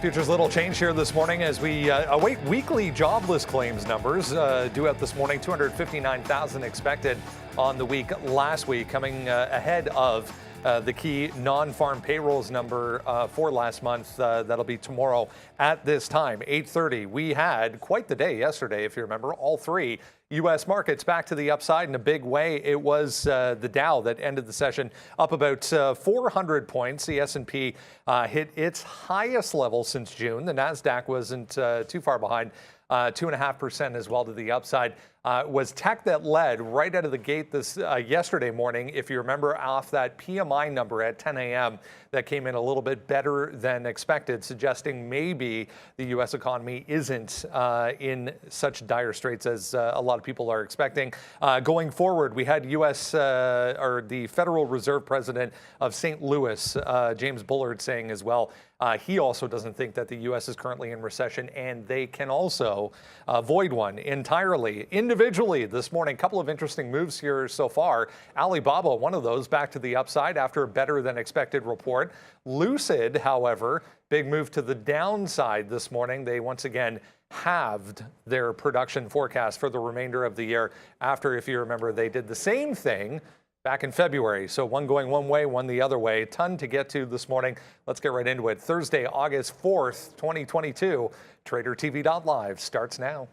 Futures little change here this morning as we await weekly jobless claims numbers due out this morning. 259,000 expected on the week last week, coming ahead of the key non-farm payrolls number for last month. That'll be tomorrow at this time, 8:30. We had quite the day yesterday, if you remember. All three U.S. markets back to the upside in a big way. It was the Dow that ended the session up about 400 points. The S&P hit its highest level since June. The NASDAQ wasn't too far behind, 2.5% as well to the upside. Was tech that led right out of the gate this yesterday morning. If you remember, off that PMI number at 10 a.m. that came in a little bit better than expected, suggesting maybe the U.S. economy isn't in such dire straits as a lot of people are expecting. Going forward, we had U.S. or the Federal Reserve President of St. Louis, James Bullard, saying as well, he also doesn't think that the U.S. is currently in recession, and they can also avoid one entirely. Individually this morning, a couple of interesting moves here so far. Alibaba, one of those, back to the upside after a better than expected report. Lucid, however, big move to the downside this morning. They once again halved their production forecast for the remainder of the year after, if you remember, they did the same thing back in February. So one going one way, one the other way. Ton to get to this morning. Let's get right into it. Thursday, August 4th, 2022. TraderTV.live starts now.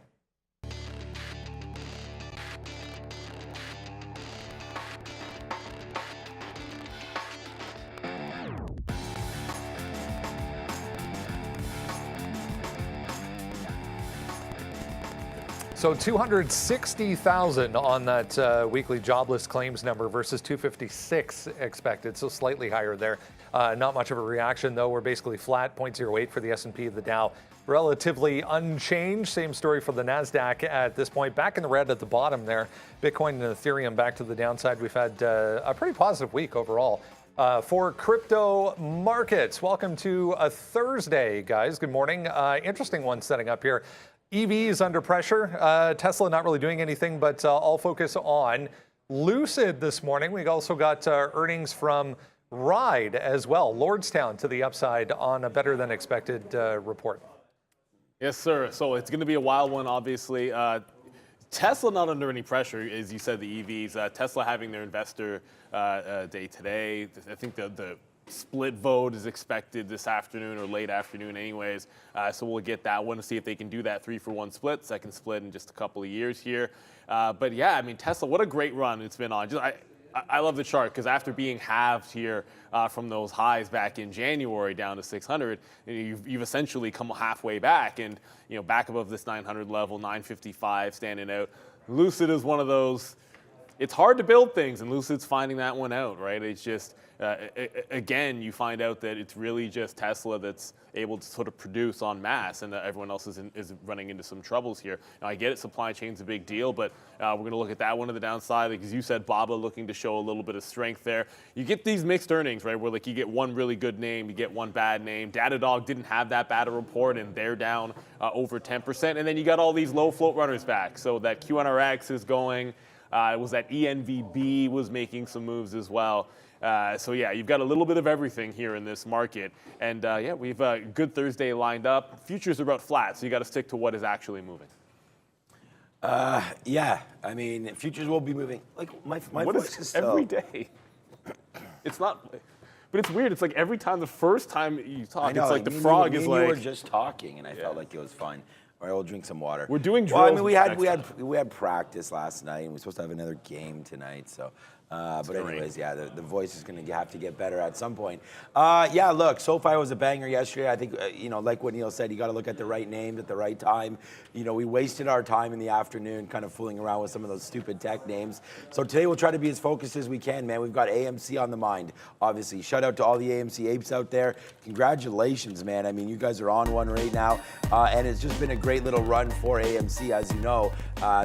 So 260,000 on that weekly jobless claims number versus 256 expected, so slightly higher there. Not much of a reaction, though. We're basically flat, 0.08 for the S&P, the Dow relatively unchanged. Same story for the NASDAQ at this point. Back in the red at the bottom there. Bitcoin and Ethereum back to the downside. We've had a pretty positive week overall. For crypto markets, welcome to a Thursday, guys. Good morning. Interesting one setting up here. EVs under pressure. Tesla not really doing anything, but I'll focus on Lucid this morning. We also got earnings from Ride as well. Lordstown to the upside on a better than expected report. Yes, sir. So it's going to be a wild one, obviously. Tesla not under any pressure, as you said, the EVs. Tesla having their investor day today. I think the split vote is expected this afternoon or late afternoon anyways. So we'll get that one to see if they can do that 3-for-1 split, second split in just a couple of years here. But yeah, I mean, Tesla, what a great run it's been on. I love the chart because after being halved here from those highs back in January down to 600, you've essentially come halfway back and, you know, back above this 900 level, 955 standing out. Lucid is one of those. It's hard to build things, and Lucid's finding that one out, right? It's just, again, you find out that it's really just Tesla that's able to sort of produce en masse, and that everyone else is running into some troubles here. Now, I get it, supply chain's a big deal, but we're going to look at that one to the downside, because you said Baba looking to show a little bit of strength there. You get these mixed earnings, right, where like you get one really good name, you get one bad name. Datadog didn't have that bad a report, and they're down over 10%, and then you got all these low float runners back. So that QNRX is going. It was that ENVB was making some moves as well. So yeah, you've got a little bit of everything here in this market. And yeah, we've a good Thursday lined up. Futures are about flat, so you got to stick to what is actually moving. Yeah, I mean, futures will be moving. Like my voice is still... every day. It's not, but it's weird. It's like every time, the first time you talk, it's like the frog is like... We were just talking, and I felt like it was fine. All right, we'll drink some water. We're doing drills. Well, I mean, we had practice last night, and we're supposed to have another game tonight. So, but anyways, yeah, the voice is going to have to get better at some point. Yeah, look, SoFi was a banger yesterday. I think you know, like what Neil said, you got to look at the right names at the right time. You know, we wasted our time in the afternoon, kind of fooling around with some of those stupid tech names. So today we'll try to be as focused as we can, man. We've got AMC on the mind, obviously. Shout out to all the AMC apes out there. Congratulations, man. I mean, you guys are on one right now, and it's just been a great little run for AMC, as you know.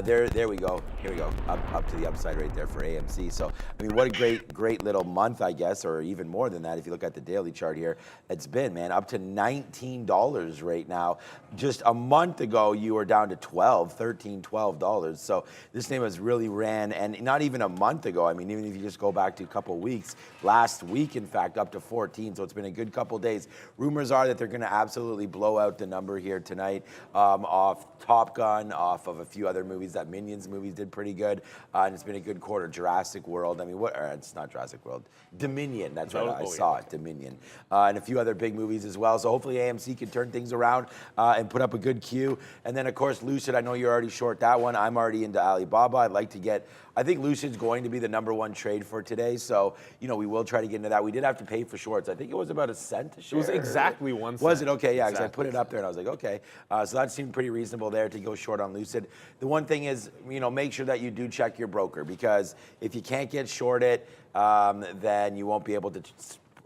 There we go. Here we go. Up to the upside right there for AMC. So I mean, what a great little month, I guess, or even more than that if you look at the daily chart here. It's been, man, up to $19 right now. Just a month ago, you were down to $12. So this name has really ran, and not even a month ago. I mean, even if you just go back to a couple weeks, last week, in fact, up to 14. So it's been a good couple days. Rumors are that they're going to absolutely blow out the number here tonight, off Top Gun, off of a few other movies. That Minions movies did pretty good, and it's been a good quarter. Jurassic World, I mean, it's not Jurassic World, Dominion, that's right, I saw it, Dominion, and a few other big movies as well. So hopefully AMC can turn things around and put up a good queue. And then of course Lucid, I know you're already short that one. I'm already into Alibaba. I'd like to get, I think Lucid's going to be the #1 trade for today. So, you know, we will try to get into that. We did have to pay for shorts. I think it was about $0.01 a share. It was exactly 1 cent. Was it? Okay, yeah, because exactly. I put it up there and I was like, okay. So that seemed pretty reasonable there to go short on Lucid. The one thing is, you know, make sure that you do check your broker, because if you can't get short it, then you won't be able to.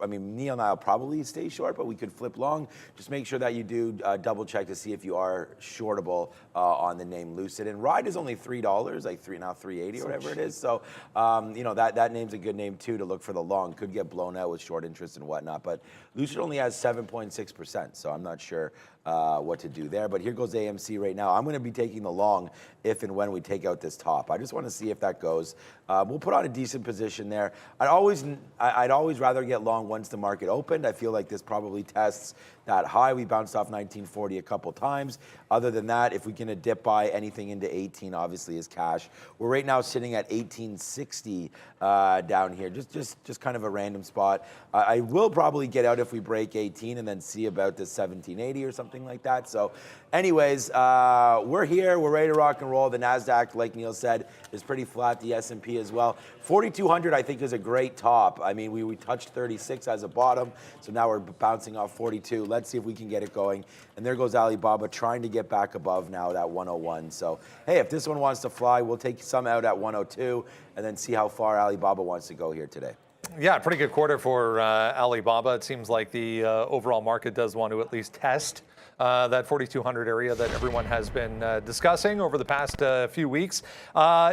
I mean, Neil and I will probably stay short, but we could flip long. Just make sure that you do double check to see if you are shortable on the name Lucid. And Ride is only $3, like now $3.80 or whatever it is. So, you know, that name's a good name too to look for the long. Could get blown out with short interest and whatnot. But Lucid only has 7.6%, so I'm not sure what to do there. But here goes AMC right now. I'm going to be taking the long if and when we take out this top. I just want to see if that goes. We'll put on a decent position there. I'd always rather get long once the market opened. I feel like this probably tests that high. We bounced off 1940 a couple times. Other than that, if we can dip by anything into 18, obviously is cash. We're right now sitting at 1860 down here. Just kind of a random spot. I will probably get out if we break 18 and then see about this 1780 or something like that. So anyways, we're here. We're ready to rock and roll. The NASDAQ, like Neil said, is pretty flat. The S&P as well. 4,200, I think, is a great top. I mean, we touched 36 as a bottom, so now we're bouncing off 42. Let's see if we can get it going. And there goes Alibaba trying to get back above now that 101. So, hey, if this one wants to fly, we'll take some out at 102 and then see how far Alibaba wants to go here today. Yeah, pretty good quarter for Alibaba. It seems like the overall market does want to at least test that 4,200 area that everyone has been discussing over the past few weeks.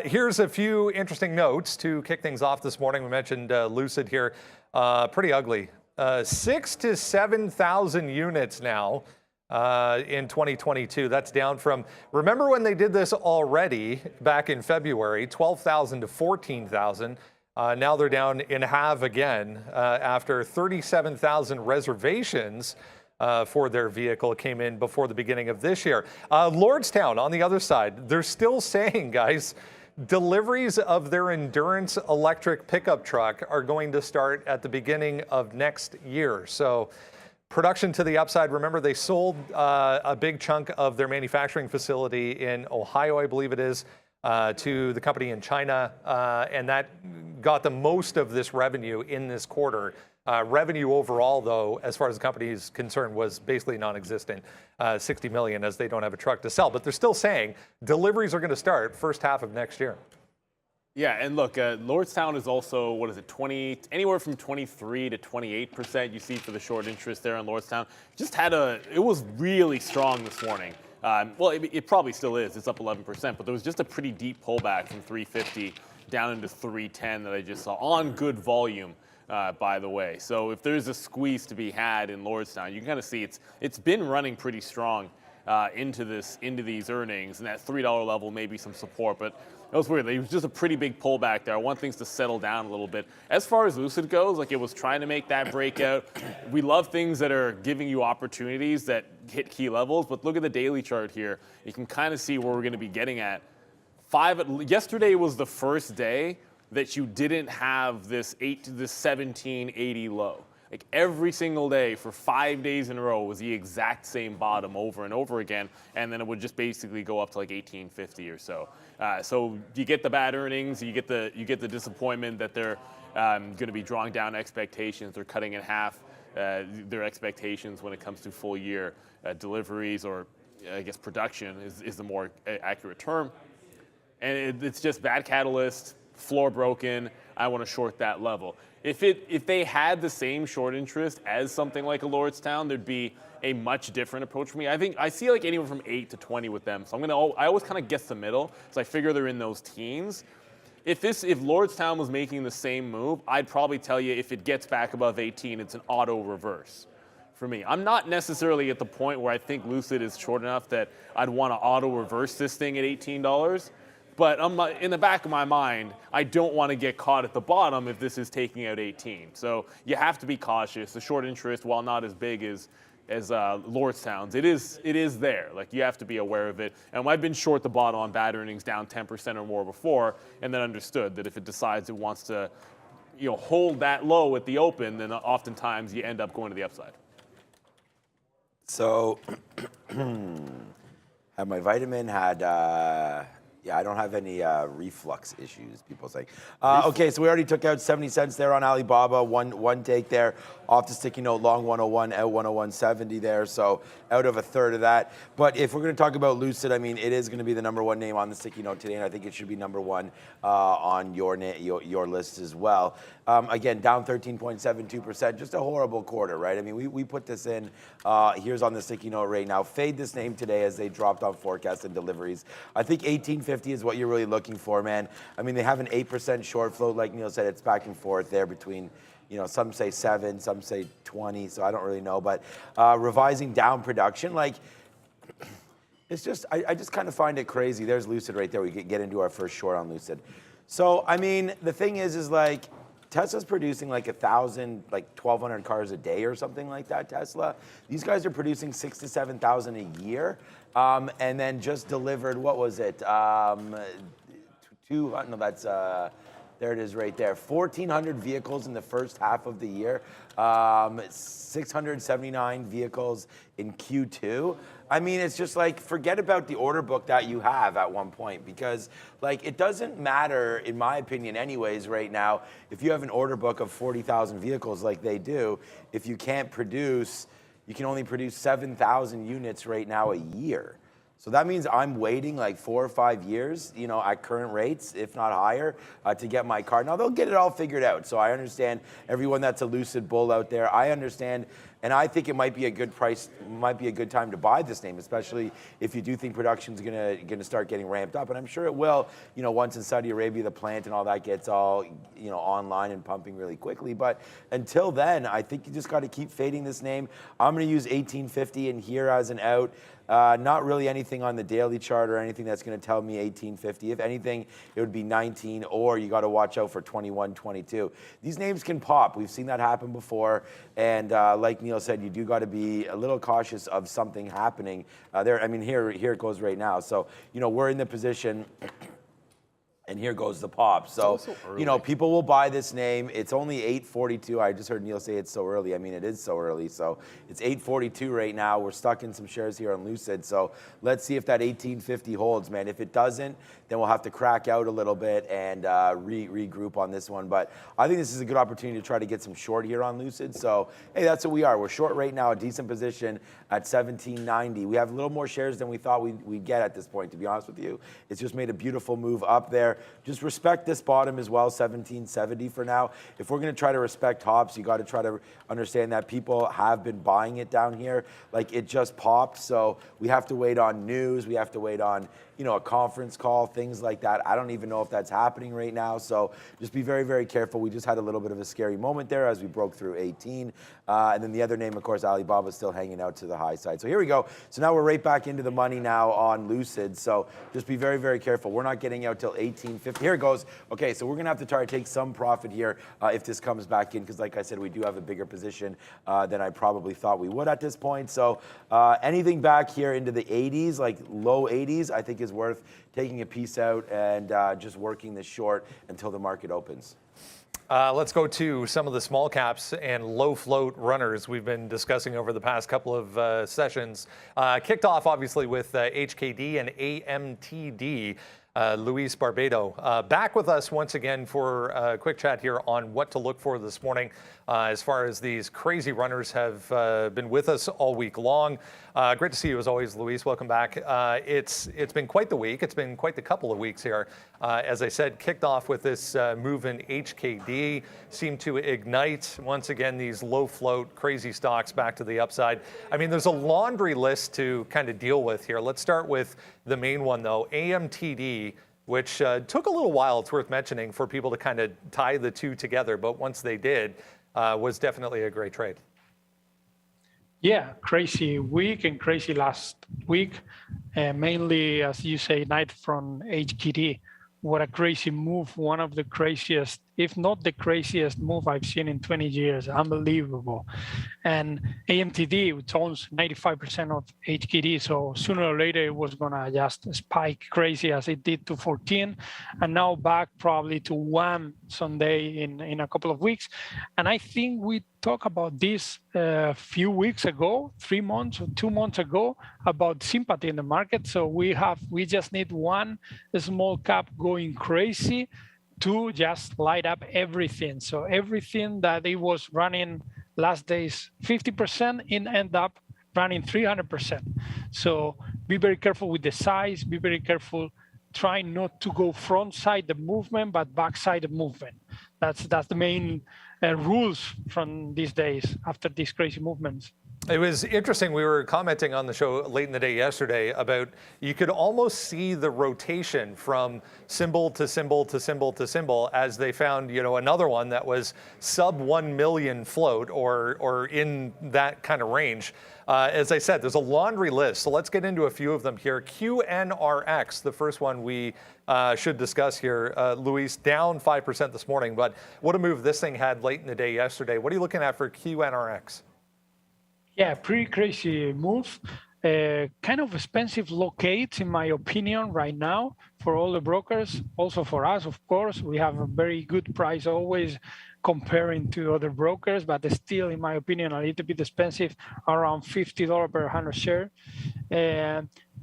Here's a few interesting notes to kick things off this morning. We mentioned Lucid here. Pretty ugly. 6,000 to 7,000 units now in 2022. That's down from, remember when they did this already back in February, 12,000 to 14,000. Now they're down in half again after 37,000 reservations for their vehicle came in before the beginning of this year. Lordstown, on the other side, they're still saying, guys, deliveries of their Endurance electric pickup truck are going to start at the beginning of next year. So production to the upside. Remember, they sold a big chunk of their manufacturing facility in Ohio, I believe it is, to the company in China, and that got the most of this revenue in this quarter. Revenue overall, though, as far as the company is concerned, was basically non-existent, 60 million, as they don't have a truck to sell. But they're still saying deliveries are going to start first half of next year. Yeah, and look, Lordstown is also, what is it, anywhere from 23 to 28% you see for the short interest there on Lordstown. It was really strong this morning. Well, it probably still is. It's up 11%, but there was just a pretty deep pullback from 350 down into 310 that I just saw on good volume, by the way. So if there's a squeeze to be had in Lordstown, you can kind of see it's been running pretty strong into these earnings, and that $3 level may be some support, but it was weird. It was just a pretty big pullback there. I want things to settle down a little bit. As far as Lucid goes, like, it was trying to make that breakout. We love things that are giving you opportunities that hit key levels, but look at the daily chart here. You can kind of see where we're going to be getting at. Yesterday was the first day that you didn't have this 1780 low. Like, every single day for 5 days in a row was the exact same bottom over and over again, and then it would just basically go up to like 1850 or so. So you get the bad earnings, you get the disappointment that they're going to be drawing down expectations. They're cutting in half their expectations when it comes to full year deliveries, or I guess production is the more accurate term. And it's just bad catalyst, floor broken. I want to short that level. If they had the same short interest as something like a Lordstown, there'd be a much different approach for me. I think I see like anywhere from 8 to 20 with them. So I always kind of guess the middle. So I figure they're in those teens. if Lordstown was making the same move, I'd probably tell you if it gets back above 18, it's an auto reverse for me. I'm not necessarily at the point where I think Lucid is short enough that I'd want to auto reverse this thing at $18. But in the back of my mind, I don't want to get caught at the bottom if this is taking out 18. So you have to be cautious. The short interest, while not as big as Lordstown's, it is there. Like, you have to be aware of it. And I've been short the bottom on bad earnings down 10% or more before, and then understood that if it decides it wants to, hold that low at the open, then oftentimes you end up going to the upside. So, had my vitamin, I don't have any reflux issues, people say. Okay, so we already took out 70 cents there on Alibaba, one take there, off the sticky note, long 101, out 101.70 there, so out of a third of that. But if we're going to talk about Lucid, I mean, it is going to be the #1 name on the sticky note today, and I think it should be #1 on your list as well. Again, down 13.72%, just a horrible quarter, right? I mean, we put this in, here's on the sticky note right now. Fade this name today as they dropped on forecasts and deliveries. I think 1850 is what you're really looking for, man. I mean, they have an 8% short float, like Neil said, it's back and forth there between, some say 7, some say 20, so I don't really know. But revising down production, like, it's just, I just kind of find it crazy. There's Lucid right there. We could get into our first short on Lucid. So, I mean, the thing is like, Tesla's producing like 1,000, like 1,200 cars a day or something like that, Tesla. These guys are producing 6,000 to 7,000 a year. And then just delivered, what was it? 200, no, that's, there it is right there. 1,400 vehicles in the first half of the year. 679 vehicles in Q2. I mean, it's just like, forget about the order book that you have at one point, because like, it doesn't matter, in my opinion anyways, right now, if you have an order book of 40,000 vehicles like they do, if you can't produce, you can only produce 7,000 units right now a year. So that means I'm waiting like 4 or 5 years, at current rates, if not higher, to get my car. Now, they'll get it all figured out. So I understand everyone that's a Lucid bull out there. I understand, and I think it might be a good price, might be a good time to buy this name, especially if you do think production's gonna start getting ramped up. And I'm sure it will, once in Saudi Arabia, the plant and all that gets all, online and pumping really quickly. But until then, I think you just got to keep fading this name. I'm going to use 1850 in here as an out. Not really anything on the daily chart or anything that's going to tell me 1850. If anything, it would be 19, or you got to watch out for 21, 22. These names can pop. We've seen that happen before. And like Neil said, you do got to be a little cautious of something happening there. I mean, here it goes right now. So, we're in the position. And here goes the pop. So, people will buy this name. It's only 8:42. I just heard Neil say it's so early. I mean, it is so early. So it's 8:42 right now. We're stuck in some shares here on Lucid. So let's see if that 1850 holds, man. If it doesn't, then we'll have to crack out a little bit and regroup on this one. But I think this is a good opportunity to try to get some short here on Lucid. So, hey, that's what we are. We're short right now, a decent position at 1790. We have a little more shares than we thought we'd get at this point, to be honest with you. It's just made a beautiful move up there. Just respect this bottom as well, 1770 for now. If we're going to try to respect tops, you got to try to understand that people have been buying it down here. Like, it just popped, so we have to wait on news. We have to wait on, a conference call, things like that. I don't even know if that's happening right now, so just be very, very careful. We just had a little bit of a scary moment there as we broke through 18. And then the other name, of course, Alibaba, is still hanging out to the high side. So here we go. So now we're right back into the money now on Lucid. So just be very, very careful. We're not getting out till 1850. Here it goes. Okay, so we're going to have to try to take some profit here if this comes back in, because like I said, we do have a bigger position than I probably thought we would at this point. So anything back here into the 80s, like low 80s, I think is worth taking a piece out and just working this short until the market opens. Let's go to some of the small caps and low float runners we've been discussing over the past couple of sessions. Kicked off obviously with HKD and AMTD. Luis Barbado back with us once again for a quick chat here on what to look for this morning as far as these crazy runners have been with us all week long. Great to see you as always, Luis. Welcome back. It's been quite the week. It's been quite the couple of weeks here. As I said, kicked off with this move in HKD, seemed to ignite once again these low float crazy stocks back to the upside. I mean, there's a laundry list to kind of deal with here. Let's start with the main one though, AMTD. which took a little while, it's worth mentioning, for people to kind of tie the two together. But once they did, was definitely a great trade. Yeah, crazy week and crazy last week. Mainly, as you say, night from HKD. What a crazy move. One of the craziest, if not the craziest move I've seen in 20 years. Unbelievable. And AMTD, which owns 95% of HKD. So sooner or later, it was going to just spike crazy as it did to 14. And now back probably to 1 Sunday in a couple of weeks. And I think we talked about this a few weeks ago, 3 months or 2 months ago, about sympathy in the market. So we just need one small cap going crazy to just light up everything. So everything that it was running last days 50%, it end up running 300%. So be very careful with the size, be very careful trying not to go front side the movement, but back side the movement. That's the main rules from these days after these crazy movements. It was interesting. We were commenting on the show late in the day yesterday about you could almost see the rotation from symbol to symbol to symbol to symbol as they found, another one that was sub 1 million float or in that kind of range. As I said, there's a laundry list. So let's get into a few of them here. QNRX, the first one we should discuss here. Luis, down 5% this morning, but what a move this thing had late in the day yesterday. What are you looking at for QNRX? Yeah, pretty crazy move. Kind of expensive locates, in my opinion, right now for all the brokers. Also for us, of course, we have a very good price always comparing to other brokers, but still, in my opinion, a little bit expensive, around $50 per 100 share.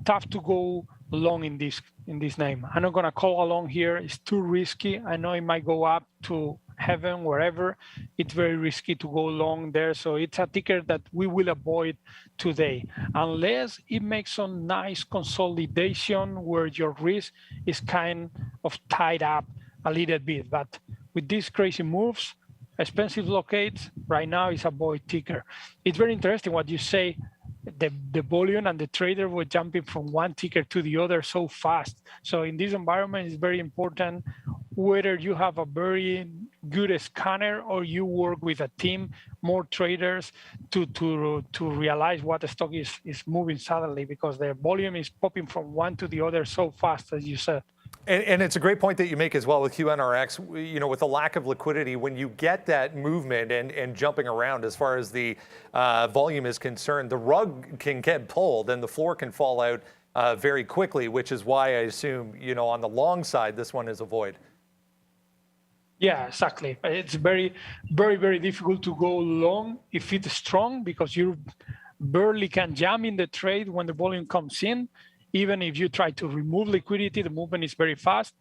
Tough to go long in this name. I'm not gonna call along here. It's too risky. I know it might go up to heaven, wherever. It's very risky to go long there. So it's a ticker that we will avoid today, unless it makes some nice consolidation where your risk is kind of tied up a little bit. But with these crazy moves, expensive locates, right now is a avoid ticker. It's very interesting what you say. The volume and the trader were jumping from one ticker to the other so fast. So in this environment, it's very important whether you have a very good scanner or you work with a team, more traders to realize what the stock is moving suddenly, because the volume is popping from one to the other so fast, as you said. And it's a great point that you make as well with QNRX. With the lack of liquidity, when you get that movement and jumping around as far as the volume is concerned, the rug can get pulled and the floor can fall out very quickly, which is why I assume, on the long side, this one is a void. Yeah, exactly. It's very, very, very difficult to go long if it's strong, because you barely can jam in the trade when the volume comes in. Even if you try to remove liquidity, the movement is very fast.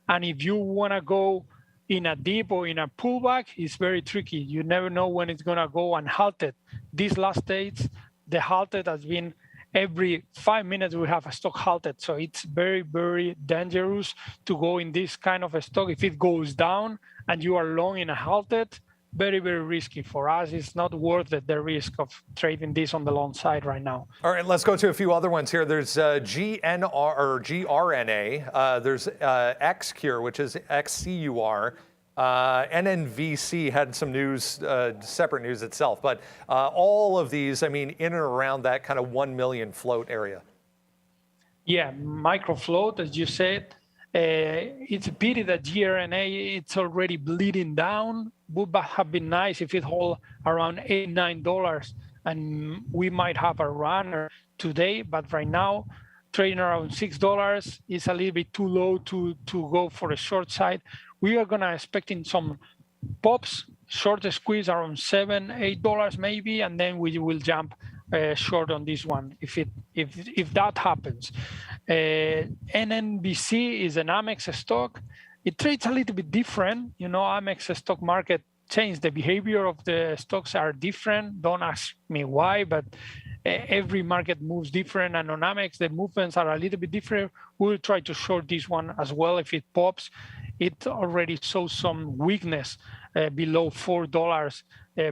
And if you want to go in a dip or in a pullback, it's very tricky. You never know when it's going to go unhalted. These last days, the halted has been every 5 minutes we have a stock halted. So it's very, very dangerous to go in this kind of a stock. If it goes down and you are long in a halted, very, very risky for us. It's not worth it, the risk of trading this on the long side right now. All right, let's go to a few other ones here. There's GNR or GRNA. There's XCure, which is XCUR. NNVC had some news, separate news itself, but all of these, in and around that kind of 1 million float area. Yeah, micro float, as you said. It's a pity that GRNA, it's already bleeding down. Would have been nice if it hold around $8, $9, and we might have a runner today. But right now, trading around $6 is a little bit too low to go for a short side. We are gonna expecting some pops, short squeeze around $7, $8 maybe, and then we will jump short on this one if that happens. NNBC is an Amex stock. It trades a little bit different. Amex stock market changed. The behavior of the stocks are different. Don't ask me why, but every market moves different. And on Amex, the movements are a little bit different. We'll try to short this one as well if it pops. It already shows some weakness below $4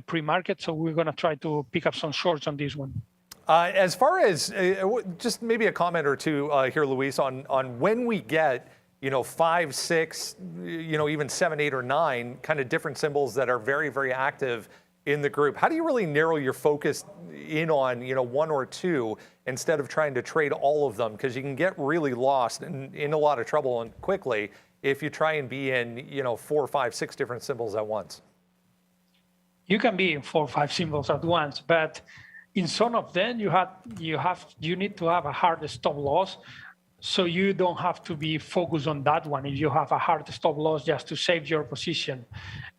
pre-market. So we're going to try to pick up some shorts on this one. As far as just maybe a comment or two here, Luis, on when we get 5, 6, even 7, 8, or 9 kind of different symbols that are very, very active in the group. How do you really narrow your focus in on, 1 or 2 instead of trying to trade all of them? Because you can get really lost and in a lot of trouble and quickly if you try and be in, 4, 5, 6 different symbols at once. You can be in 4 or 5 symbols at once, but in some of them you need to have a hard stop loss. So you don't have to be focused on that one if you have a hard stop loss just to save your position.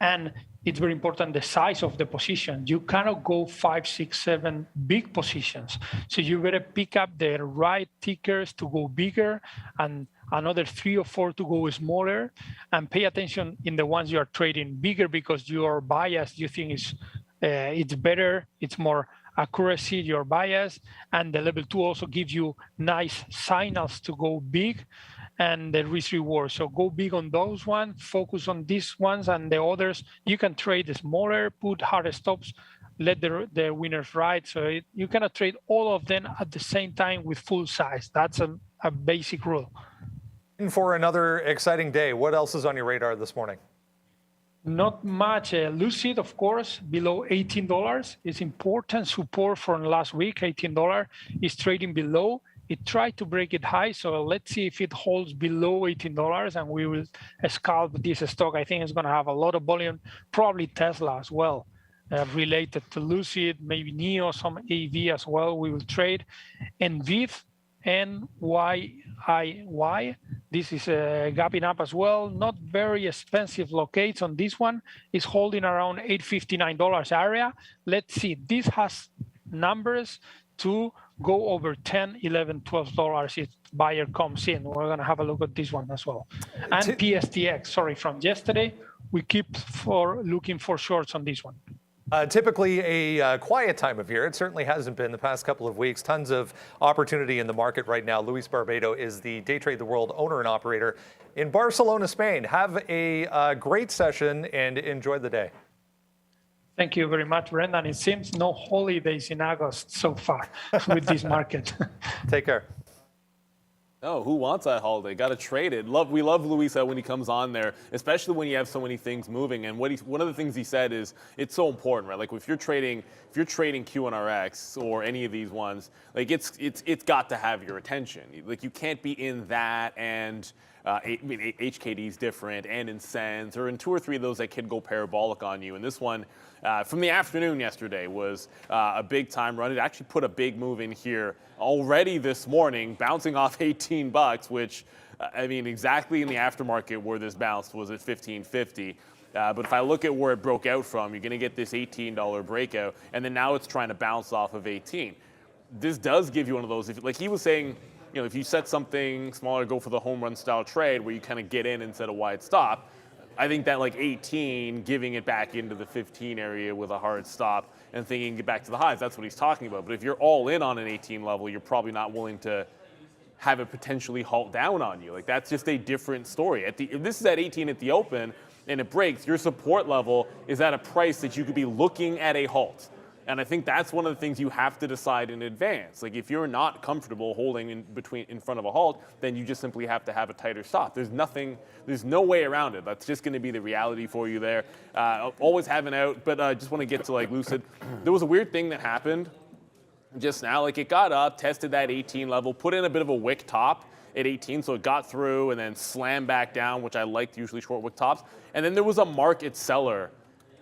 And it's very important the size of the position. You cannot go 5, 6, 7 big positions. So you better pick up the right tickers to go bigger and another 3 or 4 to go smaller, and pay attention in the ones you are trading bigger because your bias you think is it's better, it's more accuracy, your bias, and the level 2 also gives you nice signals to go big and the risk reward. So go big on those ones, focus on these ones, and the others you can trade smaller, put hard stops, let the winners ride. So you cannot trade all of them at the same time with full size. That's a basic rule. And for another exciting day, what else is on your radar this morning? Not much. Lucid, of course, below $18. It's important support from last week. $18 is trading below. It tried to break it high, so let's see if it holds below $18, and we will scalp this stock. I think it's going to have a lot of volume, probably Tesla as well, related to Lucid, maybe NEO, some AV as well. We will trade. And VIV, NYIY, this is gapping up as well. Not very expensive locates on this one. It's holding around $859 area. Let's see. This has numbers to go over $10, $11, $12 if buyer comes in. We're going to have a look at this one as well. And PSTX, sorry, from yesterday, we keep looking for shorts on this one. Typically a quiet time of year. It certainly hasn't been the past couple of weeks. Tons of opportunity in the market right now. Luis Barbado is the Day Trade the World owner and operator in Barcelona, Spain. Have a great session and enjoy the day. Thank you very much, Brendan. It seems no holidays in August so far with this market. Take care. Oh, who wants that holiday? Got to trade it. We love Luisa when he comes on there, especially when you have so many things moving. And one of the things he said is it's so important, right? Like if you're trading Q1RX or any of these ones, like it's got to have your attention. Like you can't be in that and HKD is different, and in Sens, or in 2 or 3 of those that could go parabolic on you. And this one from the afternoon yesterday was a big time run. It actually put a big move in here already this morning, bouncing off $18, which I mean exactly in the aftermarket where this bounced was at $15.50. But if I look at where it broke out from, you're going to get this $18 breakout, and then now it's trying to bounce off of 18. This does give you one of those, like he was saying, if you set something smaller, go for the home run style trade where you kind of get in instead of wide stop. I think that like 18, giving it back into the 15 area with a hard stop and thinking get back to the highs, that's what he's talking about. But if you're all in on an 18 level, you're probably not willing to have it potentially halt down on you. Like that's just a different story. If this is at 18 at the open and it breaks, your support level is at a price that you could be looking at a halt. And I think that's one of the things you have to decide in advance. Like if you're not comfortable holding in front of a halt, then you just simply have to have a tighter stop. There's no way around it. That's just going to be the reality for you there. Always have an out, but I just want to get to like Lucid. There was a weird thing that happened just now. Like it got up, tested that 18 level, put in a bit of a wick top at 18, so it got through and then slammed back down, which I liked, usually short wick tops. And then there was a market seller.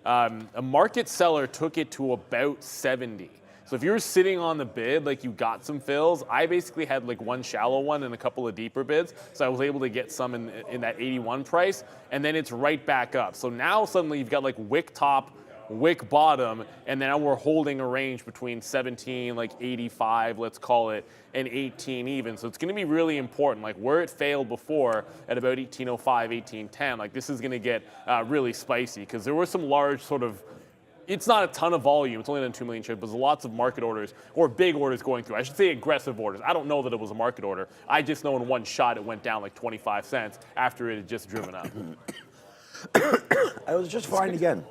A market seller took it to about 70. So if you're sitting on the bid, like you got some fills, I basically had like one shallow one and a couple of deeper bids. So I was able to get some in that 81 price, and then it's right back up. So now suddenly you've got like wick top, wick bottom, and now we're holding a range between 17, like 85, let's call it, and 18 even. So it's going to be really important. Like where it failed before at about 1805, 1810, like this is going to get really spicy because there were some large sort of, it's not a ton of volume. It's only done 2 million shares, but there's lots of market orders or big orders going through. I should say aggressive orders. I don't know that it was a market order. I just know in one shot it went down like 25 cents after it had just driven up. I was just fine again.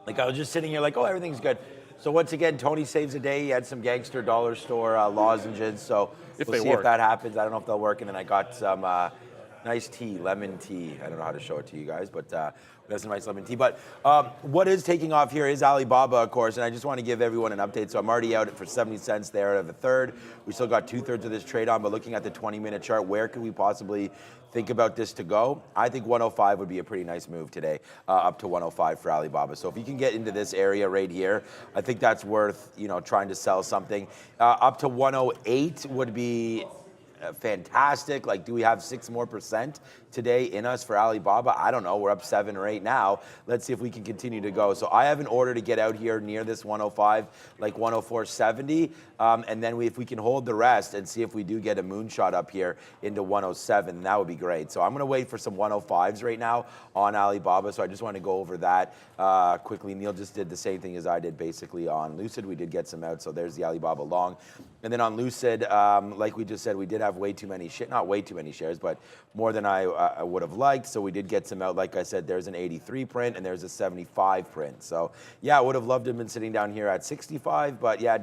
Like I was just sitting here like, oh, everything's good. So once again, Tony saves a day. He had some gangster dollar store lozenges. So we'll see if that happens. I don't know if they'll work. And then I got some Nice tea, lemon tea. I don't know how to show it to you guys, but we have some nice lemon tea. But what is taking off here is Alibaba, of course, and I just want to give everyone an update. So I'm already out for 70 cents there out of a third. We still got 2/3 of this trade on, but looking at the 20-minute chart, where could we possibly think about this to go? I think 105 would be a pretty nice move today, up to 105 for Alibaba. So if you can get into this area right here, I think that's worth, you know, trying to sell something. Up to 108 would be fantastic. Like, do we have 6% more today in us for Alibaba? I don't know. We're up 7 or 8 now. Let's see if we can continue to go. So I have an order to get out here near this 105, like 104.70, and then if we can hold the rest and see if we do get a moonshot up here into 107, that would be great. So I'm going to wait for some 105s right now on Alibaba. So I just want to go over that quickly. Neil just did the same thing as I did basically on Lucid. We did get some out. So there's the Alibaba long. And then on Lucid, like we just said, we did have way too many not way too many shares, but more than I would have liked. So we did get some out. Like I said, there's an 83 print and there's a 75 print. So yeah, I would have loved to have been sitting down here at 65, but yeah,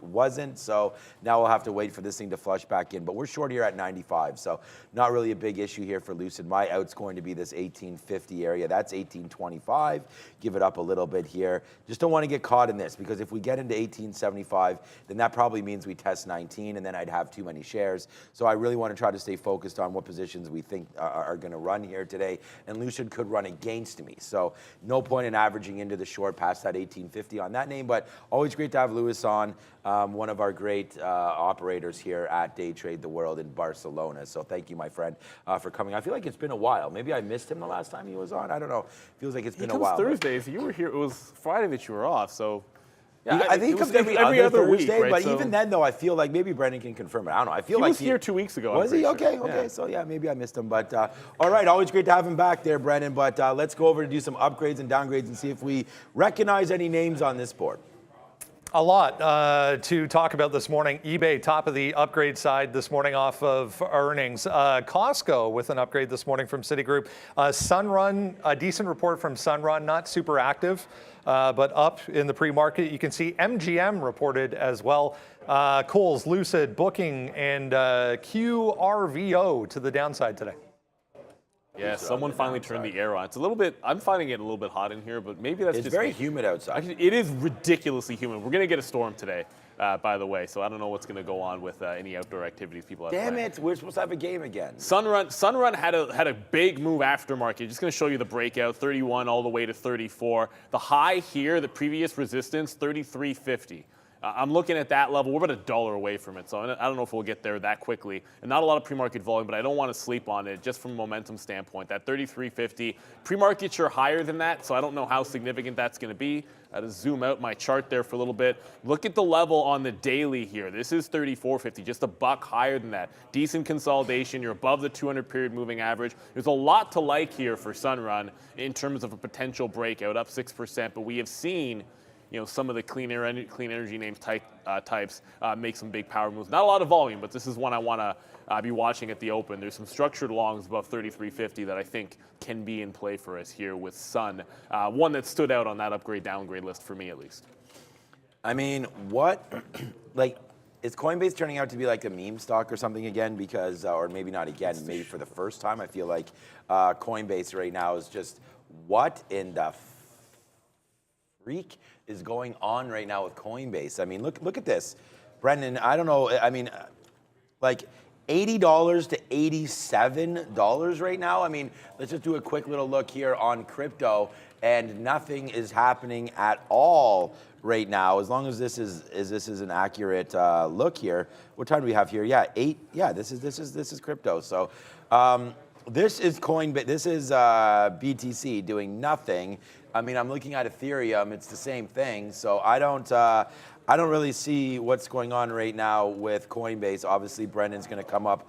wasn't. So now we'll have to wait for this thing to flush back in. But we're short here at 95. So not really a big issue here for Lucid. My out's going to be this 1850 area. That's 1825. Give it up a little bit here. Just don't want to get caught in this, because if we get into 1875, then that probably means we test 19 and then I'd have too many shares. So I really want to try to stay focused on what positions we think are going to run here today, and Lucid could run against me. So no point in averaging into the short past that 1850 on that name, but always great to have Lewis on, one of our great operators here at Day Trade the World in Barcelona. So thank you, my friend, for coming. I feel like it's been a while. Maybe I missed him the last time he was on. I don't know. Feels like it's been a while. Thursdays. You were here. It was Friday that you were off, so. Yeah, I think he comes every other Thursday, week, right? But so even then, though, I feel like maybe Brendan can confirm it. I don't know. I feel he like was here 2 weeks ago. Was he? Okay, sure. okay. Yeah. So yeah, maybe I missed him. But all right, always great to have him back there, Brendan. But let's go over to do some upgrades and downgrades and see if we recognize any names on this board. A lot to talk about this morning. eBay, top of the upgrade side this morning off of earnings. Costco with an upgrade this morning from Citigroup. Sunrun, a decent report from Sunrun, not super active, but up in the pre-market. You can see MGM reported as well. Kohl's, Lucid, Booking, and QRVO to the downside today. Yeah, someone finally turned the air on. It's a little bit, I'm finding it a little bit hot in here, but maybe that's it's just very humid outside. Actually, it is ridiculously humid. We're going to get a storm today, by the way, so I don't know what's going to go on with any outdoor activities people have Damn planned. it, we're supposed to have a game again. Sunrun had a big move aftermarket. Just going to show you the breakout, 31 all the way to 34. The high here, the previous resistance, 33.50. I'm looking at that level. We're about $1 away from it, so I don't know if we'll get there that quickly. And not a lot of pre-market volume, but I don't want to sleep on it just from a momentum standpoint. That 33.50, pre-markets are higher than that, so I don't know how significant that's going to be. I had to zoom out my chart there for a little bit. Look at the level on the daily here. This is 34.50, just a buck higher than that. Decent consolidation. You're above the 200-period moving average. There's a lot to like here for Sunrun in terms of a potential breakout, up 6%, but we have seen some of the clean energy names types make some big power moves. Not a lot of volume, but this is one I want to be watching at the open. There's some structured longs above 33.50 that I think can be in play for us here with Sun. One that stood out on that upgrade downgrade list for me at least. I mean, what, like, is Coinbase turning out to be like a meme stock or something again? Because, or maybe not again, maybe for the first time. I feel like Coinbase right now is just, what in the freak is going on right now with Coinbase? I mean, look at this. Brendan, I don't know, I mean, like $80 to $87 right now. I mean, let's just do a quick little look here on crypto, and nothing is happening at all right now. As long as this is an accurate look here. What time do we have here? Yeah, 8. Yeah, this is crypto. So this is Coinbase. This is BTC doing nothing. I mean, I'm looking at Ethereum. It's the same thing. So I don't really see what's going on right now with Coinbase. Obviously, Brendan's going to come up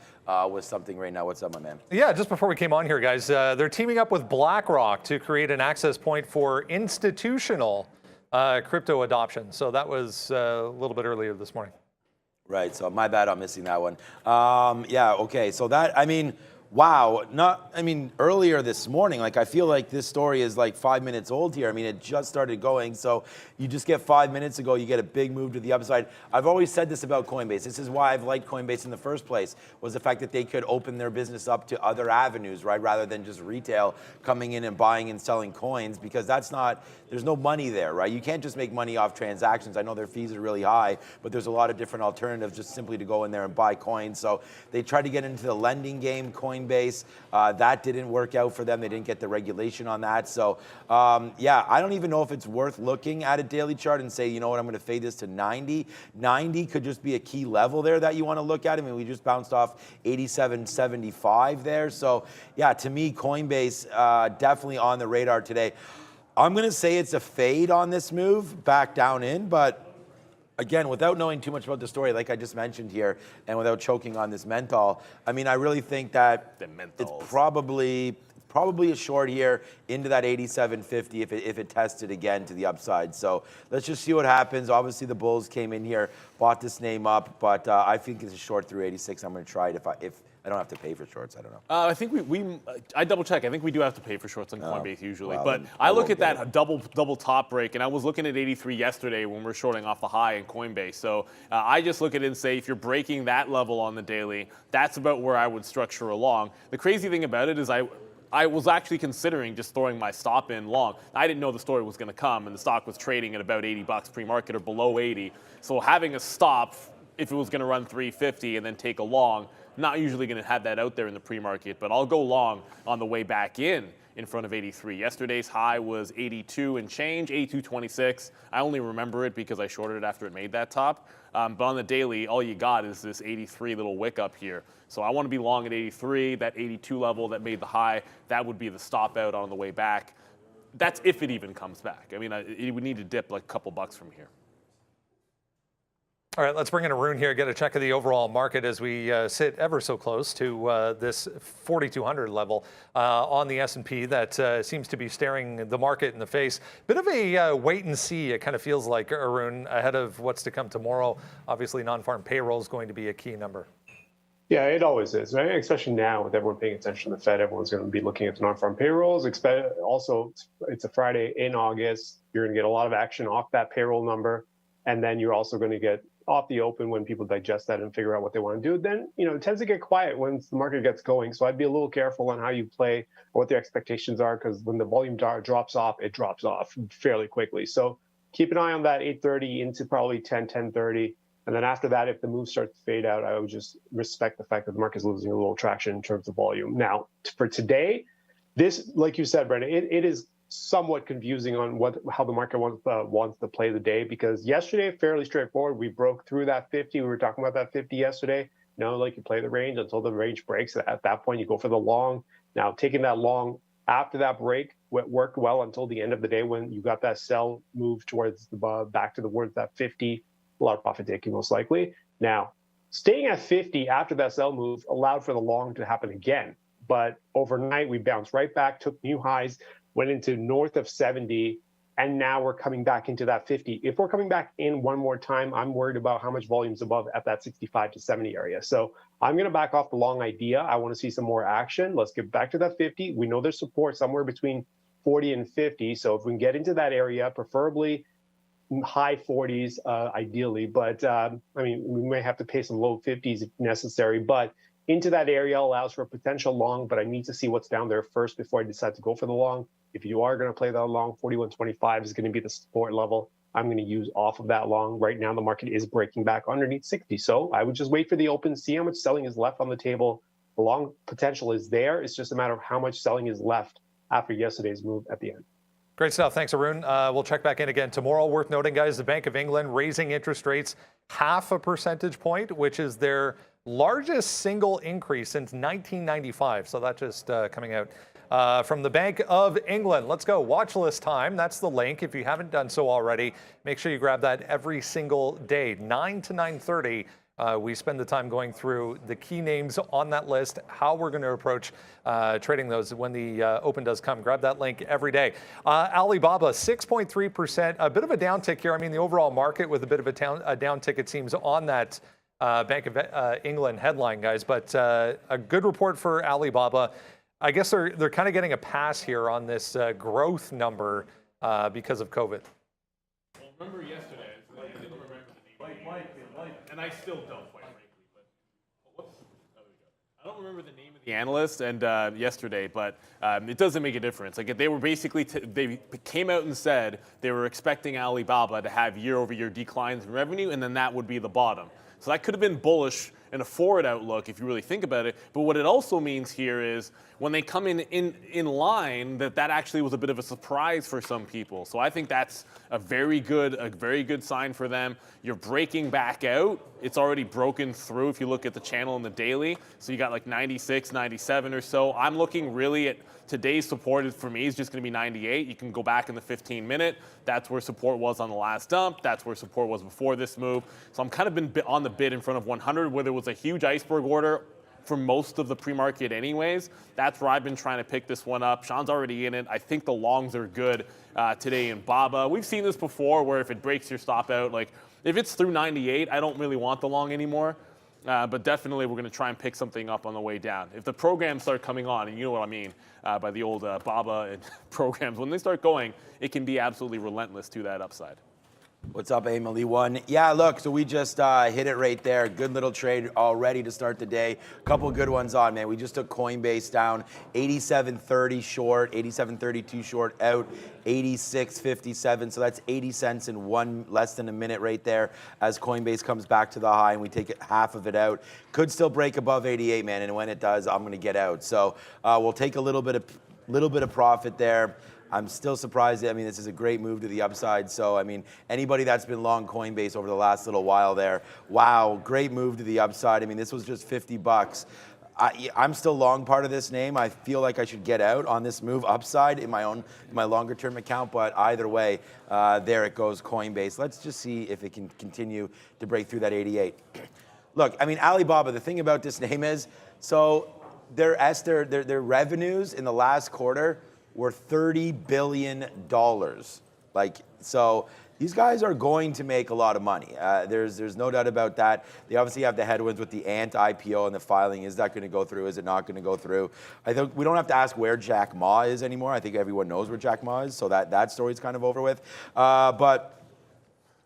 with something right now. What's up, my man? Yeah, just before we came on here, guys, they're teaming up with BlackRock to create an access point for institutional crypto adoption. So that was a little bit earlier this morning. Right. So my bad on missing that one. Yeah. Okay. So that, I mean, Wow, earlier this morning, like I feel like this story is like 5 minutes old here. I mean, it just started going. So you just get 5 minutes ago, you get a big move to the upside. I've always said this about Coinbase. This is why I've liked Coinbase in the first place, was the fact that they could open their business up to other avenues, right? Rather than just retail coming in and buying and selling coins, because there's no money there, right? You can't just make money off transactions. I know their fees are really high, but there's a lot of different alternatives just simply to go in there and buy coins. So they tried to get into the lending game, Coinbase. That didn't work out for them. They didn't get the regulation on that. So yeah, I don't even know if it's worth looking at a daily chart and say, you know what, I'm going to fade this to 90. 90 could just be a key level there that you want to look at. I mean, we just bounced off 87.75 there. So yeah, to me, Coinbase definitely on the radar today. I'm going to say it's a fade on this move back down in, but again, without knowing too much about the story, like I just mentioned here, and without choking on this menthol, I mean, I really think that it's probably a short here into that 87.50 if it tested again to the upside. So let's just see what happens. Obviously, the bulls came in here, bought this name up, but I think it's a short through 86. I'm going to try it if I don't have to pay for shorts. I don't know. I think I double check. I think we do have to pay for shorts on Coinbase usually. Well, but I look at that double top break, and I was looking at 83 yesterday when we're shorting off the high in Coinbase. So I just look at it and say, if you're breaking that level on the daily, that's about where I would structure along. The crazy thing about it is I was actually considering just throwing my stop in long. I didn't know the story was going to come, and the stock was trading at about $80 pre-market or below 80. So having a stop, if it was going to run 350 and then take a long, not usually going to have that out there in the pre-market, but I'll go long on the way back in front of 83. Yesterday's high was 82 and change, 82.26. I only remember it because I shorted it after it made that top. But on the daily, all you got is this 83 little wick up here. So I want to be long at 83. That 82 level that made the high, that would be the stop out on the way back. That's if it even comes back. I mean, it would need to dip like a couple bucks from here. All right, let's bring in Arun here, get a check of the overall market as we sit ever so close to this 4,200 level on the S&P that seems to be staring the market in the face. Bit of a wait and see, it kind of feels like, Arun, ahead of what's to come tomorrow. Obviously, non-farm payroll is going to be a key number. Yeah, it always is, right? Especially now with everyone paying attention to the Fed, everyone's going to be looking at the non-farm payrolls. Also, it's a Friday in August. You're going to get a lot of action off that payroll number, and then you're also going to get off the open when people digest that and figure out what they want to do. Then, it tends to get quiet once the market gets going. So I'd be a little careful on how you play or what the expectations are, because when the volume drops off, it drops off fairly quickly. So keep an eye on that 8:30 into probably 10:30. And then after that, if the move starts to fade out, I would just respect the fact that the market's losing a little traction in terms of volume. Now, for today, this, like you said, Brendan, it is somewhat confusing on how the market wants to play the day, because yesterday, fairly straightforward. We broke through that 50. We were talking about that 50 yesterday. Like you play the range until the range breaks. At that point, you go for the long. Now, taking that long after that break worked well until the end of the day when you got that sell move towards the back towards that 50. A lot of profit taking, most likely. Now, staying at 50 after that sell move allowed for the long to happen again. But overnight, we bounced right back, took new highs, went into north of 70, and now we're coming back into that 50. If we're coming back in one more time, I'm worried about how much volume's above at that 65 to 70 area. So I'm going to back off the long idea. I want to see some more action. Let's get back to that 50. We know there's support somewhere between 40 and 50. So if we can get into that area, preferably high 40s, ideally. But we may have to pay some low 50s if necessary. But into that area allows for a potential long, but I need to see what's down there first before I decide to go for the long. If you are going to play that long, 41.25 is going to be the support level I'm going to use off of that long. Right now, the market is breaking back underneath 60. So I would just wait for the open, see how much selling is left on the table. The long potential is there. It's just a matter of how much selling is left after yesterday's move at the end. Great stuff. Thanks, Arun. We'll check back in again tomorrow. Worth noting, guys, the Bank of England raising interest rates 0.5 percentage point, which is their largest single increase since 1995. So that's just coming out from the Bank of England. Let's go. Watch list time. That's the link. If you haven't done so already, make sure you grab that every single day, 9 to 9:30. We spend the time going through the key names on that list, how we're going to approach trading those when the open does come. Grab that link every day. Alibaba, 6.3%, a bit of a downtick here. I mean, the overall market with a bit of a downtick, it seems, on that Bank of England headline, guys, but a good report for Alibaba. I guess they're kind of getting a pass here on this growth number because of COVID. Well, remember yesterday, I didn't remember the name, and I still don't, quite frankly. But I don't remember the name of the analyst and yesterday, but it doesn't make a difference. Like they were basically they came out and said they were expecting Alibaba to have year-over-year declines in revenue, and then that would be the bottom. So that could have been bullish in a forward outlook if you really think about it. But what it also means here is when they come in line, that actually was a bit of a surprise for some people. So I think that's a very good sign for them. You're breaking back out. It's already broken through if you look at the channel in the daily. So you got like 96, 97 or so. I'm looking really at today's support for me is just going to be 98. You can go back in the 15-minute. That's where support was on the last dump. That's where support was before this move. So I'm kind of been on the bid in front of 100, where there was a huge iceberg order for most of the pre-market anyways. That's where I've been trying to pick this one up. Sean's already in it. I think the longs are good today in BABA. We've seen this before where if it breaks your stop out, like if it's through 98, I don't really want the long anymore. But definitely we're going to try and pick something up on the way down. If the programs start coming on, and you know what I mean by the old BABA and programs, when they start going, it can be absolutely relentless to that upside. What's up, Emily One? Yeah, look, so we just hit it right there. Good little trade already to start the day. Couple good ones on, man. We just took Coinbase down 87.30 short, 87.32 short out, 86.57. So that's 80 cents in less than a minute right there as Coinbase comes back to the high and we take half of it out. Could still break above 88, man. And when it does, I'm going to get out. So we'll take a little bit of profit there. I'm still surprised. I mean, this is a great move to the upside. So, I mean, anybody that's been long Coinbase over the last little while there, wow, great move to the upside. I mean, this was just 50 bucks. I'm still long part of this name. I feel like I should get out on this move upside in my longer term account. But either way, there it goes, Coinbase. Let's just see if it can continue to break through that 88. Look, I mean, Alibaba, the thing about this name is, so their revenues in the last quarter were $30 billion. Like, so these guys are going to make a lot of money. There's no doubt about that. They obviously have the headwinds with the Ant IPO and the filing. Is that going to go through? Is it not going to go through? I think we don't have to ask where Jack Ma is anymore. I think everyone knows where Jack Ma is, so that story's kind of over with. But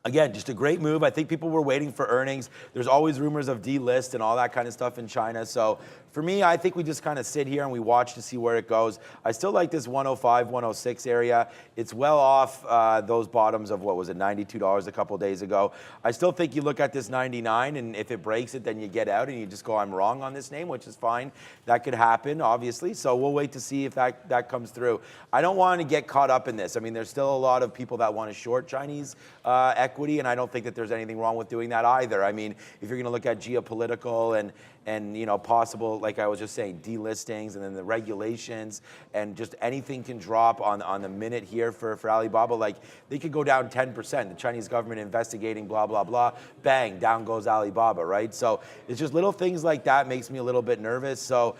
again, just a great move. I think people were waiting for earnings. There's always rumors of delist and all that kind of stuff in China. So for me, I think we just kind of sit here and we watch to see where it goes. I still like this 105, 106 area. It's well off those bottoms of, what was it, $92 a couple days ago. I still think you look at this 99, and if it breaks it, then you get out and you just go, I'm wrong on this name, which is fine. That could happen, obviously. So we'll wait to see if that comes through. I don't want to get caught up in this. I mean, there's still a lot of people that want to short Chinese equity, and I don't think that there's anything wrong with doing that either. I mean, if you're going to look at geopolitical and you know, possible, like I was just saying, delistings and then the regulations and just anything can drop on the minute here for Alibaba. Like they could go down 10%. The Chinese government investigating, blah, blah, blah. Bang, down goes Alibaba, right? So it's just little things like that makes me a little bit nervous. So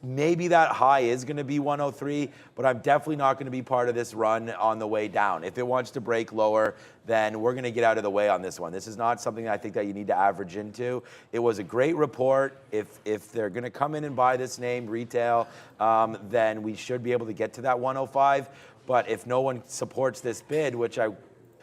maybe that high is going to be 103, but I'm definitely not going to be part of this run on the way down. If it wants to break lower, then we're going to get out of the way on this one. This is not something I think that you need to average into. It was a great report. If they're going to come in and buy this name, retail, then we should be able to get to that 105. But if no one supports this bid, which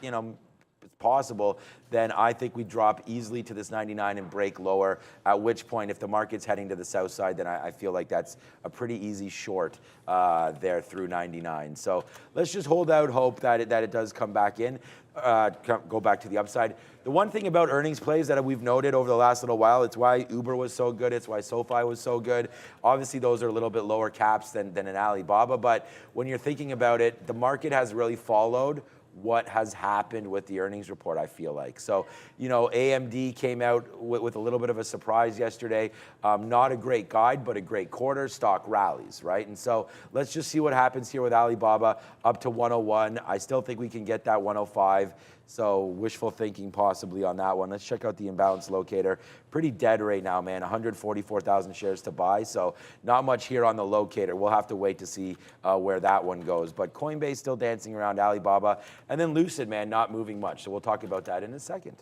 it's possible, then I think we drop easily to this 99 and break lower, at which point, if the market's heading to the south side, then I feel like that's a pretty easy short there through 99. So let's just hold out hope that it does come back in, go back to the upside. The one thing about earnings plays that we've noted over the last little while, it's why Uber was so good, it's why SoFi was so good. Obviously, those are a little bit lower caps than an Alibaba, but when you're thinking about it, the market has really followed what has happened with the earnings report, I feel like. So, AMD came out with a little bit of a surprise yesterday. Not a great guide, but a great quarter. Stock rallies, right? And so let's just see what happens here with Alibaba up to 101. I still think we can get that 105. So wishful thinking possibly on that one. Let's check out the imbalance locator. Pretty dead right now, man. 144,000 shares to buy. So not much here on the locator. We'll have to wait to see where that one goes. But Coinbase still dancing around, Alibaba. And then Lucid, man, not moving much. So we'll talk about that in a second.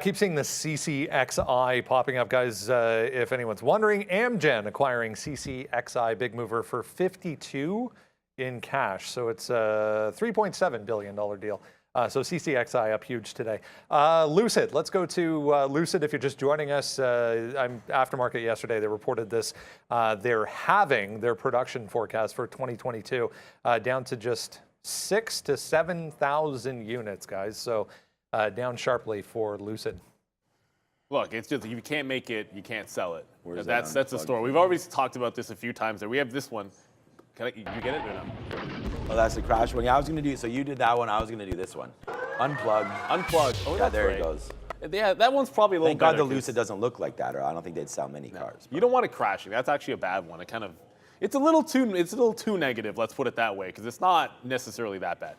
Keep seeing the CCXI popping up, guys. If anyone's wondering, Amgen acquiring CCXI, big mover, for 52 in cash. So it's a $3.7 billion deal. So CCXI up huge today. Lucid, let's go to Lucid. If you're just joining us, I'm Aftermarket yesterday. They reported this. They're halving their production forecast for 2022 down to just 6,000 to 7,000 units, guys. So down sharply for Lucid. Look, it's just, if you can't make it, you can't sell it. Where's That's the story. We've already talked about this a few times. There, we have this one. You get it or no? Oh, that's the crash one. Yeah, I was going to do, so you did that one. I was going to do this one. Unplug. Oh, Yeah, that's there right. it goes. Yeah, that one's probably a little Thank God better. the Lucid doesn't look like that, or I don't think they'd sell many cars. You don't want it crashing. That's actually a bad one. It's a little too negative, let's put it that way, because it's not necessarily that bad.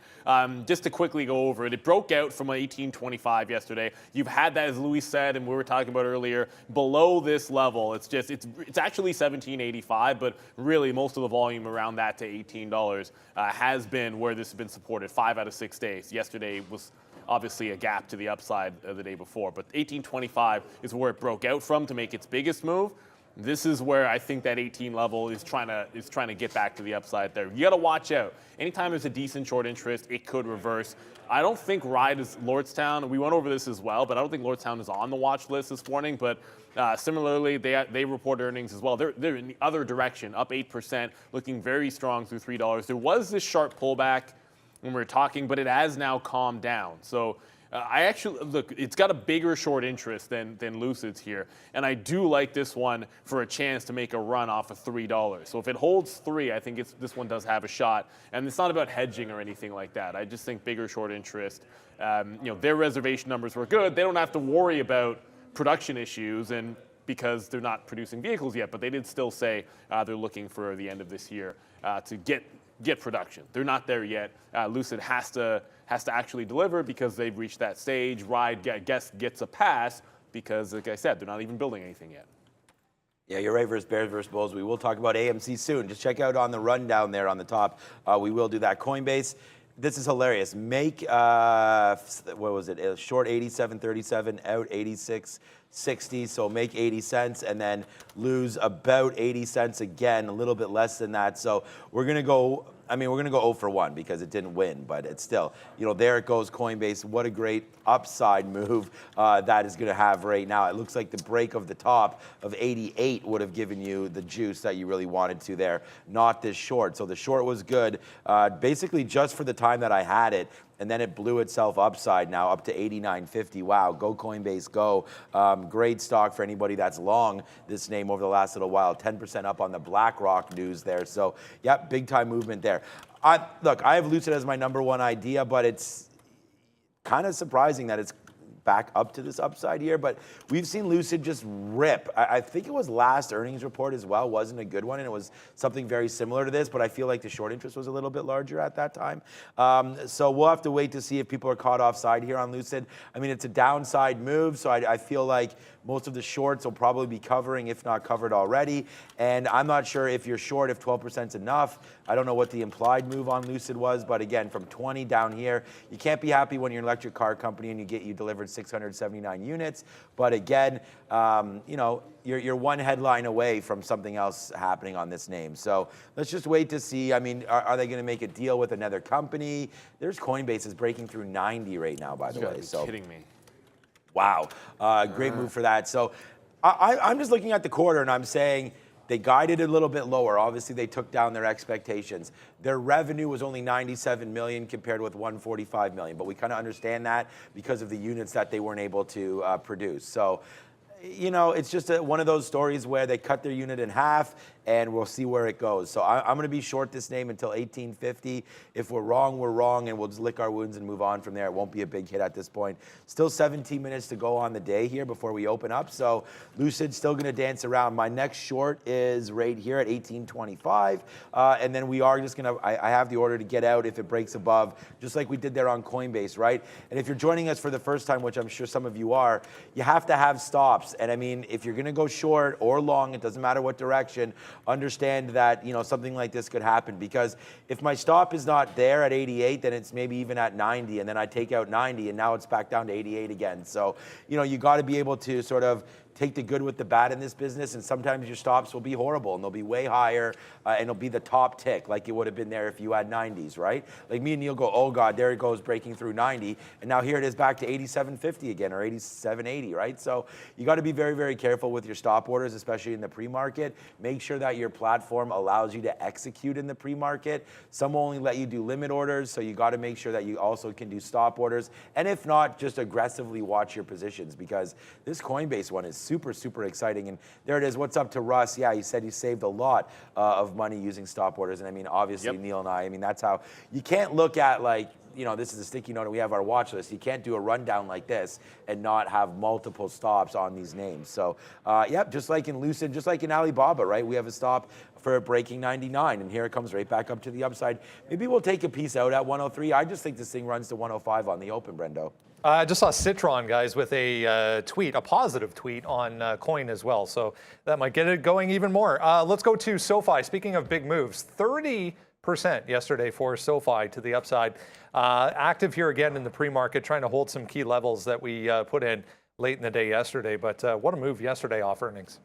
Just to quickly go over it, it broke out from 1825 yesterday. You've had that, as Louis said, and we were talking about earlier, below this level. It's actually 1785, but really most of the volume around that to $18 has been where this has been supported 5 out of 6 days. Yesterday was obviously a gap to the upside of the day before, but 1825 is where it broke out from to make its biggest move. This is where I think that 18 level is trying to get back to the upside there. You got to watch out. Anytime there's a decent short interest, it could reverse. I don't think Ride is Lordstown. We went over this as well, but I don't think Lordstown is on the watch list this morning. But similarly, they report earnings as well. They're in the other direction, up 8%, looking very strong through $3. There was this sharp pullback when we were talking, but it has now calmed down. So I actually, look, it's got a bigger short interest than Lucid's here. And I do like this one for a chance to make a run off of $3. So if it holds 3, I think this one does have a shot. And it's not about hedging or anything like that. I just think bigger short interest. Their reservation numbers were good. They don't have to worry about production issues and because they're not producing vehicles yet. But they did still say they're looking for the end of this year to get production. They're not there yet. Lucid has to actually deliver because they've reached that stage. Ride, I guess, gets a pass because, like I said, they're not even building anything yet. Yeah, you're right, versus Bears versus Bulls. We will talk about AMC soon. Just check out on the rundown there on the top. We will do that. Coinbase, this is hilarious. Make, what was it? Short 87.37, out 86.60. So make 80 cents and then lose about 80 cents again, a little bit less than that. So we're going to go, we're going to go 0 for 1 because it didn't win, but it's still, there it goes, Coinbase. What a great upside move that is going to have right now. It looks like the break of the top of 88 would have given you the juice that you really wanted to there, not this short. So the short was good, basically just for the time that I had it. And then it blew itself upside now up to 89.50. Wow, go Coinbase, go. Great stock for anybody that's long this name over the last little while. 10% up on the BlackRock news there. So, yep, big time movement there. Look, I have Lucid as my #1 idea, but it's kind of surprising that it's back up to this upside here, but we've seen Lucid just rip. I think it was last earnings report as well, wasn't a good one, and it was something very similar to this, but I feel like the short interest was a little bit larger at that time. So we'll have to wait to see if people are caught offside here on Lucid. It's a downside move, so I feel like most of the shorts will probably be covering, if not covered already. And I'm not sure if you're short, if 12% is enough. I don't know what the implied move on Lucid was, but again, from 20 down here, you can't be happy when you're an electric car company and you delivered 679 units. But again, you're one headline away from something else happening on this name. So let's just wait to see. Are they going to make a deal with another company? There's Coinbase is breaking through 90 right now, by the way. You're kidding me. Wow, great move for that. So I'm just looking at the quarter and I'm saying they guided a little bit lower. Obviously, they took down their expectations. Their revenue was only 97 million compared with 145 million, but we kind of understand that because of the units that they weren't able to produce. So you know, it's just one of those stories where they cut their unit in half, and we'll see where it goes. So I'm going to be short this name until 1850. If we're wrong, and we'll just lick our wounds and move on from there. It won't be a big hit at this point. Still 17 minutes to go on the day here before we open up. So Lucid's still going to dance around. My next short is right here at 1825. And then we are just going to, I have the order to get out if it breaks above, just like we did there on Coinbase, right? And if you're joining us for the first time, which I'm sure some of you are, you have to have stops. And I mean, if you're going to go short or long, it doesn't matter what direction, understand that, you know, something like this could happen, because if my stop is not there at 88, then it's maybe even at 90, and then I take out 90 and now it's back down to 88 again. So, you know, you got to be able to sort of take the good with the bad in this business, and sometimes your stops will be horrible and they'll be way higher, and it'll be the top tick like it would have been there if you had 90s, right? Like me and Neil go, oh God, there it goes breaking through 90, and now here it is back to 87.50 again, or 87.80, right? So you got to be very, very careful with your stop orders, especially in the pre-market. Make sure that your platform allows you to execute in the pre-market. Some will only let you do limit orders, so you got to make sure that you also can do stop orders, and if not, just aggressively watch your positions, because this Coinbase one is super, super exciting. And there it is. What's up to Russ? Yeah, he said he saved a lot of money using stop orders. And I mean, obviously, Neil and I mean, that's how you can't look at, like, you know, this is a sticky note and we have our watch list. You can't do a rundown like this and not have multiple stops on these names. So, yep, just like in Lucid, just like in Alibaba, right? We have a stop for breaking 99, and here it comes right back up to the upside. Maybe we'll take a piece out at 103. I just think this thing runs to 105 on the open, Brendo. I just saw Citron, guys, with a tweet, a positive tweet on Coin as well. So that might get it going even more. Let's go to SoFi. Speaking of big moves, 30% yesterday for SoFi to the upside. Active here again in the pre-market, trying to hold some key levels that we put in late in the day yesterday. But what a move yesterday off earnings.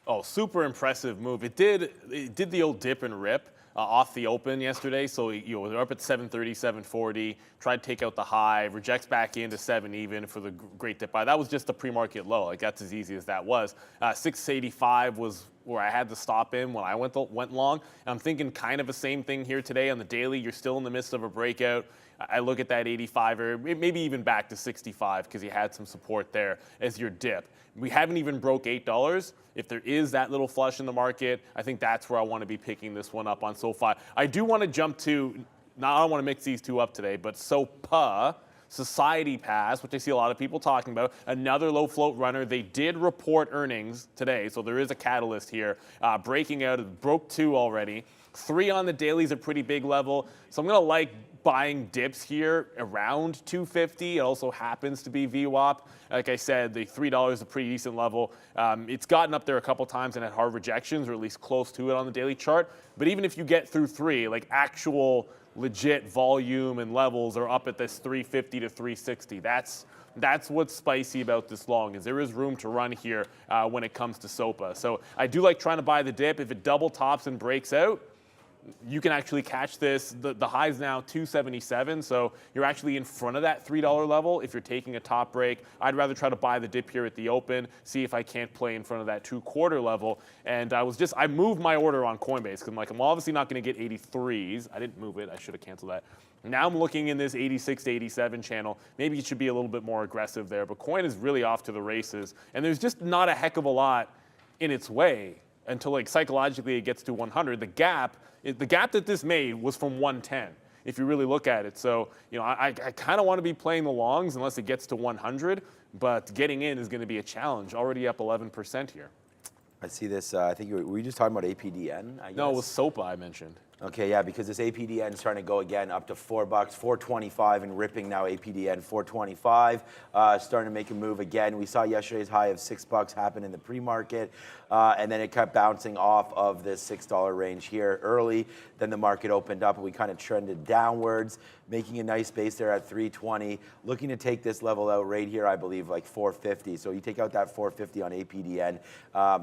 Oh, super impressive move. It did the old dip and rip off the open yesterday. So, you know, they're up at 730, 740, tried to take out the high, rejects back into 7 even for the great dip buy. That was just the pre-market low. Like, that's as easy as that was. 685 was where I had to stop in when I went long. And I'm thinking kind of the same thing here today on the daily. You're still in the midst of a breakout. I look at that 85 or maybe even back to 65 because you had some support there as your dip. We haven't even broke $8. If there is that little flush in the market, I think that's where I want to be picking this one up on SoFi. I do want to jump to, I don't want to mix these two up today, but SOPA, Society Pass, which I see a lot of people talking about, another low float runner. They did report earnings today, so there is a catalyst here. Breaking out, it broke 2 already. 3 on the daily is a pretty big level, so I'm going to like buying dips here around 250. It also happens to be VWAP. Like I said, the $3 is a pretty decent level. It's gotten up there a couple times and had hard rejections, or at least close to it on the daily chart. But even if you get through 3, like actual legit volume and levels are up at this 350 to 360. That's what's spicy about this long, is there is room to run here when it comes to SOPA. So I do like trying to buy the dip. If it double tops and breaks out, you can actually catch this. The high's now 277, so you're actually in front of that $3 level if you're taking a top break. I'd rather try to buy the dip here at the open, see if I can't play in front of that 2/4 level. And I moved my order on Coinbase because I'm like, I'm obviously not going to get 83s. I didn't move it. I should have canceled that. Now I'm looking in this 86 to 87 channel. Maybe it should be a little bit more aggressive there, but Coin is really off to the races, and there's just not a heck of a lot in its way until, like, psychologically it gets to 100. The gap that this made was from 110, if you really look at it. So, you know, I kind of want to be playing the longs unless it gets to 100, but getting in is going to be a challenge. Already up 11% here. I see this. I think were you just talking about APDN? I guess? No, it was SOPA I mentioned. Okay, yeah, because this APDN is starting to go again up to $4, $4.25, and ripping now. APDN $4.25, starting to make a move again. We saw yesterday's high of $6 happen in the pre-market, and then it kept bouncing off of this $6 range here early. Then the market opened up and we kind of trended downwards, making a nice base there at 320. Looking to take this level out right here, I believe, like 450. So you take out that 450 on APDN,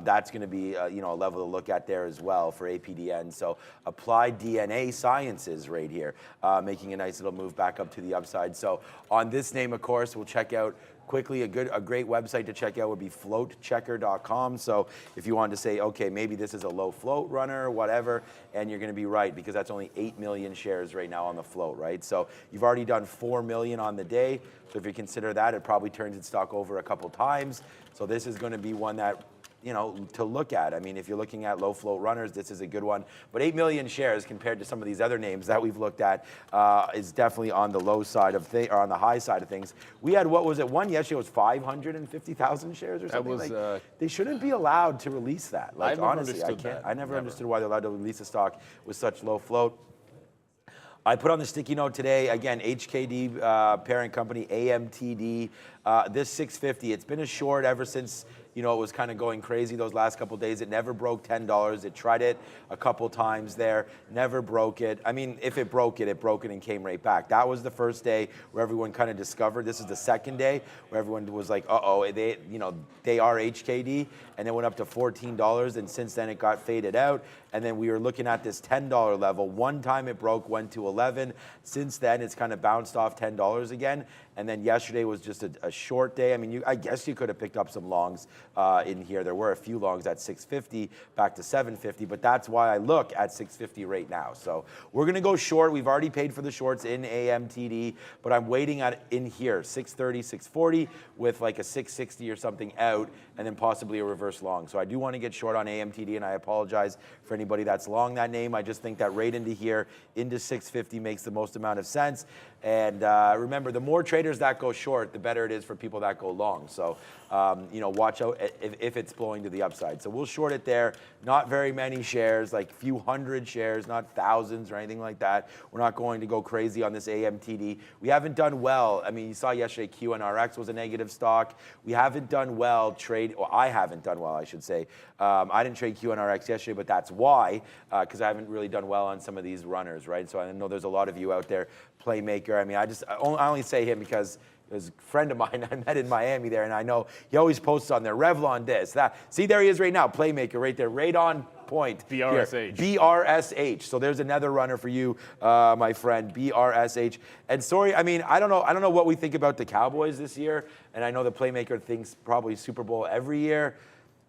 that's going to be a level to look at there as well for APDN. So Applied DNA Sciences right here, making a nice little move back up to the upside. So on this name, of course, we'll check out quickly, a great website to check out would be floatchecker.com. So if you wanted to say, okay, maybe this is a low float runner or whatever, and you're going to be right, because that's only 8 million shares right now on the float, right? So you've already done 4 million on the day. So if you consider that, it probably turns its stock over a couple times. So this is going to be one that, you know, to look at. I mean, if you're looking at low float runners, this is a good one. But 8 million shares compared to some of these other names that we've looked at is definitely on the low side of things, or on the high side of things. We had, what was it? One yesterday was 550,000 shares or something. That was, like, they shouldn't be allowed to release that. Like, honestly, I can't. That. I never understood why they're allowed to release a stock with such low float. I put on the sticky note today, again, HKD parent company, AMTD, this 650. It's been a short ever since, you know, it was kind of going crazy those last couple of days. It never broke $10. It tried it a couple times there, never broke it. I mean, if it broke it and came right back. That was the first day where everyone kind of discovered. This is the second day where everyone was like, uh-oh, they are HKD, and it went up to $14, and since then it got faded out. And then we were looking at this $10 level. One time it broke, went to 11. Since then, it's kind of bounced off $10 again. And then yesterday was just a short day. I mean, I guess you could have picked up some longs in here. There were a few longs at 650, back to 750, but that's why I look at 650 right now. So we're going to go short. We've already paid for the shorts in AMTD, but I'm waiting at in here, 630, 640, with like a 660 or something out, and then possibly a reverse long. So I do want to get short on AMTD, and I apologize for anybody that's long that name. I just think that right into here, into 650 makes the most amount of sense. And remember, the more traders that go short, the better it is for people that go long. So, you know, watch out if it's blowing to the upside. So we'll short it there. Not very many shares, like a few hundred shares, not thousands or anything like that. We're not going to go crazy on this AMTD. We haven't done well. I mean, you saw yesterday QNRX was a negative stock. We haven't done well I haven't done well, I should say. I didn't trade QNRX yesterday, but that's why, because I haven't really done well on some of these runners, right? So I know there's a lot of you out there, Playmaker. I mean, I only say him because there's a friend of mine I met in Miami there, and I know he always posts on there, Revlon this, that. See, there he is right now, Playmaker right there, right on point. BRSH. BRSH. So there's another runner for you, my friend, BRSH. And sorry, I mean, I don't know what we think about the Cowboys this year, and I know the Playmaker thinks probably Super Bowl every year.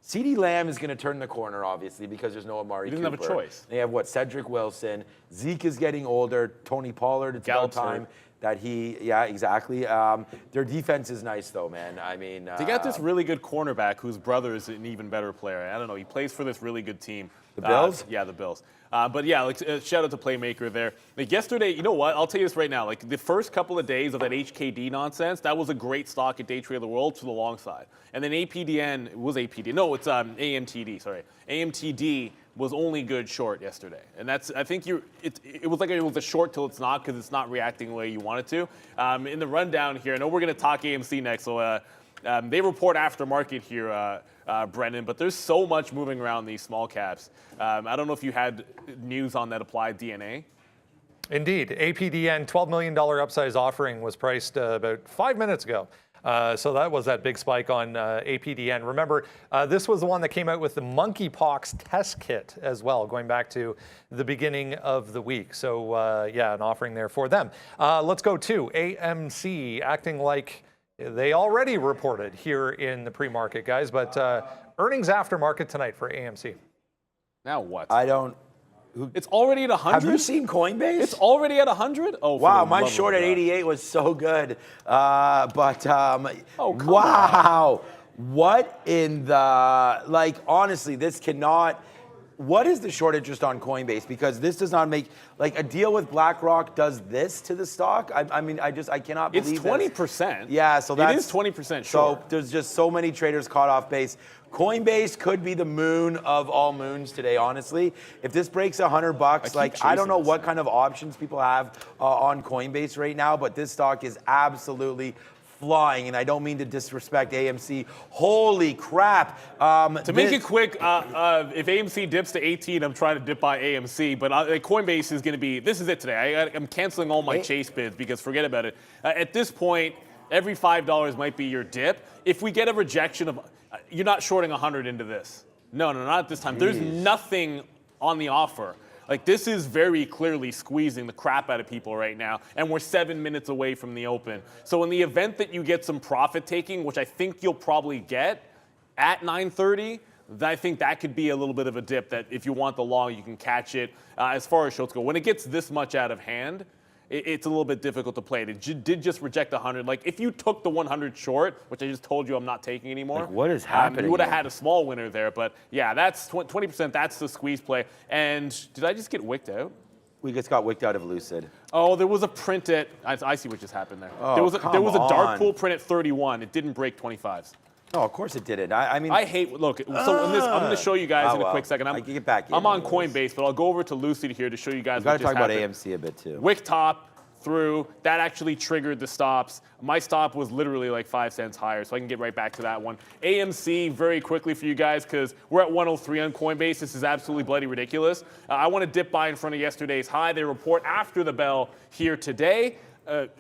CeeDee Lamb is going to turn the corner, obviously, because there's no Amari Cooper. He doesn't have a choice. They have, Cedric Wilson. Zeke is getting older. Tony Pollard, it's about time that yeah, exactly. Their defense is nice, though, man. I mean, they got this really good cornerback whose brother is an even better player. I don't know. He plays for this really good team. The Bills? Yeah, the Bills. But yeah, like, shout out to Playmaker there. Like yesterday, you know what? I'll tell you this right now. Like the first couple of days of that HKD nonsense, that was a great stock at Day Trade of the World to the long side. And then APDN was APD. No, it's AMTD. Sorry, AMTD was only good short yesterday, and that's I think it was like it was a short till it's not because it's not reacting the way you want it to. In the rundown here, I know we're going to talk AMC next, so they report aftermarket here. Brendan, but there's so much moving around these small caps. I don't know if you had news on that Applied DNA. Indeed. APDN $12 million upsize offering was priced about 5 minutes ago. So that was that big spike on APDN. Remember, this was the one that came out with the monkeypox test kit as well, going back to the beginning of the week. So yeah, an offering there for them. Let's go to AMC, acting like they already reported here in the pre-market, guys, but earnings aftermarket tonight for AMC. Now what? It's already at 100? Have you seen Coinbase? It's already at 100? Oh, wow, my short at 88 was so good. Oh, come wow. On. What in the, like, honestly, this cannot. What is the short interest on Coinbase? Because this does not make, like, a deal with BlackRock does this to the stock? I mean, I cannot believe it's 20%. Yeah, so that's. It is 20% short. So there's just so many traders caught off base. Coinbase could be the moon of all moons today, honestly. If this breaks $100, like, I don't know what kind of options people have on Coinbase right now, but this stock is absolutely flying, and I don't mean to disrespect AMC. Holy crap. To make it quick, if AMC dips to 18, I'm trying to dip by AMC, but Coinbase is going to be, this is it today. I'm canceling all my Chase bids because forget about it. At this point, every $5 might be your dip. If we get a rejection of, you're not shorting 100 into this. No, not at this time. There's nothing on the offer. Like, this is very clearly squeezing the crap out of people right now, and we're 7 minutes away from the open. So in the event that you get some profit taking, which I think you'll probably get at 9:30, I think that could be a little bit of a dip that if you want the long, you can catch it. As far as shorts go, when it gets this much out of hand, it's a little bit difficult to play. It did just reject 100. Like, if you took the 100 short, which I just told you I'm not taking anymore. Like, what is happening? You would have had a small winner there. But yeah, that's 20%. That's the squeeze play. And did I just get wicked out? We just got wicked out of Lucid. Oh, there was a print at, I see what just happened there. Oh, there was a dark pool print at 31. It didn't break 25s. No, of course it didn't. I mean, I hate, look, so in this, I'm going to show you guys in a quick second. I can get back in I'm on anyways. Coinbase, but I'll go over to Lucid here to show you guys We've got what to just talk about happened. AMC a bit too. Wick top through, that actually triggered the stops. My stop was literally like 5 cents higher, so I can get right back to that one. AMC, very quickly for you guys, because we're at 103 on Coinbase. This is absolutely bloody ridiculous. I want to dip by in front of yesterday's high. They report after the bell here today.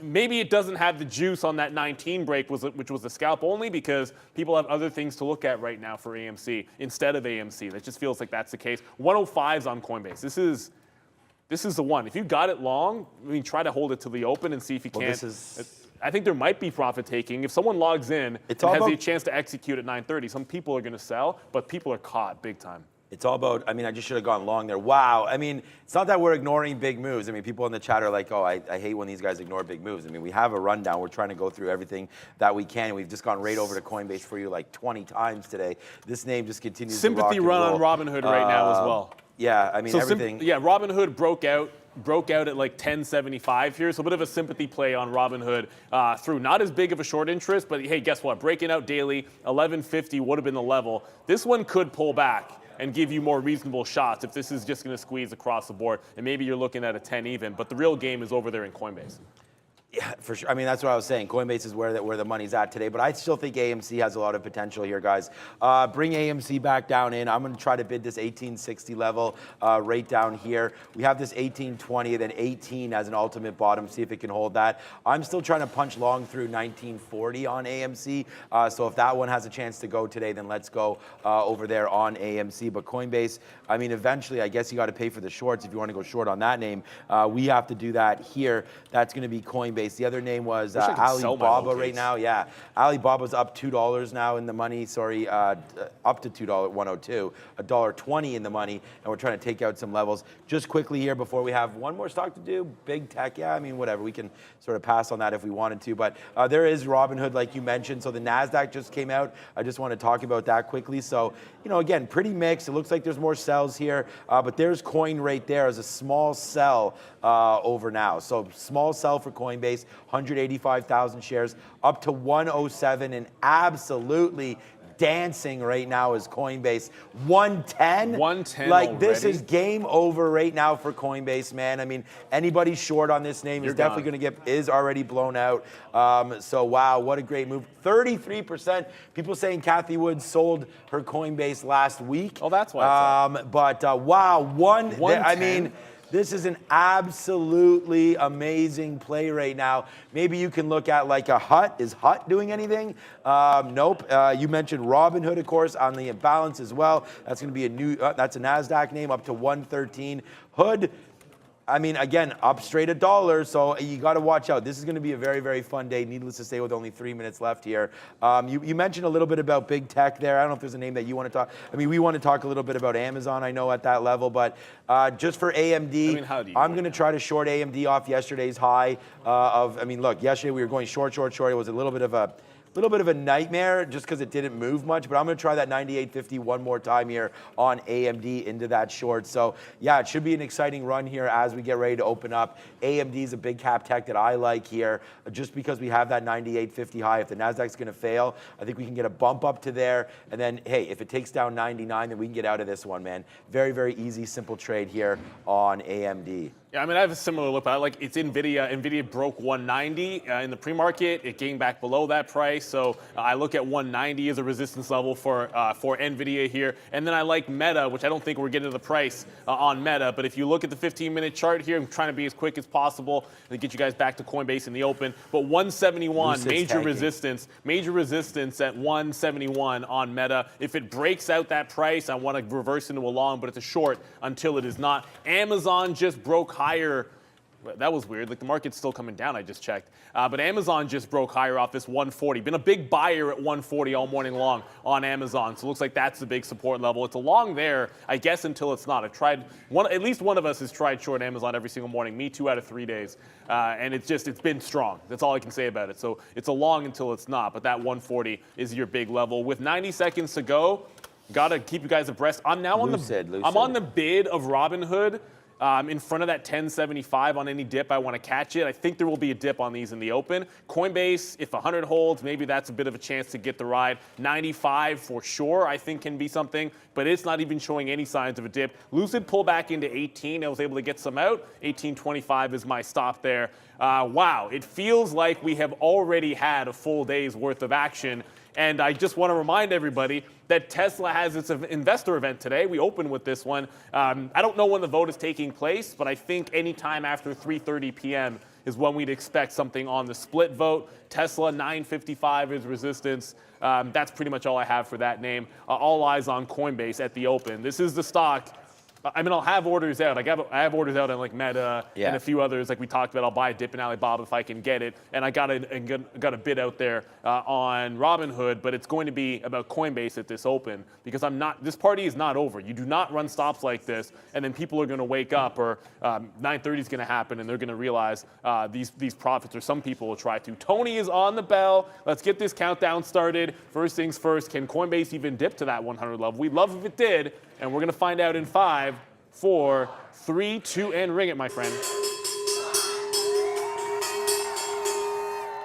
Maybe it doesn't have the juice on that 19 break, which was the scalp only, because people have other things to look at right now for AMC instead of AMC. That just feels like that's the case. 105's on Coinbase. This is the one. If you got it long, I mean, try to hold it to the open and see if you can. I think there might be profit taking. If someone logs in and has a chance to execute at 9:30, some people are going to sell, but people are caught big time. It's all about, I mean, I just should have gone long there. Wow. I mean, it's not that we're ignoring big moves. I mean, people in the chat are like, oh, I hate when these guys ignore big moves. I mean, we have a rundown. We're trying to go through everything that we can. We've just gone right over to Coinbase for you like 20 times today. This name just continues to rock Sympathy and run roll. on Robinhood right now as well. Yeah, I mean, everything. Robinhood broke out at like 1075 here, so a bit of a sympathy play on Robinhood through not as big of a short interest, but hey, guess what? Breaking out daily, 1150 would have been the level. This one could pull back and give you more reasonable shots if this is just going to squeeze across the board, and maybe you're looking at a 10 even, but the real game is over there in Coinbase. Yeah, for sure. I mean, that's what I was saying. Coinbase is where the money's at today, but I still think AMC has a lot of potential here, guys. Bring AMC back down in. I'm going to try to bid this 1860 level right down here. We have this 1820, then 18 as an ultimate bottom. See if it can hold that. I'm still trying to punch long through 1940 on AMC. So if that one has a chance to go today, then let's go over there on AMC. But Coinbase, I mean, eventually, I guess you got to pay for the shorts if you want to go short on that name. We have to do that here. That's going to be Coinbase. The other name was Alibaba right now. Yeah, Alibaba's up $2 now in the money. Sorry, up to $102, $1.20 in the money, and we're trying to take out some levels. Just quickly here before we have one more stock to do. Big tech, yeah. I mean, whatever. We can sort of pass on that if we wanted to, but there is Robinhood, like you mentioned. So the NASDAQ just came out. I just want to talk about that quickly. So, you know, again, pretty mixed. It looks like there's more sells here, but there's coin right there as a small sell over now. So small sell for Coinbase. 185,000 shares up to 107 and absolutely dancing right now is Coinbase. 110? 110 like already? This is game over right now for Coinbase, man. I mean, anybody short on this name is definitely going to is already blown out. So wow, what a great move. 33%. People saying Kathy Wood sold her Coinbase last week. Oh, that's why. But wow, I mean, this is an absolutely amazing play right now. Maybe you can look at like a Hut. Is Hut doing anything? Nope. You mentioned Robinhood, of course, on the balance as well. That's going to be a new, that's a NASDAQ name up to 113. Hood, I mean, again, up straight $1, so you got to watch out. This is going to be a very, very fun day. Needless to say, with only 3 minutes left here. You mentioned a little bit about big tech there. I don't know if there's a name that you want to talk. I mean, we want to talk a little bit about Amazon, I know, at that level, but just for AMD, I'm going to try to short AMD off yesterday's high I mean, look, yesterday we were going short. It was a little bit of a nightmare just because it didn't move much, but I'm going to try that 98.50 one more time here on AMD into that short. So yeah, it should be an exciting run here as we get ready to open up. AMD is a big cap tech that I like here just because we have that 98.50 high. If the NASDAQ's going to fail, I think we can get a bump up to there. And then, hey, if it takes down 99, then we can get out of this one, man. Very, very easy, simple trade here on AMD. Yeah, I mean, I have a similar look, but it's NVIDIA. NVIDIA broke 190 in the pre-market. It gained back below that price. So I look at 190 as a resistance level for NVIDIA here. And then I like Meta, which I don't think we're getting to the price on Meta. But if you look at the 15-minute chart here, I'm trying to be as quick as possible to get you guys back to Coinbase in the open. But 171, major resistance at 171 on Meta. If it breaks out that price, I want to reverse into a long, but it's a short until it is not. Amazon just broke higher. That was weird. Like, the market's still coming down, I just checked. But Amazon just broke higher off this 140. Been a big buyer at 140 all morning long on Amazon. So it looks like that's the big support level. It's a long there, I guess, until it's not. I've tried, at least one of us has tried short Amazon every single morning. Me 2 out of 3 days. And it's been strong. That's all I can say about it. So it's a long until it's not. But that 140 is your big level. With 90 seconds to go, got to keep you guys abreast. I'm now on I'm on the bid of Robinhood. In front of that 1075 on any dip, I want to catch it. I think there will be a dip on these in the open. Coinbase, if 100 holds, maybe that's a bit of a chance to get the ride. 95 for sure, I think can be something, but it's not even showing any signs of a dip. Lucid pull back into 18. I was able to get some out. 1825 is my stop there. Wow, it feels like we have already had a full day's worth of action. And I just want to remind everybody that Tesla has its investor event today. We open with this one. I don't know when the vote is taking place, but I think anytime after 3:30 p.m. is when we'd expect something on the split vote. Tesla 955 is resistance. That's pretty much all I have for that name. All eyes on Coinbase at the open. This is the stock. I mean, I'll have orders out. I have orders out on like Meta and a few others, like we talked about. I'll buy a dip in Alibaba if I can get it, and I got a bid out there on Robinhood. But it's going to be about Coinbase at this open because this party is not over. You do not run stops like this, and then people are going to wake up, or 9:30 is going to happen, and they're going to realize these profits, or some people will try to. Tony is on the bell. Let's get this countdown started. First things first. Can Coinbase even dip to that 100 level? We'd love if it did. And we're going to find out in 5, 4, 3, 2, and ring it, my friend.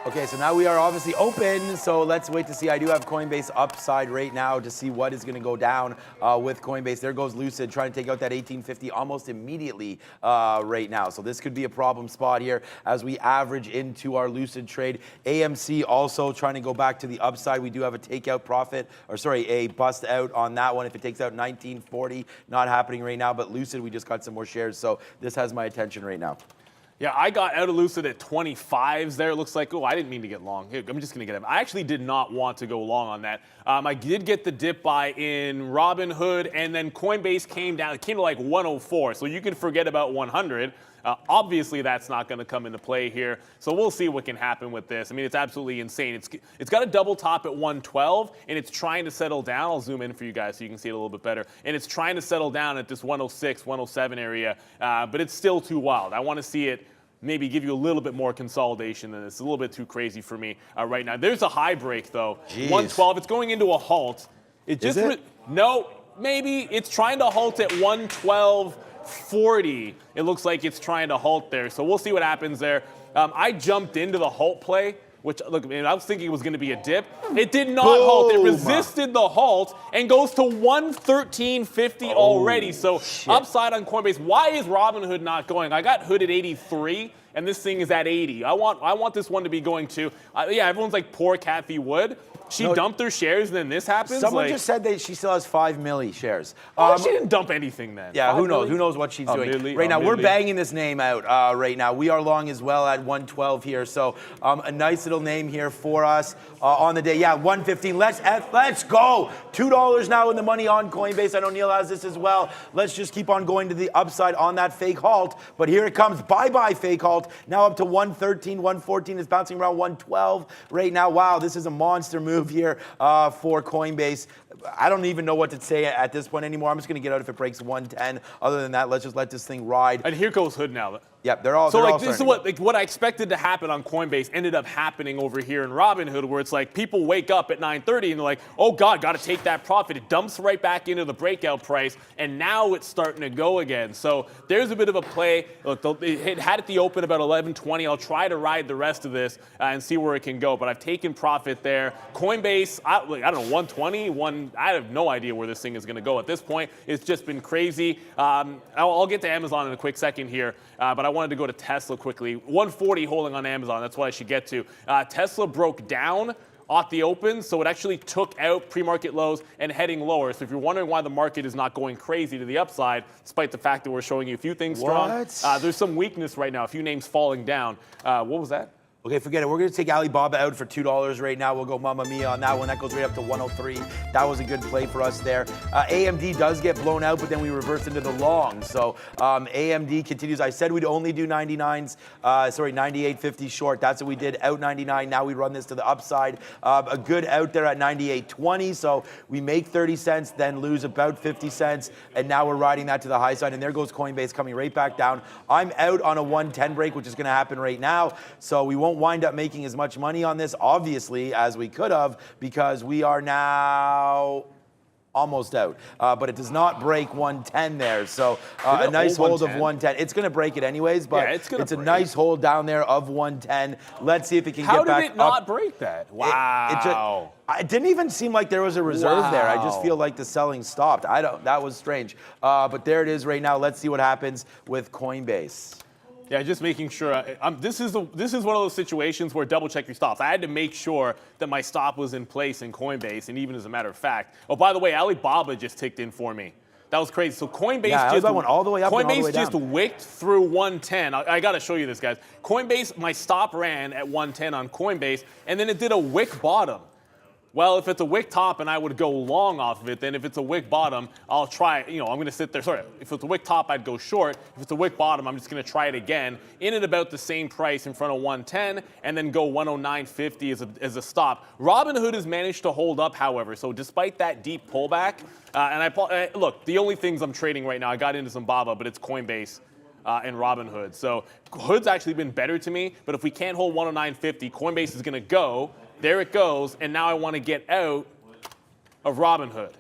Okay, so now we are obviously open, so let's wait to see. I do have Coinbase upside right now to see what is going to go down with Coinbase. There goes Lucid trying to take out that 1850 almost immediately right now. So this could be a problem spot here as we average into our Lucid trade. AMC also trying to go back to the upside. We do have a takeout profit, or sorry, a bust out on that one. If it takes out 1940, not happening right now, but Lucid, we just got some more shares, so this has my attention right now. Yeah, I got out of Lucid at 25s there. It looks like, I didn't mean to get long. Here, I'm just going to get it. I actually did not want to go long on that. I did get the dip buy in Robinhood, and then Coinbase came down. It came to like 104, so you can forget about 100. Obviously, that's not going to come into play here. So we'll see what can happen with this. I mean, it's absolutely insane. It's got a double top at 112, and it's trying to settle down. I'll zoom in for you guys so you can see it a little bit better. And it's trying to settle down at this 106, 107 area, but it's still too wild. I want to see it maybe give you a little bit more consolidation than this. It's a little bit too crazy for me right now. There's a high break, though. Jeez. 112. It's going into a halt. No, maybe it's trying to halt at 112.40. It looks like it's trying to halt there. So we'll see what happens there. I jumped into the halt play, which, look, I was thinking it was going to be a dip. It did not halt. It resisted the halt and goes to 113.50 already. So upside on Coinbase. Why is Robinhood not going? I got Hood at 83, and this thing is at 80. I want this one to be going to. Everyone's like, poor Kathy Wood. She dumped her shares, and then this happens? Someone just said that she still has 5 milli shares. She didn't dump anything then. Yeah, who knows? Who knows what she's doing? Right now, we're banging this name out right now. We are long as well at 112 here. So a nice little name here for us on the day. Yeah, 115. Let's go. $2 now in the money on Coinbase. I know Neil has this as well. Let's just keep on going to the upside on that fake halt. But here it comes. Bye-bye fake halt. Now up to 113, 114. It's bouncing around 112 right now. Wow, this is a monster move here for Coinbase. I don't even know what to say at this point anymore. I'm just going to get out if it breaks 110. Other than that, let's just let this thing ride. And here goes Hood now. Yep, they're all. So they're like all this is starting to what I expected to happen on Coinbase ended up happening over here in Robinhood, where it's like people wake up at 9:30 and they're like, oh God, got to take that profit. It dumps right back into the breakout price, and now it's starting to go again. So there's a bit of a play. Look, it had at the open about 11:20. I'll try to ride the rest of this and see where it can go. But I've taken profit there. Coinbase, I don't know, 120, I have no idea where this thing is going to go at this point. It's just been crazy. I'll get to Amazon in a quick second here, but I wanted to go to Tesla quickly. 140 holding on Amazon. That's what I should get to. Tesla broke down off the open, so it actually took out pre-market lows and heading lower. So if you're wondering why the market is not going crazy to the upside, despite the fact that we're showing you a few things strong, there's some weakness right now, a few names falling down. What was that? Okay, forget it. We're going to take Alibaba out for $2 right now. We'll go Mamma Mia on that one. That goes right up to 103. That was a good play for us there. AMD does get blown out, but then we reverse into the long. So AMD continues. I said we'd only do 98.50 short. That's what we did, out 99. Now we run this to the upside. A good out there at 98.20. So we make 30 cents, then lose about 50 cents. And now we're riding that to the high side. And there goes Coinbase coming right back down. I'm out on a 110 break, which is going to happen right now. So we won't wind up making as much money on this, obviously, as we could have, because we are now almost out. But it does not break 110 there. So a nice hold of 110. It's going to break it anyways, but it's a nice hold down there of 110. Let's see if it can get back up. How did it not break that? Wow. It didn't even seem like there was a reserve there. I just feel like the selling stopped. That was strange. But there it is right now. Let's see what happens with Coinbase. Yeah, just making sure. This is one of those situations where double check your stops. I had to make sure that my stop was in place in Coinbase, and even as a matter of fact. Oh, by the way, Alibaba just ticked in for me. That was crazy. So Coinbase went all the way up and all the way down. Coinbase just wicked through 110. I got to show you this, guys. Coinbase, my stop ran at 110 on Coinbase, and then it did a wick bottom. Well, if it's a wick top and I would go long off of it, then if it's a wick bottom, I'll try, I'm going to sit there. Sorry, if it's a wick top, I'd go short. If it's a wick bottom, I'm just going to try it again in at about the same price in front of 110 and then go 109.50 as a stop. Robinhood has managed to hold up, however. So despite that deep pullback, look, the only things I'm trading right now, I got into some BABA, but it's Coinbase and Robinhood. So Hood's actually been better to me, but if we can't hold 109.50, Coinbase is going to go. There it goes, and now I want to get out of Robinhood.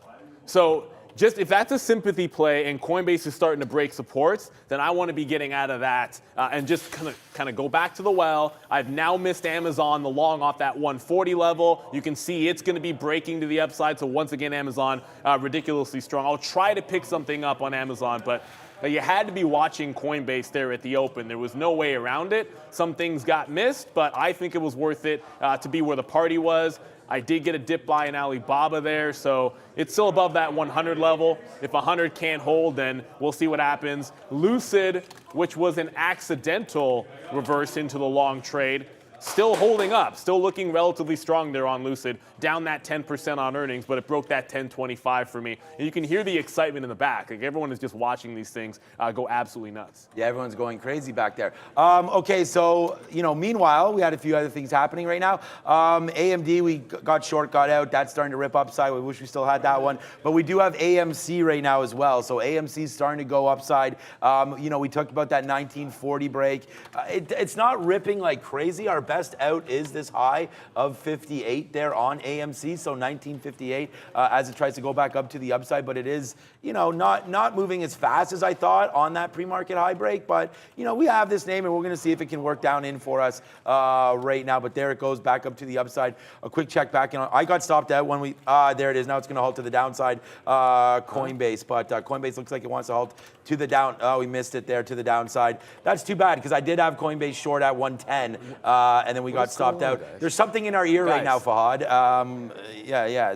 So just if that's a sympathy play and Coinbase is starting to break supports, then I want to be getting out of that and just kind of go back to the well. I've now missed Amazon, the long off that 140 level. You can see it's going to be breaking to the upside. So once again, Amazon ridiculously strong. I'll try to pick something up on Amazon, but you had to be watching Coinbase there at the open. There was no way around it. Some things got missed, but I think it was worth it to be where the party was. I did get a dip buy in Alibaba there, so it's still above that 100 level. If 100 can't hold, then we'll see what happens. Lucid, which was an accidental reverse into the long trade, still holding up, still looking relatively strong there on Lucid, down that 10% on earnings, but it broke that 10.25 for me. And you can hear the excitement in the back. Like everyone is just watching these things go absolutely nuts. Yeah, everyone's going crazy back there. Okay, so, meanwhile, we had a few other things happening right now. AMD, we got short, got out. That's starting to rip upside. We wish we still had that one. But we do have AMC right now as well. So AMC is starting to go upside. We talked about that 1940 break. It's not ripping like crazy. Our best out is this high of 58 there on AMC, so 1958 as it tries to go back up to the upside, but it is, not moving as fast as I thought on that pre-market high break, but, we have this name and we're going to see if it can work down in for us right now, but there it goes back up to the upside. A quick check back in. I got stopped out when there it is. Now it's going to halt to the downside, Coinbase, but Coinbase looks like it wants to halt to the down. Oh, we missed it there to the downside. That's too bad because I did have Coinbase short at 110, and then we got stopped out. Guys? There's something in our ear right now, Fahad.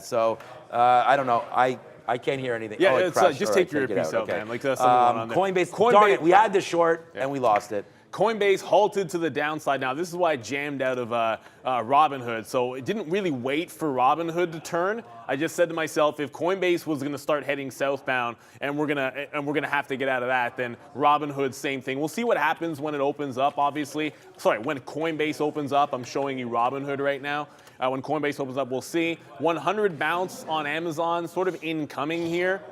So I don't know. I can't hear anything. Yeah, it just take your earpiece out, man. Like that's on there. Coinbase, darn it, we had the short and we lost it. Coinbase halted to the downside. Now, this is why I jammed out of Robinhood. So it didn't really wait for Robinhood to turn. I just said to myself, if Coinbase was going to start heading southbound and we're gonna have to get out of that, then Robinhood, same thing. We'll see what happens when it opens up. Obviously, when Coinbase opens up, I'm showing you Robinhood right now. When Coinbase opens up, we'll see 100 bounce on Amazon, sort of incoming here.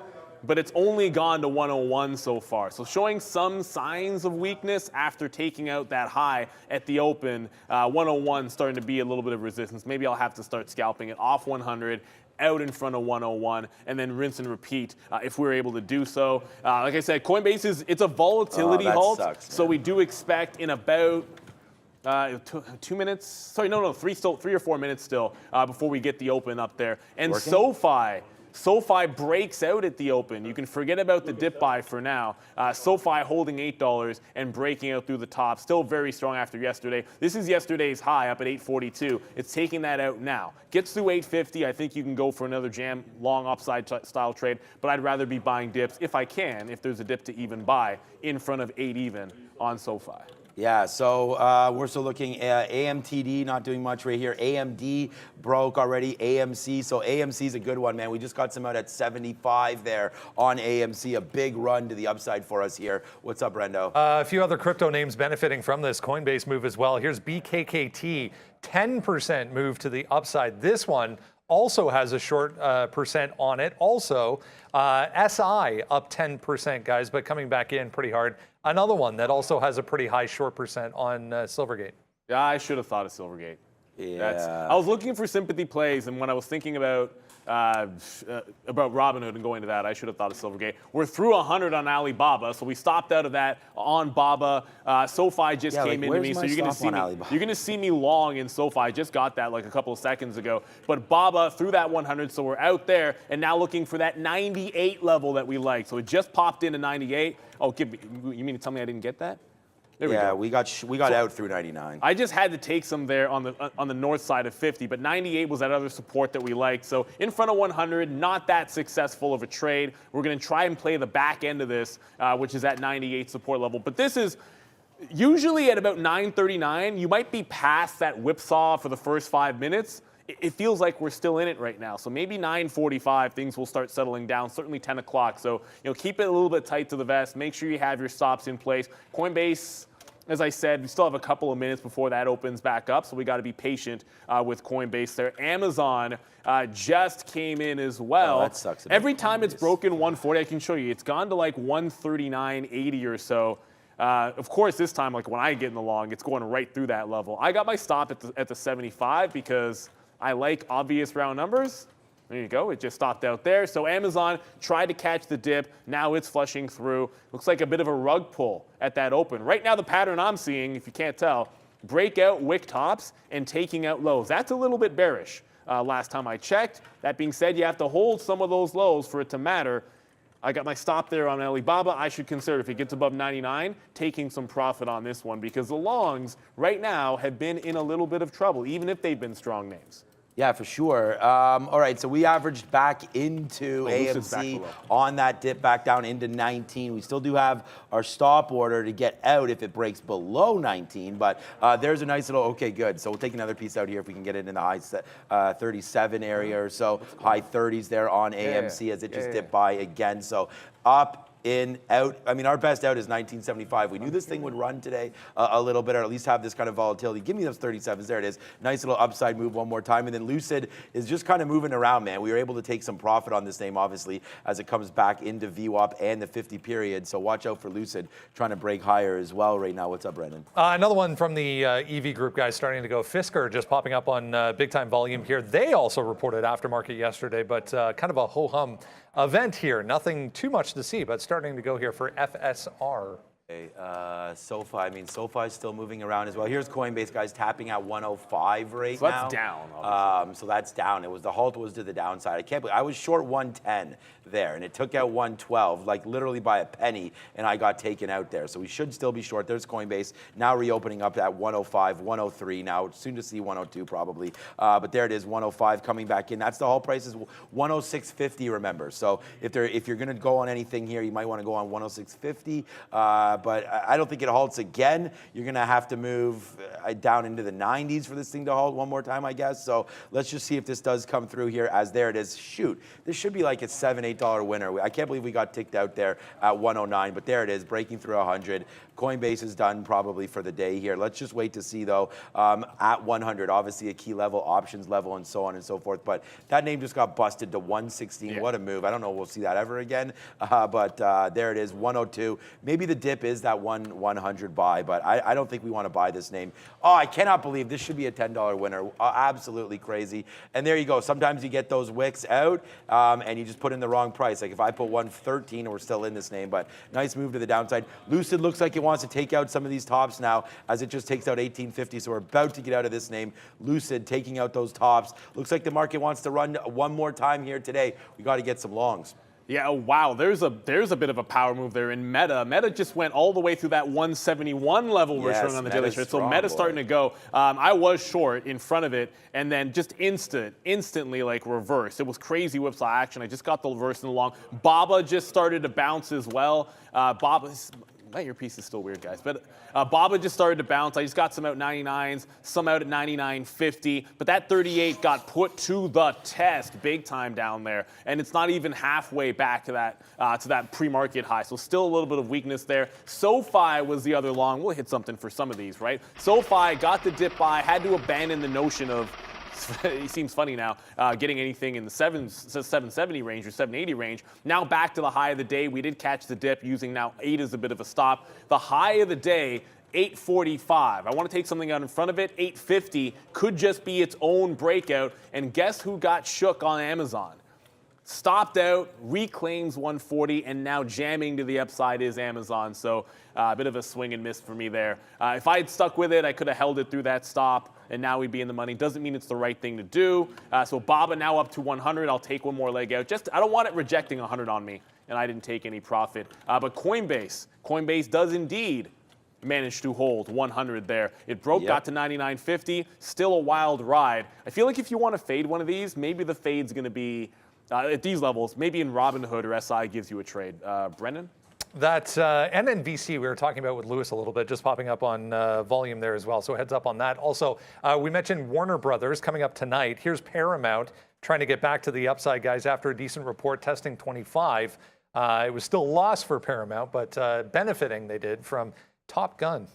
but it's only gone to 101 so far. So showing some signs of weakness after taking out that high at the open. 101 starting to be a little bit of resistance. Maybe I'll have to start scalping it off 100. Out in front of 101, and then rinse and repeat if we're able to do so. Like I said, Coinbase it's a volatility halt, sucks, so we do expect in about 2 minutes. Sorry, no, 3 or 4 minutes still before we get the open up there. And SoFi breaks out at the open. You can forget about the dip buy for now. SoFi holding $8 and breaking out through the top. Still very strong after yesterday. This is yesterday's high up at 842. It's taking that out now. Gets through 850. I think you can go for another jam long upside style trade, but I'd rather be buying dips if I can, if there's a dip to even buy in front of 8 even on SoFi. Yeah, so we're still looking at AMTD, not doing much right here. AMD broke already, AMC. So AMC is a good one, man. We just got some out at 75 there on AMC. A big run to the upside for us here. What's up, Brendo? A few other crypto names benefiting from this Coinbase move as well. Here's BKKT, 10% move to the upside. This one also has a short percent on it. Also, SI up 10%, guys, but coming back in pretty hard. Another one that also has a pretty high short percent on Silvergate. Yeah, I should have thought of Silvergate. Yeah. I was looking for sympathy plays, and when I was thinking about Robinhood and going to that, I should have thought of Silvergate. We're through 100 on Alibaba, so we stopped out of that on Baba. SoFi just came into me, so you're going to see me long in SoFi. I just got that like a couple of seconds ago. But Baba through that 100, so we're out there and now looking for that 98 level that we like. So it just popped into 98. Oh, you mean to tell me I didn't get that? There we go. We got out through 99. I just had to take some there on the north side of 50, but 98 was that other support that we liked. So in front of 100, not that successful of a trade. We're going to try and play the back end of this, which is at 98 support level. But this is usually at about 939. You might be past that whipsaw for the first 5 minutes. It feels like we're still in it right now. So maybe 9:45, things will start settling down, certainly 10 o'clock. So, keep it a little bit tight to the vest. Make sure you have your stops in place. Coinbase, as I said, we still have a couple of minutes before that opens back up, so we got to be patient with Coinbase there. Amazon just came in as well. Oh, that sucks. Every time it's broken 140, I can show you, it's gone to like 139.80 or so. Of course, this time, like when I get in the long, it's going right through that level. I got my stop at the 75 because I like obvious round numbers. There you go. It just stopped out there. So Amazon tried to catch the dip. Now it's flushing through. Looks like a bit of a rug pull at that open. Right now, the pattern I'm seeing, if you can't tell, breakout wick tops and taking out lows. That's a little bit bearish last time I checked. That being said, you have to hold some of those lows for it to matter. I got my stop there on Alibaba. I should consider, if it gets above 99, taking some profit on this one because the longs right now have been in a little bit of trouble, even if they've been strong names. Yeah, for sure. All right, so we averaged back into AMC on that dip back down into 19. We still do have our stop order to get out if it breaks below 19, but there's a nice little, okay, good. So we'll take another piece out here if we can get it in the high 37 area or so, high 30s there on AMC as it just dipped by again. So up, in, out. I mean, our best out is 1975. We knew this thing would run today a little bit, or at least have this kind of volatility. Give me those 37s. There it is. Nice little upside move one more time. And then Lucid is just kind of moving around, man. We were able to take some profit on this name, obviously, as it comes back into VWAP and the 50 period. So watch out for Lucid trying to break higher as well right now. What's up, Brendan? Another one from the EV group, guys, starting to go. Fisker just popping up on big-time volume here. They also reported aftermarket yesterday, but kind of a ho-hum event here. Nothing too much to see, but starting to go here for FSR. Okay, SoFi. I mean, SoFi is still moving around as well. Here's Coinbase, guys, tapping at 105 right now. So that's down. So that's down. The halt was to the downside. I can't believe I was short 110 there, and it took out 112, like literally by a penny, and I got taken out there. So we should still be short. There's Coinbase now reopening up at 105, 103 now. Soon to see 102 probably, but there it is, 105 coming back in. That's the whole price is 106.50. Remember, so if you're going to go on anything here, you might want to go on 106.50. but I don't think it halts again. You're going to have to move down into the 90s for this thing to halt one more time, I guess. So let's just see if this does come through here, as there it is. Shoot, this should be like a $7, $8 winner. I can't believe we got ticked out there at 109, but there it is, breaking through 100. Coinbase is done probably for the day here. Let's just wait to see, though, at 100, obviously a key level, options level, and so on and so forth. But that name just got busted to 116. Yeah. What a move. I don't know if we'll see that ever again, but there it is, 102. Maybe the dip is that 100 buy, but I don't think we want to buy this name. Oh, I cannot believe this should be a $10 winner. Absolutely crazy. And there you go. Sometimes you get those wicks out, and you just put in the wrong price. Like if I put 113, we're still in this name, but nice move to the downside. Lucid looks like it wants to take out some of these tops now, as it just takes out 1850. So we're about to get out of this name. Lucid taking out those tops. Looks like the market wants to run one more time here today. We got to get some longs. Yeah, oh, wow, there's a bit of a power move there in Meta. Meta just went all the way through that 171 level we're showing on the daily chart. So Meta's starting to go. I was short in front of it, and then just instantly like reversed. It was crazy whipsaw action. I just got the reverse and the long. BABA just started to bounce as well. My earpiece is still weird, guys. But BABA just started to bounce. I just got some out 99s, some out at 99.50. But that 38 got put to the test big time down there. And it's not even halfway back to that pre-market high. So still a little bit of weakness there. SoFi was the other long. We'll hit something for some of these, right? SoFi got the dip buy, had to abandon the notion of, it seems funny now, getting anything in the 770 range or 780 range. Now back to the high of the day. We did catch the dip using now 8 as a bit of a stop. The high of the day, 845. I want to take something out in front of it. 850 could just be its own breakout. And guess who got shook on Amazon? Stopped out, reclaims 140, and now jamming to the upside is Amazon. So a bit of a swing and miss for me there. If I had stuck with it, I could have held it through that stop, and now we'd be in the money. Doesn't mean it's the right thing to do. So BABA now up to 100. I'll take one more leg out. I don't want it rejecting 100 on me, and I didn't take any profit. But Coinbase does indeed manage to hold 100 there. It broke, got to 99.50. Still a wild ride. I feel like if you want to fade one of these, maybe the fade's going to be at these levels, maybe in Robinhood or SI gives you a trade. Brendan? That's NNVC we were talking about with Lewis a little bit, just popping up on volume there as well. So heads up on that. Also, we mentioned Warner Brothers coming up tonight. Here's Paramount trying to get back to the upside, guys, after a decent report testing 25. It was still a loss for Paramount, but benefiting they did from Top Gun.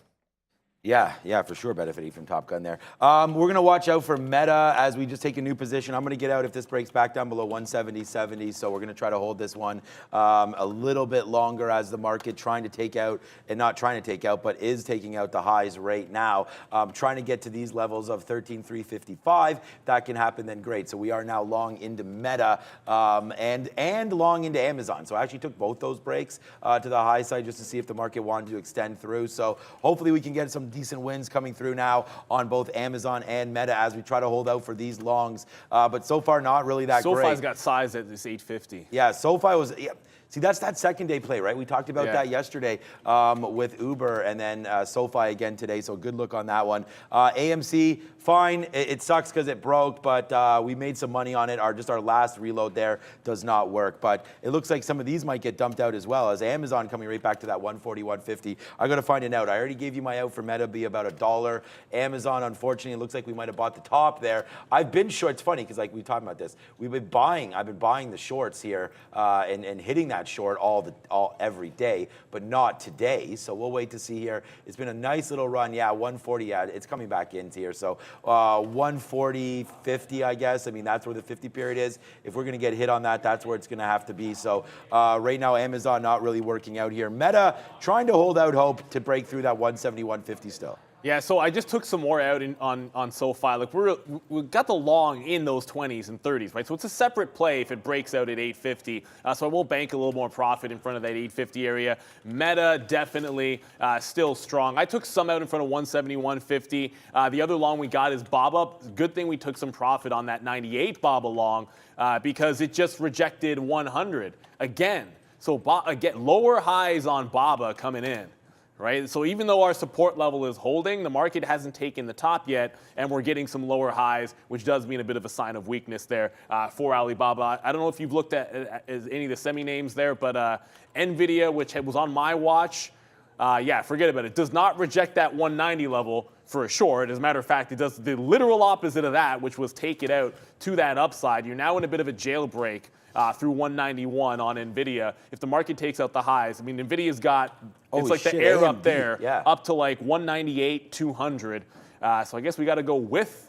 Yeah, for sure benefiting from Top Gun there. We're going to watch out for Meta as we just take a new position. I'm going to get out if this breaks back down below 170.70, so we're going to try to hold this one a little bit longer as the market trying to take out, and not trying to take out, but is taking out the highs right now. Trying to get to these levels of 13,355. That can happen, then great. So we are now long into Meta and long into Amazon. So I actually took both those breaks to the high side just to see if the market wanted to extend through. So hopefully we can get some decent wins coming through now on both Amazon and Meta as we try to hold out for these longs. But so far, not really that great. SoFi's got size at this 850. Yeah, SoFi was... Yeah. See, that's that second day play, right? We talked about that yesterday with Uber, and then SoFi again today, so good look on that one. AMC, fine. It sucks because it broke, but we made some money on it. Our last reload there does not work, but it looks like some of these might get dumped out as well, as Amazon coming right back to that 140, 150. I got to find an out. I already gave you my out for Meta, be about $1. Amazon, unfortunately, it looks like we might have bought the top there. I've been short. It's funny because like we talked about this. I've been buying the shorts here and hitting that short every day, but not today. So we'll wait to see here. It's been a nice little run. Yeah, 140. Yeah, it's coming back into here. So 140, 50, I guess. I mean, that's where the 50 period is. If we're going to get hit on that, that's where it's going to have to be. So right now, Amazon not really working out here. Meta trying to hold out hope to break through that 170, 150 still. Yeah, so I just took some more out on SoFi. Like we got the long in those 20s and 30s, right? So it's a separate play if it breaks out at 850. So I will bank a little more profit in front of that 850 area. Meta definitely still strong. I took some out in front of 170, 150. The other long we got is BABA. Good thing we took some profit on that 98 BABA long because it just rejected 100 again. So again, lower highs on BABA coming in. Right? So even though our support level is holding, the market hasn't taken the top yet, and we're getting some lower highs, which does mean a bit of a sign of weakness there for Alibaba. I don't know if you've looked at any of the semi-names there, but NVIDIA, which was on my watch, yeah, forget about it. Does not reject that 190 level for a short. As a matter of fact, it does the literal opposite of that, which was take it out to that upside. You're now in a bit of a jailbreak through 191 on NVIDIA. If the market takes out the highs, I mean, NVIDIA's got, it's like the air up there, up to like 198, 200. So I guess we got to go with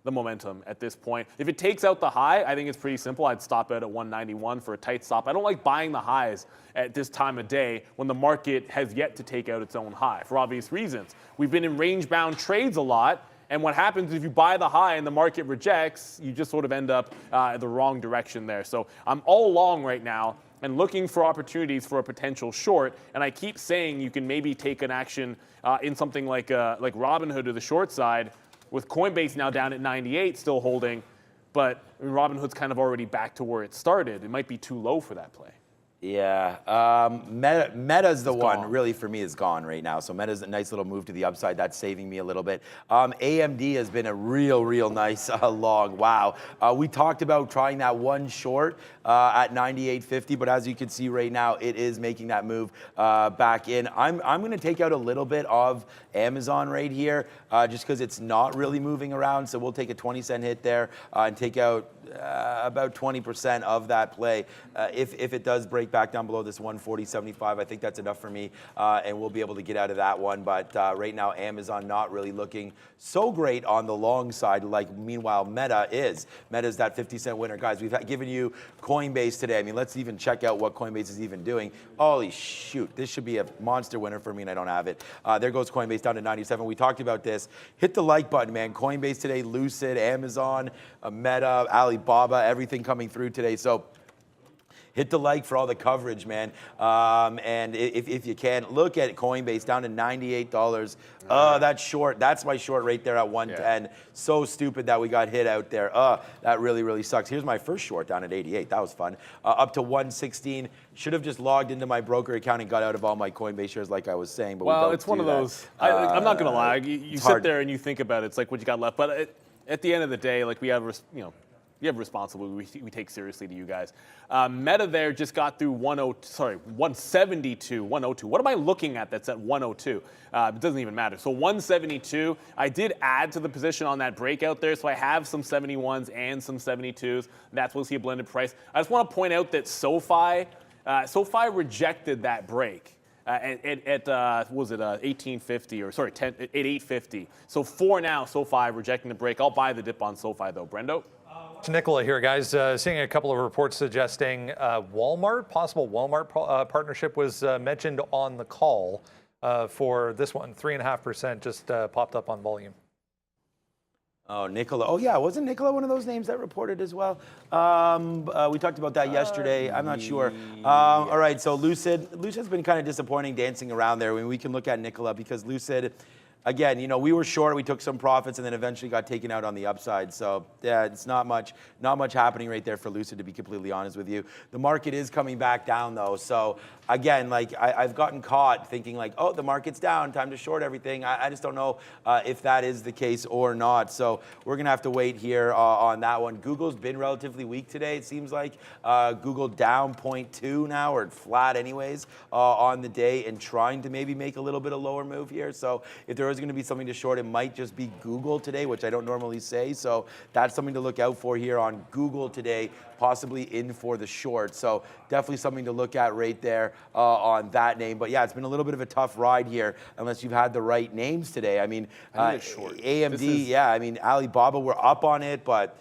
the momentum at this point. If it takes out the high, I think it's pretty simple. I'd stop out at 191 for a tight stop. I don't like buying the highs at this time of day when the market has yet to take out its own high for obvious reasons. We've been in range-bound trades a lot, and what happens if you buy the high and the market rejects, you just sort of end up in the wrong direction there. So I'm all long right now and looking for opportunities for a potential short, and I keep saying you can maybe take an action in something like Robinhood to the short side, with Coinbase now down at 98, still holding, but Robinhood's kind of already back to where it started. It might be too low for that play. Yeah, Meta's the one really for me is gone right now. So Meta's a nice little move to the upside. That's saving me a little bit. AMD has been a real nice long. Wow. We talked about trying that one short at 98.50, but as you can see right now, it is making that move back in. I'm going to take out a little bit of Amazon right here just because it's not really moving around. So we'll take a 20-cent hit there and take out about 20% of that play. If it does break back down below this 140.75, I think that's enough for me, and we'll be able to get out of that one. But right now, Amazon not really looking so great on the long side, like meanwhile Meta is. Meta's that 50-cent winner. Guys, we've given you Coinbase today. I mean, let's even check out what Coinbase is even doing. Holy shoot, this should be a monster winner for me, and I don't have it. There goes Coinbase down to 97. We talked about this. Hit the like button, man. Coinbase today, Lucid, Amazon, Meta, Alibaba, everything coming through today. So hit the like for all the coverage, man. And if you can, look at Coinbase down to $98. That's short. That's my short right there at 110. Yeah. So stupid that we got hit out there. That really sucks. Here's my first short down at 88. That was fun. Up to 116. Should have just logged into my broker account and got out of all my Coinbase shares like I was saying. But well, it's one of those. I'm not going to lie. You sit there and you think about it. It's like what you got left. But at the end of the day, like we have, we have responsibility we take seriously to you guys. Meta there just got through 172, 102. What am I looking at that's at 102? It doesn't even matter. So 172, I did add to the position on that breakout there, so I have some 71s and some 72s. That's we'll see a blended price. I just want to point out that SoFi rejected that break. At 1850 or sorry, at 850. So for now, SoFi rejecting the break. I'll buy the dip on SoFi though. Brendo? Nicola here, guys. Seeing a couple of reports suggesting possible Walmart partnership was mentioned on the call for this one. 3.5% just popped up on volume. Oh, Nicola. Oh, yeah. Wasn't Nicola one of those names that reported as well? We talked about that yesterday. I'm not sure. All right. So Lucid's been kind of disappointing dancing around there. I mean, we can look at Nicola because Lucid, again, we were short. We took some profits and then eventually got taken out on the upside. So yeah, it's not much happening right there for Lucid, to be completely honest with you. The market is coming back down though. So again, like I've gotten caught thinking like, oh, the market's down, time to short everything. I just don't know if that is the case or not. So we're gonna have to wait here on that one. Google's been relatively weak today. It seems like Google down 0.2 now, or flat anyways on the day, and trying to maybe make a little bit of lower move here. So if there is going to be something to short, it might just be Google today, which I don't normally say. So that's something to look out for here on Google today, possibly in for the short. So definitely something to look at right there on that name. But yeah, it's been a little bit of a tough ride here unless you've had the right names today. I mean, AMD, yeah, I mean, Alibaba, we're up on it, but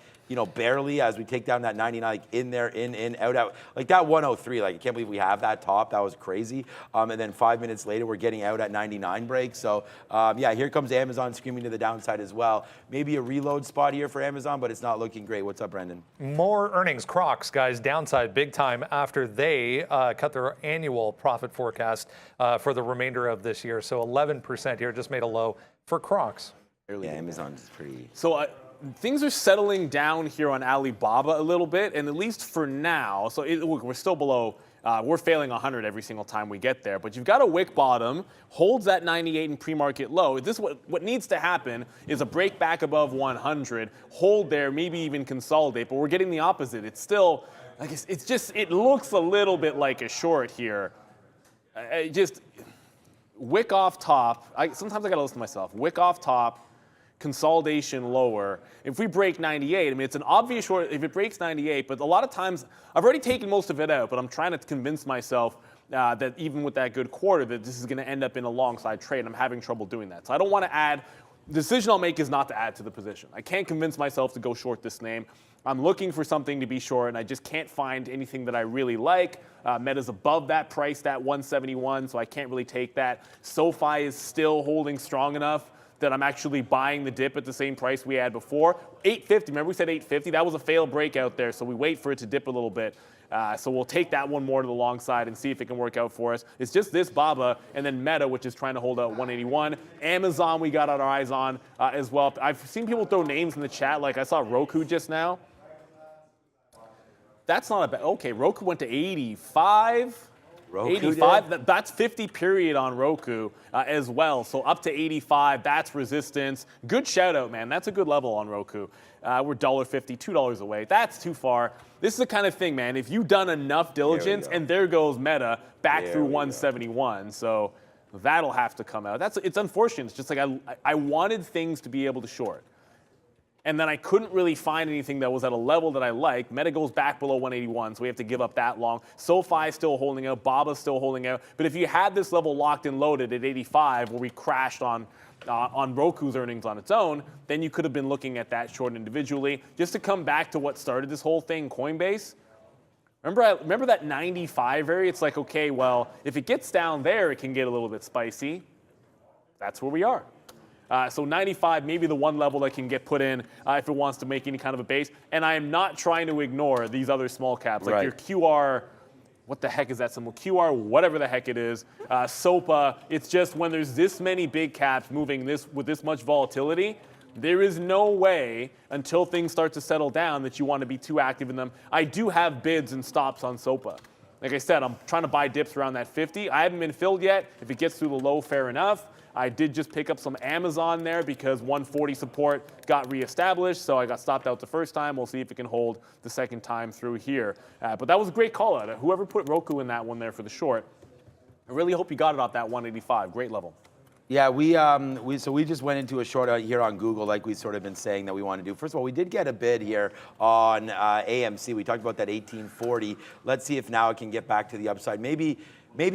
barely as we take down that 99, like in there, in, out, like that 103, like I can't believe we have that top. That was crazy. And then 5 minutes later, we're getting out at 99 break. So yeah, here comes Amazon screaming to the downside as well. Maybe a reload spot here for Amazon, but it's not looking great. What's up, Brendan? More earnings. Crocs, guys, downside big time after they cut their annual profit forecast for the remainder of this year. So 11% here, just made a low for Crocs. Yeah, Amazon's pretty. So things are settling down here on Alibaba a little bit, and at least for now, so look, we're still below, we're failing 100 every single time we get there, but you've got a wick bottom, holds that 98 in pre-market low. This what needs to happen is a break back above 100, hold there, maybe even consolidate, but we're getting the opposite. It's still, I guess, it looks a little bit like a short here. wick off top. Sometimes I got to listen to myself. Wick off top, consolidation lower. If we break 98, I mean, it's an obvious short if it breaks 98, but a lot of times I've already taken most of it out, but I'm trying to convince myself that even with that good quarter, that this is going to end up in a long side trade. I'm having trouble doing that. So I don't want to add. The decision I'll make is not to add to the position. I can't convince myself to go short this name. I'm looking for something to be short, and I just can't find anything that I really like. Meta's above that price at 171, so I can't really take that. SoFi is still holding strong enough that I'm actually buying the dip at the same price we had before. 850, remember we said 850? That was a failed breakout there, so we wait for it to dip a little bit. So we'll take that one more to the long side and see if it can work out for us. It's just this BABA and then Meta, which is trying to hold out 181. Amazon, we got our eyes on as well. I've seen people throw names in the chat, like I saw Roku just now. That's not a bad. Okay, Roku went to 85. Roku 85, that's 50 period on Roku as well. So up to 85, that's resistance. Good shout out, man. That's a good level on Roku. We're $1.50, $2 away. That's too far. This is the kind of thing, man. If you've done enough diligence, and there goes Meta back through 171. So that'll have to come out. It's unfortunate. It's just like I wanted things to be able to short. And then I couldn't really find anything that was at a level that I liked. Meta goes back below 181, so we have to give up that long. SoFi is still holding out. BABA's still holding out. But if you had this level locked and loaded at 85, where we crashed on Roku's earnings on its own, then you could have been looking at that short individually. Just to come back to what started this whole thing, Coinbase. Remember that 95 area? It's like, okay, well, if it gets down there, it can get a little bit spicy. That's where we are. So 95, maybe the one level that can get put in if it wants to make any kind of a base. And I am not trying to ignore these other small caps, like your QR, what the heck is that symbol? QR, whatever the heck it is, SOPA. It's just when there's this many big caps moving with this much volatility, there is no way until things start to settle down that you want to be too active in them. I do have bids and stops on SOPA. Like I said, I'm trying to buy dips around that 50. I haven't been filled yet. If it gets through the low, fair enough. I did just pick up some Amazon there because 140 support got reestablished, so I got stopped out the first time. We'll see if it can hold the second time through here. But that was a great call out. Whoever put Roku in that one there for the short, I really hope you got it off that 185. Great level. Yeah, we just went into a short here on Google, like we've sort of been saying that we want to do. First of all, we did get a bid here on AMC. We talked about that 1840. Let's see if now it can get back to the upside. Maybe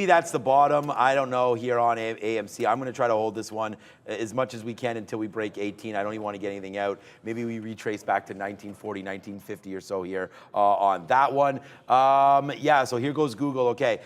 that's the bottom. I don't know here on AMC. I'm going to try to hold this one as much as we can until we break 18. I don't even want to get anything out. Maybe we retrace back to 1940, 1950 or so here on that one. Yeah, so here goes Google. Okay,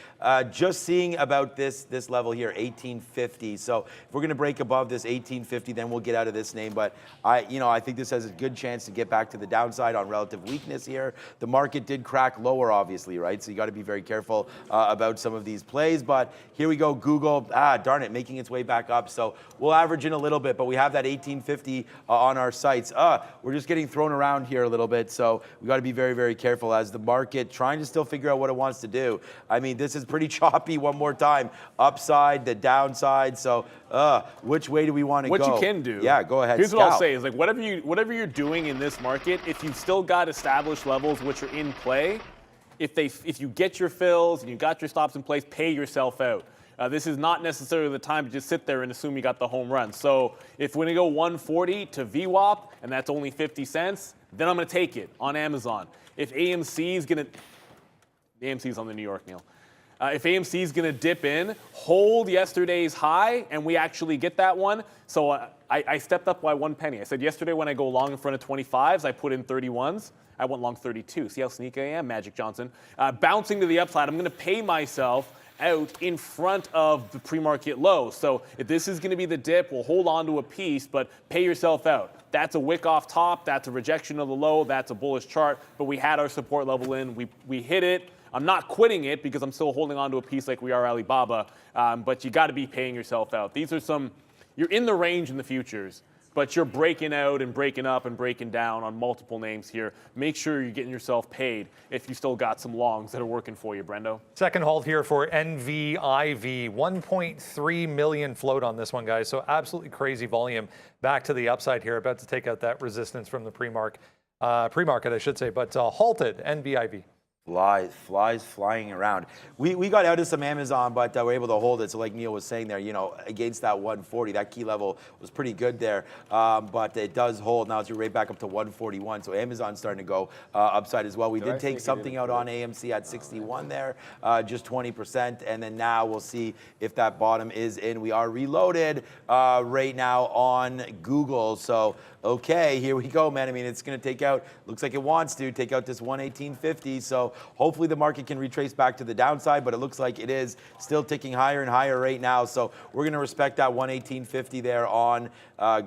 just seeing about this level here, 1850. So if we're going to break above this 1850, then we'll get out of this name. But I think this has a good chance to get back to the downside on relative weakness here. The market did crack lower, obviously, right? So you got to be very careful about some of these plays, but here we go. Google, darn it, making its way back up. So we'll average in a little bit, but we have that 1850 on our sights. We're just getting thrown around here a little bit, so we got to be very, very careful as the market trying to still figure out what it wants to do. I mean, this is pretty choppy one more time. Upside, the downside. So which way do we want to go? What you can do. Yeah, go ahead. Here's what I'll say is like whatever you're doing in this market, if you've still got established levels which are in play, if you get your fills and you got your stops in place, pay yourself out. This is not necessarily the time to just sit there and assume you got the home run. So if we're going to go 140 to VWAP, and that's only 50 cents, then I'm going to take it on Amazon. If AMC is going to, AMC's on the New York, Neil. If AMC is going to dip in, hold yesterday's high, and we actually get that one. So I stepped up by 1 penny. I said yesterday when I go long in front of 25s, I put in 31s. I went long 32. See how sneaky I am, Magic Johnson. Bouncing to the upside, I'm going to pay myself out in front of the pre-market low. So if this is going to be the dip, we'll hold on to a piece, but pay yourself out. That's a wick off top. That's a rejection of the low. That's a bullish chart. But we had our support level in. We hit it. I'm not quitting it because I'm still holding on to a piece like we are Alibaba. But you got to be paying yourself out. These are you're in the range in the futures, but you're breaking out and breaking up and breaking down on multiple names here. Make sure you're getting yourself paid if you still got some longs that are working for you, Brendo. Second hold here for NVIV. 1.3 million float on this one, guys. So absolutely crazy volume. Back to the upside here. About to take out that resistance from the pre-market, I should say, but halted NVIV. Flies flying around. We got out of some Amazon, but we're able to hold it. So like Neil was saying there, you know, against that 140, that key level was pretty good there. But it does hold. Now it's right back up to 141. So Amazon's starting to go upside as well. We did take something out on AMC at 61 there, just 20%. And then now we'll see if that bottom is in. We are reloaded right now on Google. So, okay, here we go, man. I mean, it's going to take out, looks like it wants to take out this 118.50. So hopefully the market can retrace back to the downside, but it looks like it is still ticking higher and higher right now. So we're going to respect that 118.50 there on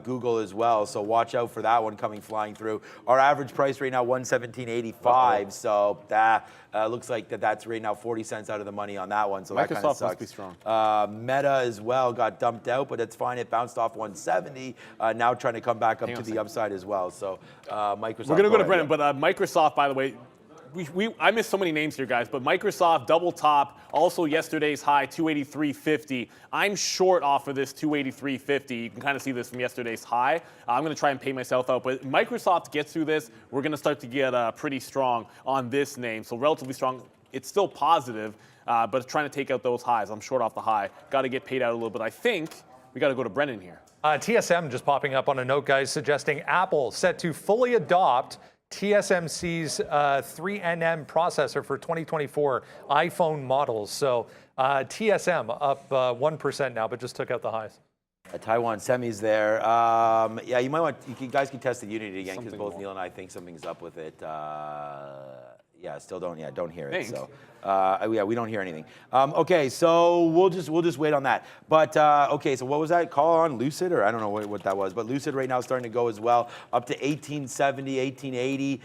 Google as well. So watch out for that one coming flying through. Our average price right now, 117.85. So that looks like that's right now 40 cents out of the money on that one. So that kind of sucks. Must be strong. Meta as well got dumped out, but it's fine. It bounced off 170. Now trying to come back up to the upside as well. So Microsoft. We're going to go to Brennan, but Microsoft, by the way, I missed so many names here, guys, but Microsoft double top, also yesterday's high, 283.50. I'm short off of this 283.50. You can kind of see this from yesterday's high. I'm going to try and pay myself out, but Microsoft gets through this. We're going to start to get pretty strong on this name, so relatively strong. It's still positive, but it's trying to take out those highs. I'm short off the high. Got to get paid out a little bit. I think we got to go to Brennan here. TSM just popping up on a note, guys, suggesting Apple set to fully adopt TSMC's 3nm processor for 2024 iPhone models. So TSM up 1% now, but just took out the highs. Taiwan semis there. Yeah, you might want, you guys can test the Unity again because both Neil and I think something's up with it. Yeah, still don't hear it. So yeah, we don't hear anything. Okay, so we'll just wait on that. But okay, so what was that call on Lucid, or I don't know what that was, but Lucid right now is starting to go as well, up to 1870, 1880.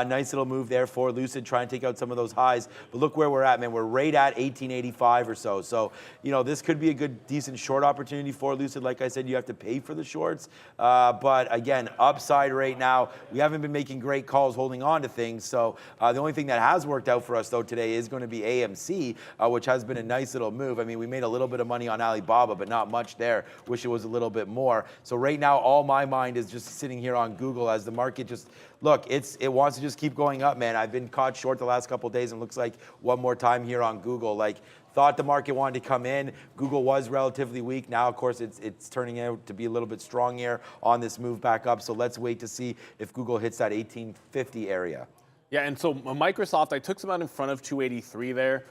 Nice little move there for Lucid, trying to take out some of those highs. But look where we're at, man. We're right at 1885 or so. So you know, this could be a good, decent short opportunity for Lucid. Like I said, you have to pay for the shorts. But again, upside right now. We haven't been making great calls holding on to things. So the only thing that has worked out for us though today is going to be AMC, which has been a nice little move. I mean, we made a little bit of money on Alibaba, but not much there. Wish it was a little bit more. So right now, all my mind is just sitting here on Google as the market just, look, it wants to just keep going up, man. I've been caught short the last couple of days, and looks like one more time here on Google. Like, thought the market wanted to come in. Google was relatively weak. Now, of course, it's turning out to be a little bit strong here on this move back up. So let's wait to see if Google hits that 1850 area. Yeah, and so Microsoft, I took some out in front of 283 there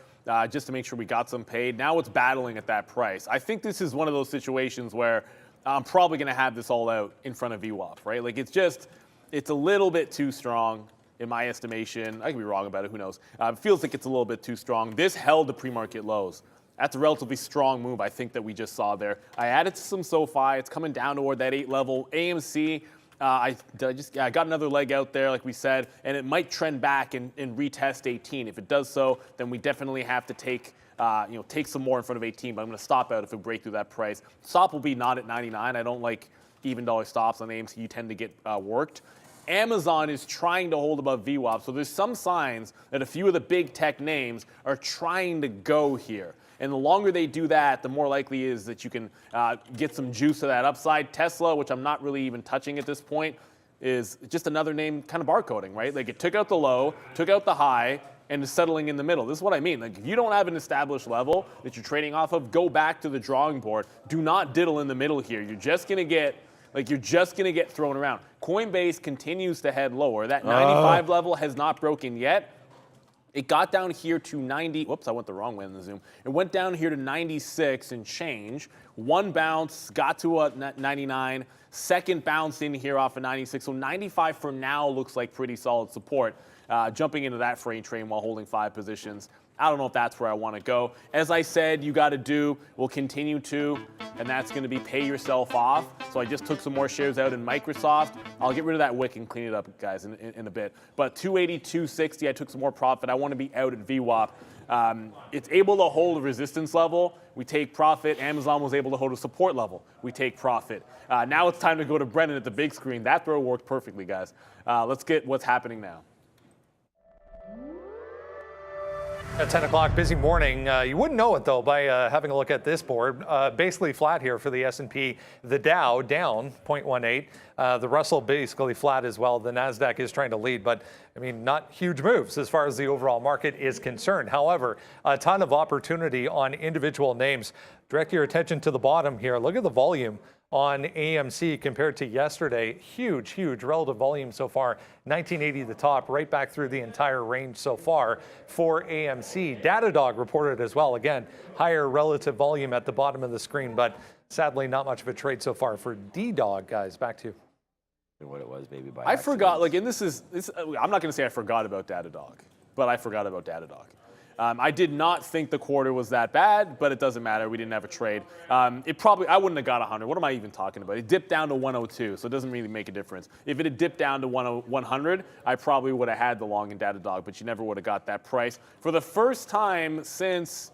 just to make sure we got some paid. Now it's battling at that price. I think this is one of those situations where I'm probably going to have this all out in front of VWAP, right? Like it's a little bit too strong in my estimation. I could be wrong about it, who knows. It feels like it's a little bit too strong. This held the pre-market lows. That's a relatively strong move, I think, that we just saw there. I added some SoFi. It's coming down toward that 8 level. AMC, I got another leg out there, like we said, and it might trend back and retest 18. If it does so, then we definitely have to take some more in front of 18. But I'm going to stop out if it breaks through that price. Stop will be not at 99. I don't like even dollar stops on AMC. You tend to get worked. Amazon is trying to hold above VWAP, so there's some signs that a few of the big tech names are trying to go here. And the longer they do that, the more likely is that you can get some juice to that upside. Tesla, which I'm not really even touching at this point, is just another name kind of barcoding, right? Like it took out the low, took out the high, and is settling in the middle. This is what I mean. Like if you don't have an established level that you're trading off of, go back to the drawing board. Do not diddle in the middle here. You're just gonna get thrown around. Coinbase continues to head lower. That 95 level has not broken yet. It got down here to 90. Whoops, I went the wrong way in the Zoom. It went down here to 96 and change. One bounce, got to 99. Second bounce in here off of 96. So 95 for now looks like pretty solid support. Jumping into that freight train while holding 5 positions. I don't know if that's where I want to go. As I said, you got to do, we'll continue to, and that's going to be pay yourself off. So I just took some more shares out in Microsoft. I'll get rid of that wick and clean it up, guys, in a bit. But 280, 260, I took some more profit. I want to be out at VWAP. It's able to hold a resistance level. We take profit. Amazon was able to hold a support level. We take profit. Now it's time to go to Brennan at the big screen. That throw worked perfectly, guys. Let's get what's happening now. At 10 o'clock, busy morning. You wouldn't know it, though, by having a look at this board. Basically flat here for the S&P. The Dow down 0.18. The Russell basically flat as well. The NASDAQ is trying to lead, but, I mean, not huge moves as far as the overall market is concerned. However, a ton of opportunity on individual names. Direct your attention to the bottom here. Look at the volume on AMC compared to yesterday. Huge relative volume so far. 1980 the top, right back through the entire range so far for AMC. Datadog reported as well. Again, higher relative volume at the bottom of the screen, but sadly not much of a trade so far for DDOG, guys. Back to you. What it was, maybe by I accident. forgot, like, and this I'm not going to say I forgot about Datadog, but I forgot about Datadog. I did not think the quarter was that bad, but it doesn't matter. We didn't have a trade. I wouldn't have got 100. What am I even talking about? It dipped down to 102, so it doesn't really make a difference. If it had dipped down to 100, I probably would have had the long in Datadog, but you never would have got that price. For the first time since,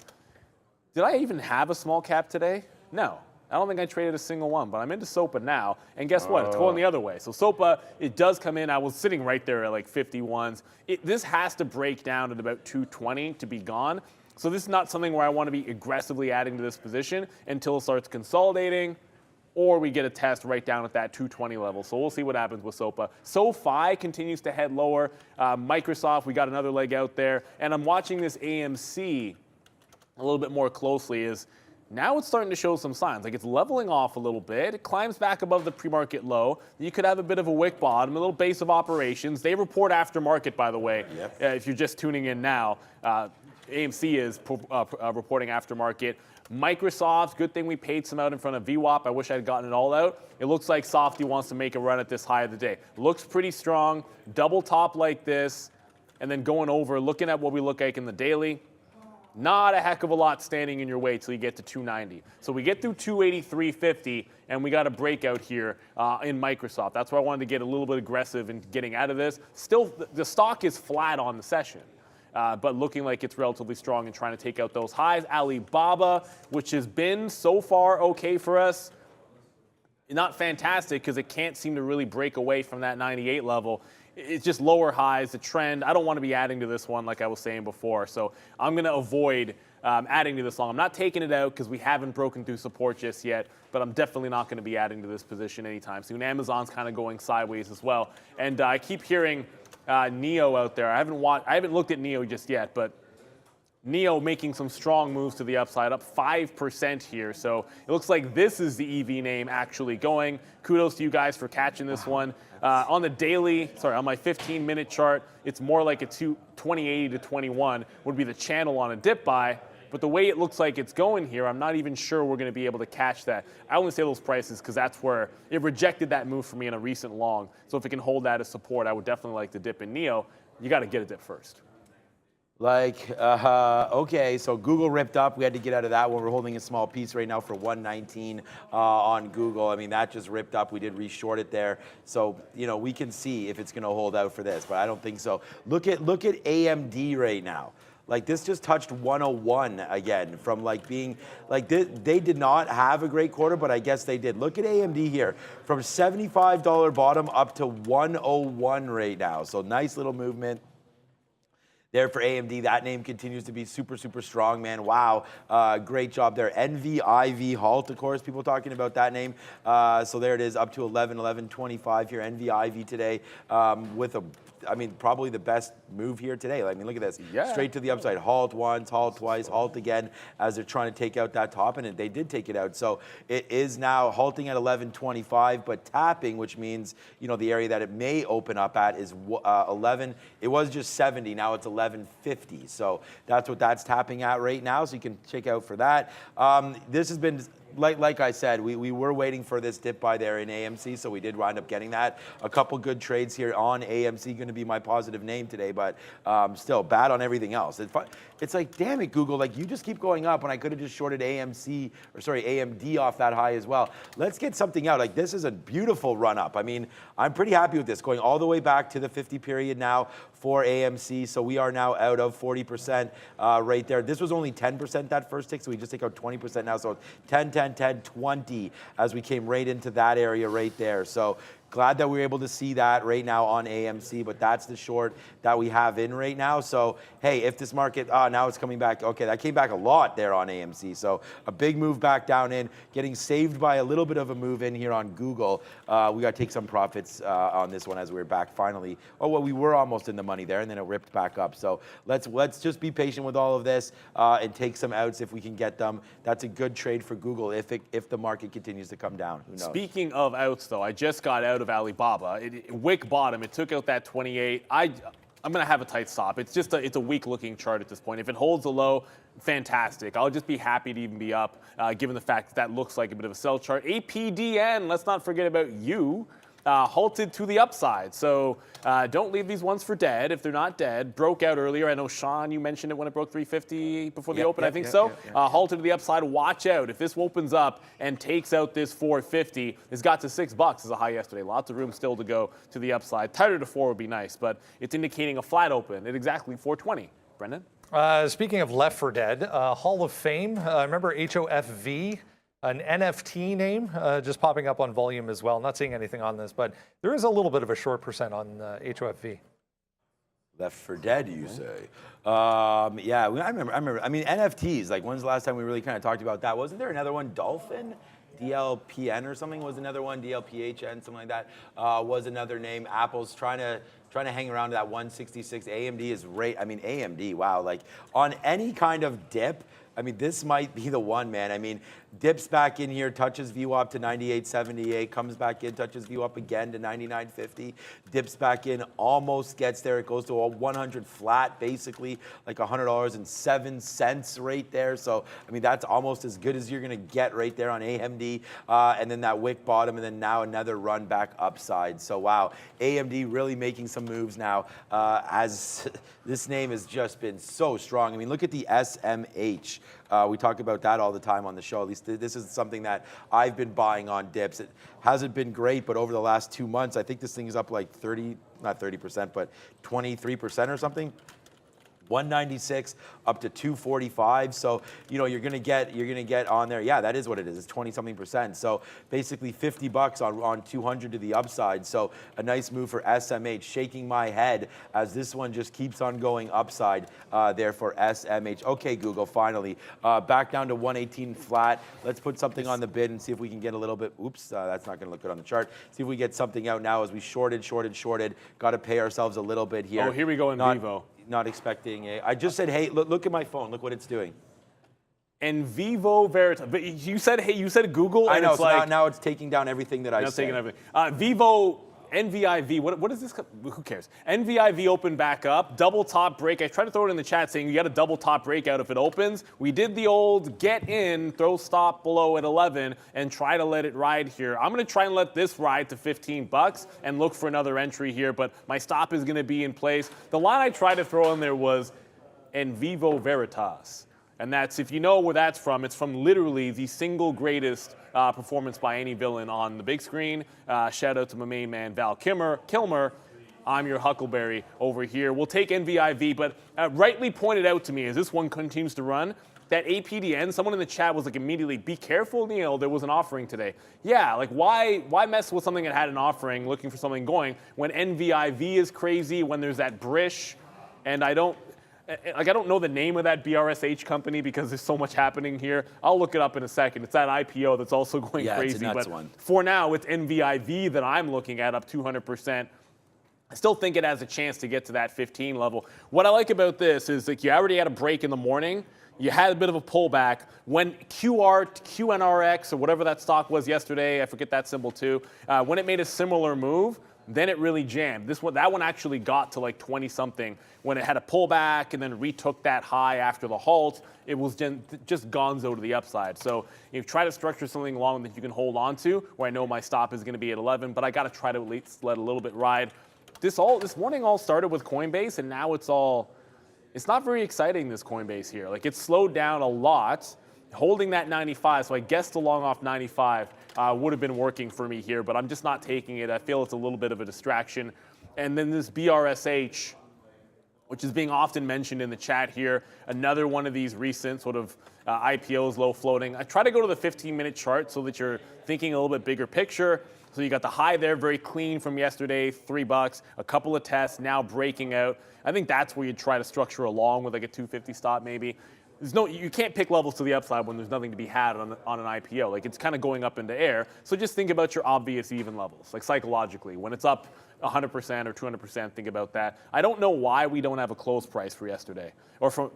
did I even have a small cap today? No. I don't think I traded a single one, but I'm into SOPA now, and guess what? It's going the other way. So SOPA, it does come in. I was sitting right there at like 51s. This has to break down at about 220 to be gone. So this is not something where I want to be aggressively adding to this position until it starts consolidating, or we get a test right down at that 220 level. So we'll see what happens with SOPA. SoFi continues to head lower. Microsoft, we got another leg out there. And I'm watching this AMC a little bit more closely. Now it's starting to show some signs. Like, it's leveling off a little bit. It climbs back above the pre-market low. You could have a bit of a wick bottom, a little base of operations. They report aftermarket, by the way. Yep. If you're just tuning in now, AMC is reporting aftermarket. Microsoft, good thing we paid some out in front of VWAP. I wish I had gotten it all out. It looks like Softy wants to make a run at this high of the day. Looks pretty strong. Double top like this. And then going over, looking at what we look like in the daily. Not a heck of a lot standing in your way till you get to 290. So we get through 283.50, and we got a breakout here in Microsoft. That's why I wanted to get a little bit aggressive in getting out of this. Still, the stock is flat on the session, but looking like it's relatively strong and trying to take out those highs. Alibaba, which has been so far okay for us, not fantastic because it can't seem to really break away from that 98 level. It's just lower highs, the trend. I don't want to be adding to this one like I was saying before. So I'm going to avoid adding to this long. I'm not taking it out because we haven't broken through support just yet, but I'm definitely not going to be adding to this position anytime soon. Amazon's kind of going sideways as well. And I keep hearing NEO out there. I haven't looked at NEO just yet, but NEO making some strong moves to the upside, up 5% here. So it looks like this is the EV name actually going. Kudos to you guys for catching this one. On the daily, on my 15-minute chart, it's more like a 2080 to 21 would be the channel on a dip buy. But the way it looks like it's going here, I'm not even sure we're going to be able to catch that. I only say those prices because that's where it rejected that move for me in a recent long. So if it can hold that as support, I would definitely like to dip in NEO. You got to get a dip first. Okay, so Google ripped up. We had to get out of that one. We're holding a small piece right now for 119 on Google. I mean, that just ripped up. We did reshort it there. So, we can see if it's going to hold out for this, but I don't think so. Look at AMD right now. Like, this just touched 101 again from being they did not have a great quarter, but I guess they did. Look at AMD here from $75 bottom up to 101 right now. So nice little movement there for AMD. That name continues to be super strong, man. Wow, great job there. NVIV Halt, of course, people talking about that name. So there it is, up to 11.25 here. NVIV today with probably the best move here today. Look at this. Yeah. Straight to the upside. Halt once, halt twice, halt again as they're trying to take out that top, and they did take it out. So it is now halting at 11.25, but tapping, which means, the area that it may open up at is 11. It was just 70. Now it's 11.50. So that's what that's tapping at right now. So you can check out for that. This has been, like I said, we were waiting for this dip buy there in AMC, so we did wind up getting that. A couple good trades here on AMC, going to be my positive name today, but still bad on everything else. It's like, damn it, Google, you just keep going up when I could have just shorted AMD off that high as well. Let's get something out. This is a beautiful run up. I'm pretty happy with this, going all the way back to the 50 period now for AMC. So we are now out of 40% right there. This was only 10% that first tick, so we just take out 20% now. So 10, 10, 10, 20 as we came right into that area right there. So glad that we're able to see that right now on AMC, but that's the short that we have in right now. So, hey, if this market, now it's coming back. Okay, that came back a lot there on AMC. So a big move back down in, getting saved by a little bit of a move in here on Google. We got to take some profits on this one as we're back finally. Oh, well, we were almost in the money there, and then it ripped back up. So let's just be patient with all of this and take some outs if we can get them. That's a good trade for Google if the market continues to come down. Who knows? Speaking of outs, though, I just got out of Alibaba. Wick bottom. It took out that 28. I'm going to have a tight stop. It's a weak-looking chart at this point. If it holds a low, fantastic. I'll just be happy to even be up, given the fact that looks like a bit of a sell chart. APDN, let's not forget about you. Halted to the upside. So don't leave these ones for dead if they're not dead. Broke out earlier. I know, Sean, you mentioned it when it broke 350 before the open. I think so. Halted to the upside. Watch out. If this opens up and takes out this 450, it's got to $6 as a high yesterday. Lots of room still to go to the upside. Tighter to 4 would be nice, but it's indicating a flat open at exactly 420. Brendan? Speaking of left for dead, Hall of Fame. Remember HOFV? An NFT name just popping up on volume as well. Not seeing anything on this, but there is a little bit of a short percent on HOFV. Left for dead, you say? Yeah, I remember. I mean, NFTs. Like, when's the last time we really kind of talked about that? Wasn't there another one? Dolphin, DLPN or something was another one. DLPHN, something like that was another name. Apple's trying to hang around to that 166. AMD is right. I mean, AMD. Wow. Like on any kind of dip. I mean, this might be the one, man. I mean, dips back in here, touches VWAP to 98.78, comes back in, touches VWAP again to 99.50, dips back in, almost gets there. It goes to a 100 flat, basically, like $100.07 right there. So, I mean, that's almost as good as you're going to get right there on AMD. And then that wick bottom, and then now another run back upside. So, wow, AMD really making some moves now as this name has just been so strong. I mean, look at the SMH. We talk about that all the time on the show. At least this is something that I've been buying on dips. It hasn't been great, but over the last 2 months, I think this thing is up like 30%, but 23% or something. 196 up to 245. So, you know, you're gonna get on there. Yeah, that is what it is. It's 20-something%. So basically $50 on 200 to the upside. So a nice move for SMH. Shaking my head as this one just keeps on going upside there for SMH. Okay, Google, finally. Back down to 118 flat. Let's put something on the bid and see if we can get a little bit. Oops, that's not gonna look good on the chart. See if we get something out now as we shorted. Got to pay ourselves a little bit here. Oh, here we go in Vivo. Not expecting I just said, hey, look at my phone. Look what it's doing. And Vivo Veritas. But you said, hey, you said Google. I and know. it's so like, now it's taking down everything that I said. Taking everything. Vivo NVIV. What is this? Who cares? NVIV opened back up. Double top break. I tried to throw it in the chat saying you got a double top breakout if it opens. We did the old get in, throw stop below at 11, and try to let it ride here. I'm going to try and let this ride to $15 and look for another entry here, but my stop is going to be in place. The line I tried to throw in there was En Vivo Veritas. And that's, if you know where that's from, it's from literally the single greatest performance by any villain on the big screen. Shout out to my main man, Val Kilmer. I'm your Huckleberry over here. We'll take NVIV, but rightly pointed out to me as this one continues to run, that APDN, someone in the chat was like immediately, be careful, Neil, there was an offering today. Yeah, like why mess with something that had an offering, looking for something going, when NVIV is crazy, when there's that Brish, and I don't know the name of that BRSH company because there's so much happening here. I'll look it up in a second. It's that IPO that's also going crazy. It's a nuts but one. For now, it's NVIV that I'm looking at, up 200%. I still think it has a chance to get to that 15 level. What I like about this is like you already had a break in the morning. You had a bit of a pullback. When QNRX, or whatever that stock was yesterday, I forget that symbol too, when it made a similar move, then it really jammed. That one actually got to like 20-something. When it had a pullback and then retook that high after the halt, it was just gonzo to the upside. So you try to structure something long that you can hold on to, where I know my stop is going to be at 11, but I got to try to at least let a little bit ride. This morning all started with Coinbase, and now it's not very exciting, this Coinbase here. Like, it's slowed down a lot, holding that 95, so I guess the long off 95 would have been working for me here, but I'm just not taking it. I feel it's a little bit of a distraction. And then this BRSH, which is being often mentioned in the chat here. Another one of these recent sort of IPOs, low floating. I try to go to the 15-minute chart so that you're thinking a little bit bigger picture. So you got the high there, very clean from yesterday, $3, a couple of tests, now breaking out. I think that's where you try to structure along with like a 250 stop maybe. You can't pick levels to the upside when there's nothing to be had on an IPO. Like it's kind of going up into air. So just think about your obvious even levels, like psychologically. When it's up 100% or 200%, think about that. I don't know why we don't have a close price for yesterday. Or from,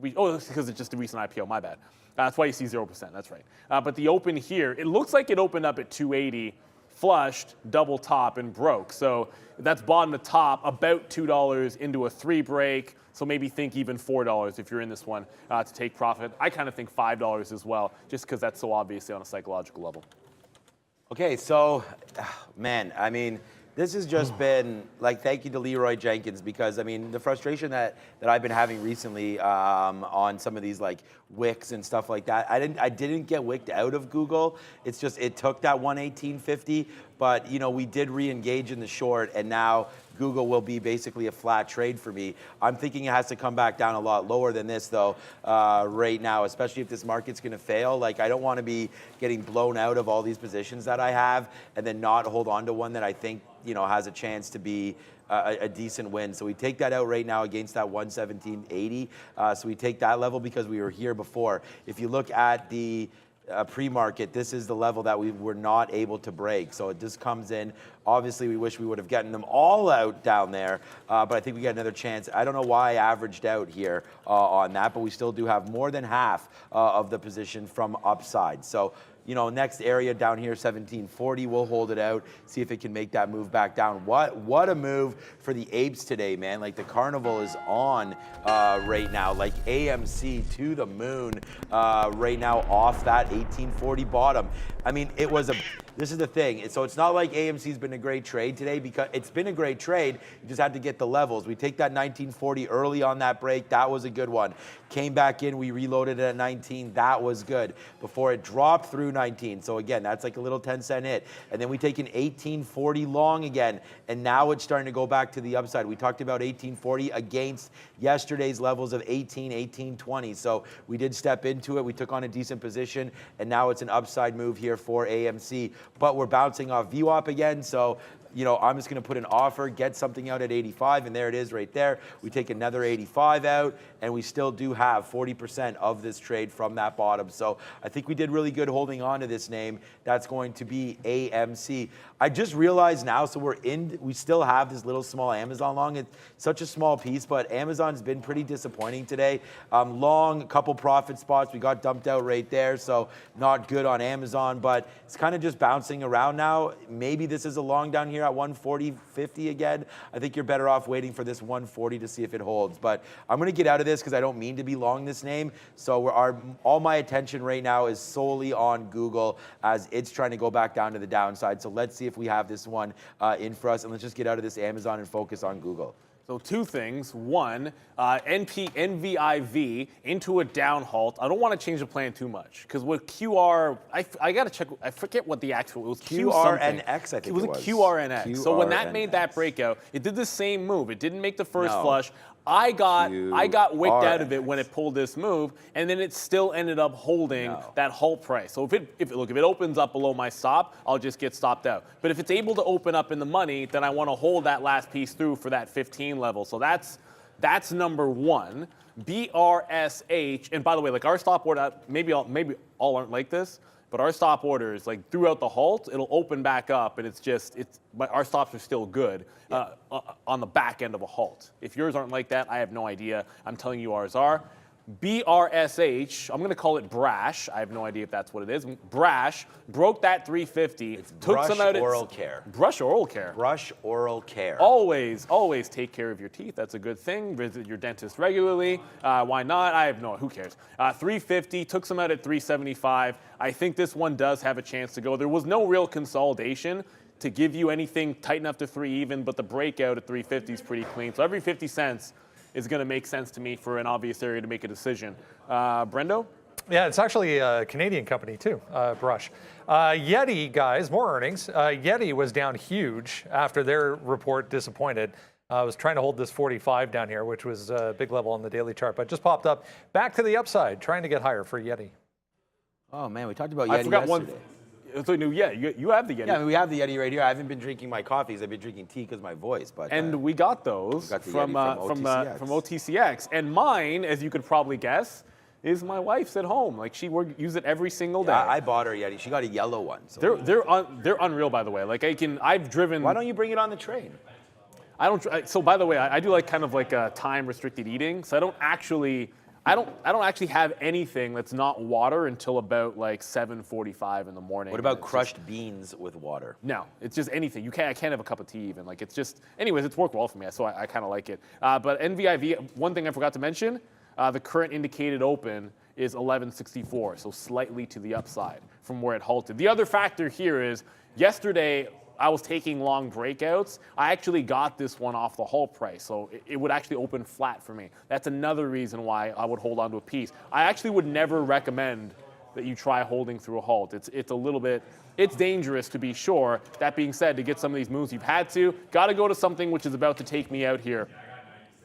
it's because it's just a recent IPO, my bad. That's why you see 0%, that's right. But the open here, it looks like it opened up at 280, flushed, double top, and broke. So that's bottom to top, about $2 into a 3 break. So maybe think even $4 if you're in this one to take profit. I kind of think $5 as well, just because that's so obviously on a psychological level. Okay, so, man, I mean, this has just been, like, thank you to Leroy Jenkins, because, I mean, the frustration that I've been having recently on some of these, like, wicks and stuff like that, I didn't get wicked out of Google. It's just, it took that 118.50, but, you know, we did re-engage in the short, and now Google will be basically a flat trade for me. I'm thinking it has to come back down a lot lower than this, though, right now, especially if this market's going to fail. Like, I don't want to be getting blown out of all these positions that I have and then not hold on to one that I think, you know, has a chance to be a decent win. So we take that out right now against that 117.80. So we take that level because we were here before. If you look at the pre-market, this is the level that we were not able to break. So it just comes in. Obviously, we wish we would have gotten them all out down there, but I think we got another chance. I don't know why I averaged out here on that, but we still do have more than half of the position from upside. So, you know, next area down here, 1740, we'll hold it out, see if it can make that move back down. What a move for the apes today, man. Like, the carnival is on right now. Like, AMC to the moon right now off that 1840 bottom. I mean, this is the thing. So it's not like AMC's been a great trade today, because it's been a great trade. You just had to get the levels. We take that 1940 early on that break. That was a good one. Came back in. We reloaded it at 19. That was good before it dropped through 19. So again, that's like a little 10-cent hit. And then we take an 1840 long again. And now it's starting to go back to the upside. We talked about 1840 against yesterday's levels of 1820. So we did step into it. We took on a decent position. And now it's an upside move here for AMC. But we're bouncing off VWAP again. So, you know, I'm just going to put an offer, get something out at 85, and there it is right there. We take another 85 out, and we still do have 40% of this trade from that bottom. So I think we did really good holding on to this name. That's going to be AMC. I just realized now, so we still have this little small Amazon long. It's such a small piece, but Amazon's been pretty disappointing today. Long, a couple profit spots. We got dumped out right there, so not good on Amazon, but it's kind of just bouncing around now. Maybe this is a long down here at 140.50 again. I think you're better off waiting for this 140 to see if it holds. But I'm going to get out of this because I don't mean to be long this name. So all my attention right now is solely on Google as it's trying to go back down to the downside. So let's see if we have this one in for us. And let's just get out of this Amazon and focus on Google. So two things. One, NVIV into a down halt. I don't want to change the plan too much because with QR, I got to check. I forget what the actual, it was QRNX, I think it was. It was a QRNX. So when that made that breakout, it did the same move. It didn't make the first flush. I got wicked out of it when it pulled this move, and then it still ended up holding that halt price. So if it opens up below my stop, I'll just get stopped out. But if it's able to open up in the money, then I want to hold that last piece through for that 15 level. So that's number one. BRSH, and by the way, like our stop order, maybe all aren't like this, but our stop orders, like throughout the halt, it'll open back up, and but our stops are still good on the back end of a halt. If yours aren't like that, I have no idea. I'm telling you ours are. BRSH, I'm going to call it Brash. I have no idea if that's what it is. Brash broke that 350. It's Brush Oral Care. Brush Oral Care. Brush Oral Care. Always take care of your teeth. That's a good thing. Visit your dentist regularly. Why not? Who cares? 350, took some out at 375. I think this one does have a chance to go. There was no real consolidation to give you anything tight enough to 3 even, but the breakout at 350 is pretty clean. So every 50 cents is going to make sense to me for an obvious area to make a decision. Brendo? Yeah, it's actually a Canadian company too, Brush. Yeti, guys, more earnings. Yeti was down huge after their report disappointed. I was trying to hold this 45 down here, which was a big level on the daily chart, but just popped up back to the upside, trying to get higher for Yeti. Oh man, we talked about Yeti I forgot yesterday. So, yeah, you have the Yeti. Yeah, I mean, we have the Yeti right here. I haven't been drinking my coffees. I've been drinking tea because of my voice. But and we got those from OTCX. And mine, as you could probably guess, is my wife's at home. Like she use it every single day. I bought her Yeti. She got a yellow one. So they're unreal, by the way. Like I've driven. Why don't you bring it on the train? I don't. So by the way, I do like kind of like a time restricted eating. So I don't actually have anything that's not water until about like 7:45 in the morning. What about crushed beans with water? No, it's just anything. I can't have a cup of tea even. Like it's just. Anyways, it's worked well for me, so I kind of like it. But NVIV. One thing I forgot to mention. The current indicated open is 1164, so slightly to the upside from where it halted. The other factor here is yesterday I was taking long breakouts. I actually got this one off the halt price, so it would actually open flat for me. That's another reason why I would hold on to a piece. I actually would never recommend that you try holding through a halt. It's a little bit, it's dangerous to be sure. That being said, to get some of these moves you've had to, got to go to something which is about to take me out here,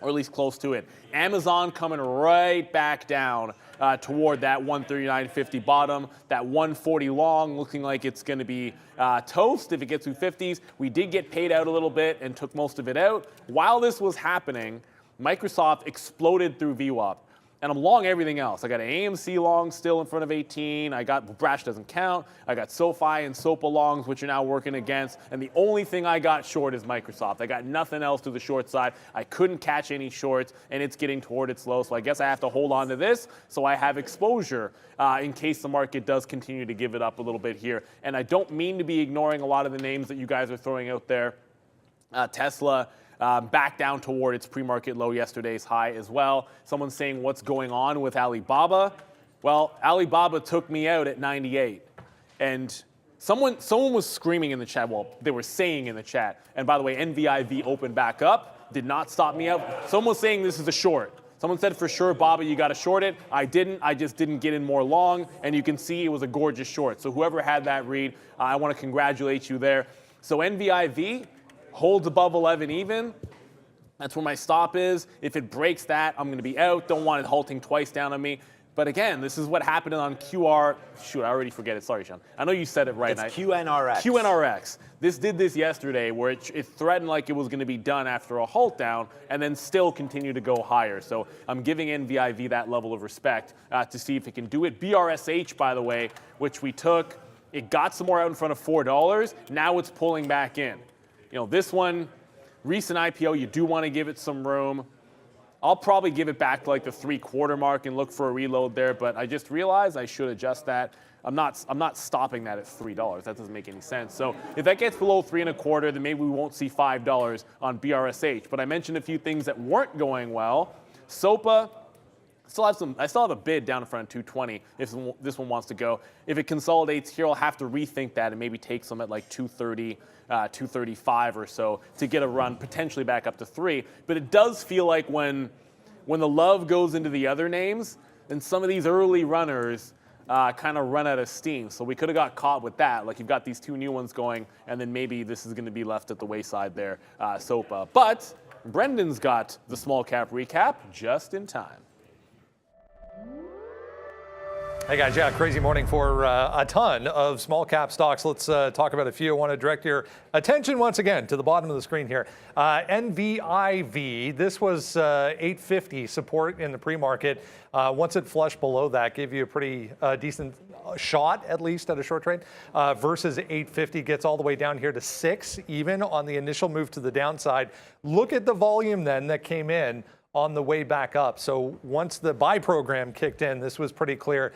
or at least close to it. Amazon coming right back down toward that 139.50 bottom, that 140 long looking like it's going to be toast if it gets through 50s. We did get paid out a little bit and took most of it out. While this was happening, Microsoft exploded through VWAP. And I'm long everything else. I got an AMC long still in front of 18. I got Brash doesn't count. I got SoFi and SOPA longs, which are now working against. And the only thing I got short is Microsoft. I got nothing else to the short side. I couldn't catch any shorts, and it's getting toward its low. So I guess I have to hold on to this so I have exposure in case the market does continue to give it up a little bit here. And I don't mean to be ignoring a lot of the names that you guys are throwing out there. Tesla. Back down toward its pre-market low, yesterday's high as well. Someone's saying, what's going on with Alibaba? Well, Alibaba took me out at 98. And someone was screaming in the chat. Well, they were saying in the chat. And by the way, NVIV opened back up, did not stop me out. Someone was saying this is a short. Someone said for sure, Baba, you got to short it. I didn't. I just didn't get in more long. And you can see it was a gorgeous short. So whoever had that read, I want to congratulate you there. So NVIV holds above 11 even. That's where my stop is. If it breaks that, I'm going to be out. Don't want it halting twice down on me. But again, this is what happened on QR. Shoot, I already forget it. Sorry, Sean. I know you said it right. It's QNRX. QNRX. This did this yesterday where it threatened like it was going to be done after a halt down and then still continue to go higher. So I'm giving NVIV that level of respect to see if it can do it. BRSH, by the way, which we took, it got some more out in front of $4. Now it's pulling back in. You know, this one, recent IPO, you do want to give it some room. I'll probably give it back to like the 3/4 mark and look for a reload there, but I just realized I should adjust that. I'm not stopping that at $3. That doesn't make any sense. So if that gets below 3.25, then maybe we won't see $5 on BRSH. But I mentioned a few things that weren't going well. SOPA. I still have a bid down in front of 220 if this one wants to go. If it consolidates here, I'll have to rethink that and maybe take some at like 230, 235 or so to get a run potentially back up to 3. But it does feel like when the love goes into the other names, then some of these early runners kind of run out of steam. So we could have got caught with that. Like you've got these two new ones going, and then maybe this is going to be left at the wayside there, SOPA. But Brendan's got the small cap recap just in time. Hey guys, yeah, crazy morning for a ton of small cap stocks. Let's talk about a few. I want to direct your attention once again to the bottom of the screen here. NVIV, this was 850 support in the pre-market. Once it flushed below that, gave you a pretty decent shot, at least at a short trade, versus 850 gets all the way down here to 6 even on the initial move to the downside. Look at the volume then that came in on the way back up. So once the buy program kicked in, this was pretty clear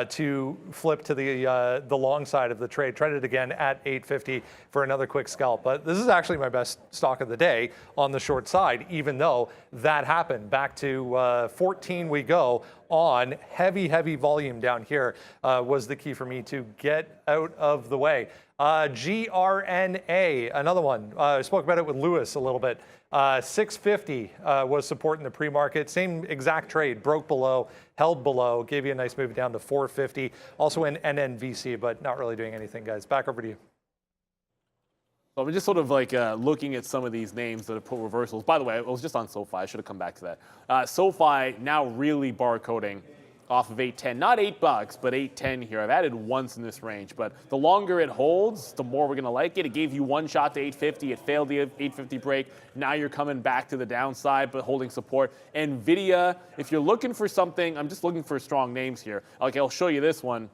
to flip to the long side of the trade. Tried it again at 850 for another quick scalp. But this is actually my best stock of the day on the short side, even though that happened. Back to 14 we go on. Heavy volume down here was the key for me to get out of the way. GRNA, another one. I spoke about it with Lewis a little bit. 650 was support in the pre-market. Same exact trade, broke below, held below, gave you a nice move down to 450. Also in NNVC, but not really doing anything, guys. Back over to you. So I'm just sort of like looking at some of these names that have put reversals. By the way, I was just on SoFi. I should have come back to that. SoFi now really barcoding off of 810. Not $8, but 810 here. I've added once in this range, but the longer it holds, the more we're going to like it. It gave you one shot to 850. It failed the 850 break. Now you're coming back to the downside, but holding support. NVIDIA, if you're looking for something, I'm just looking for strong names here. Like I'll show you this one.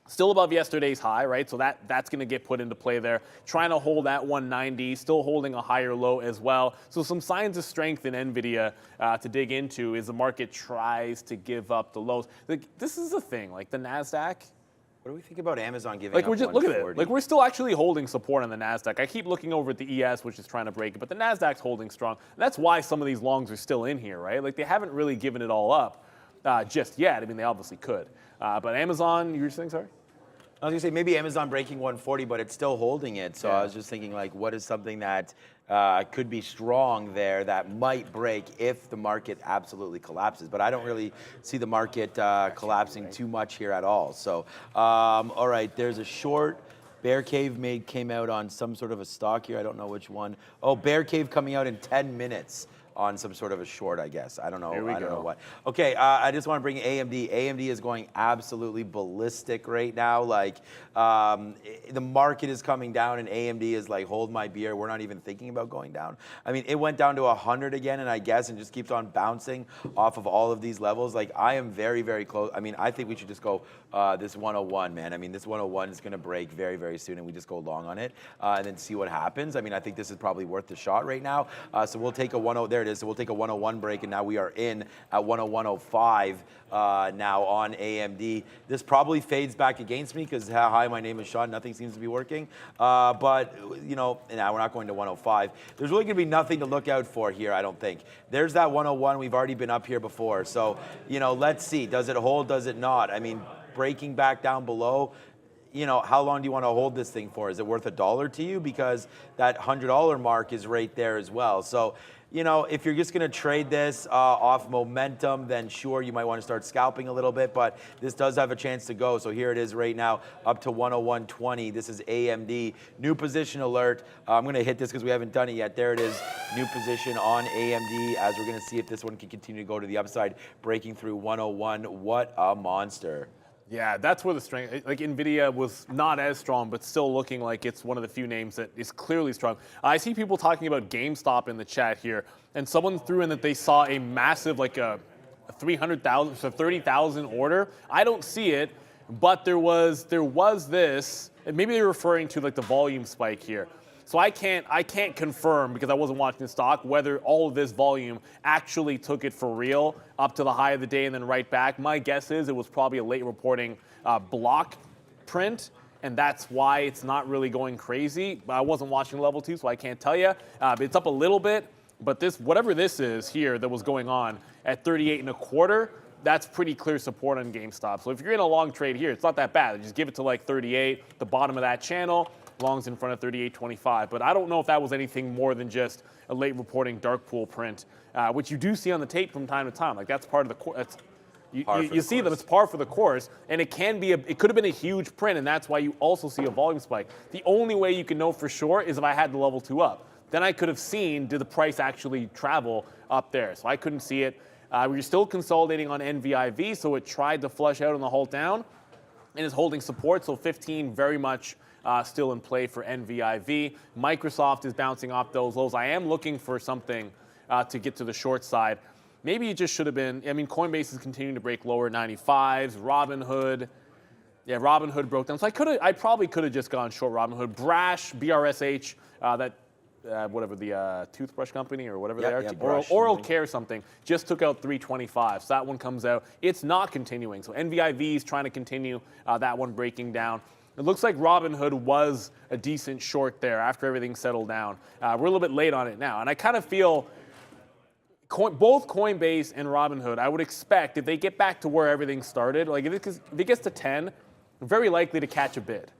Still above yesterday's high, right? So that's going to get put into play there. Trying to hold that 190, still holding a higher low as well. So some signs of strength in NVIDIA to dig into as the market tries to give up the lows. Like, this is the thing, like the NASDAQ. What do we think about Amazon giving Like up we're just, look at it. 140? Like we're still actually holding support on the NASDAQ. I keep looking over at the ES, which is trying to break it, but the NASDAQ's holding strong. And that's why some of these longs are still in here, right? Like they haven't really given it all up just yet. I mean, they obviously could. But Amazon, you were saying, sorry? I was going to say maybe Amazon breaking 140, but it's still holding it. So Yeah. I was just thinking, like, what is something that could be strong there that might break if the market absolutely collapses? But I don't really see the market collapsing too much here at all. So, all right, there's a short. Bear Cave came out on some sort of a stock here. I don't know which one. Oh, Bear Cave coming out in 10 minutes. On some sort of a short, I guess. I don't know. I don't know what. Okay, I just want to bring AMD. AMD is going absolutely ballistic right now. Like the market is coming down, and AMD is like, hold my beer. We're not even thinking about going down. I mean, it went down to 100 again, and I guess, and just keeps on bouncing off of all of these levels. Like I am very, very close. I mean, I think we should just go this 101, man. I mean, this 101 is going to break very, very soon, and we just go long on it and then see what happens. I mean, I think this is probably worth the shot right now. So we'll take a 10. There it is. So we'll take a 101 break, and now we are in at 101.05 now on AMD. This probably fades back against me because hi, my name is Sean. Nothing seems to be working. But you know, now we're not going to 105. There's really going to be nothing to look out for here, I don't think. There's that 101. We've already been up here before. So you know, let's see. Does it hold? Does it not? I mean, breaking back down below. You know, how long do you want to hold this thing for? Is it worth $1 to you? Because that $100 mark is right there as well. So, you know, if you're just going to trade this off momentum, then sure, you might want to start scalping a little bit, but this does have a chance to go. So here it is right now, up to 101.20. This is AMD. New position alert. I'm going to hit this because we haven't done it yet. There it is, new position on AMD, as we're going to see if this one can continue to go to the upside, breaking through 101. What a monster. Yeah, that's where the strength, like NVIDIA was not as strong, but still looking like it's one of the few names that is clearly strong. I see people talking about GameStop in the chat here, and someone threw in that they saw a massive, like a 300,000, so 30,000 order. I don't see it, but there was this, and maybe they're referring to like the volume spike here. So I can't confirm, because I wasn't watching the stock, whether all of this volume actually took it for real up to the high of the day and then right back. My guess is it was probably a late reporting block print, and that's why it's not really going crazy. I wasn't watching level 2, so I can't tell you. It's up a little bit, but this, whatever this is here that was going on at 38.25, that's pretty clear support on GameStop. So if you're in a long trade here, it's not that bad. Just give it to like 38, the bottom of that channel. Longs in front of 38.25, but I don't know if that was anything more than just a late reporting dark pool print, which you do see on the tape from time to time. Like that's part of the course. You see that it's par for the course, and it can be it could have been a huge print, and that's why you also see a volume spike. The only way you can know for sure is if I had the level 2 up. Then I could have seen, did the price actually travel up there? So I couldn't see it. We're still consolidating on NVIV, so it tried to flush out on the hold down, and is holding support. So 15 very much. Still in play for NVIV. Microsoft is bouncing off those lows. I am looking for something to get to the short side. Maybe it just should have been, I mean, Coinbase is continuing to break lower 95s. Robinhood, yeah, Robinhood broke down. So I probably could have just gone short Robinhood. Brash, BRSH, whatever the toothbrush company or whatever they are, oral care something, just took out 325. So that one comes out. It's not continuing. So NVIV is trying to continue that one breaking down. It looks like Robinhood was a decent short there after everything settled down. We're a little bit late on it now. And I kind of feel both Coinbase and Robinhood, I would expect if they get back to where everything started, like if it gets to 10, very likely to catch a bid,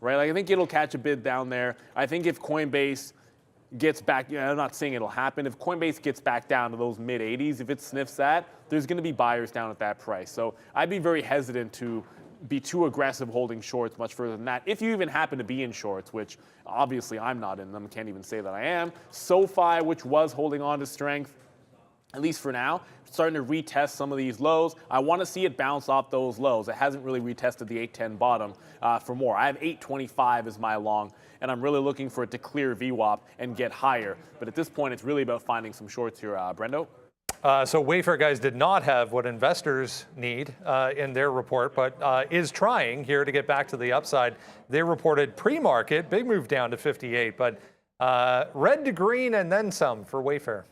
right? Like I think it'll catch a bid down there. I think if Coinbase gets back, I'm not saying it'll happen. If Coinbase gets back down to those mid 80s, if it sniffs that, there's going to be buyers down at that price. So I'd be very hesitant to be too aggressive holding shorts much further than that. If you even happen to be in shorts, which obviously I'm not in them, can't even say that I am. SoFi, which was holding on to strength, at least for now, starting to retest some of these lows. I want to see it bounce off those lows. It hasn't really retested the 810 bottom for more. I have 825 as my long, and I'm really looking for it to clear VWAP and get higher. But at this point, it's really about finding some shorts here, Brendo. So Wayfair, guys, did not have what investors need in their report, but is trying here to get back to the upside. They reported pre-market, big move down to 58, but red to green and then some for Wayfair.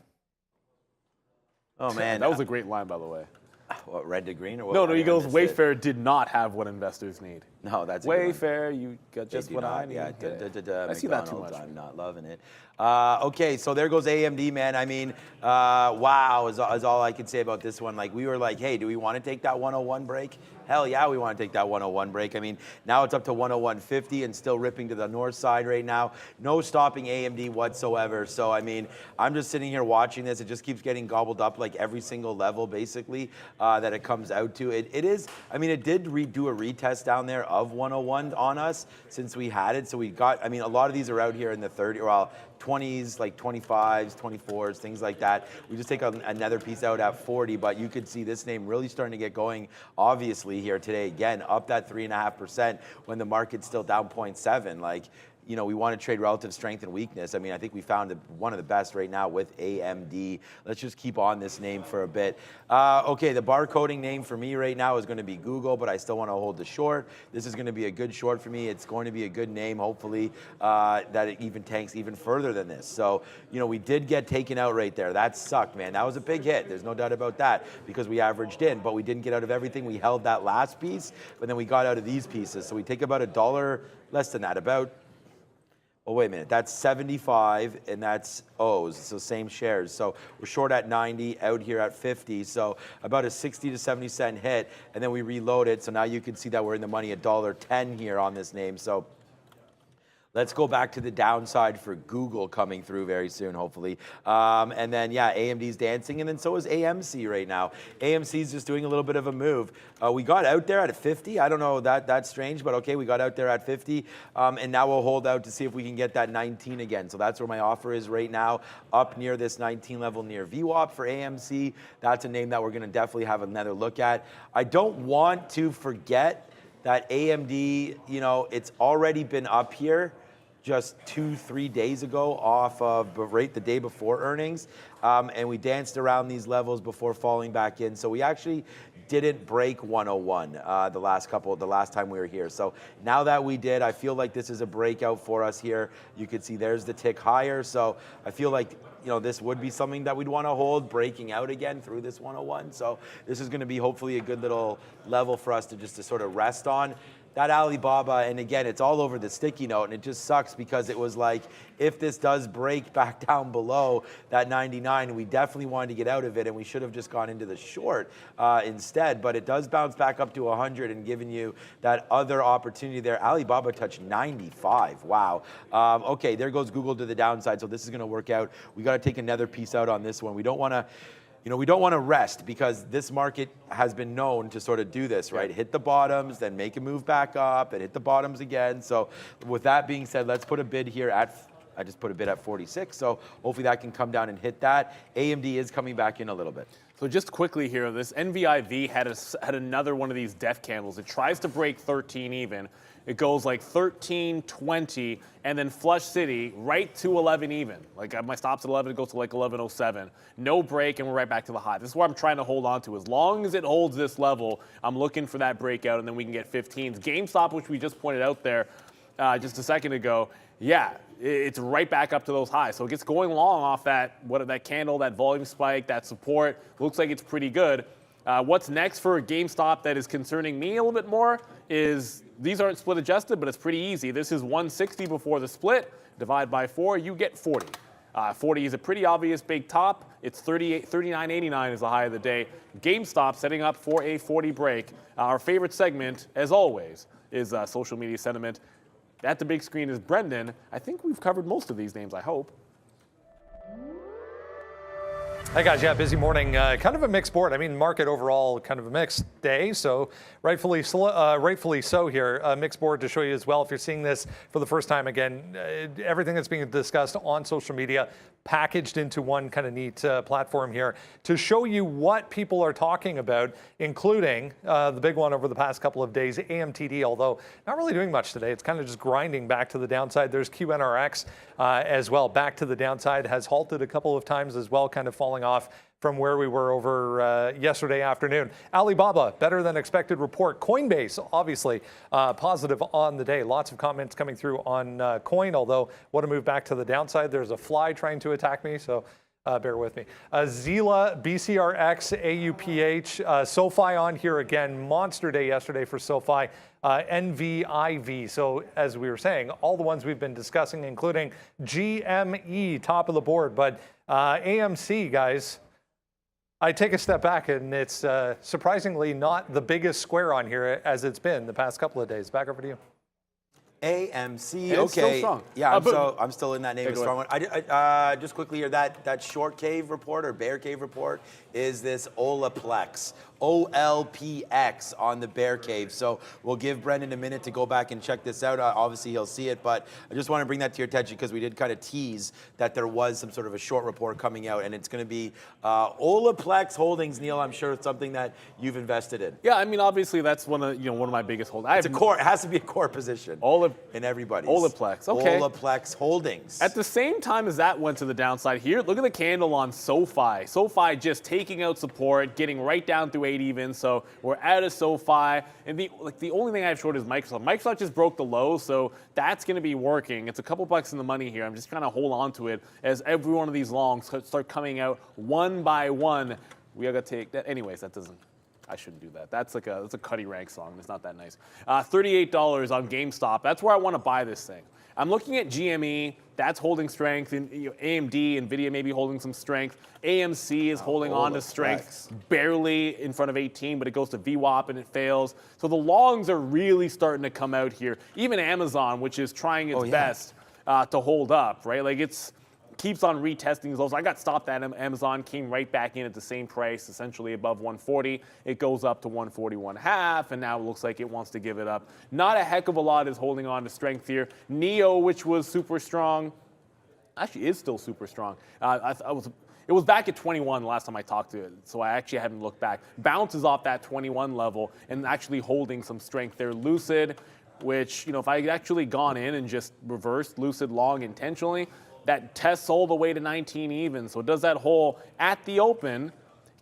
Oh, man. That was a great line, by the way. What, red to green? Or what? No, he goes, Wayfair did not have what investors need. No, that's a good one. Wayfair, you got just what I need. Yeah, I see that too much. I'm not loving it. Okay, so there goes AMD, man. I mean, wow is all I can say about this one. Like, we were like, hey, do we want to take that 101 break? Hell yeah, we want to take that 101 break. I mean, now it's up to 101.50 and still ripping to the north side right now. No stopping AMD whatsoever. So, I mean, I'm just sitting here watching this. It just keeps getting gobbled up like every single level, basically, that it comes out to. It is, I mean, it did do a retest down there of 101 on us since we had it. So we got, I mean, a lot of these are out here in the 30, well, 20s, like 25s, 24s, things like that. We just take another piece out at 40, but you could see this name really starting to get going, obviously, here today. Again, up that 3.5% when the market's still down 0.7. Like, you know, we want to trade relative strength and weakness. I mean, I think we found one of the best right now with AMD. Let's just keep on this name for a bit. Okay, the barcoding name for me right now is going to be Google, but I still want to hold the short. This is going to be a good short for me. It's going to be a good name, hopefully, that it even tanks even further than this. So, you know, we did get taken out right there. That sucked, man. That was a big hit. There's no doubt about that because we averaged in, but we didn't get out of everything. We held that last piece, but then we got out of these pieces. So we take about $1, less than that, about, oh, wait a minute, that's 75 and that's O's, so same shares. So we're short at 90, out here at 50, so about a 60 to 70 cent hit, and then we reload it. So now you can see that we're in the money $1.10 here on this name. So let's go back to the downside for Google coming through very soon, hopefully. And then, yeah, AMD's dancing, and then so is AMC right now. AMC's just doing a little bit of a move. We got out there at 50. I don't know, that's strange, but okay, we got out there at 50. And now we'll hold out to see if we can get that 19 again. So that's where my offer is right now, up near this 19 level near VWAP for AMC. That's a name that we're going to definitely have another look at. I don't want to forget that AMD, you know, it's already been up here just 2-3 days ago off of right the day before earnings, and we danced around these levels before falling back in. So we actually didn't break 101 the last time we were here. So now that we did, I feel like this is a breakout for us here. You can see there's the tick higher. So I feel like, you know, this would be something that we'd want to hold, breaking out again through this 101. So this is going to be hopefully a good little level for us to sort of rest on. That Alibaba, and again, it's all over the sticky note, and it just sucks because it was like, if this does break back down below that 99, we definitely wanted to get out of it, and we should have just gone into the short instead, but it does bounce back up to 100 and giving you that other opportunity there. Alibaba touched 95, wow. Okay, there goes Google to the downside, so this is gonna work out. We gotta take another piece out on this one. We don't wanna, you know, we don't want to rest because this market has been known to sort of do this, right? Hit the bottoms, then make a move back up, and hit the bottoms again. So with that being said, let's put a bid here at, I just put a bid at 46. So hopefully that can come down and hit that. AMD is coming back in a little bit. So just quickly here, this NVIV had another one of these death candles. It tries to break 13 even. It goes like 13, 20, and then Flush City right to 11 even. Like my stop's at 11, it goes to like 11.07. No break, and we're right back to the high. This is what I'm trying to hold on to. As long as it holds this level, I'm looking for that breakout, and then we can get 15s. GameStop, which we just pointed out there just a second ago, yeah, it's right back up to those highs. So it gets going long off that candle, that volume spike, that support. Looks like it's pretty good. What's next for GameStop that is concerning me a little bit more is these aren't split adjusted, but it's pretty easy. This is 160 before the split. Divide by 4, you get 40. 40 is a pretty obvious big top. It's 39.89 is the high of the day. GameStop setting up for a 40 break. Our favorite segment, as always, is social media sentiment. At the big screen is Brendan. I think we've covered most of these names, I hope. Hey guys, yeah, busy morning. Kind of a mixed board. I mean, market overall, kind of a mixed day. So rightfully so here. A mixed board to show you as well. If you're seeing this for the first time, again, everything that's being discussed on social media packaged into one kind of neat platform here to show you what people are talking about, including the big one over the past couple of days, AMTD, although not really doing much today. It's kind of just grinding back to the downside. There's QNRX as well, back to the downside, has halted a couple of times as well, kind of falling off from where we were over yesterday afternoon. Alibaba, better than expected report. Coinbase, obviously positive on the day. Lots of comments coming through on Coin, although what a move back to the downside. There's a fly trying to attack me, so bear with me. Zila, BCRX, AUPH, SoFi on here again. Monster day yesterday for SoFi. NVIV. So as we were saying, all the ones we've been discussing, including GME, top of the board. But AMC, guys, I take a step back, and it's surprisingly not the biggest square on here as it's been the past couple of days. Back over to you. AMC, It's still okay. strong. Yeah, I'm still in that name. A strong one. Just quickly here, that short cave report or bear cave report is this Olaplex, OLPX on the bear cave. So we'll give Brendan a minute to go back and check this out. Obviously, he'll see it, but I just want to bring that to your attention because we did kind of tease that there was some sort of a short report coming out, and it's going to be Olaplex Holdings. Neil, I'm sure it's something that you've invested in. Yeah, I mean, obviously that's one of my biggest holdings. It's a core. It has to be a core position. In everybody's. Olaplex, okay. Olaplex Holdings. At the same time as that went to the downside here, look at the candle on SoFi. SoFi just taking out support, getting right down through 8 even. So we're out of SoFi. And the only thing I have short is Microsoft. Microsoft just broke the low, so that's going to be working. It's a couple bucks in the money here. I'm just trying to hold on to it as every one of these longs start coming out one by one. We gotta take that. Anyways, that doesn't. I shouldn't do that. That's a Cuddy Rank song. It's not that nice. $38 on GameStop. That's where I want to buy this thing. I'm looking at GME. That's holding strength. And AMD, Nvidia may be holding some strength. AMC is holding on to strength, barely in front of 18, but it goes to VWAP and it fails. So the longs are really starting to come out here. Even Amazon, which is trying its best to hold up, right? Like it's keeps on retesting those. I got stopped at Amazon, came right back in at the same price, essentially above 140. It goes up to 141.5, and now it looks like it wants to give it up. Not a heck of a lot is holding on to strength here. NEO, which was super strong, actually is still super strong. It was back at 21 the last time I talked to it, so I actually hadn't looked back. Bounces off that 21 level and actually holding some strength there. Lucid, which, if I had actually gone in and just reversed Lucid long intentionally, that tests all the way to 19 even. So it does that whole at the open,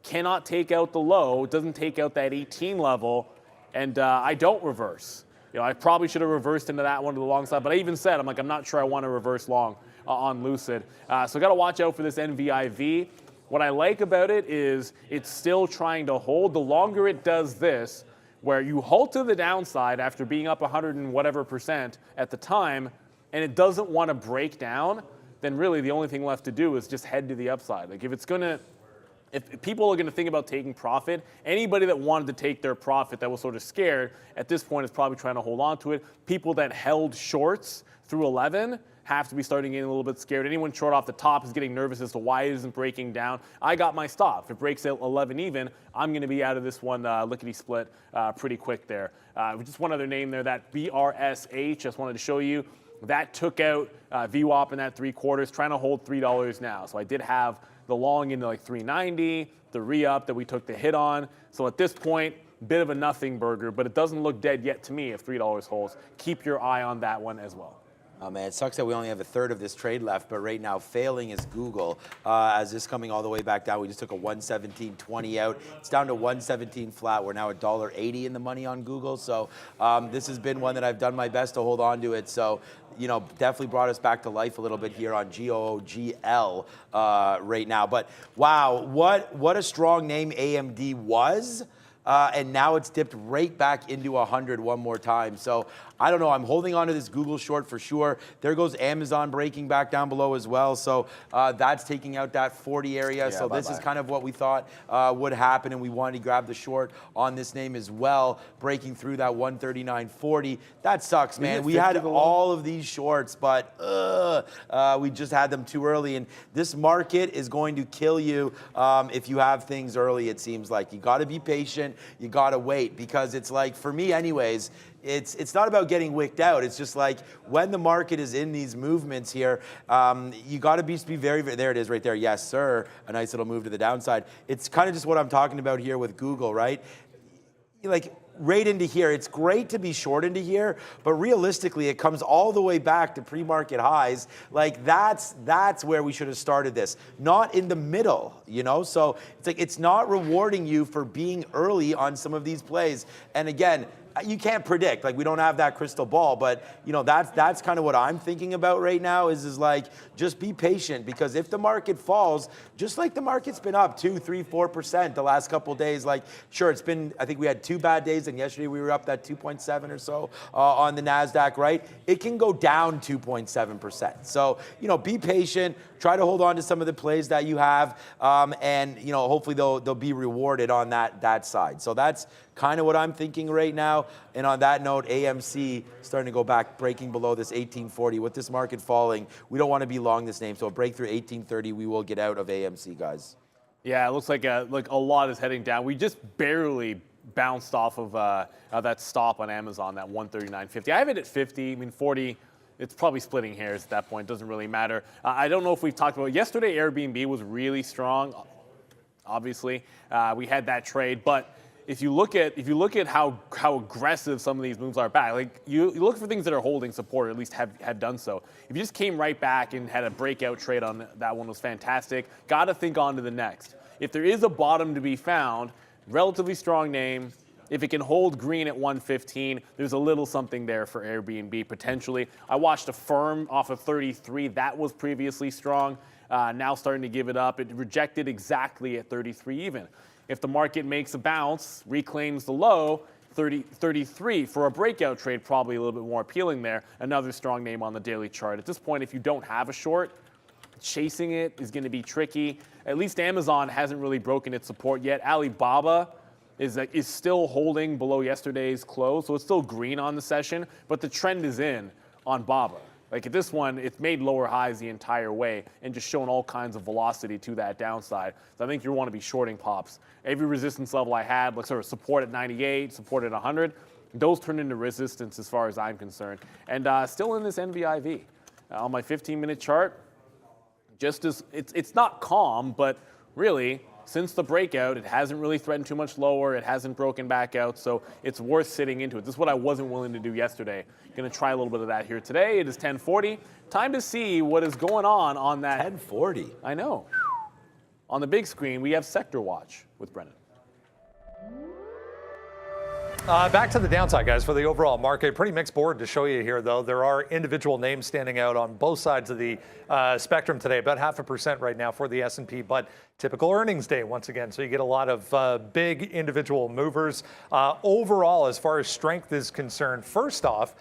cannot take out the low, doesn't take out that 18 level, and I don't reverse. I probably should have reversed into that one to the long side, but I even said, I'm not sure I want to reverse long on Lucid. So got to watch out for this NVIV. What I like about it is it's still trying to hold. The longer it does this, where you halt to the downside after being up 100 and whatever % at the time, and it doesn't want to break down, then really the only thing left to do is just head to the upside. Like if people are going to think about taking profit, anybody that wanted to take their profit that was sort of scared at this point is probably trying to hold on to it. People that held shorts through 11 have to be starting getting a little bit scared. Anyone short off the top is getting nervous as to why it isn't breaking down. I got my stop. If it breaks at 11 even, I'm going to be out of this one lickety-split pretty quick there. Just one other name there, that BRSH, just wanted to show you. That took out VWAP in that 3/4, trying to hold $3 now. So I did have the long into like 390, the re-up that we took the hit on. So at this point, bit of a nothing burger, but it doesn't look dead yet to me if $3 holds. Keep your eye on that one as well. Oh man, it sucks that we only have a third of this trade left, but right now failing is Google. As this coming all the way back down, we just took a 117.20 out. It's down to 117 flat. We're now $1.80 in the money on Google. So this has been one that I've done my best to hold on to it. So definitely brought us back to life a little bit here on GOOGL right now. But wow, what a strong name AMD was. and now it's dipped right back into 100 one more time. So I don't know. I'm holding on to this Google short for sure. There goes Amazon breaking back down below as well. So that's taking out that 40 area. So this is kind of what we thought would happen, and we wanted to grab the short on this name as well, breaking through that 139.40. That sucks, man. We had all of these shorts, but we just had them too early. And this market is going to kill you if you have things early, it seems like. You got to be patient. You got to wait, because it's like, for me anyways, it's not about getting wicked out. It's just like, when the market is in these movements here, you got to be very, there it is right there. Yes, sir. A nice little move to the downside. It's kind of just what I'm talking about here with Google, right? Like, right into here. It's great to be short into here, but realistically, it comes all the way back to pre-market highs. Like, that's where we should have started this, not in the middle, you know? So it's like, it's not rewarding you for being early on some of these plays. And again, you can't predict, like, we don't have that crystal ball, but you know, that's kind of what I'm thinking about right now is like, just be patient, because if the market falls, just like the market's been up 2, 3, 4% the last couple of days, like, sure, it's been, I think we had 2 bad days, and yesterday we were up that 2.7 or so on the NASDAQ, right? It can go down 2.7%. So, you know, be patient, try to hold on to some of the plays that you have, and you know, hopefully they'll be rewarded on that side. So that's kind of what I'm thinking right now. And on that note, AMC starting to go back, breaking below this 1840. With this market falling, we don't want to be long this name. So a breakthrough 1830, we will get out of AMC, guys. Yeah, it looks like a lot is heading down. We just barely bounced off of that stop on Amazon, that 139.50. I have it at 50. I mean, 40. It's probably splitting hairs at that point. Doesn't really matter. I don't know if we've talked about it. Yesterday. Airbnb was really strong. Obviously, we had that trade, but if you look at how aggressive some of these moves are back, like you look for things that are holding support, or at least have done so. If you just came right back and had a breakout trade on that one, was fantastic. Got to think on to the next. If there is a bottom to be found, relatively strong name. If it can hold green at 115, there's a little something there for Airbnb potentially. I watched Affirm off of 33. That was previously strong. Now starting to give it up. It rejected exactly at 33 even. If the market makes a bounce, reclaims the low, 33 for a breakout trade, probably a little bit more appealing there. Another strong name on the daily chart. At this point, if you don't have a short, chasing it is going to be tricky. At least Amazon hasn't really broken its support yet. Alibaba is still holding below yesterday's close, so it's still green on the session, but the trend is in on BABA. Like at this one, it's made lower highs the entire way and just shown all kinds of velocity to that downside. So I think you want to be shorting pops. Every resistance level I had, like sort of support at 98, support at 100, those turn into resistance as far as I'm concerned. And still in this NVIV. On my 15-minute chart, just as it's not calm, but really, since the breakout, it hasn't really threatened too much lower. It hasn't broken back out, so it's worth sitting into it. This is what I wasn't willing to do yesterday. Going to try a little bit of that here today. It is 10:40. Time to see what is going on that. 10:40. I know. On the big screen, we have Sector Watch with Brennan. Back to the downside, guys, for the overall market. Pretty mixed board to show you here, though. There are individual names standing out on both sides of the spectrum today. About 0.5% right now for the S&P, but typical earnings day once again. So you get a lot of big individual movers. Overall, as far as strength is concerned, first off,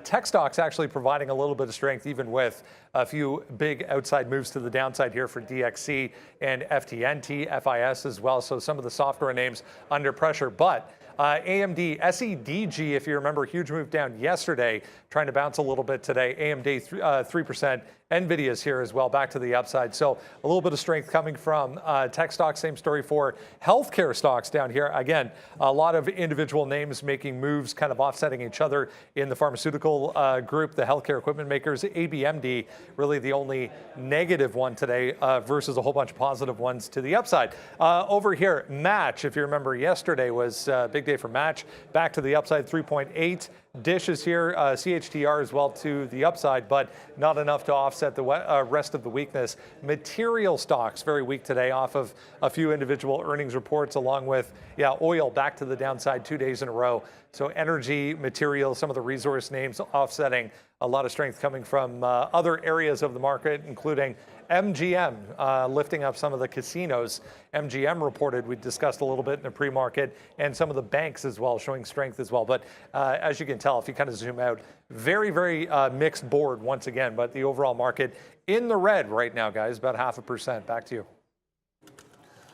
tech stocks actually providing a little bit of strength, even with a few big outside moves to the downside here for DXC and FTNT, FIS as well. So some of the software names under pressure, but AMD, SEDG, if you remember, huge move down yesterday, trying to bounce a little bit today. AMD 3%. NVIDIA's here as well, back to the upside. So a little bit of strength coming from tech stocks. Same story for healthcare stocks down here. Again, a lot of individual names making moves, kind of offsetting each other in the pharmaceutical group, the healthcare equipment makers. ABMD, really the only negative one today versus a whole bunch of positive ones to the upside. Over here, Match, if you remember, yesterday was a big day for Match. Back to the upside, 3.8. Dish is here, CHTR as well to the upside, but not enough to offset the rest of the weakness. Material stocks very weak today off of a few individual earnings reports, along with, oil back to the downside 2 days in a row. So energy, materials, some of the resource names offsetting, a lot of strength coming from other areas of the market, including MGM lifting up some of the casinos. MGM reported, we discussed a little bit in the pre-market, and some of the banks as well showing strength as well. But as you can tell, if you kind of zoom out, very, very mixed board once again, but the overall market in the red right now, guys, about 0.5%. Back to you.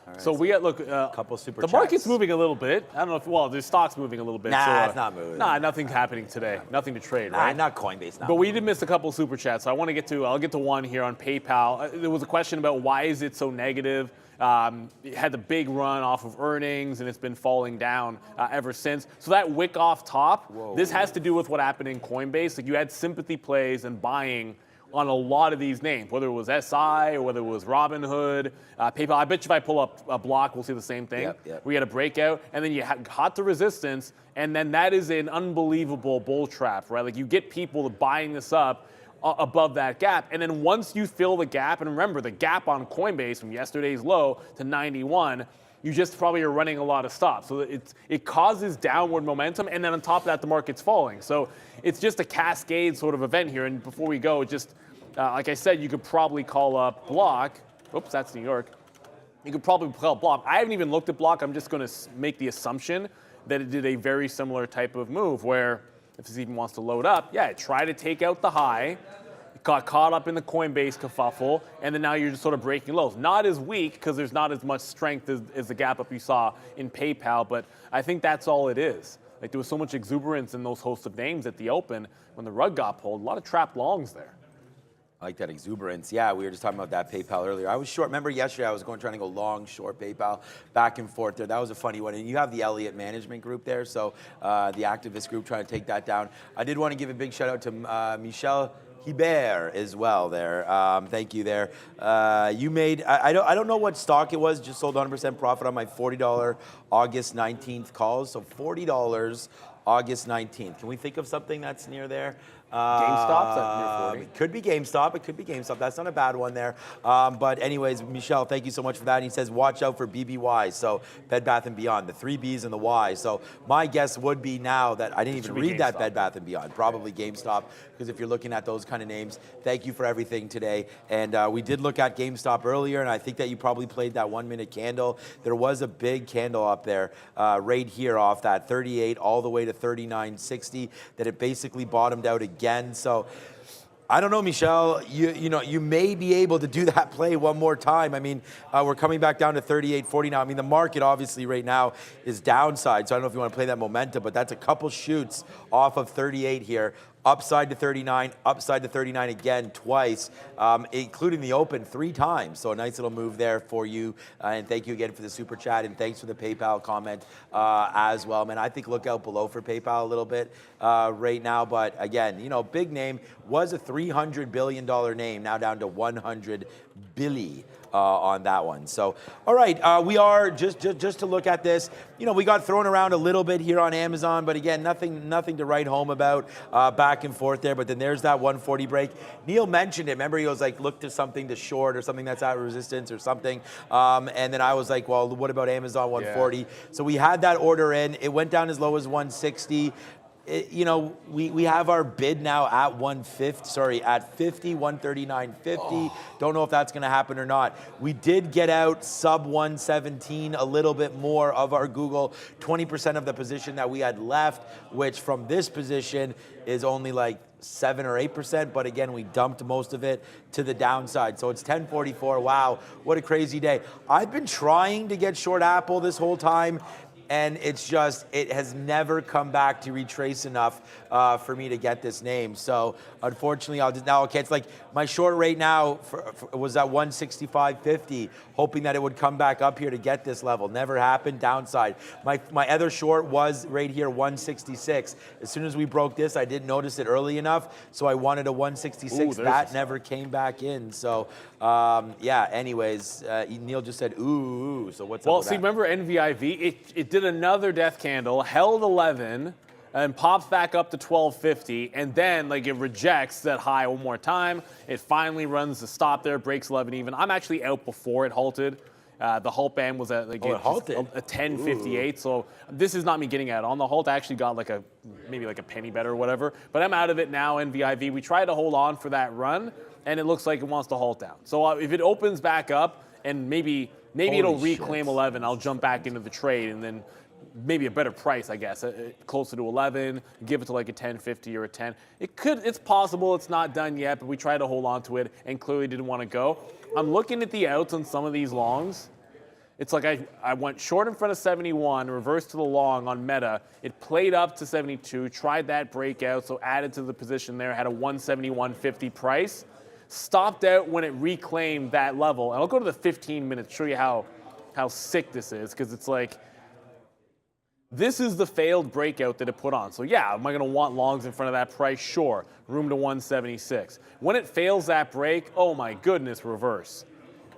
Right, so we got, look, couple super the chats. market's moving a little bit. I don't know if, well, the stock's moving a little bit. Nah, so, it's not moving. Nah, nothing's happening today. Nothing to trade, right? Not Coinbase. But we did miss a couple super chats. So I'll get to one here on PayPal. There was a question about why is it so negative? It had the big run off of earnings, and it's been falling down ever since. So that wick off top, this has to do with what happened in Coinbase. Like, you had sympathy plays and buying on a lot of these names, whether it was SI or whether it was Robinhood, PayPal. I bet you if I pull up a block, we'll see the same thing. Yep. We had a breakout, and then you caught the resistance, and then that is an unbelievable bull trap, right? Like, you get people buying this up above that gap, and then once you fill the gap, and remember the gap on Coinbase from yesterday's low to 91, you just probably are running a lot of stops. So it causes downward momentum, and then on top of that, the market's falling. So it's just a cascade sort of event here. And before we go, just like I said, you could probably call up Block. Oops, that's New York. You could probably call Block. I haven't even looked at Block. I'm just going to make the assumption that it did a very similar type of move where, if this even wants to load up, it tried to take out the high, got caught up in the Coinbase kerfuffle, and then now you're just sort of breaking lows. Not as weak because there's not as much strength as the gap up you saw in PayPal, but I think that's all it is. Like, there was so much exuberance in those host of names at the open when the rug got pulled. A lot of trapped longs there. I like that exuberance. Yeah, we were just talking about that PayPal earlier. I was short. Remember yesterday I was trying to go long, short PayPal, back and forth there. That was a funny one. And you have the Elliott Management Group there, so the activist group trying to take that down. I did want to give a big shout out to Michel Hibert as well there. Thank you there. You made, I don't know what stock it was, just sold 100% profit on my $40 August 19th calls. So $40 August 19th. Can we think of something that's near there? GameStop's at near 40. It could be GameStop. It could be GameStop. That's not a bad one there. But anyways, Michelle, thank you so much for that. And he says, watch out for BBY. So Bed Bath & Beyond, the 3 Bs and the Y. So my guess would be now that I didn't even read that Bed Bath & Beyond. Probably GameStop, because if you're looking at those kind of names, thank you for everything today. And we did look at GameStop earlier, and I think that you probably played that 1 minute candle. There was a big candle up there right here off that 38 all the way to 39.60 that it basically bottomed out again. So I don't know, Michelle, you may be able to do that play one more time. I mean, we're coming back down to 38.40 now. I mean, the market obviously right now is downside, so I don't know if you want to play that momentum, but that's a couple shoots off of 38 here. Upside to 39, upside to 39 again twice, including the open 3 times. So a nice little move there for you. And thank you again for the super chat, and thanks for the PayPal comment as well. Man, I think look out below for PayPal a little bit right now. But again, big name, was a $300 billion name, now down to $100 billion. On that one. So, all right, we are just to look at this. We got thrown around a little bit here on Amazon, but again, nothing to write home about back and forth there. But then there's that 140 break. Neil mentioned it. Remember, he was like, look to something to short or something that's at resistance or something. And then I was like, well, what about Amazon 140? Yeah. So we had that order in. It went down as low as 160. We have our bid now at 50, 139.50. Don't know if that's going to happen or not. We did get out sub 117, a little bit more of our Google, 20% of the position that we had left, which from this position is only like 7 or 8%, but again, we dumped most of it to the downside. So it's 10:44. Wow, what a crazy day. I've been trying to get short Apple this whole time, and it has never come back to retrace enough for me to get this name. So unfortunately, it's like my short rate now was at 165.50, hoping that it would come back up here to get this level. Never happened, downside. My other short was right here, 166. As soon as we broke this, I didn't notice it early enough, so I wanted a 166. That never came back in. So anyways, Neil just said, ooh, so what's up with that? Well, see, remember NVIV? It did another death candle, held 11, and pops back up to 1250, and then like it rejects that high one more time. It finally runs the stop there, breaks 11 even. I'm actually out before it halted. The halt band was at like it halted? a 1058. So this is not me getting out. On the halt, I actually got like maybe like a penny bet or whatever. But I'm out of it now. NVIV. We tried to hold on for that run, and it looks like it wants to halt down. So if it opens back up, and maybe it'll reclaim 11, I'll jump back into the trade, and then maybe a better price, I guess, closer to 11, give it to like a 1050 or a 10. It's possible, it's not done yet, but we tried to hold on to it and clearly didn't want to go. I'm looking at the outs on some of these longs. It's like I went short in front of 71, reversed to the long on Meta. It played up to 72, tried that breakout, so added to the position there, had a 171.50 price. Stopped out when it reclaimed that level. And I'll go to the 15 minutes, show you how sick this is, because it's like, this is the failed breakout that it put on. So yeah, am I going to want longs in front of that price? Sure. Room to 176. When it fails that break, oh my goodness, reverse.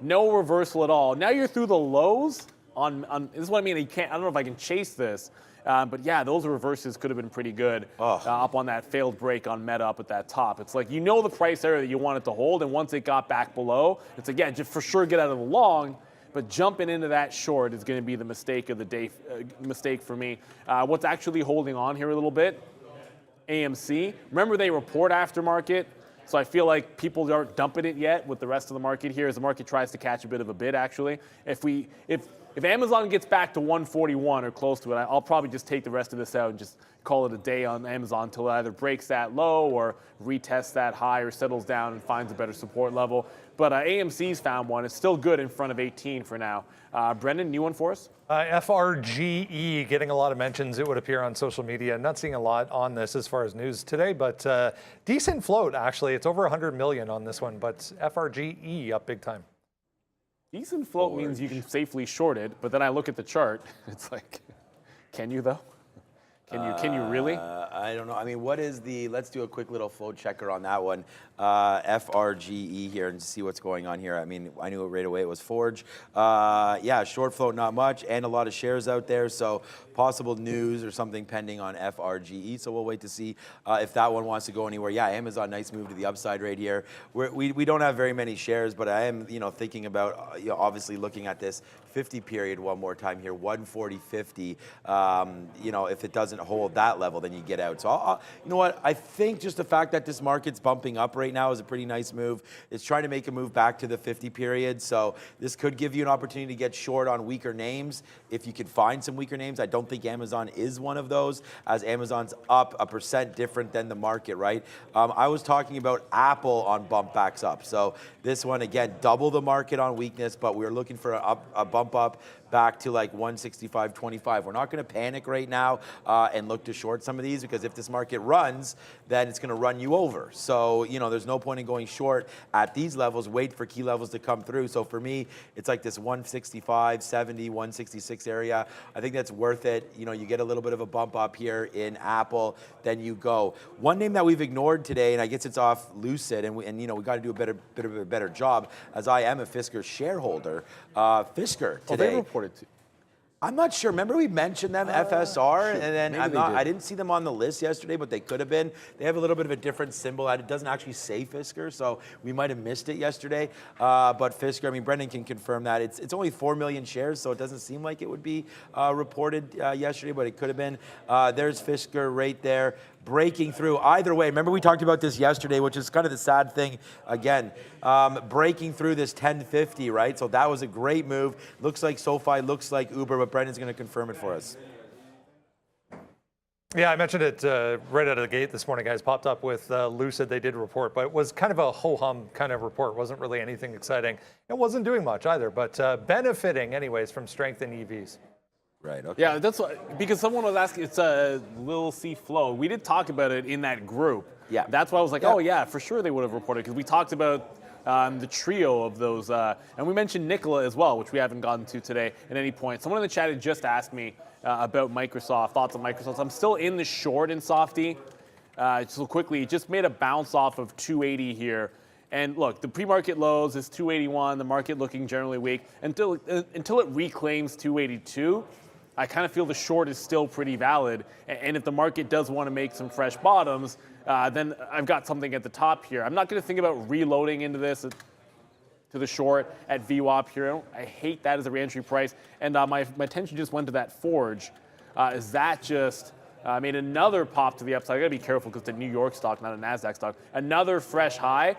No reversal at all. Now you're through the lows on this is what I mean. I don't know if I can chase this. But yeah, those reverses could have been pretty good up on that failed break on Meta up at that top. It's like, you know, the price area that you want it to hold, and once it got back below, it's like, yeah, just for sure get out of the long. But jumping into that short is going to be the mistake of the day, mistake for me. What's actually holding on here a little bit? AMC. Remember, they report aftermarket, so I feel like people aren't dumping it yet with the rest of the market here as the market tries to catch a bit of a bid, actually. If Amazon gets back to 141 or close to it, I'll probably just take the rest of this out and just call it a day on Amazon until it either breaks that low or retests that high or settles down and finds a better support level. But AMC's found one. It's still good in front of 18 for now. Brendan, new one for us? FRGE getting a lot of mentions, it would appear, on social media. Not seeing a lot on this as far as news today, but decent float, actually. It's over 100 million on this one, but FRGE up big time. Decent float means you can safely short it, but then I look at the chart. It's like, can you though? Can you really? I don't know. I mean, what is let's do a quick little float checker on that one. FRGE here and see what's going on here. I mean, I knew it right away. It was Forge. Yeah, short float, not much, and a lot of shares out there. So possible news or something pending on FRGE. So we'll wait to see if that one wants to go anywhere. Yeah, Amazon, nice move to the upside right here. We don't have very many shares, but I am, thinking about, obviously looking at this 50 period one more time here, 140.50. If it doesn't hold that level, then you get out. So you know what? I think just the fact that this market's bumping up right now is a pretty nice move. It's trying to make a move back to the 50 period. So this could give you an opportunity to get short on weaker names if you could find some weaker names. I don't think Amazon is one of those, as Amazon's up 1% different than the market, right? I was talking about Apple on bump backs up. So this one, again, double the market on weakness, but we're looking for a bump up back to like 165.25. We're not going to panic right now and look to short some of these, because if this market runs, then it's going to run you over. So, there's no point in going short at these levels. Wait for key levels to come through. So for me, it's like this 165, 70, 166 area. I think that's worth it. You get a little bit of a bump up here in Apple, then you go. One name that we've ignored today, and I guess it's off Lucid, and we got to do a bit of a better job, as I am a Fisker shareholder. Fisker today. They reported to. I'm not sure. Remember we mentioned them, FSR, and then I didn't see them on the list yesterday, but they could have been. They have a little bit of a different symbol. It doesn't actually say Fisker, so we might have missed it yesterday. But Fisker, I mean, Brendan can confirm that. It's only 4 million shares, so it doesn't seem like it would be reported yesterday, but it could have been. There's Fisker right there, breaking through. Either way, remember we talked about this yesterday, which is kind of the sad thing, again, breaking through this 1050, right? So that was a great move. Looks like SoFi, looks like Uber, but Brendan's going to confirm it for us. Yeah, I mentioned it right out of the gate this morning, guys. Popped up with Lucid. They did report, but it was kind of a ho-hum kind of report. It wasn't really anything exciting. It wasn't doing much either, but benefiting anyways from strength in EVs. Right, okay. Yeah, that's because someone was asking, it's a Lil C Flow. We did talk about it in that group. Yeah. That's why I was like, oh yeah, for sure they would have reported, because we talked about the trio of those, and we mentioned Nikola as well, which we haven't gotten to today at any point. Someone in the chat had just asked me about Microsoft, thoughts on Microsoft. I'm still in the short in Softy. So quickly, just made a bounce off of 280 here. And look, the pre-market lows is 281, the market looking generally weak until it reclaims 282. I kind of feel the short is still pretty valid. And if the market does want to make some fresh bottoms, then I've got something at the top here. I'm not going to think about reloading into this to the short at VWAP here. I hate that as a re-entry price. And my attention just went to that Forge. Is that just made another pop to the upside? I got to be careful because it's a New York stock, not a NASDAQ stock. Another fresh high.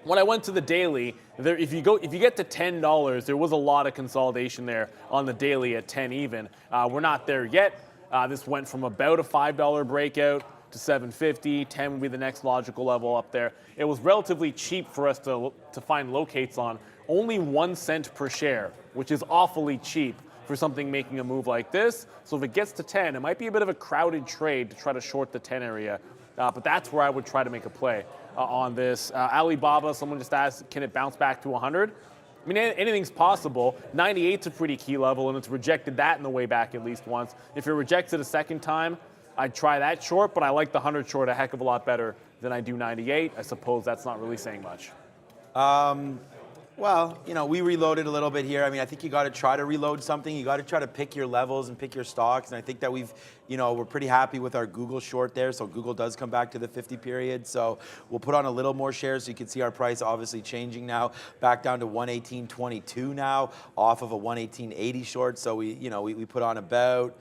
When I went to the daily, if you get to $10, there was a lot of consolidation there on the daily at 10 even. We're not there yet. This went from about a $5 breakout to 750. 10 would be the next logical level up there. It was relatively cheap for us to find locates on. Only 1 cent per share, which is awfully cheap for something making a move like this. So if it gets to 10, it might be a bit of a crowded trade to try to short the 10 area. But that's where I would try to make a play on this. Alibaba, someone just asked, can it bounce back to 100? I mean, anything's possible. 98's a pretty key level, and it's rejected that in the way back at least once. If it rejects it a second time, I'd try that short, but I like the 100 short a heck of a lot better than I do 98. I suppose that's not really saying much. Well, we reloaded a little bit here. I mean, I think you got to try to reload something. You got to try to pick your levels and pick your stocks. And I think that we're pretty happy with our Google short there. So Google does come back to the 50 period. So we'll put on a little more shares so you can see our price obviously changing now, back down to 118.22 now, off of a 118.80 short. So we put on about,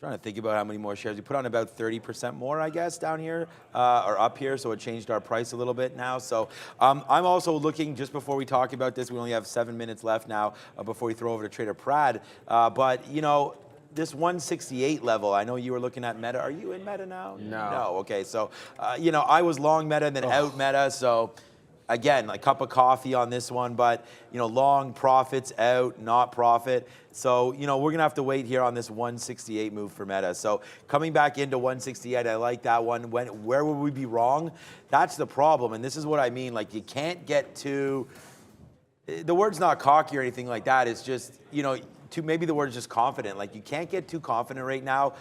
trying to think about how many more shares. We put on about 30% more, I guess, down here or up here. So it changed our price a little bit now. So I'm also looking, just before we talk about this, we only have 7 minutes left now before we throw over to Trader Prad. But, this 168 level, I know you were looking at Meta. Are you in Meta now? No. Okay. So, I was long Meta and then out Meta. So, again, a cup of coffee on this one, but, long profits out, not profit. So, we're going to have to wait here on this 168 move for Meta. So coming back into 168, I like that one. Where would we be wrong? That's the problem. And this is what I mean. Like, you can't get too, the word's not cocky or anything like that. It's just, maybe the word is just confident. Like, you can't get too confident right now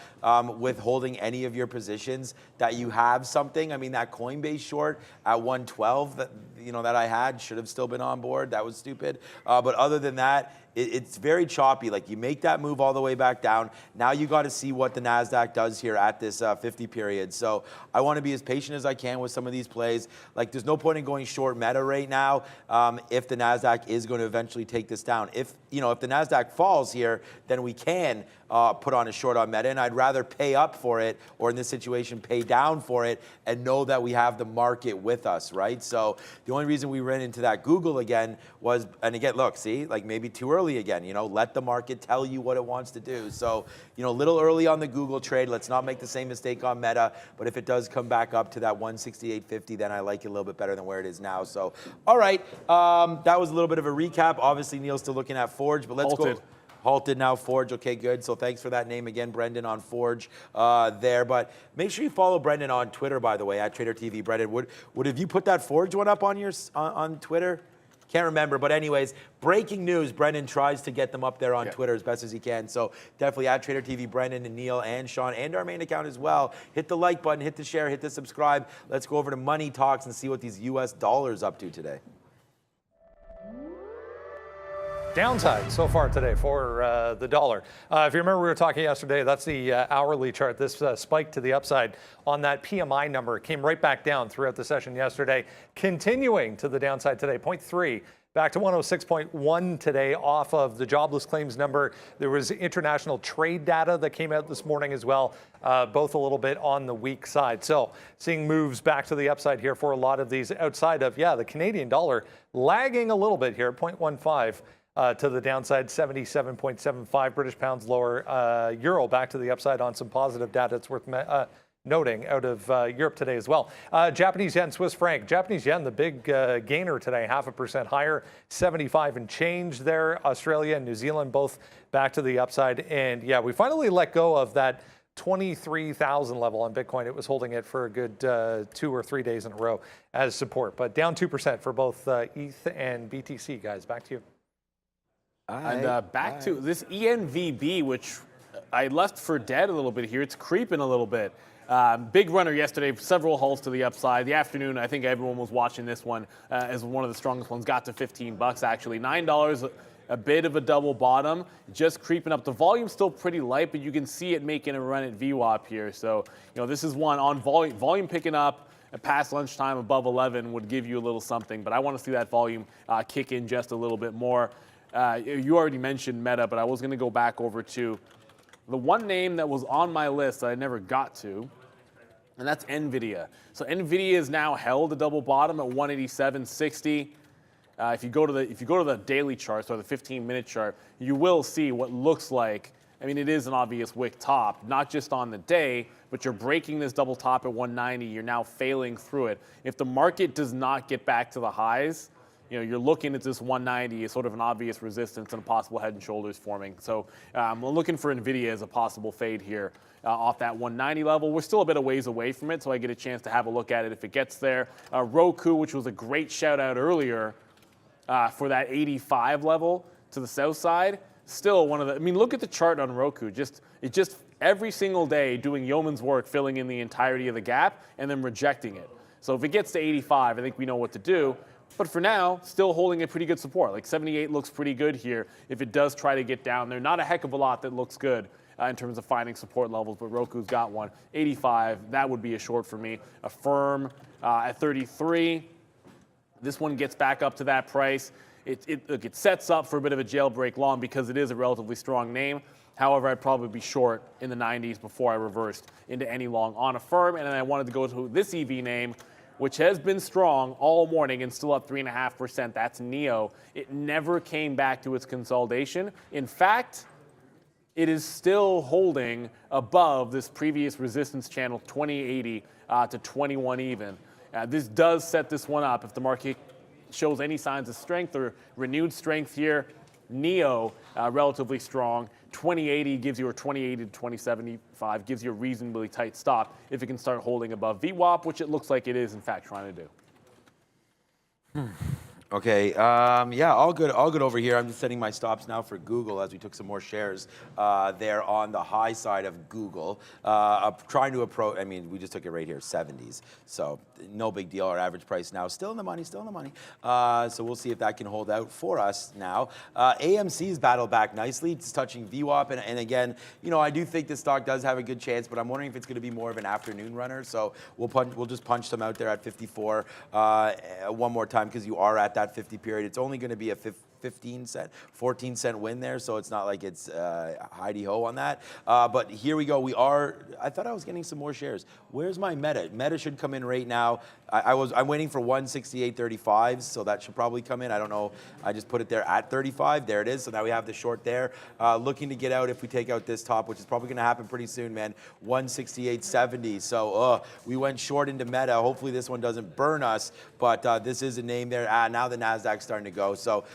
with holding any of your positions that you have something. I mean, that Coinbase short at 112 that I had should have still been on board. That was stupid. But other than that, it's very choppy. Like, you make that move all the way back down. Now you got to see what the NASDAQ does here at this 50 period. So I want to be as patient as I can with some of these plays. Like, there's no point in going short Meta right now if the NASDAQ is going to eventually take this down. If the NASDAQ falls here, then we can put on a short on Meta, and I'd rather pay up for it, or in this situation, pay down for it, and know that we have the market with us, right? So the only reason we ran into that Google again was, and again, look, see, like maybe too early again, let the market tell you what it wants to do. So, a little early on the Google trade. Let's not make the same mistake on Meta, but if it does come back up to that 168.50, then I like it a little bit better than where it is now. So, all right, that was a little bit of a recap. Obviously, Neil's still looking at Forge, but let's go. Halted now, Forge. Okay, good. So thanks for that name again, Brendan, on Forge there. But make sure you follow Brendan on Twitter, by the way, at TraderTV. Brendan, would have you put that Forge one up on on Twitter? Can't remember, but anyways, breaking news. Brendan tries to get them up there on Twitter as best as he can. So definitely at TraderTV, Brendan and Neil and Sean and our main account as well. Hit the like button, hit the share, hit the subscribe. Let's go over to Money Talks and see what these U.S. dollars up to today. Downside so far today for the dollar. If you remember, we were talking yesterday, that's the hourly chart. This spike to the upside on that PMI number. It came right back down throughout the session yesterday, continuing to the downside today, 0.3. Back to 106.1 today off of the jobless claims number. There was international trade data that came out this morning as well, both a little bit on the weak side. So seeing moves back to the upside here for a lot of these outside of, the Canadian dollar lagging a little bit here, 0.15. To the downside, 77.75. British pounds lower. Euro back to the upside on some positive data. It's worth noting out of Europe today as well. Japanese yen, Swiss franc. Japanese yen, the big gainer today, 0.5% higher, 75 and change there. Australia and New Zealand both back to the upside. And we finally let go of that 23,000 level on Bitcoin. It was holding it for a good 2 or 3 days in a row as support, but down 2% for both ETH and BTC, guys. Back to you. And back to this ENVB, which I left for dead a little bit here. It's creeping a little bit. Big runner yesterday, several hulls to the upside. The afternoon, I think everyone was watching this one as one of the strongest ones. Got to $15 actually. $9 a bit of a double bottom, just creeping up. The volume's still pretty light, but you can see it making a run at VWAP here. So, this is one on volume picking up past lunchtime above 11 would give you a little something, but I want to see that volume kick in just a little bit more. You already mentioned Meta, but I was going to go back over to the one name that was on my list that I never got to, and that's NVIDIA. So NVIDIA is now held a double bottom at 187.60. If you go to the daily chart, or the 15-minute chart, you will see what looks like, it is an obvious wick top, not just on the day, but you're breaking this double top at 190. You're now failing through it. If the market does not get back to the highs, you're looking at this 190 as sort of an obvious resistance and a possible head and shoulders forming. So I'm looking for NVIDIA as a possible fade here off that 190 level. We're still a bit of ways away from it, so I get a chance to have a look at it if it gets there. Roku, which was a great shout out earlier for that 85 level to the south side, still one of the, look at the chart on Roku. It just every single day doing yeoman's work, filling in the entirety of the gap and then rejecting it. So if it gets to 85, I think we know what to do. But for now, still holding a pretty good support. Like 78 looks pretty good here if it does try to get down there. Not a heck of a lot that looks good in terms of finding support levels, but Roku's got one. 85, that would be a short for me. A firm at 33. This one gets back up to that price. It sets up for a bit of a jailbreak long because it is a relatively strong name. However, I'd probably be short in the 90s before I reversed into any long on a firm. And then I wanted to go to this EV name, which has been strong all morning and still up 3.5%. That's NEO. It never came back to its consolidation. In fact, it is still holding above this previous resistance channel, 2080 to 21 even. This does set this one up if the market shows any signs of strength or renewed strength here. NEO, relatively strong. 2080 gives you, or 2080 to 2075 gives you a reasonably tight stop if it can start holding above VWAP, which it looks like it is in fact trying to do. Okay, yeah, all good over here. I'm just setting my stops now for Google as we took some more shares there on the high side of Google. Trying to approach, we just took it right here, 70s. So no big deal. Our average price now still in the money, so we'll see if that can hold out for us now. AMC's battled back nicely. It's touching VWAP, and again, I do think this stock does have a good chance, but I'm wondering if it's going to be more of an afternoon runner. So we'll just punch them out there at 54 one more time because you are at that 50 period. It's only going to be a 14 cent win there, so it's not like it's hidey-ho on that. But here we go. I thought I was getting some more shares. Where's my Meta? Meta should come in right now. I'm waiting for 168.35, so that should probably come in. I don't know. I just put it there at 35. There it is. So now we have the short there. Looking to get out if we take out this top, which is probably going to happen pretty soon, man. 168.70. So we went short into Meta. Hopefully this one doesn't burn us, but this is a name there. Now the NASDAQ's starting to go. So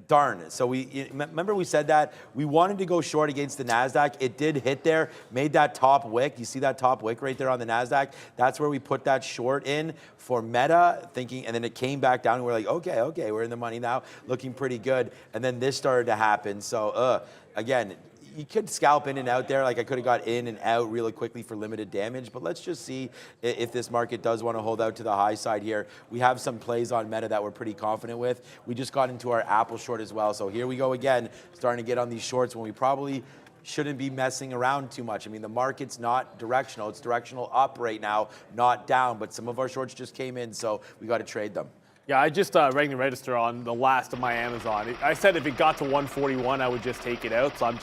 darn. So remember we said that we wanted to go short against the NASDAQ. It did hit there, made that top wick. You see that top wick right there on the NASDAQ? That's where we put that short in for Meta, thinking, and then it came back down and we're like, okay, we're in the money now, looking pretty good. And then this started to happen. So again, you could scalp in and out there. Like I could have got in and out really quickly for limited damage, but let's just see if this market does want to hold out to the high side here. We have some plays on Meta that we're pretty confident with. We just got into our Apple short as well. So here we go again, starting to get on these shorts when we probably shouldn't be messing around too much. The market's not directional. It's directional up right now, not down, but some of our shorts just came in, so we got to trade them. Yeah, I just rang the register on the last of my Amazon. I said if it got to 141, I would just take it out, so I'm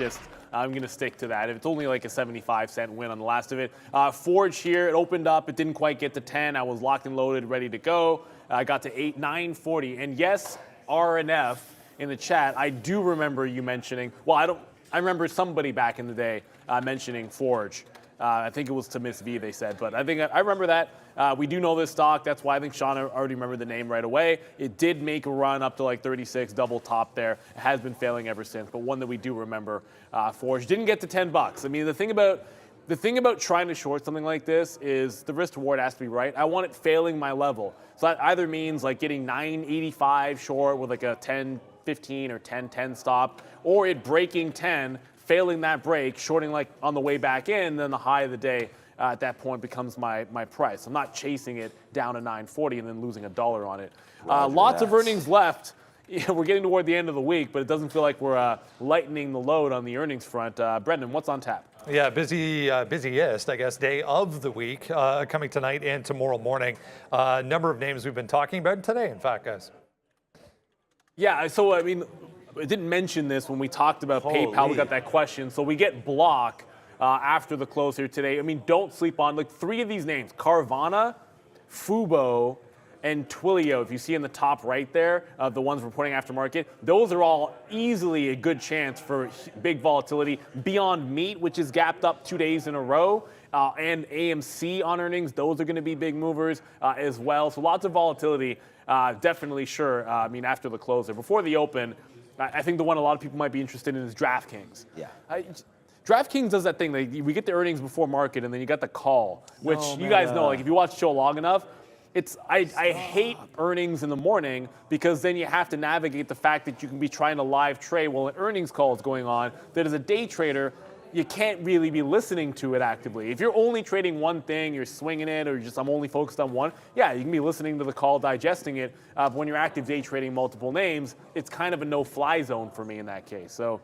going to stick to that. If it's only like a 75-cent win on the last of it. Forge here, it opened up. It didn't quite get to 10. I was locked and loaded, ready to go. I got to 940. And yes, RNF in the chat, I do remember you mentioning, I remember somebody back in the day mentioning Forge. I think it was to Miss V, they said, but I think I remember that. We do know this stock. That's why I think Sean already remembered the name right away. It did make a run up to like 36, double top there. It has been failing ever since, but one that we do remember. Forge didn't get to $10. The thing about trying to short something like this is the risk reward has to be right. I want it failing my level. So that either means like getting 985 short with like a 10-15 or 10-10 stop, or it breaking 10, failing that break, shorting like on the way back in, then the high of the day at that point becomes my price. I'm not chasing it down to 940 and then losing $1 on it. Lots of earnings left Yeah, we're getting toward the end of the week, but it doesn't feel like we're lightening the load on the earnings front. Brendan, what's on tap? Yeah, busiest, I guess, day of the week coming tonight and tomorrow morning. A number of names we've been talking about today, in fact, guys. Yeah, so I mean, I didn't mention this when we talked about PayPal. We got that question. So we get Block after the close here today. I mean, don't sleep on like 3 of these names: Carvana, Fubo, and Twilio. If you see in the top right there, the ones reporting aftermarket, those are all easily a good chance for big volatility. Beyond Meat, which is gapped up 2 days in a row, and AMC on earnings, those are going to be big movers as well. So lots of volatility. Definitely sure. I mean, after the close, before the open, I think the one a lot of people might be interested in is DraftKings. Yeah. DraftKings does that thing. We get the earnings before market, and then you got the call, which you guys know. Like if you watch the show long enough, I hate earnings in the morning because then you have to navigate the fact that you can be trying to live trade while an earnings call is going on. That as a day trader, you can't really be listening to it actively. If you're only trading one thing, you're swinging it, or I'm only focused on one, yeah, you can be listening to the call, digesting it. But when you're active day trading multiple names, it's kind of a no-fly zone for me in that case. So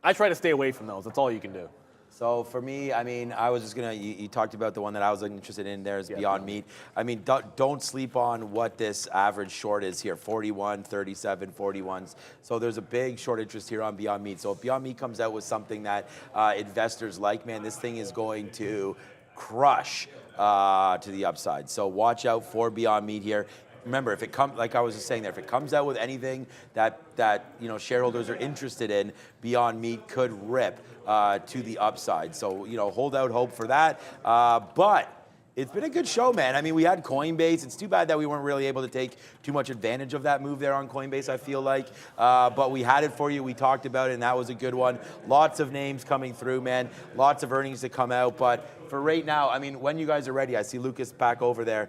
I try to stay away from those. That's all you can do. So for me, I mean, I was just you talked about the one that I was interested in there is Beyond Meat. I mean, don't sleep on what this average short is here, 41, 37, 41s. So there's a big short interest here on Beyond Meat. So if Beyond Meat comes out with something that investors like, man, this thing is going to crush to the upside. So watch out for Beyond Meat here. Remember, if it comes, like I was just saying there, if it comes out with anything that shareholders are interested in, Beyond Meat could rip to the upside. So hold out hope for that. But it's been a good show, man. I mean, we had Coinbase. It's too bad that we weren't really able to take too much advantage of that move there on Coinbase, I feel like. But we had it for you. We talked about it, and that was a good one. Lots of names coming through, man. Lots of earnings to come out. But for right now, I mean, when you guys are ready, I see Lucas back over there.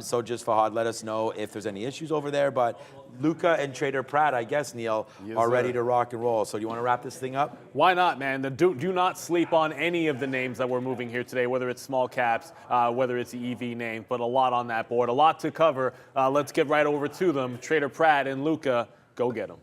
So just Fahad, let us know if there's any issues over there. But Luca and Trader Pratt, I guess, Neil, are ready to rock and roll. So do you want to wrap this thing up? Why not, man? Do not sleep on any of the names that we're moving here today, whether it's small caps, whether it's the EV name, but a lot on that board, a lot to cover. Let's get right over to them. Trader Pratt and Luca, go get them.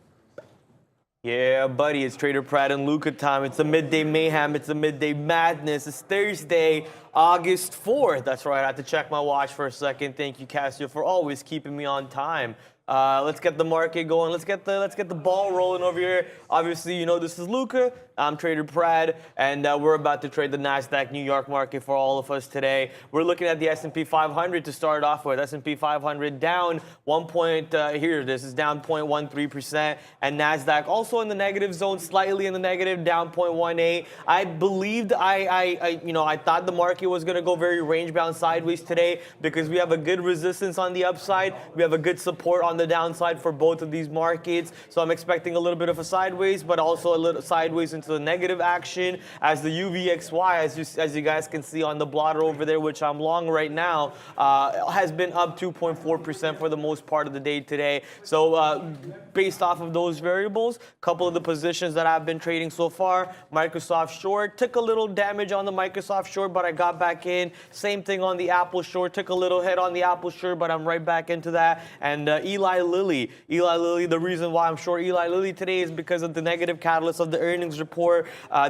Yeah, buddy, it's Trader Pratt and Luca time. It's a midday mayhem. It's a midday madness. It's Thursday, August 4th. That's right. I had to check my watch for a second. Thank you, Cassio, for always keeping me on time. Let's get the market going. Let's get the ball rolling over here. Obviously, this is Luca. I'm Trader Pratt, and we're about to trade the NASDAQ New York market for all of us today. We're looking at the S&P 500 to start off with. S&P 500 down this is down 0.13%, and NASDAQ also in the negative zone, slightly in the negative, down 0.18. I believed, I thought the market was going to go very range-bound sideways today because we have a good resistance on the upside. We have a good support on the downside for both of these markets. So I'm expecting a little bit of a sideways, but also a little sideways into the negative action as the UVXY, as you guys can see on the blotter over there, which I'm long right now, has been up 2.4% for the most part of the day today. So based off of those variables, a couple of the positions that I've been trading so far, Microsoft short, took a little damage on the Microsoft short, but I got back in. Same thing on the Apple short, took a little hit on the Apple short, but I'm right back into that. And Eli Lilly, the reason why I'm short Eli Lilly today is because of the negative catalyst of the earnings report.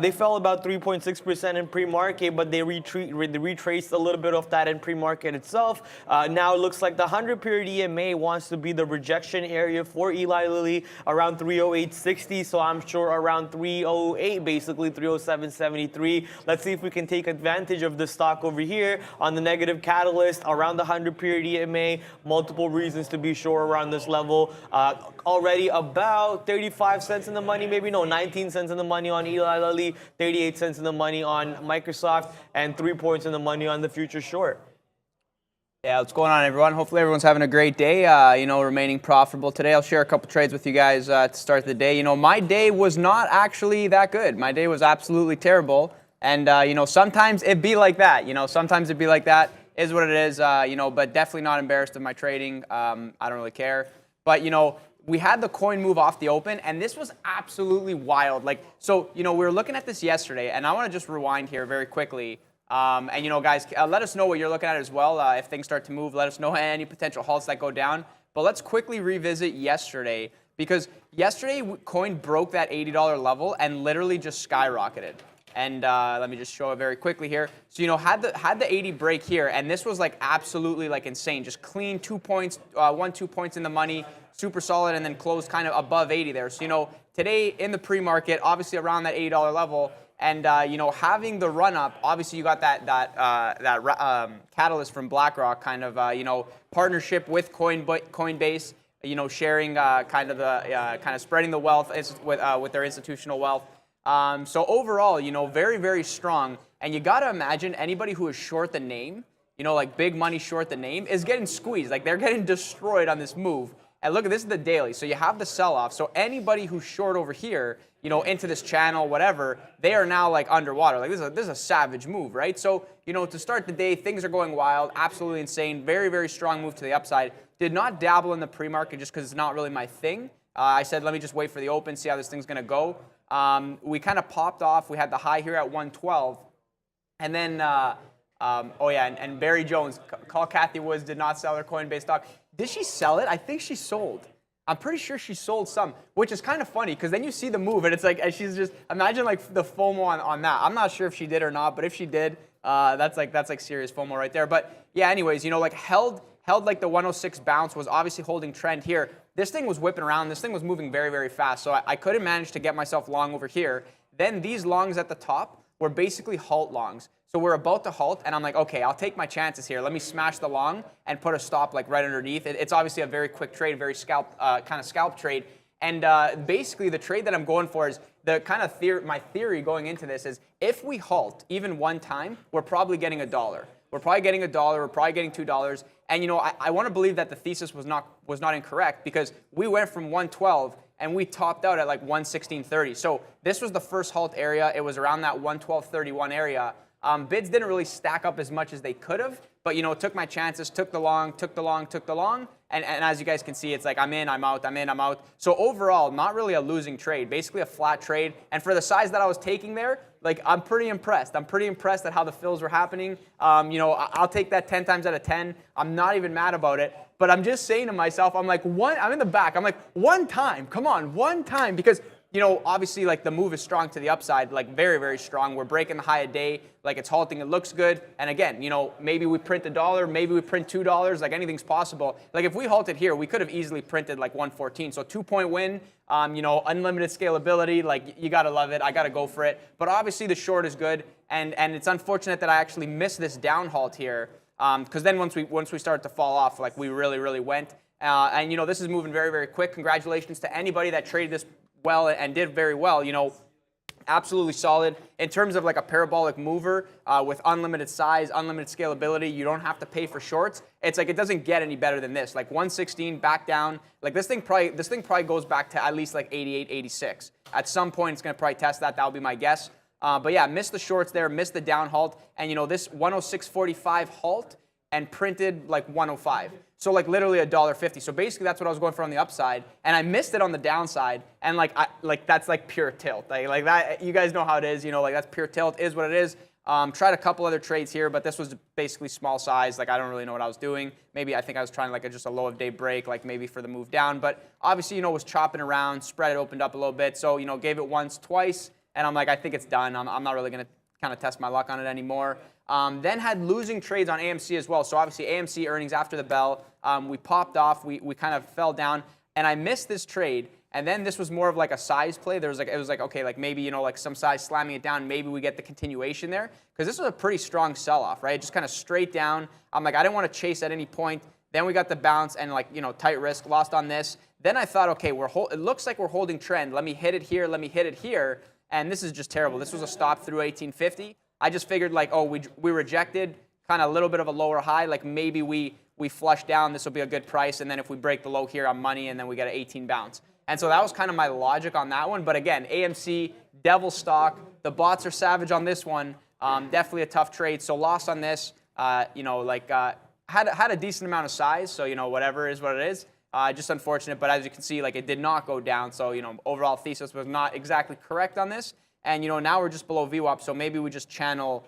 They fell about 3.6% in pre-market, but they retraced a little bit of that in pre-market itself. Now it looks like the 100-period EMA wants to be the rejection area for Eli Lilly around 308.60, so I'm sure around 308, basically 307.73. Let's see if we can take advantage of the stock over here on the negative catalyst around the 100-period EMA. Multiple reasons to be sure around this level. Already about 35 cents in the money, 19 cents in the money on Eli Lilly, 38 cents in the money on Microsoft, and 3 points in the money on the future short. Yeah, what's going on, everyone? Hopefully everyone's having a great day, remaining profitable today. I'll share a couple trades with you guys to start the day. My day was not actually that good. My day was absolutely terrible. And, sometimes it'd be like that. Sometimes it'd be like that. Is what it is, but definitely not embarrassed of my trading. I don't really care. But, we had the coin move off the open, and this was absolutely wild. We were looking at this yesterday, and I want to just rewind here very quickly. Guys, let us know what you're looking at as well. If things start to move, let us know any potential halts that go down. But let's quickly revisit yesterday because yesterday coin broke that $80 level and literally just skyrocketed. And let me just show it very quickly here. So, you know, had the 80 break here, and this was like absolutely like insane. Just clean 2 points, 2 points in the money, super solid, and then closed kind of above 80 there. So, you know, today in the pre-market, obviously around that $80 level, and you know, having the run up, obviously you got that catalyst from BlackRock, kind of you know, partnership with Coinbase, you know, sharing kind of spreading the wealth with their institutional wealth. So overall, you know, very, very strong. And you got to imagine anybody who is short the name, you know, like big money short the name, is getting squeezed. Like they're getting destroyed on this move. And look, this is the daily. So you have the sell-off. So anybody who's short over here, you know, into this channel, whatever, they are now like underwater. Like this is a savage move, right? So, you know, to start the day, things are going wild, absolutely insane. Very, very strong move to the upside. Did not dabble in the pre-market just because it's not really my thing. I said, let me just wait for the open, see how this thing's going to go. We kind of popped off. We had the high here at 112. And then, oh yeah, and Barry Jones, call Kathy Woods, did not sell her Coinbase stock. Did she sell it? I think she sold. I'm pretty sure she sold some, which is kind of funny because then you see the move and it's like, and she's just, imagine like the FOMO on that. I'm not sure if she did or not, but if she did, that's like serious FOMO right there. But yeah, anyways, you know, like held like the 106 bounce, was obviously holding trend here. This thing was whipping around. This thing was moving very, very fast. So I couldn't manage to get myself long over here. Then these longs at the top were basically halt longs. So we're about to halt, and I'm like, okay, I'll take my chances here. Let me smash the long and put a stop like right underneath. It's obviously a very quick trade, very scalp kind of scalp trade. And basically, the trade that I'm going for is the kind of my theory going into this is if we halt even one time, we're probably getting $1. We're probably getting $1. We're probably getting $2. And you know, I want to believe that the thesis was not incorrect because we went from 112 and we topped out at like 116.30. So this was the first halt area. It was around that 112.31 area. Bids didn't really stack up as much as they could have, but you know, took my chances, took the long, and as you guys can see, it's like I'm in, I'm out, I'm in, I'm out. So overall, not really a losing trade, basically a flat trade. And for the size that I was taking there, like I'm pretty impressed. I'm pretty impressed at how the fills were happening. You know, I'll take that 10 times out of 10. I'm not even mad about it. But I'm just saying to myself, I'm like, I'm in the back. I'm like, one time, come on, one time, because you know, obviously, like the move is strong to the upside, like very, very strong. We're breaking the high a day, like it's halting, it looks good. And again, you know, maybe we print $1, maybe we print $2, like anything's possible. Like if we halted here, we could have easily printed like 114. So 2-point win, you know, unlimited scalability, like you gotta love it. I gotta go for it. But obviously the short is good, and it's unfortunate that I actually missed this down halt here, because then once we started to fall off, like we really, really went. And you know, this is moving very, very quick. Congratulations to anybody that traded this well and did very well. You know, absolutely solid in terms of like a parabolic mover with unlimited size, unlimited scalability. You don't have to pay for shorts. It's like it doesn't get any better than this. Like 116 back down. Like this thing probably goes back to at least like 88, 86. At some point, it's gonna probably test that. That'll be my guess. But yeah, missed the shorts there, missed the down halt, and you know this 106.45 halt and printed like 105. So like literally $1.50. So basically that's what I was going for on the upside, and I missed it on the downside. And like that's like pure tilt. Like that, you guys know how it is. You know, like that's pure tilt. Is what it is. Tried a couple other trades here, but this was basically small size. Like I don't really know what I was doing. Maybe I think I was trying like just a low of day break, like maybe for the move down. But obviously, you know, was chopping around. Spread it opened up a little bit. So you know, gave it once, twice, and I'm like, I think it's done. I'm not really gonna kind of test my luck on it anymore. Then had losing trades on AMC as well. So obviously AMC earnings after the bell. We popped off. We kind of fell down, and I missed this trade. And then this was more of like a size play. It was like okay, like maybe, you know, like some size slamming it down. Maybe we get the continuation there, because this was a pretty strong sell-off, right? Just kind of straight down. I'm like, I didn't want to chase at any point. Then we got the bounce and like, you know, tight risk, lost on this. Then I thought, okay, it looks like we're holding trend. Let me hit it here. Let me hit it here. And this is just terrible. This was a stop through 1850. I just figured like, oh, we rejected, kind of a little bit of a lower high. Like maybe we flush down. This will be a good price. And then if we break the low here on money, and then we get an 18 bounce. And so that was kind of my logic on that one. But again, AMC, devil stock. The bots are savage on this one. Definitely a tough trade. So lost on this. You know, like had a decent amount of size. So, you know, whatever is what it is. Just unfortunate. But as you can see, like it did not go down. So, you know, overall thesis was not exactly correct on this. And, you know, now we're just below VWAP. So maybe we just channel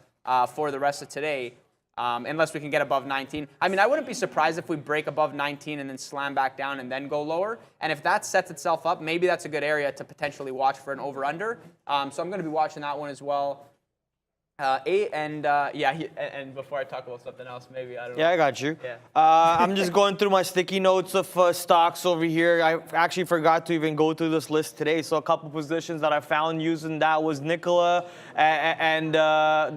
for the rest of today. unless we can get above 19. I mean, I wouldn't be surprised if we break above 19 and then slam back down and then go lower. And if that sets itself up, maybe that's a good area to potentially watch for an over-under. So I'm going to be watching that one as well. And before I talk about something else, maybe, I don't know. Yeah, I got you. Yeah. I'm just going through my sticky notes of stocks over here. I actually forgot to even go through this list today. So a couple positions that I found using that was Nikola. And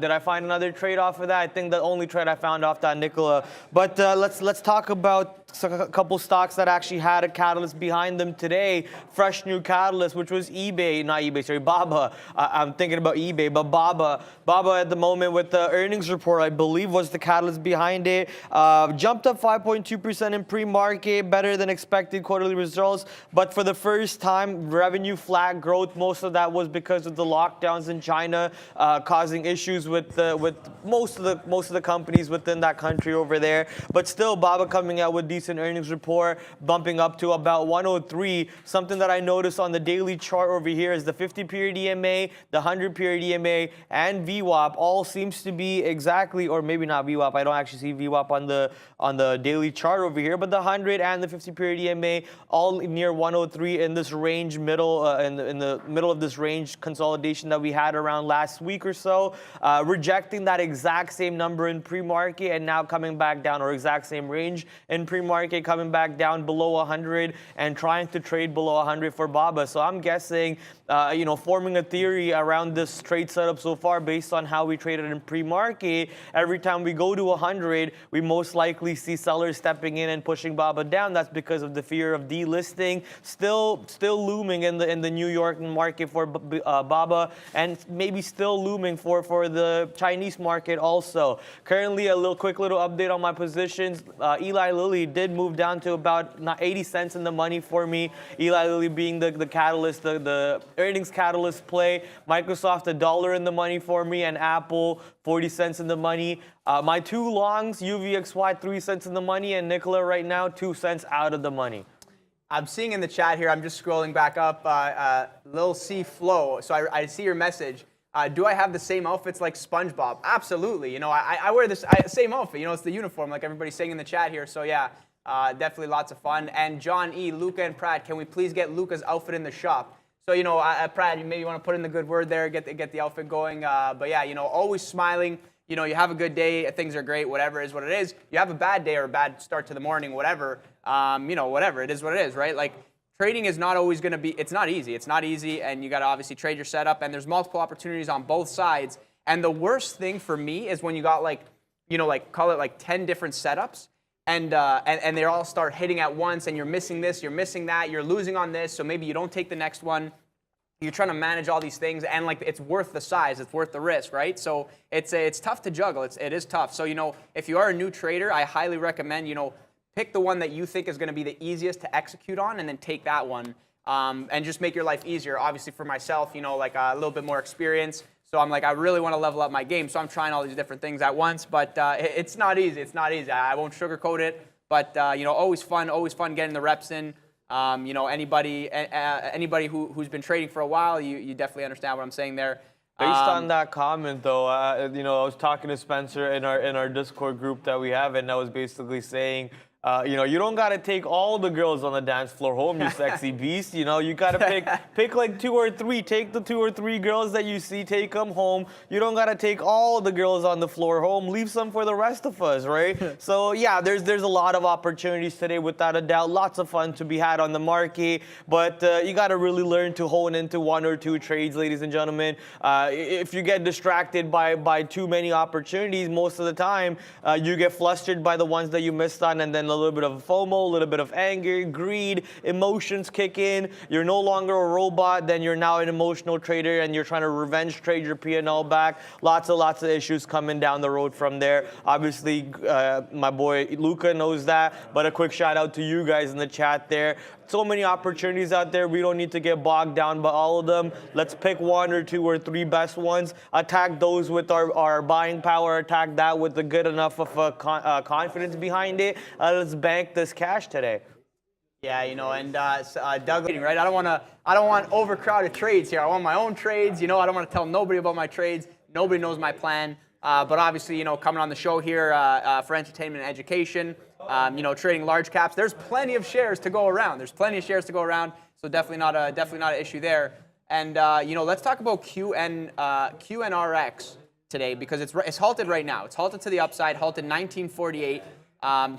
did I find another trade off of that? I think the only trade I found off that Nikola. But let's talk about a couple stocks that actually had a catalyst behind them today. Fresh new catalyst, which was Baba. I'm thinking about eBay, but Baba at the moment with the earnings report, I believe, was the catalyst behind it. Jumped up 5.2% in pre-market, better than expected quarterly results. But for the first time, revenue flat growth. Most of that was because of the lockdowns in China, causing issues with most of the companies within that country over there. But still, Baba coming out with decent earnings report, bumping up to about 103. Something that I noticed on the daily chart over here is the 50-period EMA, the 100-period EMA, and VWAP all seems to be exactly, or maybe not VWAP. I don't actually see VWAP on the daily chart over here, but the 100 and the 50-period EMA all near 103 in this range, in the middle of this range consolidation that we had around last week or so, rejecting that exact same number in pre-market and now coming back down, or exact same range in pre-market, coming back down below 100 and trying to trade below 100 for Baba. So I'm guessing, forming a theory around this trade setup so far based on how we traded in pre-market. Every time we go to 100, we most likely see sellers stepping in and pushing Baba down. That's because of the fear of delisting still looming in the New York market for Baba, and maybe still looming for the Chinese market also. Currently, a quick little update on my positions. Eli Lilly did move down to about 80 cents in the money for me. Eli Lilly being the catalyst, the earnings catalyst play. Microsoft $1 in the money for me, and Apple 40 cents in the money. My two longs, UVXY 3 cents in the money, and Nikola right now 2 cents out of the money. I'm seeing in the chat here, I'm just scrolling back up, Lil C Flow. So I see your message. Do I have the same outfits like SpongeBob? Absolutely. I wear this same outfit. It's the uniform like everybody's saying in the chat here. So yeah, definitely lots of fun. And John E, Luca, and Pratt, can we please get Luca's outfit in the shop? So, Pratt, you maybe want to put in the good word there, get the outfit going. But yeah, always smiling. You have a good day, things are great, whatever is what it is. You have a bad day or a bad start to the morning, whatever. Whatever, it is what it is, right? Like, trading is not always going to be, it's not easy. It's not easy, and you got to obviously trade your setup, and there's multiple opportunities on both sides. And the worst thing for me is when you got call it 10 different setups, and they all start hitting at once, and you're missing this, you're missing that, you're losing on this, so maybe you don't take the next one. You're trying to manage all these things, and it's worth the size, it's worth the risk, right? So it's tough to juggle. It is tough. So if you are a new trader, I highly recommend pick the one that you think is going to be the easiest to execute on, and then take that one, and just make your life easier. Obviously, for myself, a little bit more experience. So I'm I really want to level up my game. So I'm trying all these different things at once, but it's not easy. It's not easy. I won't sugarcoat it, but always fun getting the reps in. Anybody who's been trading for a while, you definitely understand what I'm saying there. Based on that comment, though, I was talking to Spencer in our Discord group that we have, and I was basically saying, you don't got to take all the girls on the dance floor home, you sexy beast. You got to pick like 2 or 3. Take the 2 or 3 girls that you see, take them home. You don't got to take all the girls on the floor home. Leave some for the rest of us, right? So, yeah, there's a lot of opportunities today, without a doubt. Lots of fun to be had on the market. But you got to really learn to hone into 1 or 2 trades, ladies and gentlemen. If you get distracted by too many opportunities, most of the time, you get flustered by the ones that you missed on, and then a little bit of FOMO, a little bit of anger, greed, emotions kick in. You're no longer a robot, then you're now an emotional trader, and you're trying to revenge trade your P&L back. Lots of issues coming down the road from there. Obviously, my boy Luca knows that, but a quick shout out to you guys in the chat there. So many opportunities out there. We don't need to get bogged down by all of them. Let's pick 1 or 2 or 3 best ones. Attack those with our buying power. Attack that with the good enough of confidence behind it. Let's bank this cash today. Yeah, and Doug, right? I don't want overcrowded trades here. I want my own trades. I don't want to tell nobody about my trades. Nobody knows my plan. But obviously, you know, coming on the show here for entertainment and education, you know, trading large caps, there's plenty of shares to go around. There's plenty of shares to go around, so definitely not an issue there. And you know, let's talk about QNRX today because it's halted right now. It's halted to the upside, halted 1948,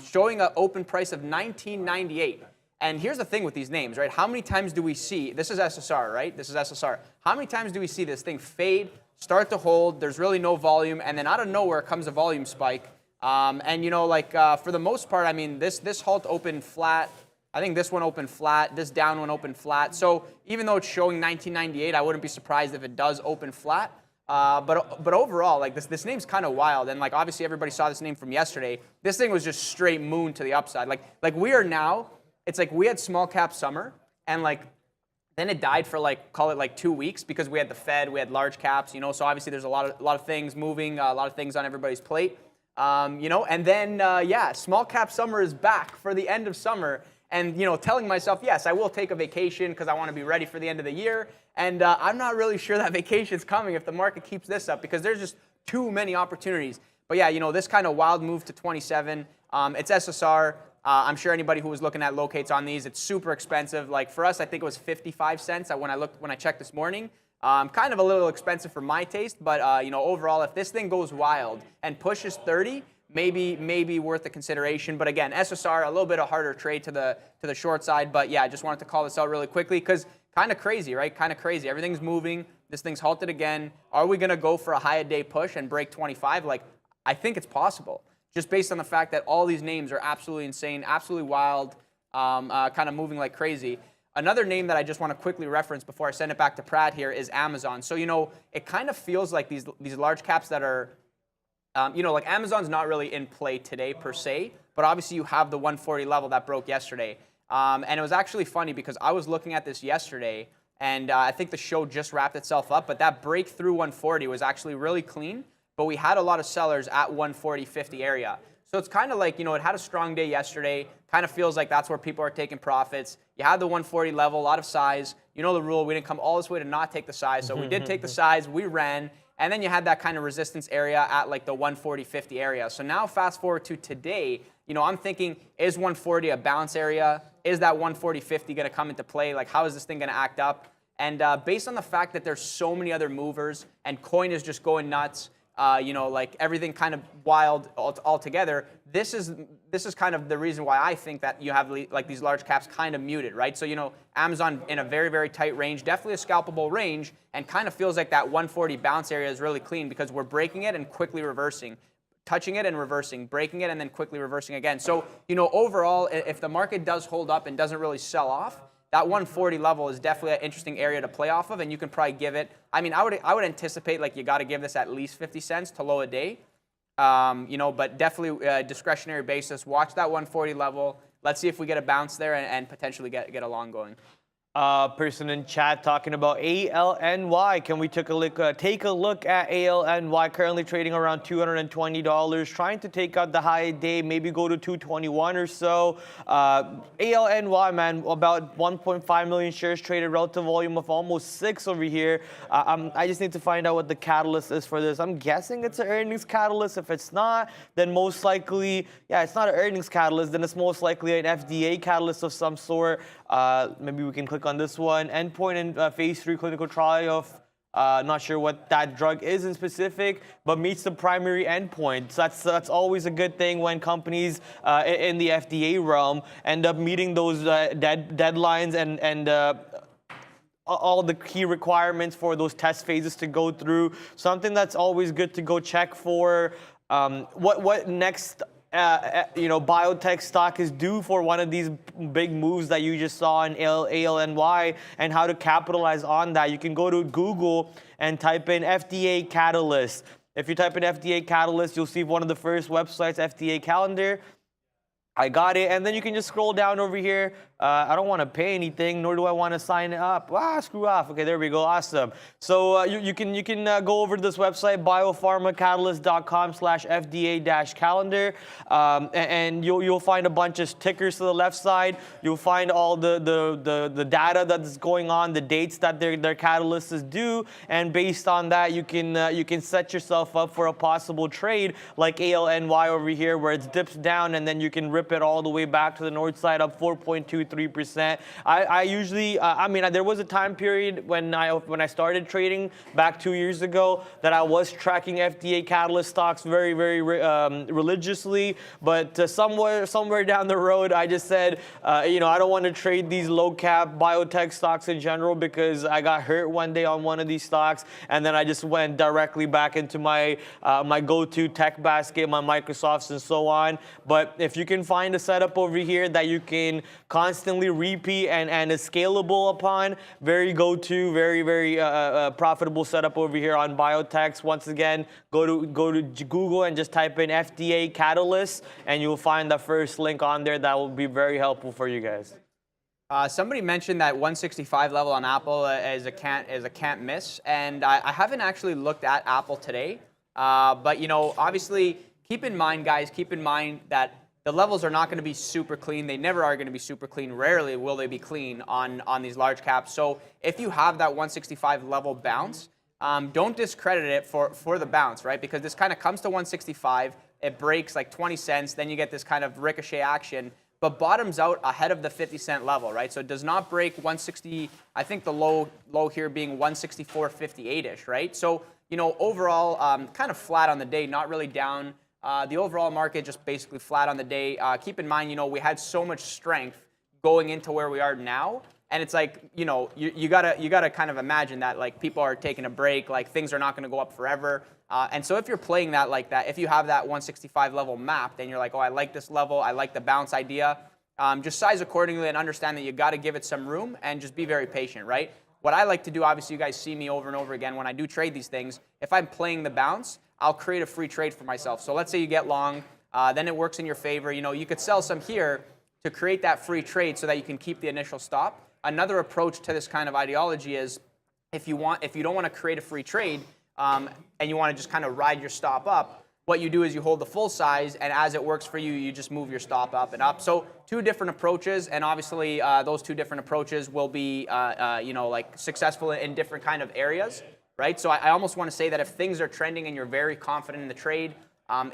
showing an open price of 1998. And here's the thing with these names, right? How many times do we see, this is SSR, right? This is SSR. How many times do we see this thing fade, start to hold, there's really no volume, and then out of nowhere comes a volume spike. And you know, like for the most part, I mean, this halt opened flat. I think this one opened flat, this down one opened flat. So even though it's showing 1998, I wouldn't be surprised if it does open flat. But overall, like this name's kind of wild, and like obviously everybody saw this name from yesterday. This thing was just straight moon to the upside. Like we are now. It's like we had small cap summer, and like then it died for like call it like 2 weeks because we had the Fed, we had large caps, you know. So obviously there's a lot of things moving, a lot of things on everybody's plate, you know. And then yeah, small cap summer is back for the end of summer, and you know, telling myself yes, I will take a vacation because I want to be ready for the end of the year. And I'm not really sure that vacation's coming if the market keeps this up because there's just too many opportunities. But yeah, you know, this kind of wild move to 27, it's SSR. I'm sure anybody who was looking at locates on these, it's super expensive. Like for us, I think it was 55 cents when I checked this morning. Kind of a little expensive for my taste, but you know, overall, if this thing goes wild and pushes 30, maybe worth the consideration. But again, SSR, a little bit of harder trade to the short side. But yeah, I just wanted to call this out really quickly because kind of crazy, right? Kind of crazy. Everything's moving. This thing's halted again. Are we going to go for a high a day push and break 25? Like, I think it's possible. Just based on the fact that all these names are absolutely insane, absolutely wild, kind of moving like crazy. Another name that I just want to quickly reference before I send it back to Prad here is Amazon. So, you know, it kind of feels like these large caps that are, you know, like Amazon's not really in play today per se, but obviously you have the 140 level that broke yesterday. And it was actually funny because I was looking at this yesterday, and I think the show just wrapped itself up, but that breakthrough 140 was actually really clean. But we had a lot of sellers at 140.50 area. So it's kind of like, you know, it had a strong day yesterday. Kind of feels like that's where people are taking profits. You had the 140 level, a lot of size. You know the rule, we didn't come all this way to not take the size. So we did take the size, we ran. And then you had that kind of resistance area at like the 140.50 area. So now fast forward to today, you know, I'm thinking, is 140 a bounce area? Is that 140.50 going to come into play? Like, how is this thing going to act up? And based on the fact that there's so many other movers and coin is just going nuts, you know, like everything kind of wild altogether. This is kind of the reason why I think that you have like these large caps kind of muted, right? So, you know, Amazon in a very, very tight range, definitely a scalpable range, and kind of feels like that 140 bounce area is really clean because we're breaking it and quickly reversing, touching it and reversing, breaking it and then quickly reversing again. So, you know, overall, if the market does hold up and doesn't really sell off, that 140 level is definitely an interesting area to play off of, and you can probably give it. I mean, I would anticipate like you got to give this at least 50 cents to low a day, you know. But definitely discretionary basis. Watch that 140 level. Let's see if we get a bounce there and potentially get a long going. Person in chat talking about ALNY. Can we take a look at ALNY? Currently trading around $220, trying to take out the high day, maybe go to 221 or so. ALNY, man, about 1.5 million shares traded, relative volume of almost 6 over here. I just need to find out what the catalyst is for this. I'm guessing it's an earnings catalyst. If it's not, then most likely, yeah, it's not an earnings catalyst. Then it's most likely an FDA catalyst of some sort. Maybe we can click on this one. Endpoint in phase 3 clinical trial of, not sure what that drug is in specific, but meets the primary endpoint. So that's always a good thing when companies in the FDA realm end up meeting those deadlines and all the key requirements for those test phases to go through. Something that's always good to go check for. What next you know, biotech stock is due for one of these big moves that you just saw in ALNY, and how to capitalize on that. You can go to Google and type in FDA Catalyst. If you type in FDA Catalyst, you'll see one of the first websites, FDA Calendar. I got it, and then you can just scroll down over here. I don't want to pay anything, nor do I want to sign up. Screw off. Okay, there we go. Awesome. So you can go over to this website, biopharmacatalyst.com/FDA-calendar, and you'll find a bunch of tickers to the left side. You'll find all the data that's going on, the dates that their catalyst is due, and based on that, you can set yourself up for a possible trade like ALNY over here, where it dips down and then you can rip it all the way back to the north side up 4.23%. I usually, there was a time period when I started trading back 2 years ago that I was tracking FDA catalyst stocks very, very religiously, but somewhere down the road, I just said, I don't want to trade these low cap biotech stocks in general because I got hurt one day on one of these stocks, and then I just went directly back into my go-to tech basket, my Microsofts and so on. But if you can find a setup over here that you can constantly repeat and is scalable upon, very go-to, very profitable setup over here on biotechs. Once again, go to Google and just type in FDA Catalyst, and you'll find the first link on there that will be very helpful for you guys. Somebody mentioned that 165 level on Apple is a can't miss, and I haven't actually looked at Apple today, but obviously keep in mind, guys, that the levels are not going to be super clean. They never are going to be super clean. Rarely will they be clean on these large caps. So if you have that 165 level bounce, don't discredit it for the bounce, right? Because this kind of comes to 165, it breaks like 20 cents, then you get this kind of ricochet action, but bottoms out ahead of the 50-cent level, right? So it does not break 160, I think the low here being 164.58-ish, right? So, overall, kind of flat on the day, not really down. The overall market just basically flat on the day. Keep in mind, we had so much strength going into where we are now, and it's like, you gotta kind of imagine that like people are taking a break, like things are not going to go up forever. And so if you're playing that like that, if you have that 165 level mapped, and you're like, oh, I like this level, I like the bounce idea, just size accordingly and understand that you got to give it some room and just be very patient, right? What I like to do, obviously, you guys see me over and over again when I do trade these things. If I'm playing the bounce, I'll create a free trade for myself. So let's say you get long, then it works in your favor. You could sell some here to create that free trade so that you can keep the initial stop. Another approach to this kind of ideology is if you don't want to create a free trade and you want to just kind of ride your stop up, what you do is you hold the full size, and as it works for you, you just move your stop up and up. So two different approaches, and obviously those two different approaches will be like successful in different kind of areas. Right, so I almost want to say that if things are trending and you're very confident in the trade,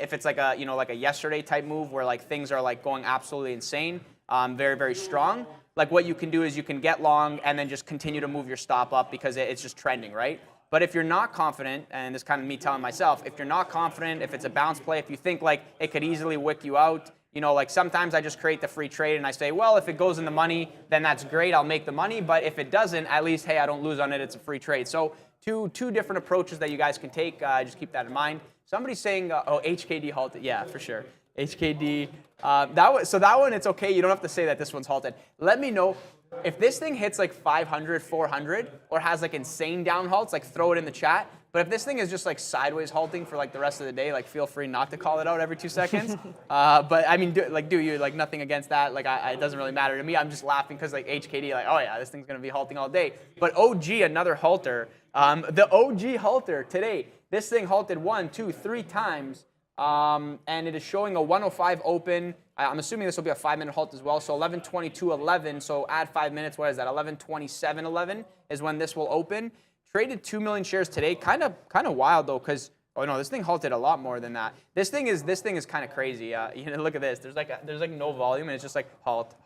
if it's like a like a yesterday type move where like things are like going absolutely insane, very strong, like what you can do is you can get long and then just continue to move your stop up because it's just trending, right? But if you're not confident, and this is kind of me telling myself, if you're not confident, if it's a bounce play, if you think like it could easily wick you out, like sometimes I just create the free trade and I say, well, if it goes in the money, then that's great, I'll make the money. But if it doesn't, at least, hey, I don't lose on it, it's a free trade. So two different approaches that you guys can take. Just keep that in mind. Somebody's saying, HKD halted. Yeah, for sure. HKD. That one, it's okay. You don't have to say that this one's halted. Let me know if this thing hits like 500, 400, or has like insane down halts, like throw it in the chat. But if this thing is just like sideways halting for like the rest of the day, like feel free not to call it out every 2 seconds. But I mean, do you like nothing against that? Like it doesn't really matter to me. I'm just laughing because like HKD, like, oh yeah, this thing's gonna be halting all day. But OG, another halter. The OG halter today, this thing halted 1, 2, 3 times, and it is showing a 105 open. I'm assuming this will be a 5-minute halt as well. So 11:22:11. So add 5 minutes. What is that? 11:27:11 is when this will open. Traded 2 million shares today. Kind of wild though, because this thing halted a lot more than that. This thing is kind of crazy. Look at this. There's like no volume, and it's just like halt,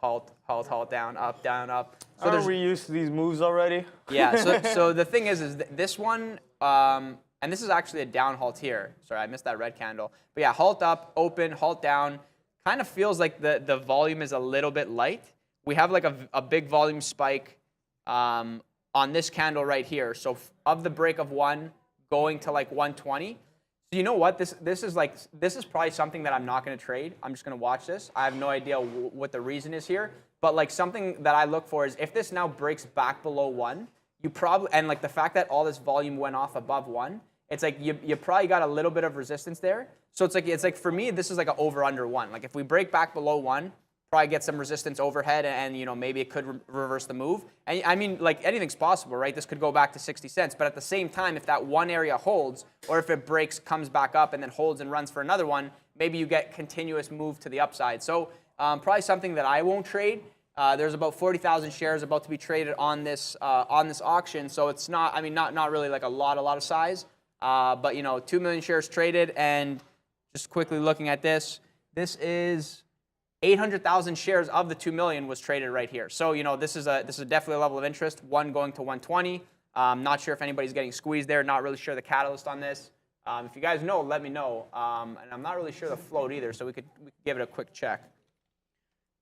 down, up. So are we used to these moves already? Yeah. So the thing is this one, and this is actually a down halt here. Sorry, I missed that red candle. But yeah, halt up, open, halt down. Kind of feels like the volume is a little bit light. We have like a big volume spike on this candle right here. So of the break of 1 going to like 120. So you know what? This is probably something that I'm not going to trade. I'm just going to watch this. I have no idea what the reason is here. But like something that I look for is if this now breaks back below 1, you probably, and like the fact that all this volume went off above 1, it's like you probably got a little bit of resistance there. So it's like for me, this is like an over under 1. Like if we break back below 1, probably get some resistance overhead, and you know, maybe it could reverse the move. And I mean, like anything's possible, right? This could go back to 60 cents, but at the same time, if that one area holds, or if it breaks, comes back up, and then holds and runs for another one, maybe you get continuous move to the upside. So probably something that I won't trade. There's about 40,000 shares about to be traded on this auction, so it's not, I mean, not really like a lot of size, but you know, 2 million shares traded, and just quickly looking at this is 800,000 shares of the 2 million was traded right here. So you know, this is definitely a level of interest. One going to 120. Not sure if anybody's getting squeezed there. Not really sure the catalyst on this. If you guys know, let me know. And I'm not really sure the float either, so we could give it a quick check.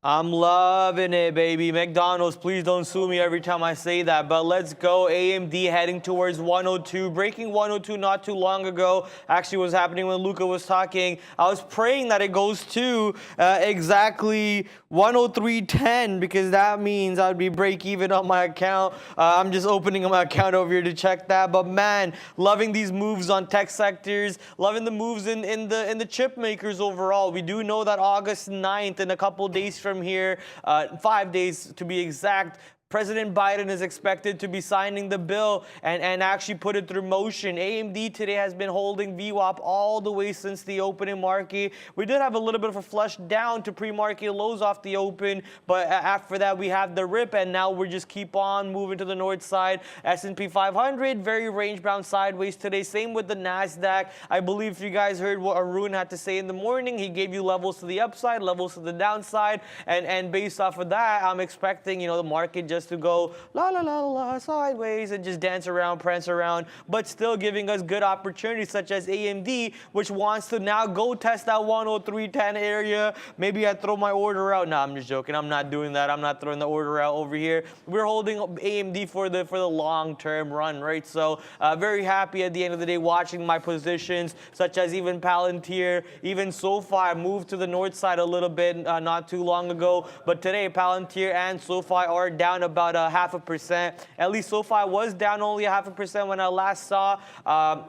I'm loving it, baby. McDonald's, please don't sue me every time I say that. But let's go. AMD heading towards 102. Breaking 102 not too long ago. Actually, what was happening when Luca was talking, I was praying that it goes to exactly 103.10, because that means I'd be break even on my account. I'm just opening my account over here to check that. But man, loving these moves on tech sectors. Loving the moves in the chip makers overall. We do know that August 9th, in a couple days from here, 5 days to be exact, President Biden is expected to be signing the bill and actually put it through motion. AMD today has been holding VWAP all the way since the opening market. We did have a little bit of a flush down to pre-market lows off the open, but after that we have the rip, and now we're just keep on moving to the north side. S&P 500 very range bound sideways today. Same with the NASDAQ. I believe if you guys heard what Arun had to say in the morning, he gave you levels to the upside, levels to the downside, and based off of that, I'm expecting, you know, the market just to go la la la la sideways and just dance around, prance around, but still giving us good opportunities such as AMD, which wants to now go test that 103.10 area. Maybe I throw my order out. No, I'm just joking. I'm not doing that. I'm not throwing the order out over here. We're holding AMD for the long-term run, right? So very happy at the end of the day watching my positions, such as even Palantir, even SoFi moved to the north side a little bit not too long ago, but today Palantir and SoFi are down about 0.5%. At least SoFi was down only 0.5% when I last saw.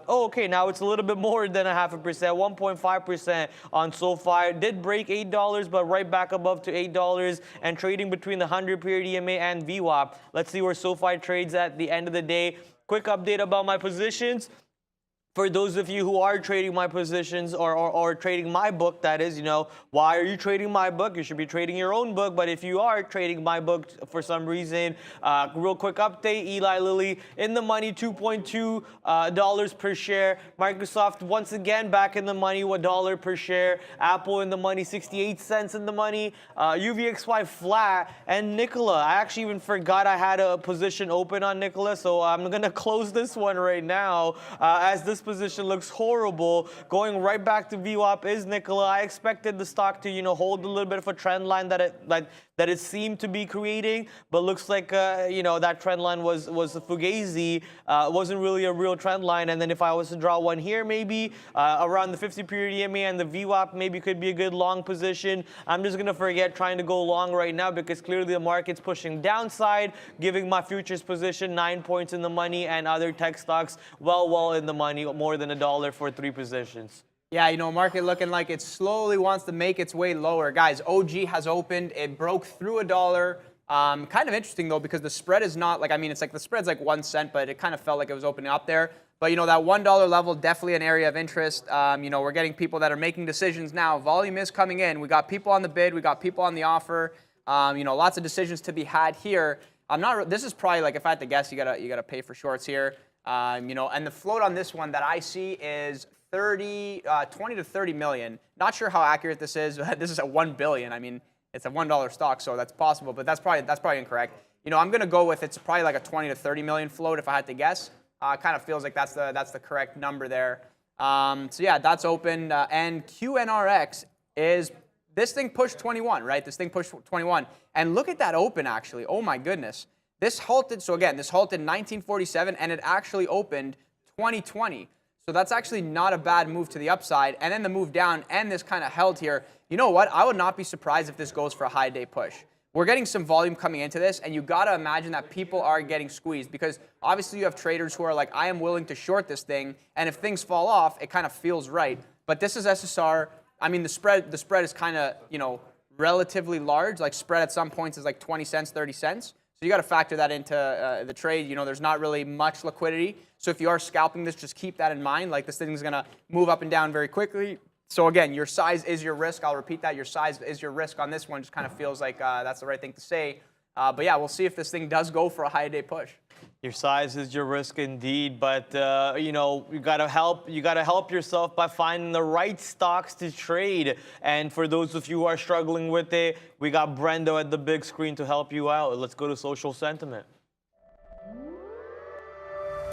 Okay, now it's a little bit more than 0.5%, 1.5% on SoFi. Did break $8, but right back above to $8 and trading between the 100-period EMA and VWAP. Let's see where SoFi trades at the end of the day. Quick update about my positions. For those of you who are trading my positions or trading my book, that is, you know, why are you trading my book? You should be trading your own book. But if you are trading my book for some reason, real quick update, Eli Lilly in the money, $2.2 per share. Microsoft once again back in the money, $1 per share. Apple in the money, 68 cents in the money. UVXY flat. And Nikola, I actually even forgot I had a position open on Nikola, so I'm going to close this one right now as this position looks horrible. Going right back to VWAP is Nikola. I expected the stock to, you know, hold a little bit of a trend line that it seemed to be creating, but looks like you know, that trend line was a fugazi. Wasn't really a real trend line. And then if I was to draw one here, maybe around the 50-period EMA and the VWAP, maybe could be a good long position. I'm just gonna forget trying to go long right now because clearly the market's pushing downside, giving my futures position 9 points in the money and other tech stocks well in the money, more than $1 for 3 positions. Yeah, you know, market looking like it slowly wants to make its way lower. Guys, OG has opened. It broke through $1. Kind of interesting, though, because the spread is not like, I mean, it's like the spread's like 1 cent, but it kind of felt like it was opening up there. But, you know, that $1 level, definitely an area of interest. You know, we're getting people that are making decisions now. Volume is coming in. We got people on the bid. We got people on the offer. You know, lots of decisions to be had here. This is probably like, if I had to guess, you gotta pay for shorts here. You know, and the float on this one that I see is 20 to 30 million. Not sure how accurate this is. This is at 1 billion. I mean, it's a $1 stock, so that's possible, but that's probably incorrect. You know, I'm gonna go with it's probably like a 20 to 30 million float if I had to guess. Kind of feels like that's the correct number there. So yeah, that's open. And QNRX is, this thing pushed 21, right? This thing pushed 21, and look at that open actually. Oh my goodness. This halted, so again, this halted in 1947, and it actually opened 2020. So that's actually not a bad move to the upside. And then the move down, and this kind of held here. You know what? I would not be surprised if this goes for a high day push. we're getting some volume coming into this, and you got to imagine that people are getting squeezed because obviously you have traders who are like, I am willing to short this thing, and if things fall off, it kind of feels right. But this is SSR. I mean, the spread is kind of, you know, relatively large. Like spread at some points is like 20 cents, 30 cents. So you got to factor that into the trade. You know, there's not really much liquidity. So if you are scalping this, just keep that in mind. Like this thing's going to move up and down very quickly. So again, your size is your risk. I'll repeat that. Your size is your risk on this one. Just kind of feels like that's the right thing to say. But yeah, we'll see if this thing does go for a high day push. Your size is your risk indeed, but you know, you gotta help yourself by finding the right stocks to trade. And for those of you who are struggling with it, we got Brendo at the big screen to help you out. Let's go to social sentiment.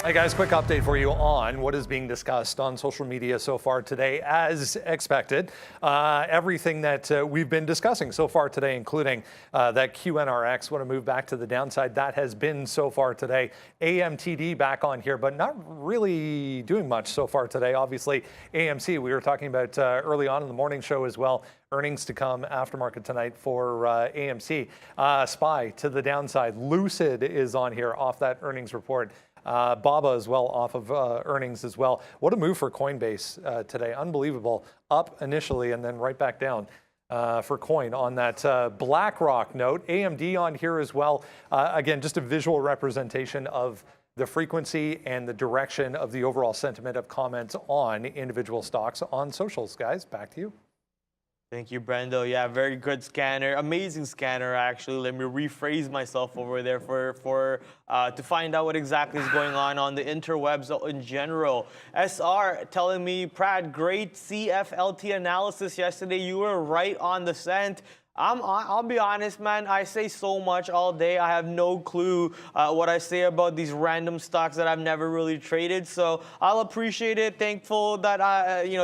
Hey guys, quick update for you on what is being discussed on social media so far today. As expected, everything that we've been discussing so far today, including that QNRX, want to move back to the downside. That has been so far today. AMTD back on here, but not really doing much so far today. Obviously, AMC, we were talking about early on in the morning show as well. Earnings to come aftermarket tonight for AMC. SPY to the downside. Lucid is on here off that earnings report. BABA as well off of earnings as well. What a move for Coinbase today. Unbelievable. Up initially and then right back down for Coin on that BlackRock note. AMD on here as well. Again, just a visual representation of the frequency and the direction of the overall sentiment of comments on individual stocks on socials. Guys, back to you. Thank you, Brendo. Yeah, very good scanner. Amazing scanner, actually. Let me rephrase myself over there to find out what exactly is going on the interwebs in general. SR telling me, Prad, great CFLT analysis yesterday. You were right on the cent. I'll be honest, man. I say so much all day. I have no clue what I say about these random stocks that I've never really traded. So I'll appreciate it. Thankful that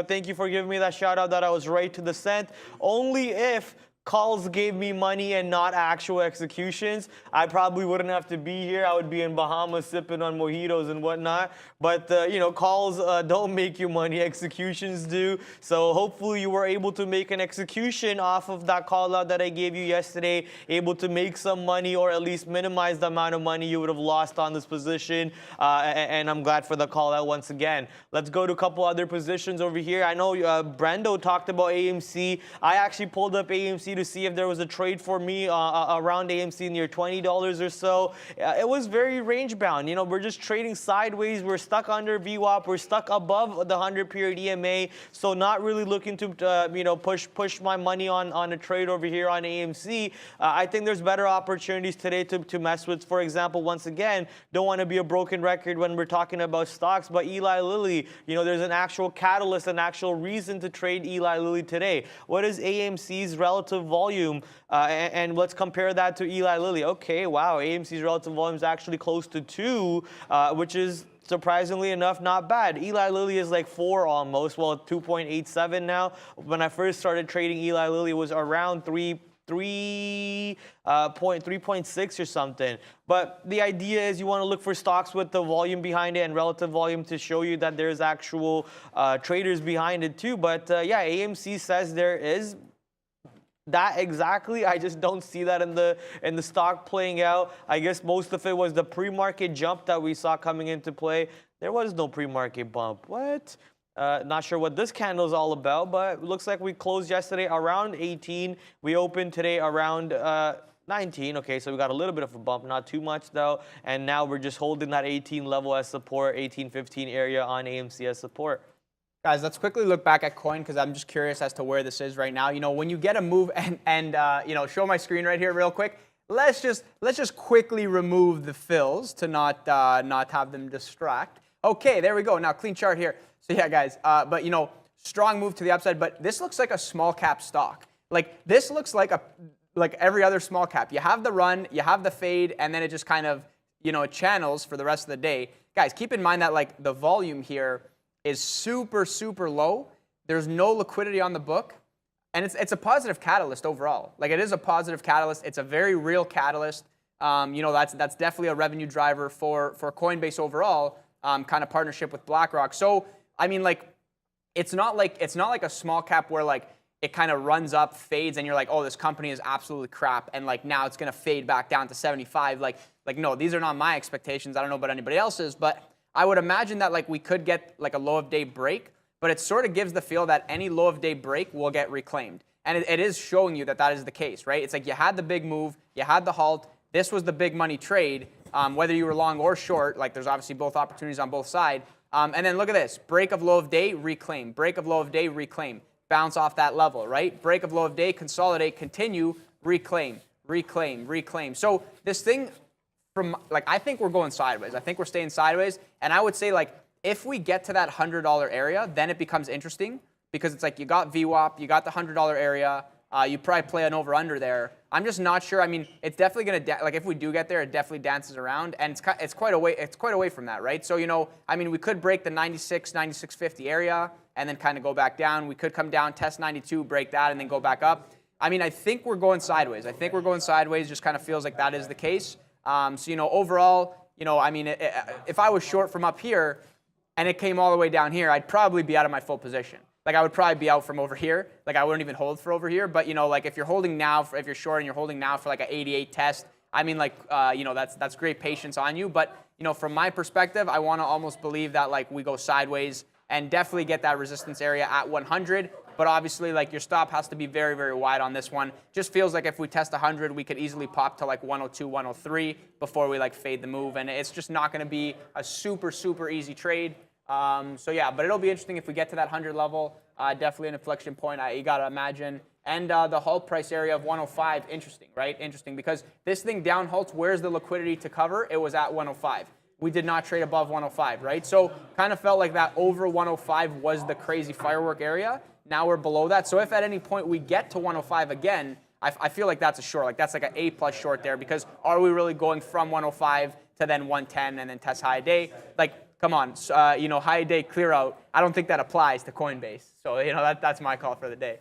thank you for giving me that shout out that I was right to the cent. Only if calls gave me money and not actual executions, I probably wouldn't have to be here. I would be in Bahamas sipping on mojitos and whatnot. But, calls don't make you money. Executions do. So hopefully you were able to make an execution off of that call out that I gave you yesterday, able to make some money or at least minimize the amount of money you would have lost on this position. And I'm glad for the call out once again. Let's go to a couple other positions over here. I know Brendo talked about AMC. I actually pulled up AMC to see if there was a trade for me around AMC near $20 or so. It was very range bound. You know, we're just trading sideways. We're stuck under VWAP. We're stuck above the 100-period EMA. So not really looking to push my money on a trade over here on AMC. I think there's better opportunities today to mess with. For example, once again, don't want to be a broken record when we're talking about stocks, but Eli Lilly, there's an actual catalyst, an actual reason to trade Eli Lilly today. What is AMC's relative volume? And let's compare that to Eli Lilly. Okay, wow, AMC's relative volume is actually close to 2, which is surprisingly enough not bad. Eli Lilly is like 4 almost, well, 2.87 now. When I first started trading Eli Lilly, it was around 3.6 or something. But the idea is you want to look for stocks with the volume behind it and relative volume to show you that there's actual traders behind it too. But yeah, AMC says there is that exactly. I just don't see that in the stock playing out. I guess most of it was the pre-market jump that we saw coming into play. There was no pre-market bump. What? Not sure what this candle is all about, but it looks like we closed yesterday around 18. We opened today around 19. Okay, so we got a little bit of a bump, not too much though. And now we're just holding that 18 level as support, 18-15 area on AMC as support. Guys, let's quickly look back at Coin because I'm just curious as to where this is right now. When you get a move and show my screen right here real quick. Let's just quickly remove the fills to not have them distract. Okay, there we go. Now clean chart here. So yeah, guys, but strong move to the upside. But this looks like a small cap stock. Like this looks like every other small cap. You have the run, you have the fade, and then it just kind of it channels for the rest of the day. Guys, keep in mind that the volume here is super, super low. There's no liquidity on the book. And it's a positive catalyst overall. It is a positive catalyst. It's a very real catalyst. That's definitely a revenue driver for Coinbase overall, kind of partnership with BlackRock. So, I mean, it's not like a small cap where it kind of runs up, fades, and you're like, oh, this company is absolutely crap, and like now it's going to fade back down to 75. Like no, these are not my expectations. I don't know about anybody else's, but I would imagine that like we could get like a low of day break, but it sort of gives the feel that any low of day break will get reclaimed. And it is showing you that that is the case, right? It's like you had the big move, you had the halt, this was the big money trade, whether you were long or short, like there's obviously both opportunities on both sides. And then look at this, break of low of day, reclaim, break of low of day, reclaim, bounce off that level, right? Break of low of day, consolidate, continue, reclaim, reclaim, reclaim. So this thing, from like, I think we're going sideways. I think we're staying sideways. And I would say like, if we get to that $100 area, then it becomes interesting because it's like you got VWAP, you got the $100 area, you probably play an over-under there. I'm just not sure. I mean, it's definitely going to, like if we do get there, it definitely dances around. And it's quite away from that, right? So, you know, I mean, we could break the 96, 96.50 area and then kind of go back down. We could come down, test 92, break that, and then go back up. I mean, I think we're going sideways. I think we're going sideways. Just kind of feels like that is the case. So, you know, overall, you know, I mean, if I was short from up here and it came all the way down here, I'd probably be out of my full position. Like I would probably be out from over here. Like I wouldn't even hold for over here. But you know, like if you're holding now, if you're short and you're holding now for like an 88 test, I mean, like you know, that's great patience on you. But you know, from my perspective, I want to almost believe that like we go sideways and definitely get that resistance area at 100. But obviously, like your stop has to be very, very wide on this one. Just feels like if we test 100, we could easily pop to like 102, 103 before we like fade the move, and it's just not going to be a super, super easy trade. So yeah, but it'll be interesting if we get to that 100 level. Definitely an inflection point, you got to imagine. And the halt price area of 105, interesting, right? Interesting, because this thing down halts, where's the liquidity to cover? It was at 105. We did not trade above 105, right? So kind of felt like that over 105 was the crazy firework area. Now we're below that. So if at any point we get to 105 again, I feel like that's a short. Like that's like an A+ short there, because are we really going from 105 to then 110 and then test high day? Like, come on, you know, high day clear out. I don't think that applies to Coinbase. So, you know, that's my call for the day.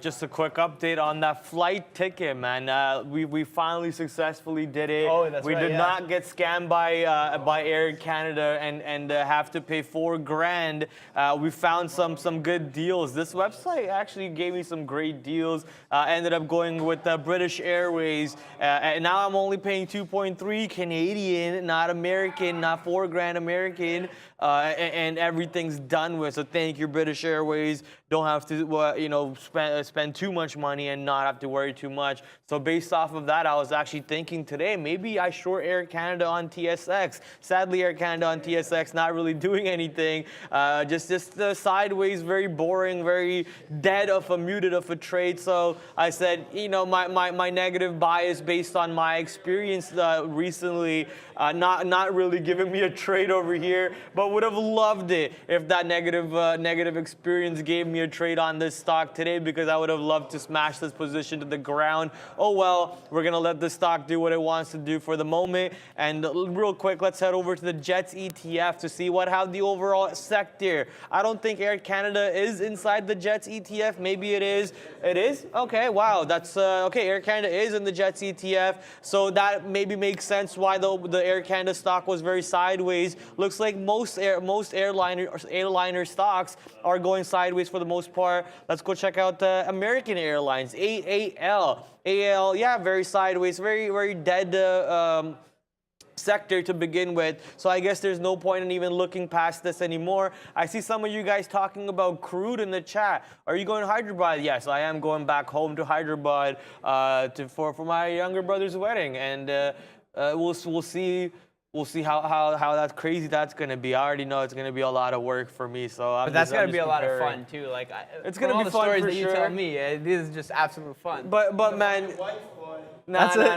Just a quick update on that flight ticket, man. We finally successfully did it. Oh, that's we right, did yeah. not get scammed by Air Canada and have to pay $4,000. We found some good deals. This website actually gave me some great deals. Ended up going with British Airways, and now I'm only paying 2.3 Canadian, not American, not $4,000 American. And everything's done with. So thank you, British Airways. Don't have to, you know, spend too much money and not have to worry too much. So based off of that, I was actually thinking today, maybe I short Air Canada on TSX. Sadly, Air Canada on TSX not really doing anything. Just sideways, very boring, very dead of a muted of a trade. So I said, you know, my negative bias based on my experience recently, not really giving me a trade over here, but would have loved it if that negative experience gave me a trade on this stock today, because I would have loved to smash this position to the ground. Oh well, we're gonna let the stock do what it wants to do for the moment. And real quick, let's head over to the Jets ETF to see how the overall sector. I don't think Air Canada is inside the Jets ETF. Maybe it is. It is? Okay, wow, that's okay. Air Canada is in the Jets ETF, so that maybe makes sense why the Air Canada stock was very sideways. Looks like most airliner stocks are going sideways for the most part. Let's go check out American Airlines, AAL. AAL, yeah, very sideways, very, very dead sector to begin with. So I guess there's no point in even looking past this anymore. I see some of you guys talking about crude in the chat. Are you going to Hyderabad? Yes, I am going back home to Hyderabad for my younger brother's wedding, and we'll see. We'll see how that's crazy that's gonna be. I already know it's gonna be a lot of work for me, so But that's gonna be a lot of fun too. Like it's gonna be all the fun stories for that you sure. tell me, this is just absolute fun. But man, nah. Somebody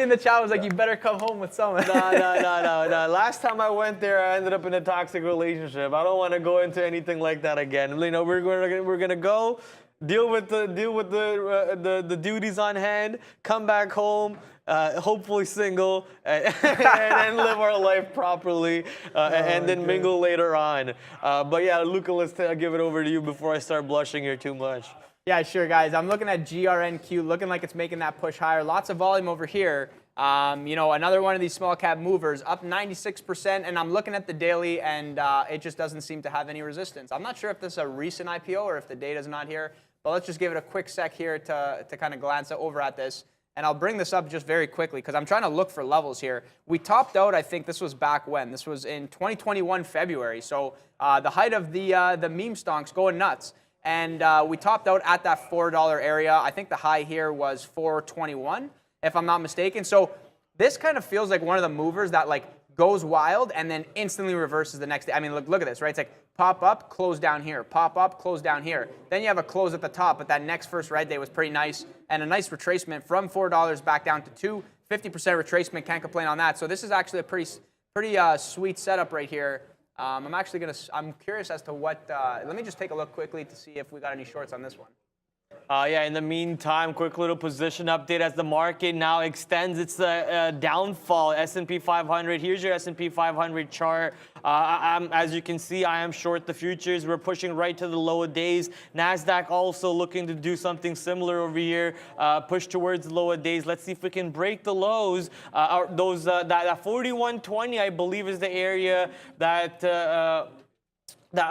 in the chat was like, "You better come home with someone." No. Last time I went there, I ended up in a toxic relationship. I don't want to go into anything like that again. You know, we're gonna go deal with the duties on hand, come back home. Hopefully single, and live our life properly, and then mingle later on. But yeah, Luca, let's give it over to you before I start blushing here too much. Yeah, sure, guys. I'm looking at GRNQ, looking like it's making that push higher. Lots of volume over here. You know, another one of these small cap movers up 96%, and I'm looking at the daily, and it just doesn't seem to have any resistance. I'm not sure if this is a recent IPO or if the data's not here, but let's just give it a quick sec here to kind of glance over at this. And I'll bring this up just very quickly because I'm trying to look for levels here. We topped out, I think this was back when? This was in 2021 February. So the height of the meme stonks going nuts. And we topped out at that $4 area. I think the high here was $4.21, if I'm not mistaken. So this kind of feels like one of the movers that like goes wild and then instantly reverses the next day. I mean, look at this, right? It's like pop up, close down here, pop up, close down here. Then you have a close at the top, but that next first red day was pretty nice, and a nice retracement from $4 back down to $2. 50% retracement, can't complain on that. So this is actually a pretty sweet setup right here. I'm curious as to what. Let me just take a look quickly to see if we got any shorts on this one. Yeah, in the meantime, quick little position update as the market now extends its downfall. S&P 500, here's your S&P 500 chart. As you can see, I am short the futures. We're pushing right to the lower days. NASDAQ also looking to do something similar over here, push towards the lower days. Let's see if we can break the lows. That 4120, I believe, is the area that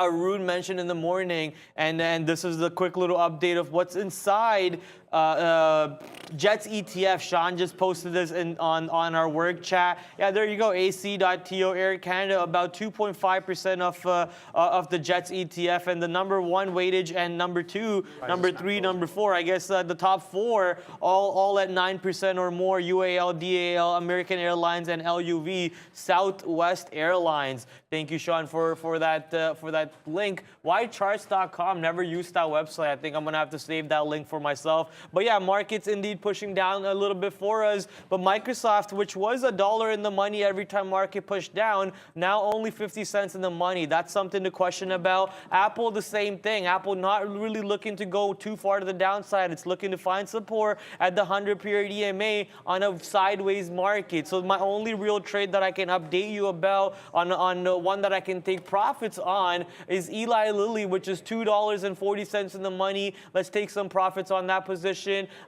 Arun mentioned in the morning, and then this is the quick little update of what's inside Jets ETF. Sean just posted this on our work chat. Yeah, there you go. AC.to Air Canada, about 2.5% of the Jets ETF, and the number one weightage and number two, number three, number four. I guess the top four all at 9% or more. UAL, DAL, American Airlines, and LUV, Southwest Airlines. Thank you, Sean, for that link. Whycharts.com. Never used that website. I think I'm gonna have to save that link for myself. But yeah, markets indeed pushing down a little bit for us. But Microsoft, which was $1 in the money every time market pushed down, now only 50 cents in the money. That's something to question about. Apple, the same thing. Apple not really looking to go too far to the downside. It's looking to find support at the 100-period EMA on a sideways market. So my only real trade that I can update you about on one that I can take profits on is Eli Lilly, which is $2.40 in the money. Let's take some profits on that position.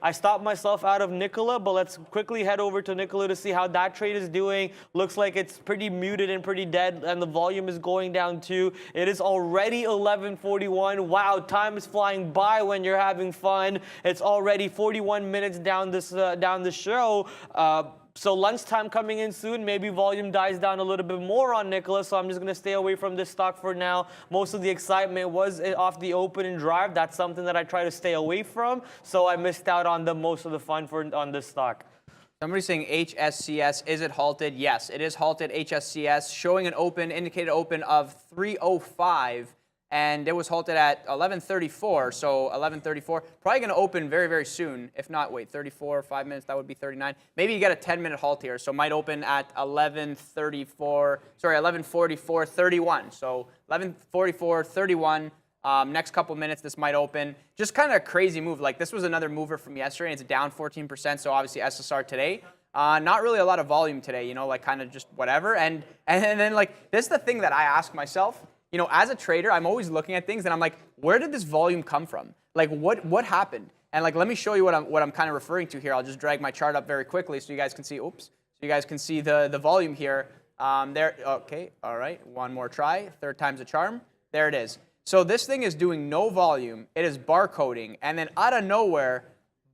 I stopped myself out of Nikola, but let's quickly head over to Nikola to see how that trade is doing. Looks like it's pretty muted and pretty dead, and the volume is going down too. It is already 11:41. Wow, time is flying by when you're having fun. It's already 41 minutes down the show. So lunchtime coming in soon. Maybe volume dies down a little bit more on Nikola, so I'm just going to stay away from this stock for now. Most of the excitement was off the open and drive. That's something that I try to stay away from, so I missed out on most of the fun on this stock. Somebody's saying HSCS, is it halted? Yes, it is halted. HSCS showing an indicated open of 305. And it was halted at 11:34, so 11:34. Probably going to open very, very soon. If not, wait, 34, 5 minutes, that would be 39. Maybe you get a 10-minute halt here, so might open at 11:44:31. So 11:44:31. Next couple minutes, this might open. Just kind of a crazy move. Like, this was another mover from yesterday, and it's down 14%, so obviously SSR today. Not really a lot of volume today, you know, like kind of just whatever. And then, like, this is the thing that I ask myself. You know, as a trader, I'm always looking at things and I'm like, where did this volume come from? Like, what happened? And like, let me show you what I'm kind of referring to here. I'll just drag my chart up very quickly so you guys can see. So you guys can see the volume here. There. Okay. All right. One more try. Third time's a charm. There it is. So this thing is doing no volume. It is barcoding, and then out of nowhere,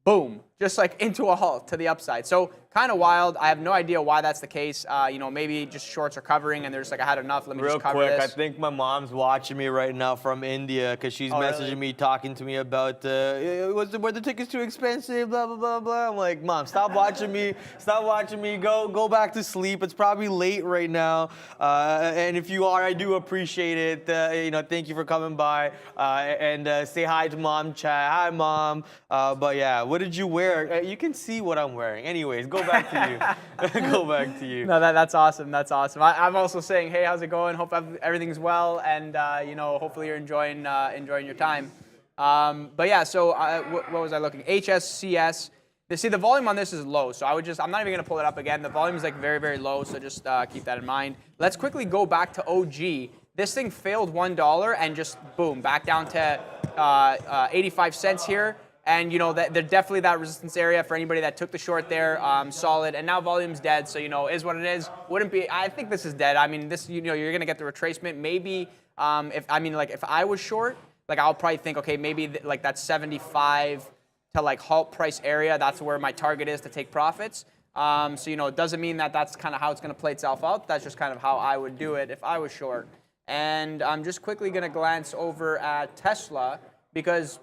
boom, just like into a halt to the upside. So kind of wild. I have no idea why that's the case. You know, maybe just shorts are covering and they're just like, I had enough. Let me just cover this. Real quick, I think my mom's watching me right now from India because she's messaging me, talking to me about were the tickets too expensive, blah, blah, blah, blah. I'm like, Mom, stop watching me. Stop watching me. Go back to sleep. It's probably late right now. And if you are, I do appreciate it. You know, thank you for coming by and say hi to Mom chat. Hi, Mom. But yeah, what did you wear? You can see what I'm wearing. Anyways, go back to you. Go back to you. No, that's awesome. That's awesome. I'm also saying, hey, how's it going? Hope everything's well, and you know, hopefully you're enjoying your time. But yeah, so what was I looking? HSCS. See, the volume on this is low, so I'm not even gonna pull it up again. The volume is like very, very low, so just keep that in mind. Let's quickly go back to OG. This thing failed $1 and just boom, back down to 85 cents here. And, you know, they're definitely that resistance area for anybody that took the short there, solid. And now volume's dead, so, you know, is what it is. Wouldn't be, I think this is dead. I mean, this, you know, you're going to get the retracement. Maybe, if I was short, like, I'll probably think, okay, maybe like that 75 to like halt price area, that's where my target is to take profits. So, you know, it doesn't mean that that's kind of how it's going to play itself out. That's just kind of how I would do it if I was short. And I'm just quickly going to glance over at Tesla because,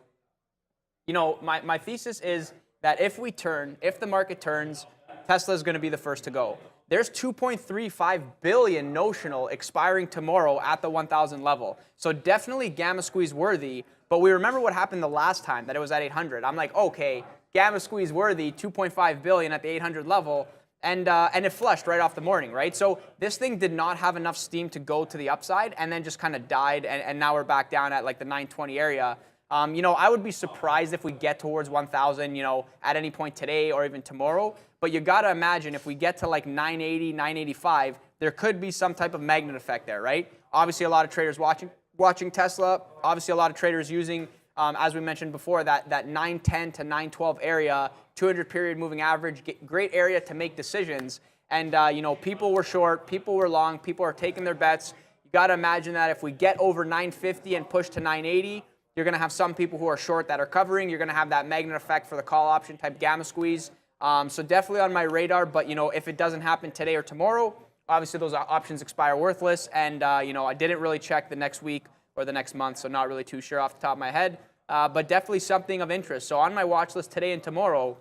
you know, my thesis is that if the market turns, Tesla is going to be the first to go. There's 2.35 billion notional expiring tomorrow at the 1,000 level. So definitely gamma squeeze worthy. But we remember what happened the last time that it was at 800. I'm like, okay, gamma squeeze worthy, 2.5 billion at the 800 level. And it flushed right off the morning, right? So this thing did not have enough steam to go to the upside and then just kind of died. And now we're back down at like the 920 area. You know, I would be surprised if we get towards 1,000, you know, at any point today or even tomorrow. But you got to imagine if we get to like 980, 985, there could be some type of magnet effect there, right? Obviously, a lot of traders watching Tesla. Obviously, a lot of traders using, as we mentioned before, that 910 to 912 area, 200 period moving average, great area to make decisions. And, you know, people were short, people were long, people are taking their bets. You got to imagine that if we get over 950 and push to 980, you're going to have some people who are short that are covering. You're going to have that magnet effect for the call option type gamma squeeze. So definitely on my radar. But, you know, if it doesn't happen today or tomorrow, obviously those options expire worthless. And, you know, I didn't really check the next week or the next month, so not really too sure off the top of my head. But definitely something of interest. So on my watch list today and tomorrow,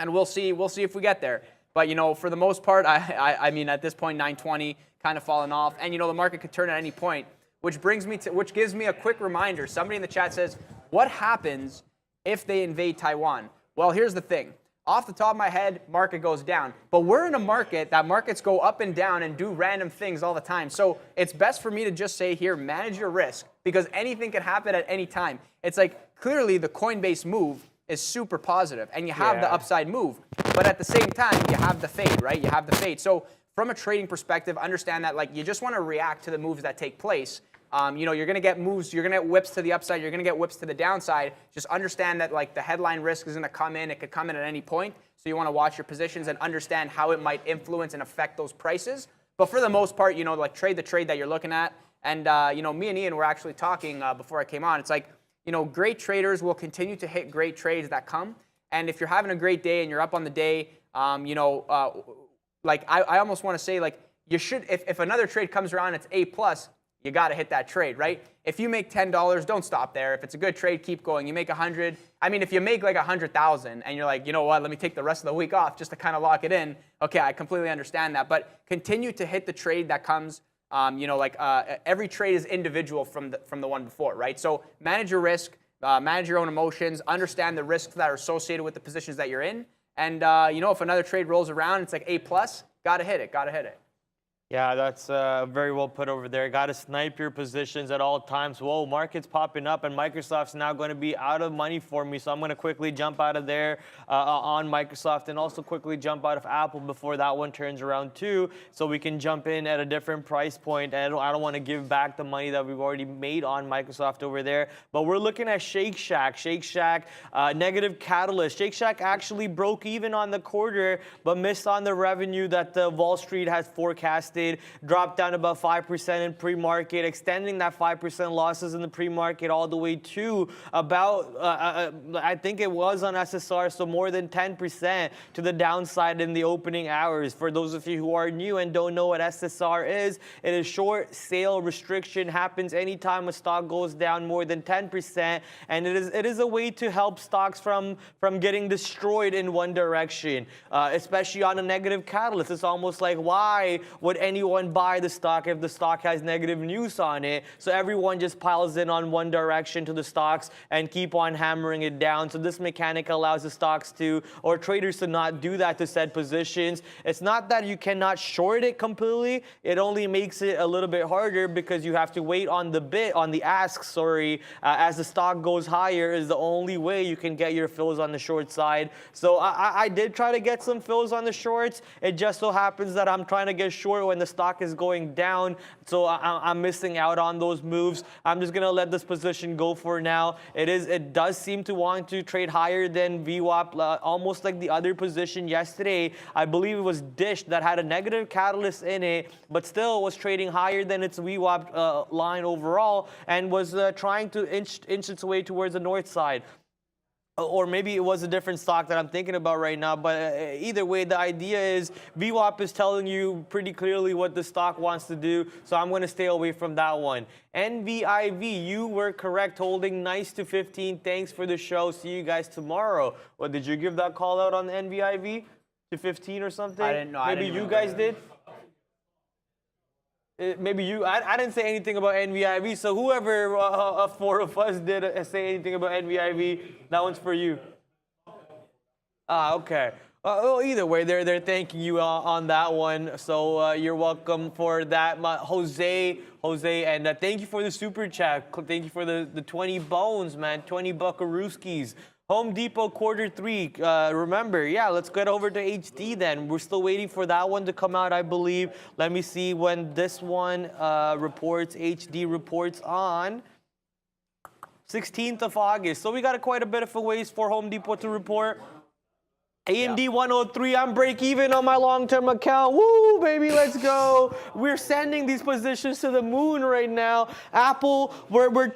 and we'll see if we get there. But, you know, for the most part, I mean, at this point, 920 kind of falling off. And, you know, the market could turn at any point. Which gives me a quick reminder. Somebody in the chat says, what happens if they invade Taiwan? Well, here's the thing. Off the top of my head, market goes down. But we're in a market that markets go up and down and do random things all the time. So it's best for me to just say here, manage your risk, because anything can happen at any time. It's like, clearly the Coinbase move is super positive, and you have the upside move. But at the same time, you have the fade, right? You have the fade. So from a trading perspective, understand that like you just want to react to the moves that take place. You know, you're going to get moves, you're going to get whips to the upside, you're going to get whips to the downside. Just understand that like the headline risk is going to come in. It could come in at any point. So you want to watch your positions and understand how it might influence and affect those prices. But for the most part, you know, like trade the trade that you're looking at. And, you know, me and Ian were actually talking before I came on. It's like, you know, great traders will continue to hit great trades that come. And if you're having a great day and you're up on the day, you know, like I almost want to say like you should, if another trade comes around, it's A+, you got to hit that trade, right? If you make $10, don't stop there. If it's a good trade, keep going. You make 100. I mean, if you make like 100,000 and you're like, you know what, let me take the rest of the week off just to kind of lock it in. Okay, I completely understand that. But continue to hit the trade that comes. You know, like every trade is individual from the one before, right? So manage your risk, manage your own emotions, understand the risks that are associated with the positions that you're in. And, you know, if another trade rolls around, it's like A+, got to hit it, got to hit it. Yeah, that's very well put over there. Got to snipe your positions at all times. Whoa, market's popping up, and Microsoft's now going to be out of money for me. So I'm going to quickly jump out of there on Microsoft and also quickly jump out of Apple before that one turns around too. So we can jump in at a different price point. And I don't want to give back the money that we've already made on Microsoft over there. But we're looking at Shake Shack. Shake Shack, negative catalyst. Shake Shack actually broke even on the quarter, but missed on the revenue that the Wall Street has forecasted. Dropped down about 5% in pre-market, extending that 5% losses in the pre-market all the way to about, I think it was on SSR, so more than 10% to the downside in the opening hours. For those of you who are new and don't know what SSR is, it is short sale restriction, happens anytime a stock goes down more than 10%, and it is a way to help stocks from getting destroyed in one direction, especially on a negative catalyst. It's almost like, why would anyone buy the stock if the stock has negative news on it? So everyone just piles in on one direction to the stocks and keep on hammering it down. So this mechanic allows the stocks to, or traders to not do that to set positions. It's not that you cannot short it completely. It only makes it a little bit harder because you have to wait on the ask, as the stock goes higher is the only way you can get your fills on the short side. So I did try to get some fills on the shorts. It just so happens that I'm trying to get short when the stock is going down. So I'm missing out on those moves. I'm just going to let this position go for now. It does seem to want to trade higher than VWAP, almost like the other position yesterday. I believe it was Dish that had a negative catalyst in it, but still was trading higher than its VWAP line overall, and was trying to inch its way towards the north side. Or maybe it was a different stock that I'm thinking about right now. But either way, the idea is VWAP is telling you pretty clearly what the stock wants to do. So I'm going to stay away from that one. NVIV, you were correct, holding nice to 15. Thanks for the show. See you guys tomorrow. What, did you give that call out on the NVIV to 15 or something? I didn't know. Maybe you guys did? Maybe you, I didn't say anything about NVIV, so whoever four of us did say anything about NVIV, that one's for you. Okay. Well, either way, they're thanking you on that one, so you're welcome for that. Jose, and thank you for the super chat. Thank you for the 20 bones, man, 20 buckarooskies. Home Depot Q3. Remember, yeah, let's get over to HD then. We're still waiting for that one to come out, I believe. Let me see when this one reports. HD reports on 16th of August. So we got quite a bit of a ways for Home Depot to report. AMD 103, I'm break even on my long-term account. Woo, baby, let's go. We're sending these positions to the moon right now. Apple, we're $10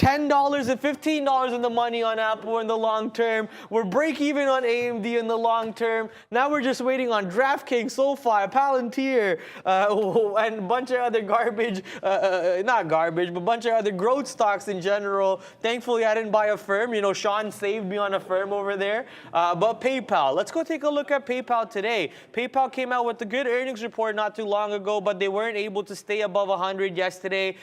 and $15 in the money on Apple in the long term. We're break even on AMD in the long term. Now we're just waiting on DraftKings, SoFi, Palantir, and a bunch of other garbage, not garbage, but a bunch of other growth stocks in general. Thankfully, I didn't buy a firm. You know, Sean saved me on a firm over there. But PayPal, let's go take a look at PayPal today. PayPal came out with a good earnings report not too long ago, but they weren't able to stay above 100 yesterday.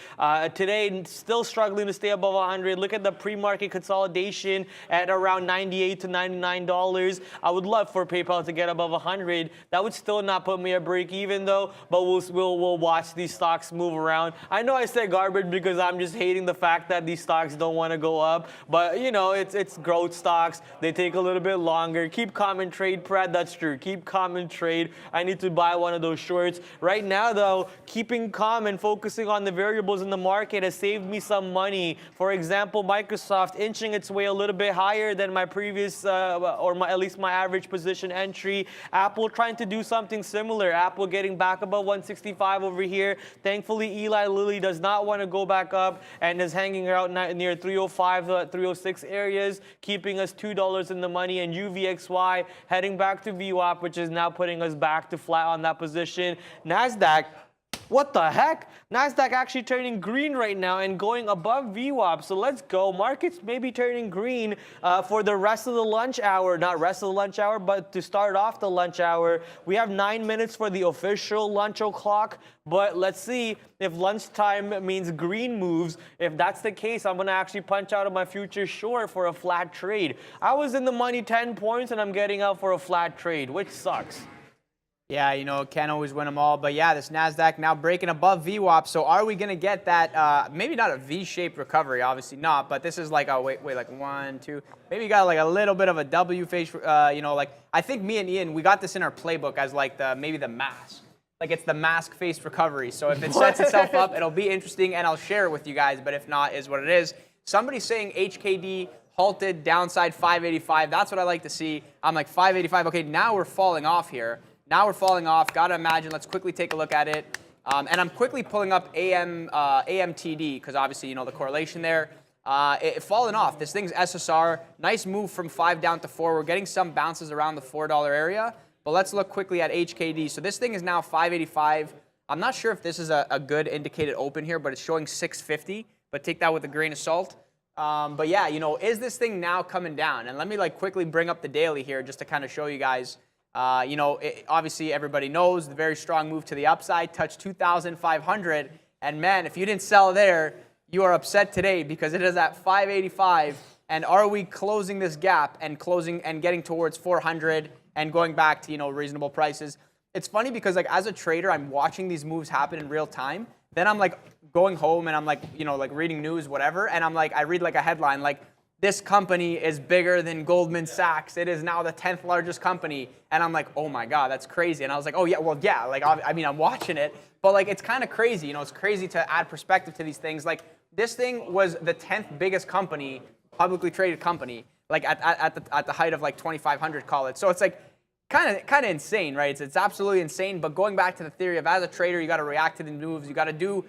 Today, still struggling to stay above 100. Look at the pre-market consolidation at around $98 to $99. I would love for PayPal to get above 100. That would still not put me at break even though, but we'll watch these stocks move around. I know I said garbage because I'm just hating the fact that these stocks don't want to go up, but you know, it's growth stocks. They take a little bit longer. Keep calm and trade, Brad. That's true. Keep calm and trade. I need to buy one of those shorts. Right now, though, keeping calm and focusing on the variables in the market has saved me some money. For example, Microsoft inching its way a little bit higher than my previous, at least my average position entry. Apple trying to do something similar. Apple getting back above 165 over here. Thankfully, Eli Lilly does not want to go back up and is hanging out near 305, 306 areas, keeping us $2 in the money. And UVXY heading back to VWAP, which is now putting us back to flat on that position. NASDAQ, what the heck? NASDAQ actually turning green right now and going above VWAP. So let's go. Markets may be turning green for the rest of the lunch hour. Not rest of the lunch hour, but to start off the lunch hour. We have 9 minutes for the official lunch o'clock. But let's see if lunchtime means green moves. If that's the case, I'm going to actually punch out of my future short for a flat trade. I was in the money 10 points, and I'm getting out for a flat trade, which sucks. Yeah, you know, can't always win them all. But yeah, this NASDAQ now breaking above VWAP. So are we going to get that, maybe not a V-shaped recovery, obviously not, but this is like a, wait, like 1, 2, maybe you got like a little bit of a W face, you know, like I think me and Ian, we got this in our playbook as like maybe the mask. Like it's the mask face recovery. So if it sets itself up, it'll be interesting and I'll share it with you guys. But if not, is what it is. Somebody's saying HKD halted downside 585. That's what I like to see. I'm like 585. Okay, now we're falling off here. Now we're falling off. Got to imagine. Let's quickly take a look at it. And I'm quickly pulling up AMTD because obviously, you know, the correlation there. It fallen off. This thing's SSR. Nice move from 5 down to 4. We're getting some bounces around the $4 area. But let's look quickly at HKD. So this thing is now 585. I'm not sure if this is a good indicated open here, but it's showing 650. But take that with a grain of salt. But yeah, you know, is this thing now coming down? And let me like quickly bring up the daily here just to kind of show you guys. You know, obviously everybody knows the very strong move to the upside, touched 2,500. And man, if you didn't sell there, you are upset today because it is at 585. And are we closing this gap and closing and getting towards 400 and going back to, you know, reasonable prices? It's funny because like as a trader, I'm watching these moves happen in real time. Then I'm like going home and I'm like, you know, like reading news, whatever. And I'm like, I read like a headline like, this company is bigger than Goldman Sachs. It is now the 10th largest company. And I'm like, oh my God, that's crazy. And I was like, oh yeah, well, yeah, like, I mean, I'm watching it, but like, it's kind of crazy. You know, it's crazy to add perspective to these things. Like, this thing was the 10th biggest company, publicly traded company, like at the height of like 2,500, call it. So it's like kind of insane, right? It's absolutely insane. But going back to the theory of, as a trader, you got to react to the moves. You got to do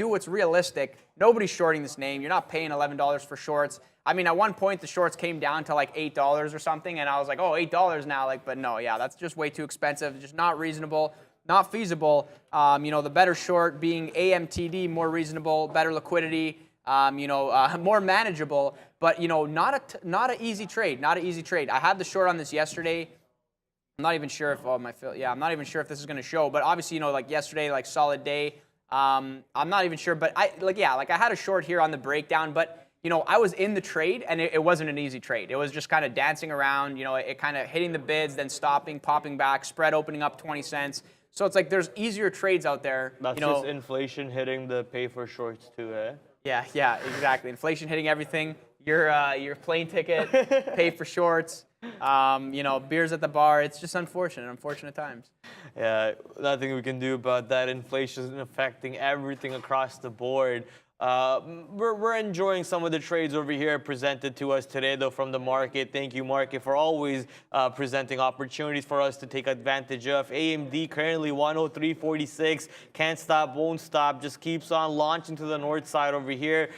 what's realistic. Nobody's shorting this name. You're not paying $11 for shorts. I mean, at one point, the shorts came down to like $8 or something, and I was like, oh, $8 now. Like, but no, yeah, that's just way too expensive. Just not reasonable, not feasible. You know, the better short being AMTD, more reasonable, better liquidity, more manageable, but, you know, not an easy trade, not an easy trade. I had the short on this yesterday. I'm not even sure if, I'm not even sure if this is going to show, but obviously, you know, like yesterday, like solid day. I'm not even sure, but I had a short here on the breakdown, but, you know, I was in the trade, and it wasn't an easy trade. It was just kind of dancing around, you know, it kind of hitting the bids, then stopping, popping back, spread opening up 20 cents. So it's like there's easier trades out there. That's you know, just inflation hitting the pay for shorts too, eh? Yeah, exactly. Inflation hitting everything. Your plane ticket, pay for shorts, you know, beers at the bar. It's just unfortunate times. Yeah, nothing we can do about that. Inflation is affecting everything across the board. We're enjoying some of the trades over here presented to us today, though, from the market. Thank you, market, for always presenting opportunities for us to take advantage of. AMD currently 103.46. Can't stop, won't stop. Just keeps on launching to the north side over here.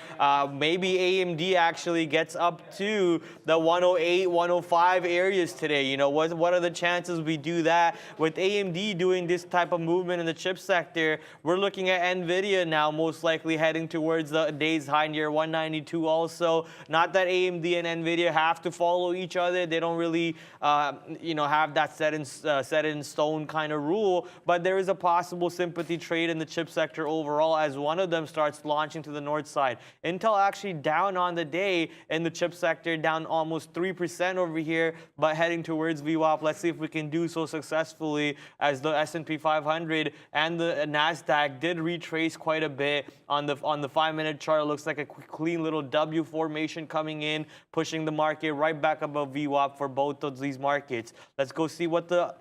Maybe AMD actually gets up to the 108, 105 areas today. You know, what are the chances we do that? With AMD doing this type of movement in the chip sector, we're looking at NVIDIA now most likely heading towards the day's high near 192 also. Not that AMD and NVIDIA have to follow each other. They don't really, have that set in stone kind of rule. But there is a possible sympathy trade in the chip sector overall as one of them starts launching to the north side. Intel actually down on the day in the chip sector, down almost 3% over here, but heading towards VWAP. Let's see if we can do so successfully, as the S&P 500 and the NASDAQ did retrace quite a bit on the 5-minute chart. It looks like a clean little W formation coming in, pushing the market right back above VWAP for both of these markets. Let's go see what the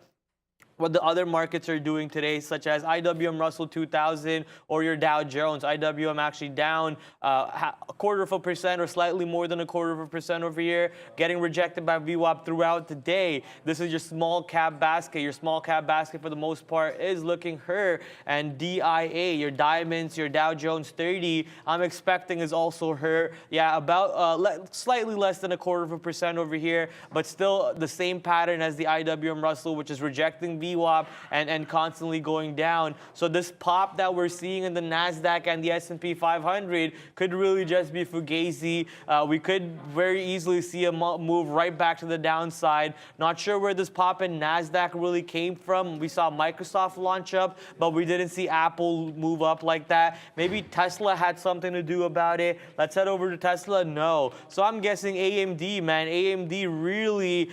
other markets are doing today, such as IWM Russell 2000 or your Dow Jones. IWM actually down 0.25% or slightly more than 0.25% over here, getting rejected by VWAP throughout the day. This is your small cap basket. Your small cap basket, for the most part, is looking her. And DIA, your diamonds, your Dow Jones 30, I'm expecting is also her. Yeah, about slightly less than 0.25% over here, but still the same pattern as the IWM Russell, which is rejecting VWAP and constantly going down. So this pop that we're seeing in the NASDAQ and the S&P 500 could really just be fugazi. We could very easily see a move right back to the downside. Not sure where this pop in NASDAQ really came from. We saw Microsoft launch up, but we didn't see Apple move up like that. Maybe Tesla had something to do about it. Let's head over to Tesla. No. So I'm guessing AMD, man. AMD really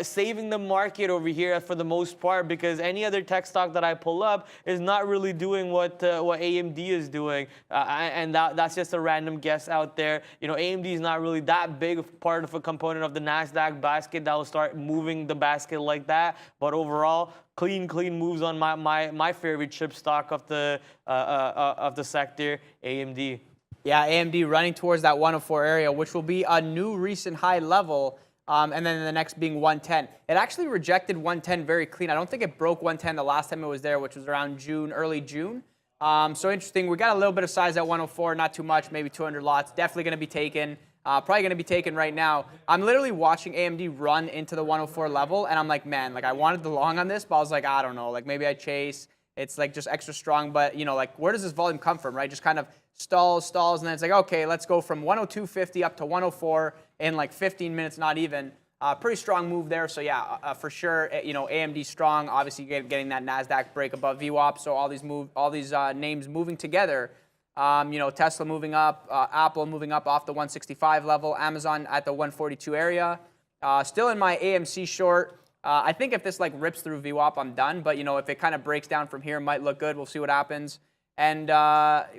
saving the market over here for the most part, because any other tech stock that I pull up is not really doing what AMD is doing, and that's just a random guess out there. You know, AMD is not really that big part of a component of the NASDAQ basket that will start moving the basket like that. But overall, clean moves on my favorite chip stock of the sector, AMD. Yeah, AMD running towards that 104 area, which will be a new recent high level. And then the next being 110. It actually rejected 110 very clean. I don't think it broke 110 the last time it was there, which was around June, early June. So interesting. We got a little bit of size at 104, not too much, maybe 200 lots. Definitely going to be taken. Probably going to be taken right now. I'm literally watching AMD run into the 104 level, and I'm like, man, like I wanted the long on this, but I was like, I don't know, like maybe I chase. It's like just extra strong, but you know, like where does this volume come from, right? Just kind of stalls, and then it's like, okay, let's go from 102.50 up to 104 in like 15 minutes, not even. Pretty strong move there. So yeah, for sure, you know, AMD strong. Obviously, getting that NASDAQ break above VWAP. So all these names moving together. You know, Tesla moving up, Apple moving up off the 165 level, Amazon at the 142 area. Still in my AMC short. I think if this like rips through VWAP, I'm done. But you know, if it kind of breaks down from here, it might look good. We'll see what happens. And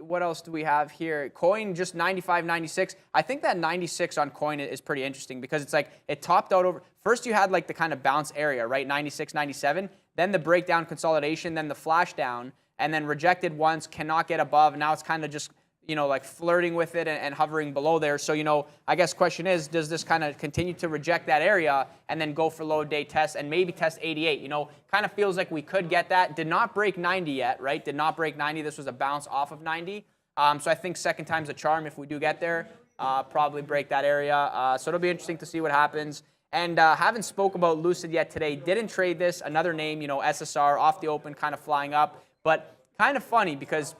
what else do we have here? Coin just 95, 96. I think that 96 on Coin is pretty interesting because it's like it topped out over. First you had like the kind of bounce area, right? 96, 97. Then the breakdown consolidation, then the flash down, and then rejected once, cannot get above. Now it's kind of just, you know, like flirting with it and hovering below there. So, you know, I guess question is, does this kind of continue to reject that area and then go for low day tests and maybe test 88? You know, kind of feels like we could get that. Did not break 90 yet, right? Did not break 90. This was a bounce off of 90. So I think second time's a charm if we do get there. Probably break that area. So it'll be interesting to see what happens. And haven't spoke about Lucid yet today. Didn't trade this. Another name, you know, SSR off the open, kind of flying up. But kind of funny because,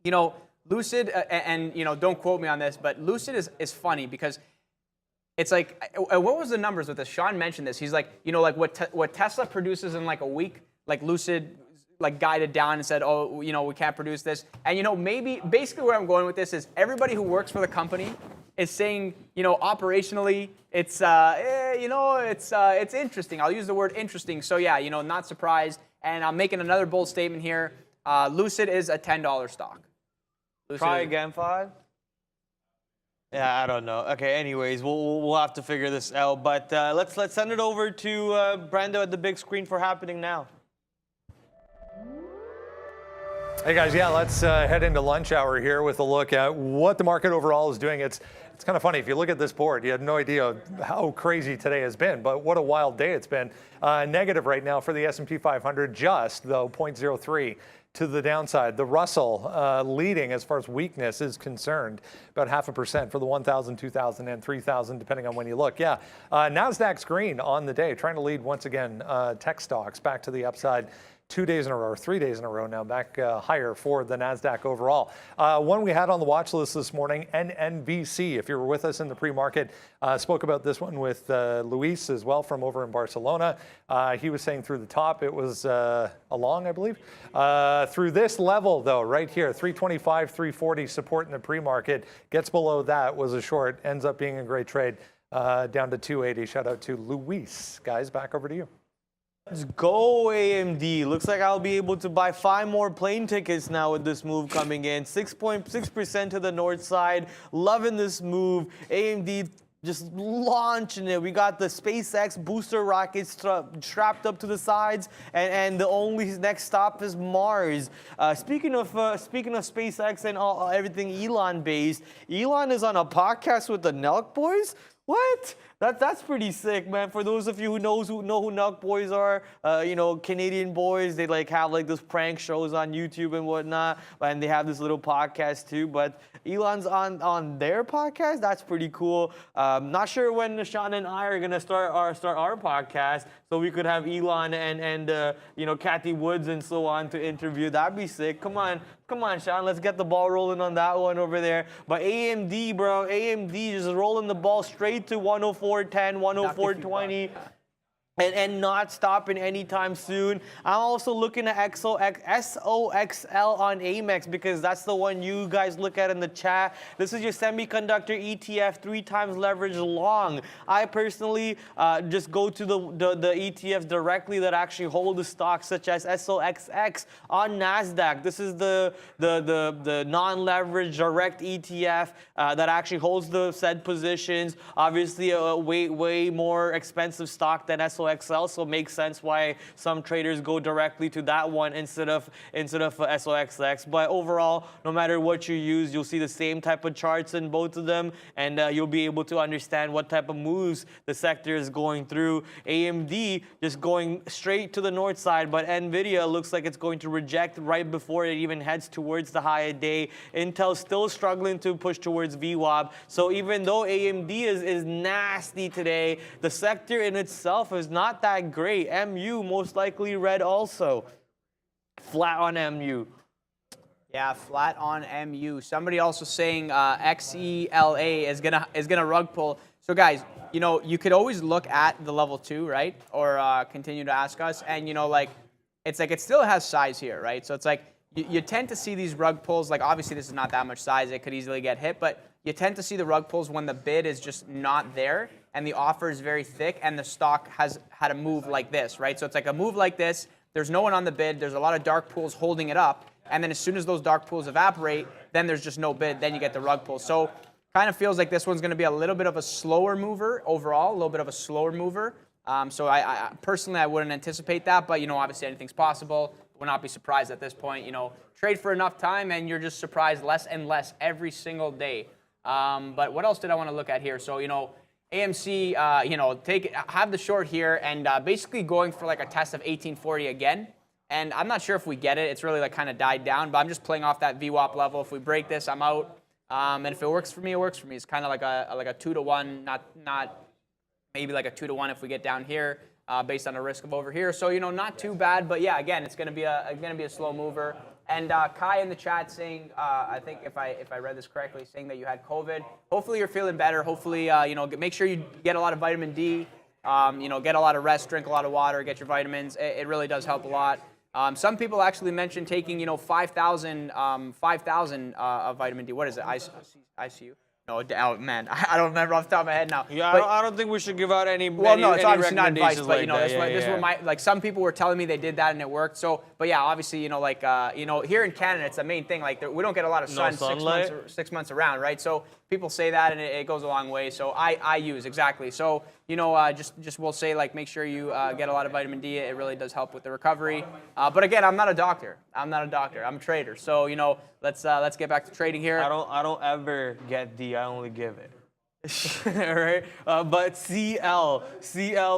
you know, Lucid, and you know, don't quote me on this, but Lucid is funny because it's like, what was the numbers with this? Sean mentioned this. He's like, you know, like what Tesla produces in like a week, like Lucid like guided down and said, oh, you know, we can't produce this. And you know, maybe basically where I'm going with this is everybody who works for the company is saying, you know, operationally, it's you know, it's interesting. I'll use the word interesting. So yeah, you know, not surprised. And I'm making another bold statement here. Lucid is a $10 stock. Lucid Try again, 5. Yeah, I don't know. Okay, anyways, we'll have to figure this out. But let's send it over to Brando at the big screen for happening now. Hey guys, yeah, let's head into lunch hour here with a look at what the market overall is doing. It's kind of funny. If you look at this board, you had no idea how crazy today has been, but what a wild day it's been. Negative right now for the S&P 500, just though 0.03 to the downside. The Russell leading as far as weakness is concerned, about 0.5% for the 1,000, 2,000, and 3,000, depending on when you look. Yeah, NASDAQ's green on the day, trying to lead once again tech stocks back to the upside. 2 days in a row, or 3 days in a row now, back higher for the NASDAQ overall. One we had on the watch list this morning, NNBC. If you were with us in the pre-market, spoke about this one with Luis as well from over in Barcelona. He was saying through the top, it was a long, I believe. Through this level, though, right here, 325, 340 support in the pre-market, gets below that, was a short, ends up being a great trade, down to 280. Shout out to Luis. Guys, back over to you. Let's go AMD. Looks like I'll be able to buy 5 more plane tickets now with this move coming in. 6.6% to the north side. Loving this move. AMD just launching it. We got the SpaceX booster rockets strapped up to the sides, and the only next stop is Mars. Speaking of SpaceX and everything Elon based, Elon is on a podcast with the Nelk Boys. What? That's pretty sick, man. For those of you who know who Nelk Boys are, you know, Canadian boys, they like have like this prank shows on YouTube and whatnot, and they have this little podcast too. But Elon's on their podcast. That's pretty cool. Not sure when Sean and I are gonna start our podcast, so we could have Elon and you know, Kathy Woods and so on to interview. That'd be sick. Come on, Sean. Let's get the ball rolling on that one over there. But AMD, bro, AMD just rolling the ball straight to 104.10, 104.20. And not stopping anytime soon. I'm also looking at SOXL on Amex because that's the one you guys look at in the chat. This is your semiconductor ETF, 3 times leverage long. I personally just go to the ETFs directly that actually hold the stocks, such as SOXX on NASDAQ. This is the non-leverage direct ETF that actually holds the said positions. Obviously, a way more expensive stock than SOXL. So it makes sense why some traders go directly to that one instead of SOXX. But overall, no matter what you use, you'll see the same type of charts in both of them, and you'll be able to understand what type of moves the sector is going through. AMD just going straight to the north side, but NVIDIA looks like it's going to reject right before it even heads towards the high day. Intel still struggling to push towards VWAP. So even though AMD is nasty today, the sector in itself is not that great. MU most likely red also. Flat on MU. Yeah, flat on MU. Somebody also saying XELA is gonna rug pull. So guys, you know, you could always look at the level 2, right? Or continue to ask us, and you know, like it's like it still has size here, right? So it's like you tend to see these rug pulls. Like obviously this is not that much size; it could easily get hit, but you tend to see the rug pulls when the bid is just not there and the offer is very thick and the stock has had a move like this, right? So it's like a move like this. There's no one on the bid. There's a lot of dark pools holding it up. and then as soon as those dark pools evaporate, then there's just no bid, then you get the rug pull. So kind of feels like this one's going to be a little bit of a slower mover overall, a little bit of a slower mover. So I personally, I wouldn't anticipate that, but, you know, obviously anything's possible. Would not be surprised at this point. You know, trade for enough time and you're just surprised less and less every single day. But what else did I want to look at here? So, you know, AMC, you know, have the short here and basically going for like a test of 1840 again. And I'm not sure if we get it. It's really like kind of died down, but I'm just playing off that VWAP level. If we break this, I'm out. And if it works for me, it works for me. It's kind of like a 2-to-1, not maybe like a 2-to-1 if we get down here, based on the risk of over here. So, you know, not too bad, but yeah, again, it's going to be a slow mover. And Kai in the chat saying, I think if I read this correctly, saying that you had COVID. Hopefully you're feeling better. Hopefully, you know, make sure you get a lot of vitamin D. You know, get a lot of rest, drink a lot of water, get your vitamins. It really does help a lot. Some people actually mentioned taking, you know, 5,000 of vitamin D. What is it? ICU? No, oh, man, I don't remember off the top of my head now. Yeah, but, I don't think we should give out any. Well, no, it's any obviously not advice, but you know, like this is what my like. Some people were telling me they did that and it worked. So, but yeah, obviously, you know, like you know, here in Canada, it's the main thing. Like, we don't get a lot of sun 6 months around, right? So people say that and it goes a long way. So I use exactly. So you know, just we'll say like make sure you get a lot of vitamin D. It really does help with the recovery. But again, I'm not a doctor. I'm a trader. So you know, let's get back to trading here. I don't ever get D. I only give it. All right, but CL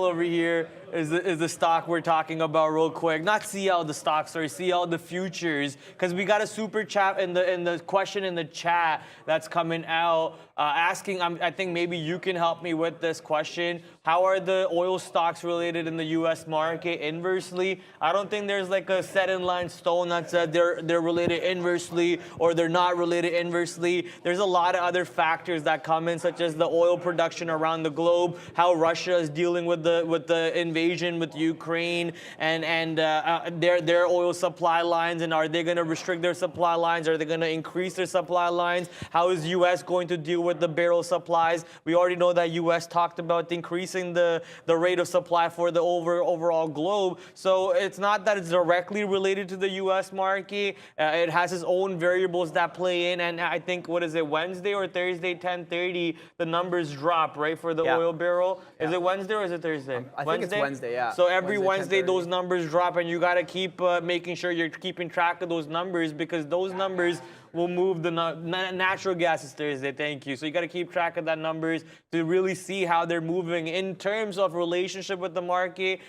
over here is the stock we're talking about real quick. Not CL the stock, sorry, CL the futures, because we got a super chat in the question in the chat that's coming out asking. I think maybe you can help me with this question. How are the oil stocks related in the U.S. market inversely? I don't think there's like a set in line stone that said they're related inversely or they're not related inversely. There's a lot of other factors that come in, such as the oil production around the globe, how Russia is dealing with the invasion with Ukraine, and their oil supply lines, and are they going to restrict their supply lines? Are they going to increase their supply lines? How is U.S. going to deal with the barrel supplies? We already know that U.S. talked about increasing the rate of supply for the overall globe. So it's not that it's directly related to the U.S. market. It has its own variables that play in, and I think, what is it, Wednesday or Thursday, 10:30, the numbers drop, right, for the oil barrel. Is it Wednesday or is it Thursday? I think it's Wednesday, yeah. So every Wednesday those numbers drop, and you got to keep making sure you're keeping track of those numbers, because those numbers will move the natural gas is Thursday. Thank you. So you got to keep track of that numbers to really see how they're moving in terms of relationship with the market.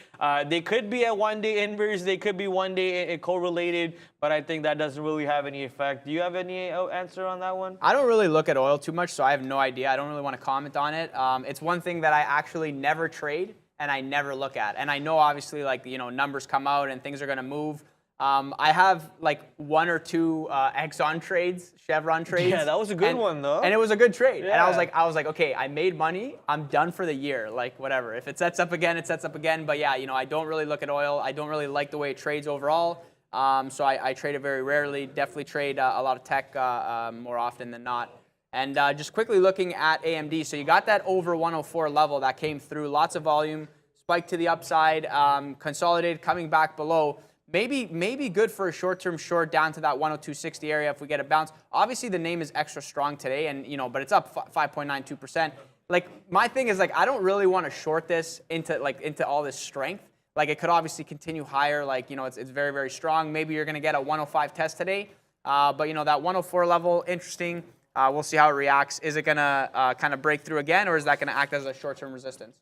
They could be a one-day inverse. They could be one-day correlated, but I think that doesn't really have any effect. Do you have any answer on that one? I don't really look at oil too much, so I have no idea. I don't really want to comment on it. It's one thing that I actually never trade and I never look at. And I know obviously, like, you know, numbers come out and things are going to move. I have like 1 or 2 Exxon trades, Chevron trades. Yeah, that was a good one though. And it was a good trade. Yeah. And I was like, okay, I made money. I'm done for the year. Like, whatever. If it sets up again, it sets up again. But yeah, you know, I don't really look at oil. I don't really like the way it trades overall. So I trade it very rarely. Definitely trade a lot of tech more often than not. And just quickly looking at AMD. So you got that over 104 level that came through. Lots of volume, spike to the upside, consolidated, coming back below. Maybe good for a short-term short down to that 102.60 area if we get a bounce. Obviously, the name is extra strong today, and you know, but it's up 5.92%. Like, my thing is, like, I don't really want to short this into all this strength. Like, it could obviously continue higher. Like, you know, it's very, very strong. Maybe you're going to get a 105 test today, but you know, that 104 level, interesting. We'll see how it reacts. Is it going to kind of break through again, or is that going to act as a short-term resistance?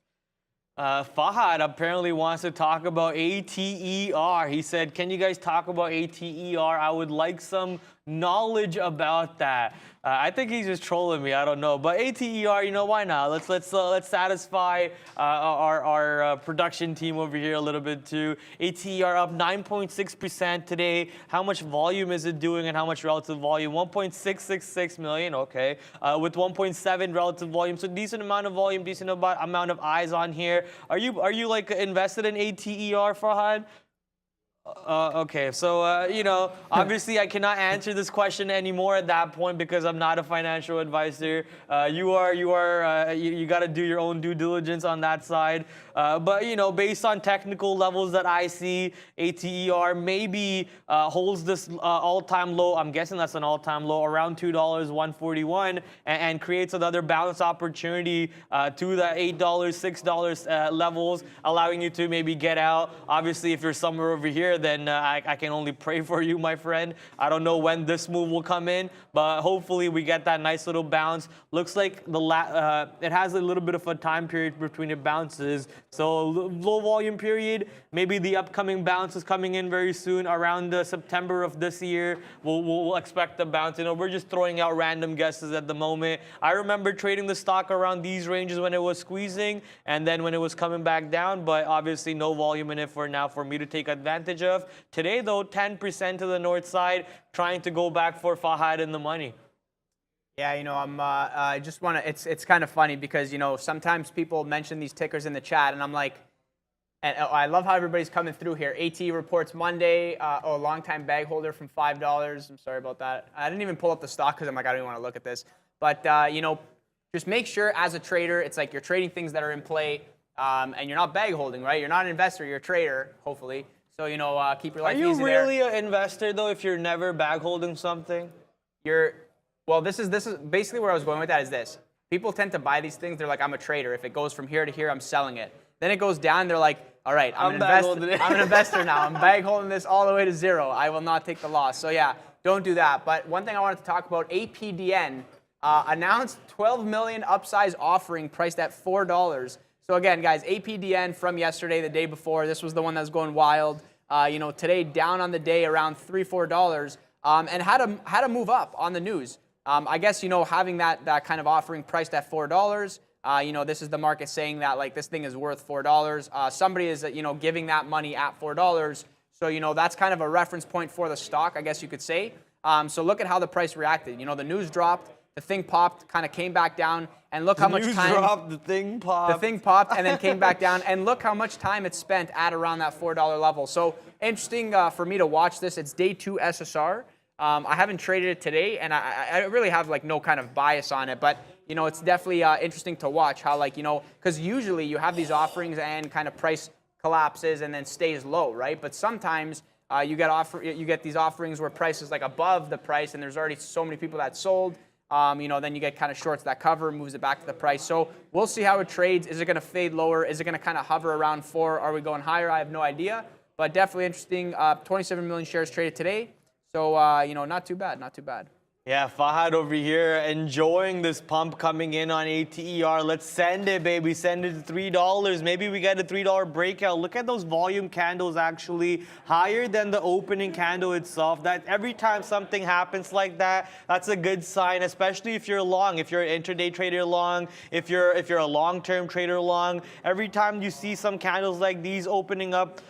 Fahad apparently wants to talk about ATER. He said, can you guys talk about ATER? I would like some knowledge about that. I think he's just trolling me. I don't know. But ATER, you know, why not? Let's satisfy our production team over here a little bit too. ATER up 9.6% today. How much volume is it doing and how much relative volume? 1.666 million. Okay, with 1.7 relative volume, so decent amount of volume, decent amount of eyes on here. Are you like invested in ATER, Farhad? Okay, so you know, obviously I cannot answer this question anymore at that point because I'm not a financial advisor. You got to do your own due diligence on that side. But you know, based on technical levels that I see, ATER maybe holds this all-time low. I'm guessing that's an all-time low around $2.141, and creates another bounce opportunity to the $8, $6 levels, allowing you to maybe get out. Obviously, if you're somewhere over here, then I can only pray for you, my friend. I don't know when this move will come in, but hopefully we get that nice little bounce. Looks like it has a little bit of a time period between it bounces. So low volume period, maybe the upcoming bounce is coming in very soon around September of this year. We'll expect the bounce. You know, we're just throwing out random guesses at the moment. I remember trading the stock around these ranges when it was squeezing and then when it was coming back down, but obviously no volume in it for now for me to take advantage of. Today though, 10% to the north side, trying to go back for Fahad in the money. Yeah, you know, I just want to, it's kind of funny because, you know, sometimes people mention these tickers in the chat and I'm like, and I love how everybody's coming through here. AT reports Monday, a long-time bag holder from $5. I'm sorry about that. I didn't even pull up the stock because I'm like, I don't even want to look at this. But, you know, just make sure as a trader, it's like you're trading things that are in play and you're not bag holding, right? You're not an investor, you're a trader, hopefully. So, you know, keep your life easy there. Are you really an investor, though, if you're never bag holding something? Well, this is basically where I was going with that is this. People tend to buy these things. They're like, I'm a trader. If it goes from here to here, I'm selling it. Then it goes down. They're like, all right, I'm an investor now. I'm bag holding this all the way to zero. I will not take the loss. So, yeah, don't do that. But one thing I wanted to talk about, APDN announced 12 million upsize offering priced at $4. So, again, guys, APDN from yesterday, the day before, this was the one that was going wild. You know, today down on the day around $3, $4 and had to move up on the news. I guess, you know, having that kind of offering priced at $4, you know, this is the market saying that, like, this thing is worth $4. Somebody is, you know, giving that money at $4. So, you know, that's kind of a reference point for the stock, I guess you could say. So look at how the price reacted. You know, the news dropped, the thing popped, kind of came back down, and look how much time... The thing popped. The thing popped and then came back down, and look how much time it spent at around that $4 level. So interesting for me to watch this. It's day 2 SSR. I haven't traded it today, and I really have like no kind of bias on it, but you know, it's definitely interesting to watch how, like, you know, because usually you have these offerings and kind of price collapses and then stays low, right? But sometimes you get these offerings where price is like above the price, and there's already so many people that sold. You know, then you get kind of shorts that cover, moves it back to the price. So we'll see how it trades. Is it going to fade lower? Is it going to kind of hover around 4? Are we going higher? I have no idea, but definitely interesting. 27 million shares traded today. So, you know, not too bad, not too bad. Yeah, Fahad over here enjoying this pump coming in on ATER. Let's send it, baby. Send it to $3. Maybe we get a $3 breakout. Look at those volume candles actually higher than the opening candle itself. That every time something happens like that, that's a good sign, especially if you're long, if you're an intraday trader long, if you're a long-term trader long. Every time you see some candles like these opening up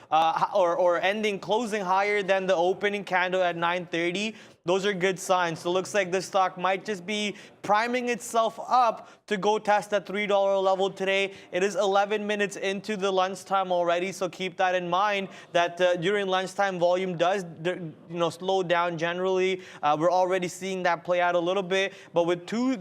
or closing higher than the opening candle at 9:30, those are good signs. So it looks like this stock might just be priming itself up to go test that $3 level today. It is 11 minutes into the lunchtime already, so keep that in mind that during lunchtime volume does slow down generally. We're already seeing that play out a little bit, but with 2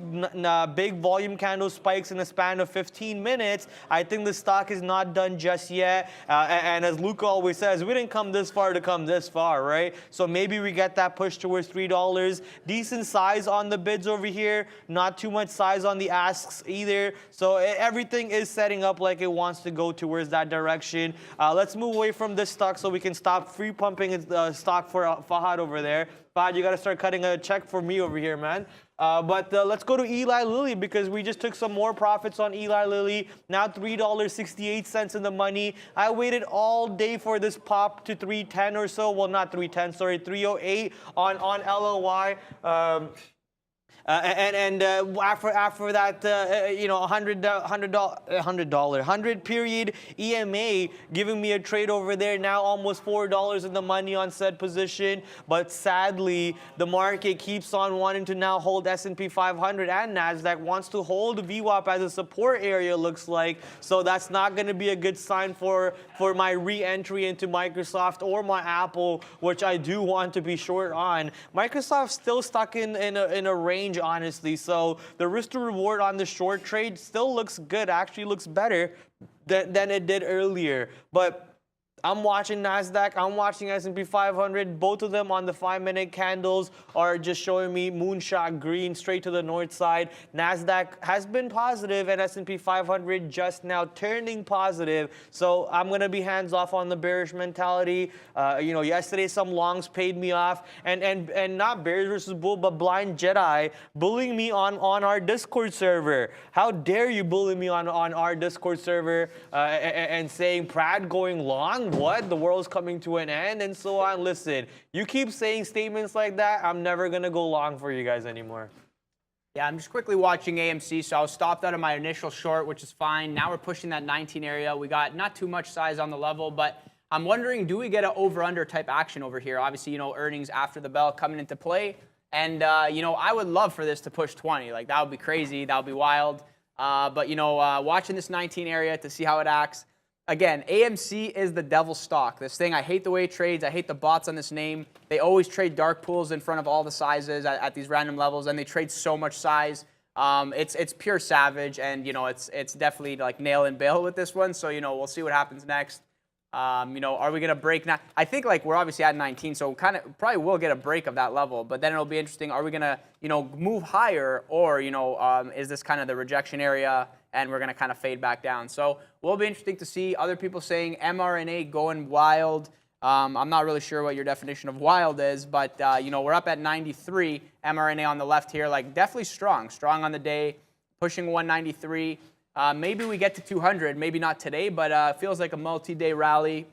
big volume candle spikes in a span of 15 minutes, I think the stock is not done just yet. And as Luca always says, we didn't come this far to come this far, right? So maybe we get that push towards $3. Decent size on the bids over here, not too much size on the asks either. So everything is setting up like it wants to go towards that direction. Let's move away from this stock so we can stop free pumping stock for Fahad over there. Fahad, you got to start cutting a check for me over here, man. But let's go to Eli Lilly because we just took some more profits on Eli Lilly. Now $3.68 in the money. I waited all day for this pop to 310 or so. Well, not 310, sorry, 308 on LLY. After that, you know, $100 period EMA giving me a trade over there. Now almost $4 in the money on said position. But sadly, the market keeps on wanting to now hold S&P 500 and NASDAQ, wants to hold VWAP as a support area, looks like. So that's not going to be a good sign for my re-entry into Microsoft or my Apple, which I do want to be short on. Microsoft's still stuck in a range, honestly. So the risk to reward on the short trade still looks good, actually looks better than it did earlier. But I'm watching NASDAQ, I'm watching S&P 500. Both of them on the 5-minute candles are just showing me moonshot green straight to the north side. NASDAQ has been positive and S&P 500 just now turning positive. So I'm going to be hands off on the bearish mentality. You know, yesterday some longs paid me off, and not bears versus bull, but blind Jedi bullying me on our Discord server. How dare you bully me on our Discord server and saying Prad going long? What? The world's coming to an end and so on. Listen, you keep saying statements like that, I'm never going to go long for you guys anymore. Yeah, I'm just quickly watching AMC, so I was stopped out of my initial short, which is fine. Now we're pushing that 19 area. We got not too much size on the level, but I'm wondering, do we get an over-under type action over here? Obviously, you know, earnings after the bell coming into play. And, you know, I would love for this to push 20. Like, that would be crazy. That would be wild. But, you know, watching this 19 area to see how it acts. Again, AMC is the devil's stock. This thing, I hate the way it trades. I hate the bots on this name. They always trade dark pools in front of all the sizes at these random levels, and they trade so much size. It's pure savage, and you know it's definitely like nail and bail with this one. So you know we'll see what happens next. You know, are we gonna break now? I think like we're obviously at 19, so kind of probably will get a break of that level. But then it'll be interesting. Are we gonna move higher, or is this kind of the rejection area? And we're going to kind of fade back down. So will be interesting to see other people saying mRNA going wild. I'm not really sure what your definition of wild is, but, we're up at 93, mRNA on the left here, like definitely strong on the day, pushing 193. Maybe we get to 200, maybe not today, but it feels like a multi-day rally.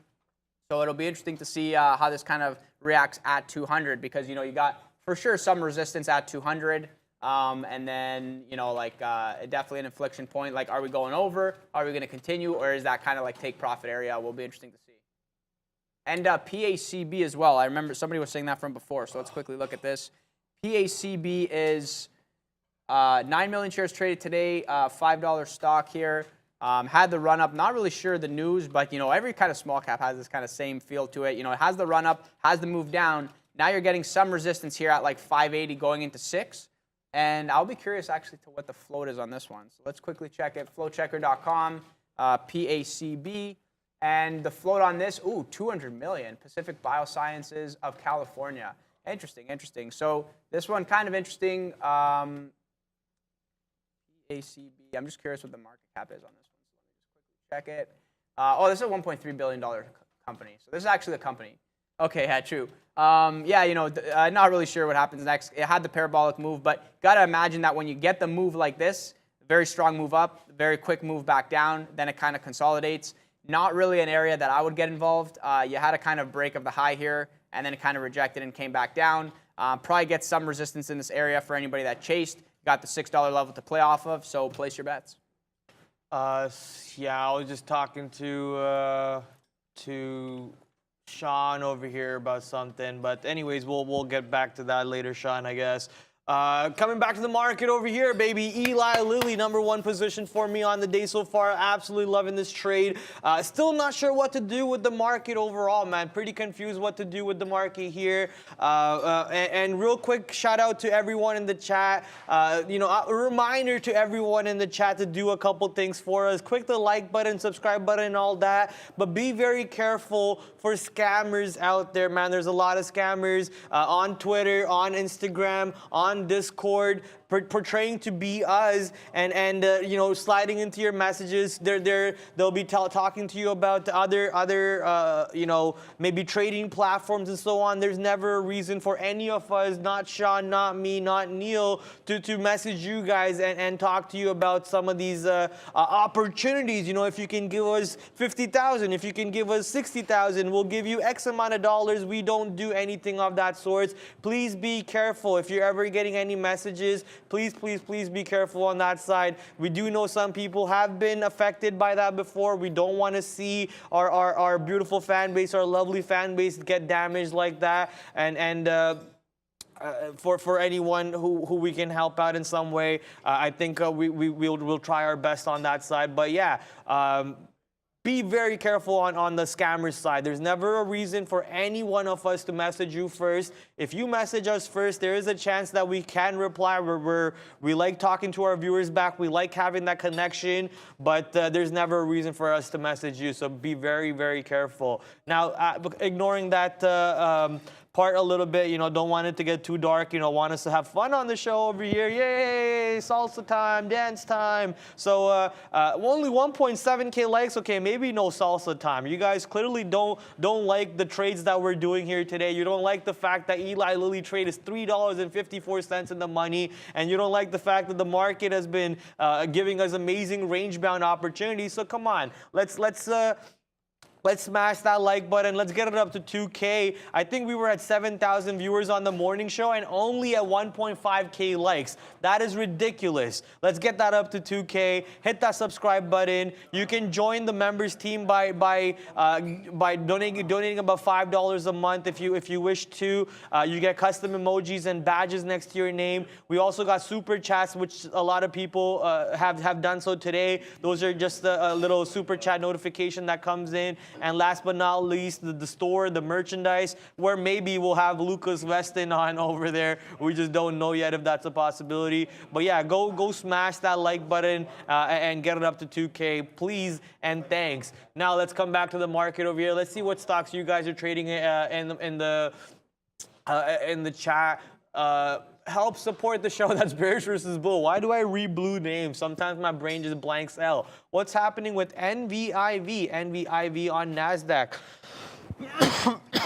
So it'll be interesting to see how this kind of reacts at 200 because, you got for sure some resistance at 200. And then, definitely an inflection point. Like, are we going over? Are we going to continue? Or is that kind of like take profit area? Will be interesting to see. And PACB as well. I remember somebody was saying that from before. So let's quickly look at this. PACB is 9 million shares traded today, $5 stock here. Had the run up. Not really sure the news, but, every kind of small cap has this kind of same feel to it. It has the run up, has the move down. Now you're getting some resistance here at like 580 going into 6. And I'll be curious actually to what the float is on this one. So let's quickly check it. Floatchecker.com, PACB. And the float on this, 200 million. Pacific Biosciences of California. Interesting. So this one kind of interesting. PACB. I'm just curious what the market cap is on this one. So let me just quickly check it. This is a $1.3 billion company. So this is actually the company. Okay, yeah, true. Not really sure what happens next. It had the parabolic move, but got to imagine that when you get the move like this, very strong move up, very quick move back down, then it kind of consolidates. Not really an area that I would get involved. You had a kind of break of the high here, and then it kind of rejected and came back down. Probably get some resistance in this area for anybody that chased. Got the $6 level to play off of, so place your bets. I was just talking to Sean over here about something, but anyways, we'll get back to that later, Sean, I guess. Coming back to the market over here, baby. Eli Lilly, #1 position for me on the day so far. Absolutely loving this trade. Still not sure what to do with the market overall, man. Pretty confused what to do with the market here. And real quick, shout out to everyone in the chat. A reminder to everyone in the chat to do a couple things for us. Click the like button, subscribe button, and all that. But be very careful for scammers out there, man. There's a lot of scammers on Twitter, on Instagram, on Discord. portraying to be us and you know, sliding into your messages. They'll be talking to you about other you know, maybe trading platforms and so on. There's never a reason for any of us, not Sean, not me, not Neil, to message you guys and talk to you about some of these opportunities. You know, if you can give us 50,000, if you can give us 60,000, we'll give you X amount of dollars. We don't do anything of that sort. Please be careful. If you're ever getting any messages, please be careful on that side. We do know some people have been affected by that before. We don't want to see our beautiful fan base, our lovely fan base get damaged like that. And for anyone who we can help out in some way, I think we'll try our best on that side. But yeah, be very careful on the scammers side. There's never a reason for any one of us to message you first. If you message us first, there is a chance that we can reply. We like talking to our viewers back. We like having that connection, but there's never a reason for us to message you. So be very, very careful. Now, ignoring that part a little bit, you know, don't want it to get too dark, you know, want us to have fun on the show over here. Yay, salsa time, dance time. So only 1.7K likes. Okay, maybe no salsa time. You guys clearly don't like the trades that we're doing here today. You don't like the fact that Eli Lilly trade is $3.54 in the money, and you don't like the fact that the market has been giving us amazing range-bound opportunities. So come on, let's smash that like button. Let's get it up to 2K. I think we were at 7,000 viewers on the morning show and only at 1.5K likes. That is ridiculous. Let's get that up to 2K. Hit that subscribe button. You can join the members team by donating about $5 a month if you wish to. You get custom emojis and badges next to your name. We also got super chats, which a lot of people have done so today. Those are just a little super chat notification that comes in. And last but not least, the store, the merchandise, where maybe we'll have Lucas Weston on over there. We just don't know yet if that's a possibility. But yeah, go smash that like button and get it up to 2K, please and thanks. Now let's come back to the market over here. Let's see what stocks you guys are trading in the chat. Help support the show. That's Bearish versus Bull. Why do I read blue names? Sometimes my brain just blanks out. What's happening with NVIV? NVIV on NASDAQ.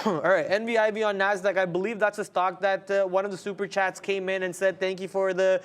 All right, NVIV on NASDAQ. I believe that's a stock that one of the super chats came in and said thank you for the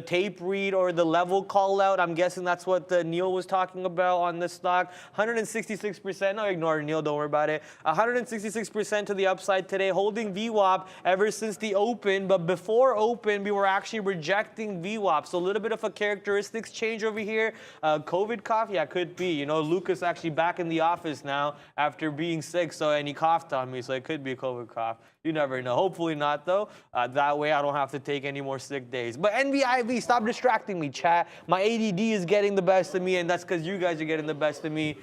tape read or the level call out. I'm guessing that's what Neil was talking about on this stock. 166%. No, ignore Neil. Don't worry about it. 166% to the upside today, holding VWAP ever since the open. But before open, we were actually rejecting VWAP. So a little bit of a characteristics change over here. COVID cough? Yeah, could be. You know, Lucas actually back in the office now after being sick. So, and he coughed on me, so it could be a COVID cough. You never know. Hopefully not, though. That way I don't have to take any more sick days. But NVIV, stop distracting me, chat. My ADD is getting the best of me, and that's because you guys are getting the best of me.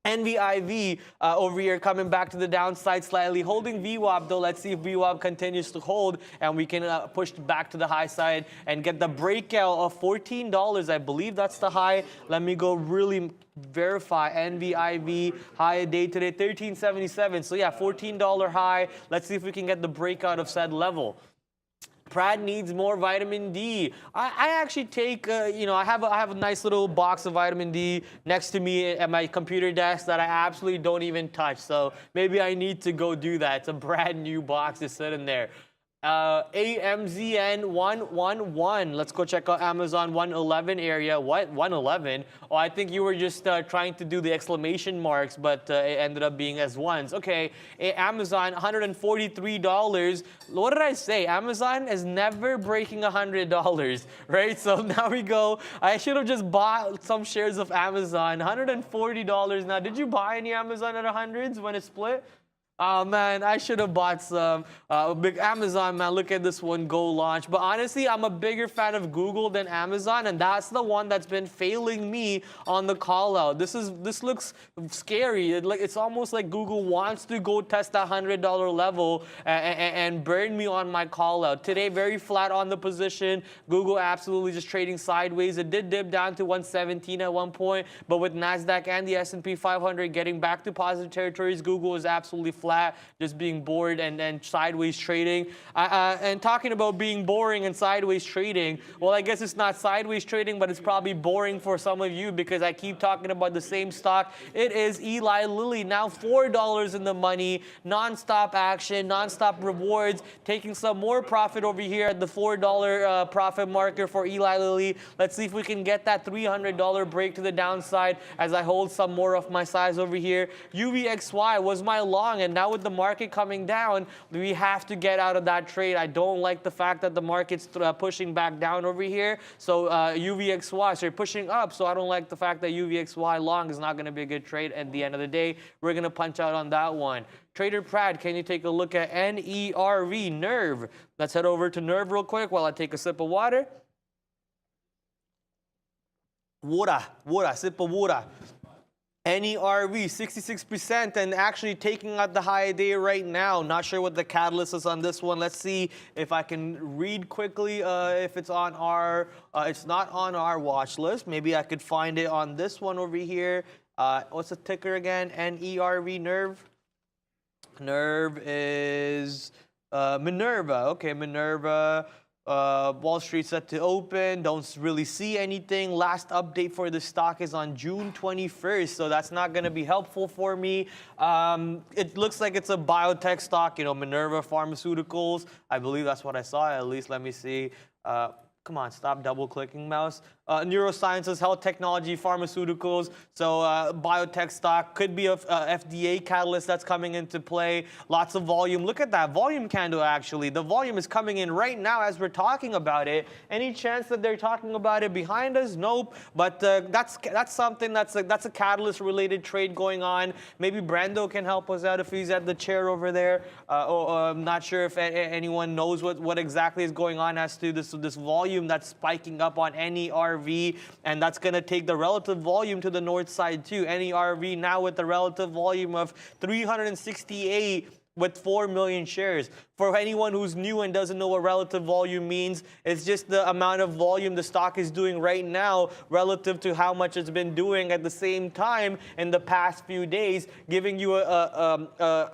NVIV over here coming back to the downside slightly, holding VWAP though. Let's see if VWAP continues to hold and we can push back to the high side and get the breakout of $14. I believe that's the high. Let me go really verify. NVIV high a day today, $13.77. So yeah, $14 high. Let's see if we can get the breakout of said level. Brad needs more vitamin D. I actually take, you know, I have a nice little box of vitamin D next to me at my computer desk that I absolutely don't even touch. So maybe I need to go do that. It's a brand new box that's sitting there. AMZN 111. Let's go check out Amazon 111 area. What? 111? Oh, I think you were just trying to do the exclamation marks, but it ended up being as ones. Okay, Amazon, $143. What did I say? Amazon is never breaking $100, right? So now we go. I should have just bought some shares of Amazon. $140 now. Did you buy any Amazon at hundreds when it split? Oh man, I should have bought some. Big Amazon, man, look at this one go launch. But honestly, I'm a bigger fan of Google than Amazon, and that's the one that's been failing me on the call out. This looks scary. It's almost like Google wants to go test that $100 level and burn me on my call out. Today, very flat on the position. Google absolutely just trading sideways. It did dip down to 117 at one point, but with NASDAQ and the S&P 500 getting back to positive territories, Google is absolutely flat. flat, just being bored and sideways trading. And talking about being boring and sideways trading, well, I guess it's not sideways trading, but it's probably boring for some of you because I keep talking about the same stock. It is Eli Lilly, now $4 in the money, non-stop action, non-stop rewards, taking some more profit over here at the $4 profit marker for Eli Lilly. Let's see if we can get that $300 break to the downside as I hold some more of my size over here. UVXY was my long, and now with the market coming down, we have to get out of that trade. I don't like the fact that the market's pushing back down over here. So UVXY, so pushing up. So I don't like the fact that UVXY long is not going to be a good trade at the end of the day. We're going to punch out on that one. Trader Prad, can you take a look at NERV, Nerve? Let's head over to Nerve real quick while I take a sip of water. Sip of water. NERV, 66%, and actually taking out the high day right now. Not sure what the catalyst is on this one. Let's see if I can read quickly if it's on our, it's not on our watch list. Maybe I could find it on this one over here. What's the ticker again? NERV, Nerve. Nerve is Minerva. Okay, Minerva. Wall Street set to open. Don't really see anything. Last update for the stock is on June 21st, so that's not going to be helpful for me. It looks like it's a biotech stock, Minerva Pharmaceuticals. I believe that's what I saw. At least let me see. Come on, stop double-clicking, mouse. Neurosciences, health technology, pharmaceuticals. So biotech stock could be a FDA catalyst that's coming into play. Lots of volume. Look at that volume candle, actually. The volume is coming in right now as we're talking about it. Any chance that they're talking about it behind us? Nope. But that's something that's a catalyst-related trade going on. Maybe Brando can help us out if he's at the chair over there. I'm not sure if anyone knows what exactly is going on as to this volume that's spiking up on NERV, and that's going to take the relative volume to the north side too. NERV now with the relative volume of 368 with 4 million shares. For anyone who's new and doesn't know what relative volume means, it's just the amount of volume the stock is doing right now relative to how much it's been doing at the same time in the past few days, giving you a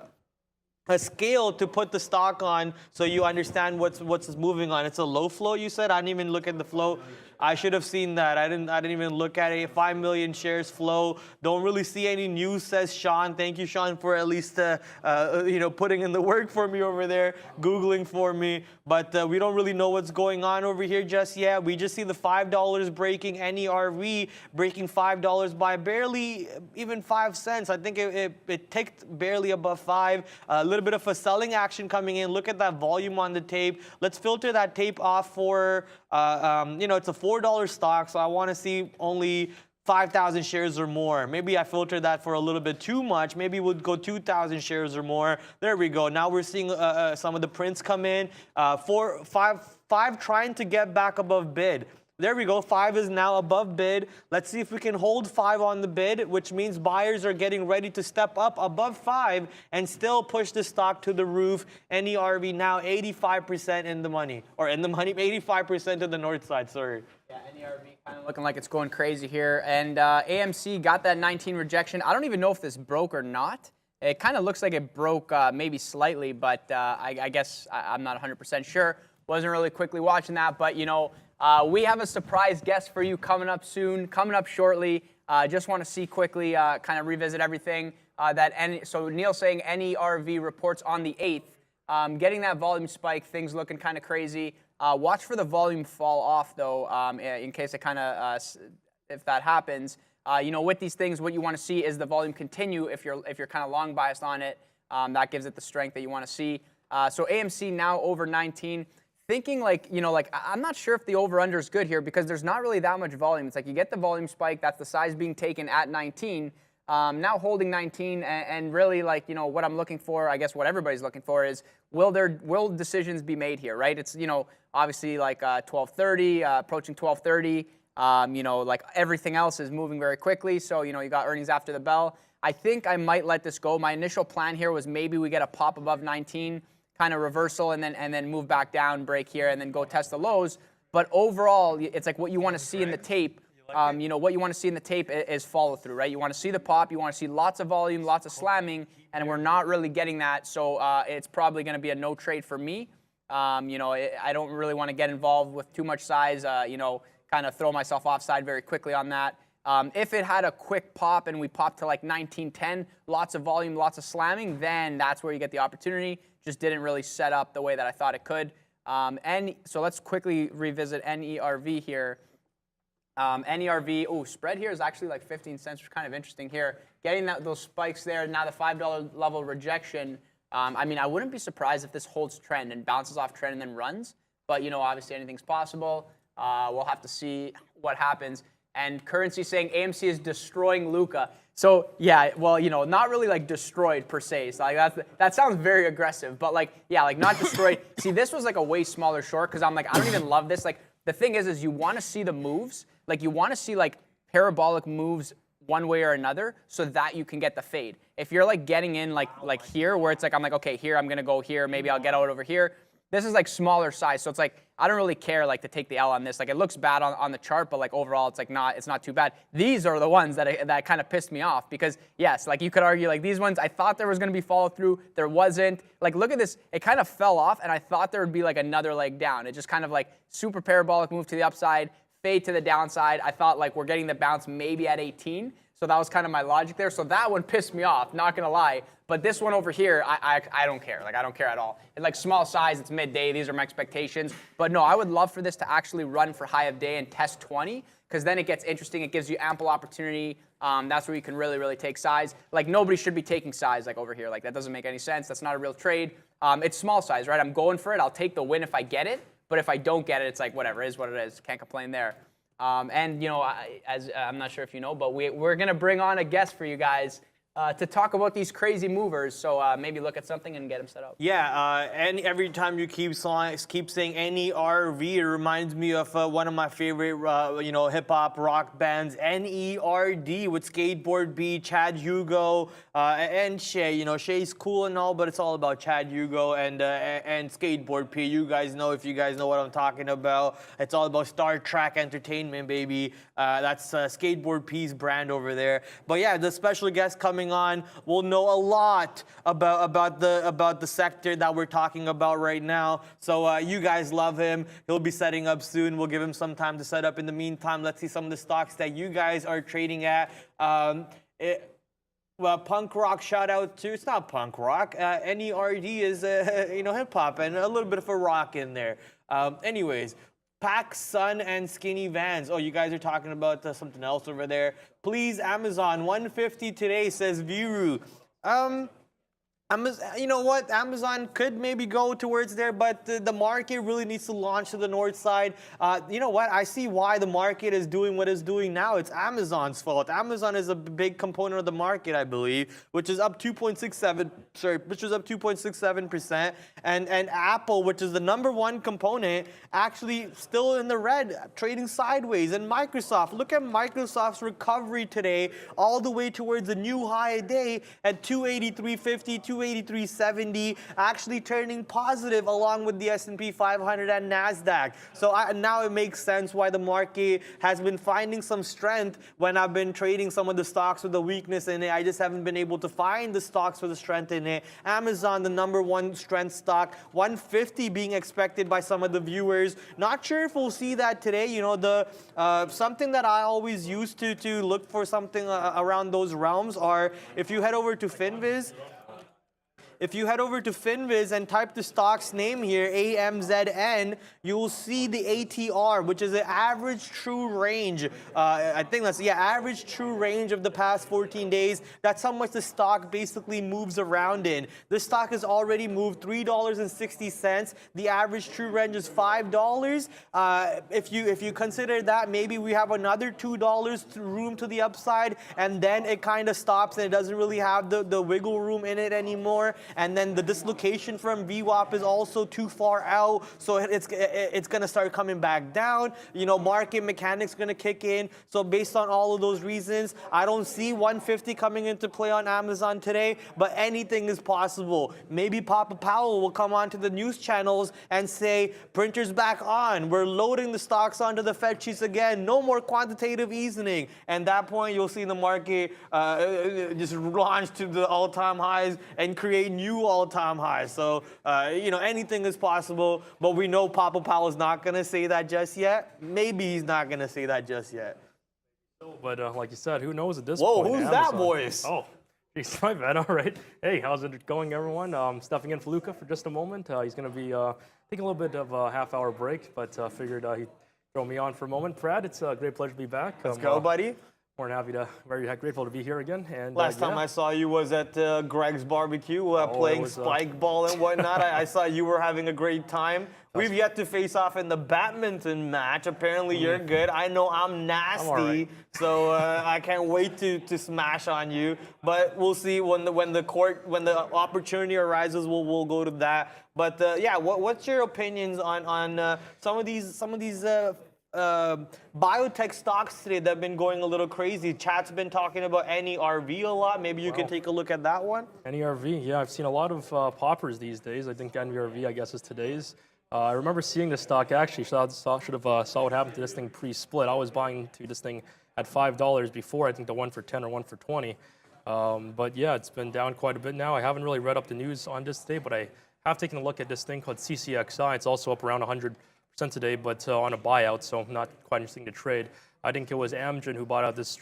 scale to put the stock on so you understand what's moving on. It's a low flow, you said? I didn't even look at the flow. I should have seen that. I didn't even look at it. 5 million shares flow. Don't really see any news, says Sean. Thank you, Sean, for at least putting in the work for me over there, Googling for me. But we don't really know what's going on over here just yet. We just see the $5 breaking, NERV breaking $5 by barely even 5 cents. I think it ticked barely above 5. A little bit of a selling action coming in. Look at that volume on the tape. Let's filter that tape off for, it's a $4 stock, so I want to see only 5,000 shares or more. Maybe I filtered that for a little bit too much. Maybe we'll go 2,000 shares or more. There we go. Now we're seeing some of the prints come in. 5 trying to get back above bid. There we go. 5 is now above bid. Let's see if we can hold 5 on the bid, which means buyers are getting ready to step up above 5 and still push the stock to the roof. NERV now 85% in the money, 85% to the north side, sorry. Yeah, NERV kind of looking like it's going crazy here. And AMC got that 19 rejection. I don't even know if this broke or not. It kind of looks like it broke maybe slightly, but I guess I'm not 100% sure. Wasn't really quickly watching that, but we have a surprise guest for you coming up soon, coming up shortly. Just want to see quickly, kind of revisit everything. So Neil's saying NERV reports on the 8th. Getting that volume spike, things looking kind of crazy. Watch for the volume fall off, though, in case it kind of, if that happens. With these things, what you want to see is the volume continue if you're kind of long biased on it. That gives it the strength that you want to see. So AMC now over 19. Thinking I'm not sure if the over-under is good here because there's not really that much volume. It's like you get the volume spike, that's the size being taken at 19. Now holding 19 and really what I'm looking for, I guess what everybody's looking for is will decisions be made here, right? It's, obviously 12:30, approaching 12:30. Everything else is moving very quickly. So, you got earnings after the bell. I think I might let this go. My initial plan here was maybe we get a pop above 19, kind of reversal, and then move back down, break here, and then go test the lows. But overall, it's like what you want to see in the tape you know, what you want to see in the tape is follow through, right? You want to see the pop, you want to see lots of volume, lots of slamming, and we're not really getting that. So it's probably going to be a no trade for me. You know, I don't really want to get involved with too much size, you know, kind of throw myself offside very quickly on that. If it had a quick pop and we popped to like 1910, lots of volume, lots of slamming, then that's where you get the opportunity. Just didn't really set up the way that I thought it could. And so let's quickly revisit NERV here. NERV, oh, spread here is actually like 15 cents, which is kind of interesting here. Getting those spikes there, now the $5 level rejection. I mean, I wouldn't be surprised if this holds trend and bounces off trend and then runs. But, you know, obviously anything's possible. We'll have to see what happens. And Currency saying AMC is destroying Luca. So, yeah, well, you know, not really like destroyed per se. So, like, that sounds very aggressive. But, like, yeah, like not destroyed. See, this was like a way smaller short because I'm like, I don't even love this. Like, the thing is you want to see the moves. Like, you want to see, like, parabolic moves one way or another so that you can get the fade. If you're, like, getting in, like here, where it's like, I'm like, okay, here, I'm going to go here. Maybe I'll get out over here. This is, like, smaller size. So it's like, I don't really care, like, to take the L on this. Like, it looks bad on the chart, but, like, overall, it's, like, it's not too bad. These are the ones that kind of pissed me off because, yes, like, you could argue, like, these ones, I thought there was going to be follow-through. There wasn't. Like, look at this. It kind of fell off, and I thought there would be, like, another leg down. It just kind of, like, super parabolic move to the upside, fade to the downside. I thought, like, we're getting the bounce maybe at 18. So that was kind of my logic there. So that one pissed me off, not going to lie. But this one over here, I don't care. Like, I don't care at all. It's like small size. It's midday. These are my expectations. But no, I would love for this to actually run for high of day and test 20 because then it gets interesting. It gives you ample opportunity. That's where you can really, really take size. Like, nobody should be taking size like over here. Like, that doesn't make any sense. That's not a real trade. It's small size, right? I'm going for it. I'll take the win if I get it. But if I don't get it, it's like, whatever. It is what it is. Can't complain there. And, you know, as I'm not sure if you know, but we're going to bring on a guest for you guys to talk about these crazy movers. So maybe look at something and get them set up. Yeah, and every time you keep saying NERV, it reminds me of one of my favorite, you know, hip-hop rock bands, NERD, with Skateboard B, Chad Hugo, and Shay. You know, Shay's cool and all, but it's all about Chad Hugo and Skateboard P. You guys know, if you guys know what I'm talking about. It's all about Star Trek Entertainment, baby. That's Skateboard P's brand over there. But yeah, the special guest coming on will know a lot about the sector that we're talking about right now. So you guys love him. He'll be setting up soon. We'll give him some time to set up. In the meantime, let's see some of the stocks that you guys are trading at. Well, punk rock shout out to, it's not punk rock. NERD is you know, hip hop and a little bit of a rock in there. Anyways. Pac Sun and Skinny Vans. Oh, you guys are talking about something else over there. Please, Amazon, 150 today, says Viru. You know what? Amazon could maybe go towards there, but the market really needs to launch to the north side. You know what? I see why the market is doing what it's doing now. It's Amazon's fault. Amazon is a big component of the market, I believe, which is up 2.67%, and Apple, which is the #1 component, actually still in the red, trading sideways. And Microsoft, look at Microsoft's recovery today, all the way towards a new high a day at 283.50, 283.70, actually turning positive along with the S&P 500 and NASDAQ. So now it makes sense why the market has been finding some strength when I've been trading some of the stocks with the weakness in it. I just haven't been able to find the stocks with the strength in it. Amazon, the #1 strength stock, 150 being expected by some of the viewers. Not sure if we'll see that today. You know, something that I always use to look for something around those realms are if you head over to Finviz. If you head over to Finviz and type the stock's name here, AMZN, you will see the ATR, which is the average true range. I think that's, yeah, average true range of the past 14 days. That's how much the stock basically moves around in. This stock has already moved $3.60. The average true range is $5. If you consider that, maybe we have another $2 room to the upside, and then it kind of stops and it doesn't really have the wiggle room in it anymore. And then the dislocation from VWAP is also too far out, so it's going to start coming back down. You know, market mechanics going to kick in. So based on all of those reasons, I don't see 150 coming into play on Amazon today, but anything is possible. Maybe Papa Powell will come onto the news channels and say, printers back on. We're loading the stocks onto the Fed sheets again. No more quantitative easing. And at that point, you'll see the market just launch to the all-time highs and create new all-time highs. So, you know, anything is possible, but we know Papa Powell is not going to say that just yet. Maybe he's not going to say that just yet. But like you said, who knows at this Whoa, point? who's Amazon. that voice? Oh, geez, my bad. All right. Hey, how's it going, everyone? Stuffing in for Luca for just a moment. He's going to be taking a little bit of a half-hour break, but figured he'd throw me on for a moment. Brad, it's a great pleasure to be back. Let's go, buddy. More than happy to, very grateful to be here again. And Last time I saw you was at Greg's barbecue playing spike ball and whatnot. I saw you were having a great time. We've yet to face off in the badminton match. Apparently you're good. I know I'm nasty, right. so I can't wait to smash on you. But we'll see when the opportunity arises. We'll go to that. But yeah, what's your opinions on some of these biotech stocks today that have been going a little crazy? Chat's been talking about NERV a lot. Maybe you can take a look at that one. NERV, yeah, I've seen a lot of poppers these days. I think NERV, I guess, is today's. I remember seeing this stock actually. Should have saw what happened to this thing pre-split. I was buying to this thing at $5 before. I think the one for 10 or one for 20. But yeah, it's been down quite a bit now. I haven't really read up the news on this today, but I have taken a look at this thing called CCXI. It's also up around 100% today, but on a buyout, so not quite interesting to trade. I think it was Amgen who bought out this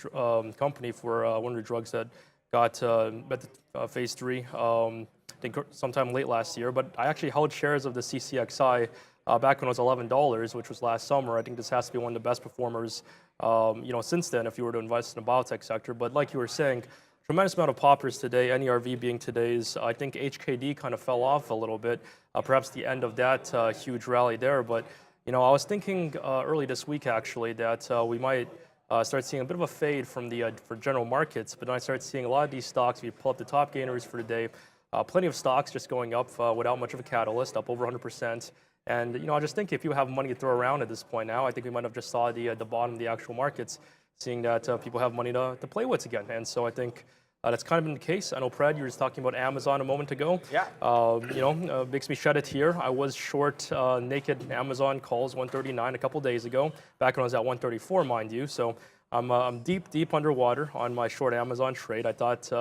company for one of the drugs that got phase 3. I think sometime late last year, but I actually held shares of the CCXI back when it was $11, which was last summer. I think this has to be one of the best performers, since then, if you were to invest in the biotech sector. But like you were saying, tremendous amount of poppers today, NERV being today's. I think HKD kind of fell off a little bit, perhaps the end of that huge rally there. But, I was thinking early this week, actually, that we might start seeing a bit of a fade from for general markets. But then I started seeing a lot of these stocks, if you pull up the top gainers for the day, plenty of stocks just going up without much of a catalyst, up over 100%. And, I just think if you have money to throw around at this point now, I think we might have just saw the bottom of the actual markets, seeing that people have money to play with again. And so I think that's kind of been the case. I know, Pred, you were just talking about Amazon a moment ago. Yeah. Makes me shed a tear. I was short naked Amazon calls 139 a couple days ago, back when I was at 134, mind you. So I'm deep underwater on my short Amazon trade. I thought,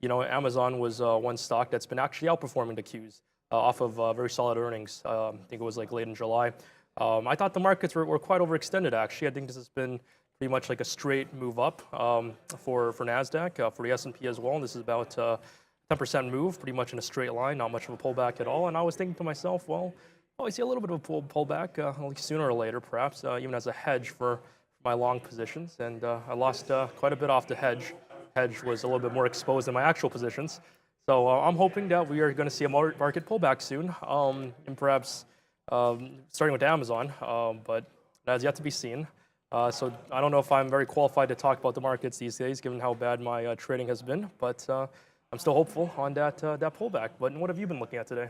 Amazon was one stock that's been actually outperforming the Qs off of very solid earnings. I think it was like late in July. I thought the markets were quite overextended, actually. I think this has been pretty much like a straight move up for NASDAQ, for the S&P as well. And this is about 10% move, pretty much in a straight line, not much of a pullback at all. And I was thinking to myself, well, I see a little bit of a pullback, sooner or later, perhaps, even as a hedge for my long positions. And I lost quite a bit off the hedge. Hedge was a little bit more exposed than my actual positions. So I'm hoping that we are going to see a market pullback soon, and perhaps starting with Amazon, but that has yet to be seen. So I don't know if I'm very qualified to talk about the markets these days, given how bad my trading has been, but I'm still hopeful on that pullback. But what have you been looking at today?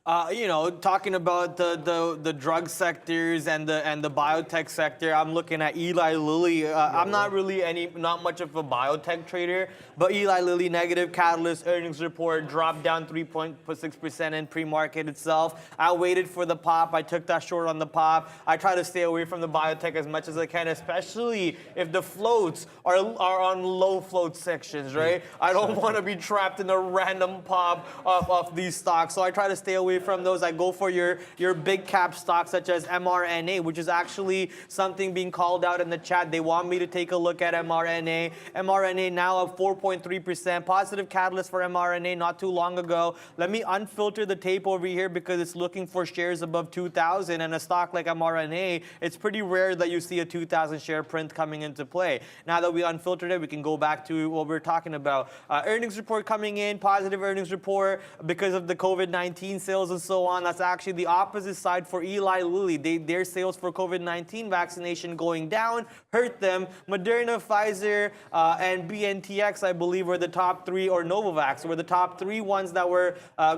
Talking about the drug sectors and the biotech sector, I'm looking at Eli Lilly. I'm not really not much of a biotech trader, but Eli Lilly negative catalyst earnings report dropped down 3.6% in pre-market itself. I waited for the pop. I took that short on the pop. I try to stay away from the biotech as much as I can, especially if the floats are on low float sections, right? I don't want to be trapped in a random pop of these stocks, so I try to stay away from those. I go for your big cap stocks such as mRNA, which is actually something being called out in the chat. They want me to take a look at mRNA. mRNA now up 4.3%. Positive catalyst for mRNA not too long ago. Let me unfilter the tape over here because it's looking for shares above 2,000, and a stock like mRNA, it's pretty rare that you see a 2,000 share print coming into play. Now that we unfiltered it, we can go back to what we're talking about. Earnings report coming in, positive earnings report because of the COVID-19 sales sales and so on. That's actually the opposite side for Eli Lilly. Their sales for COVID-19 vaccination going down hurt them. Moderna, Pfizer, and BNTX, I believe, were the top three, or Novavax were the top three ones that were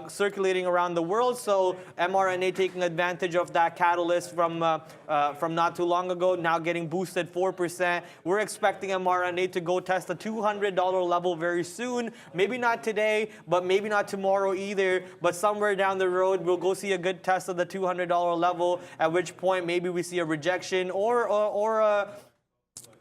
circulating around the world. So mRNA taking advantage of that catalyst from not too long ago, now getting boosted 4%. We're expecting mRNA to go test the $200 level very soon. Maybe not today, but maybe not tomorrow either. But somewhere down the road, we'll go see a good test of the $200 level, at which point maybe we see a rejection or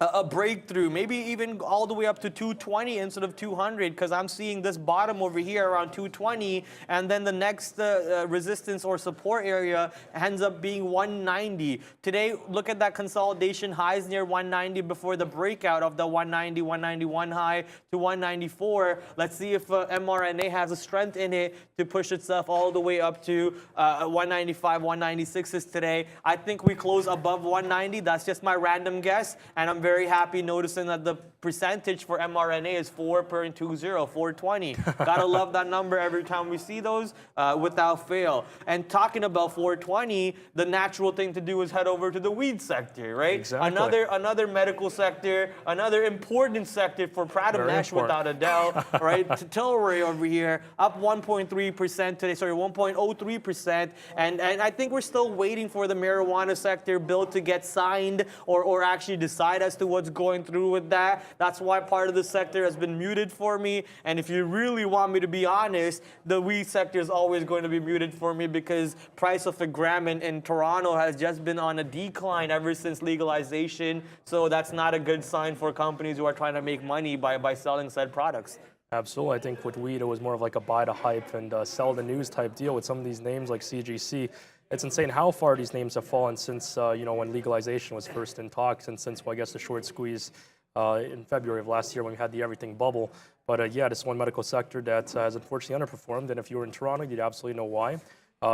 a breakthrough, maybe even all the way up to 220 instead of 200, because I'm seeing this bottom over here around 220, and then the next resistance or support area ends up being 190. Today, look at that consolidation, highs near 190 before the breakout of the 190, 191 high to 194. Let's see if mRNA has a strength in it to push itself all the way up to 195, 196 today. I think we close above 190. That's just my random guess, and I'm very happy noticing that the percentage for mRNA is 4.20, 420. Gotta love that number every time we see those without fail. And talking about 420, the natural thing to do is head over to the weed sector, right? Exactly. Another medical sector, another important sector for Pratt & Nash without a doubt, right? Tilray over here, up 1.3% today, sorry, 1.03%. And I think we're still waiting for the marijuana sector bill to get signed or actually decide as to what's going through with that. That's why part of the sector has been muted for me. And if you really want me to be honest, the weed sector is always going to be muted for me, because price of a gram in Toronto has just been on a decline ever since legalization. So that's not a good sign for companies who are trying to make money by selling said products. Absolutely. I think with weed, it was more of like a buy to hype and sell the news type deal with some of these names like CGC. It's insane how far these names have fallen since, when legalization was first in talks, and since, well, I guess, the short squeeze in February of last year when we had the everything bubble. But yeah, this one medical sector that has unfortunately underperformed. And if you were in Toronto, you'd absolutely know why.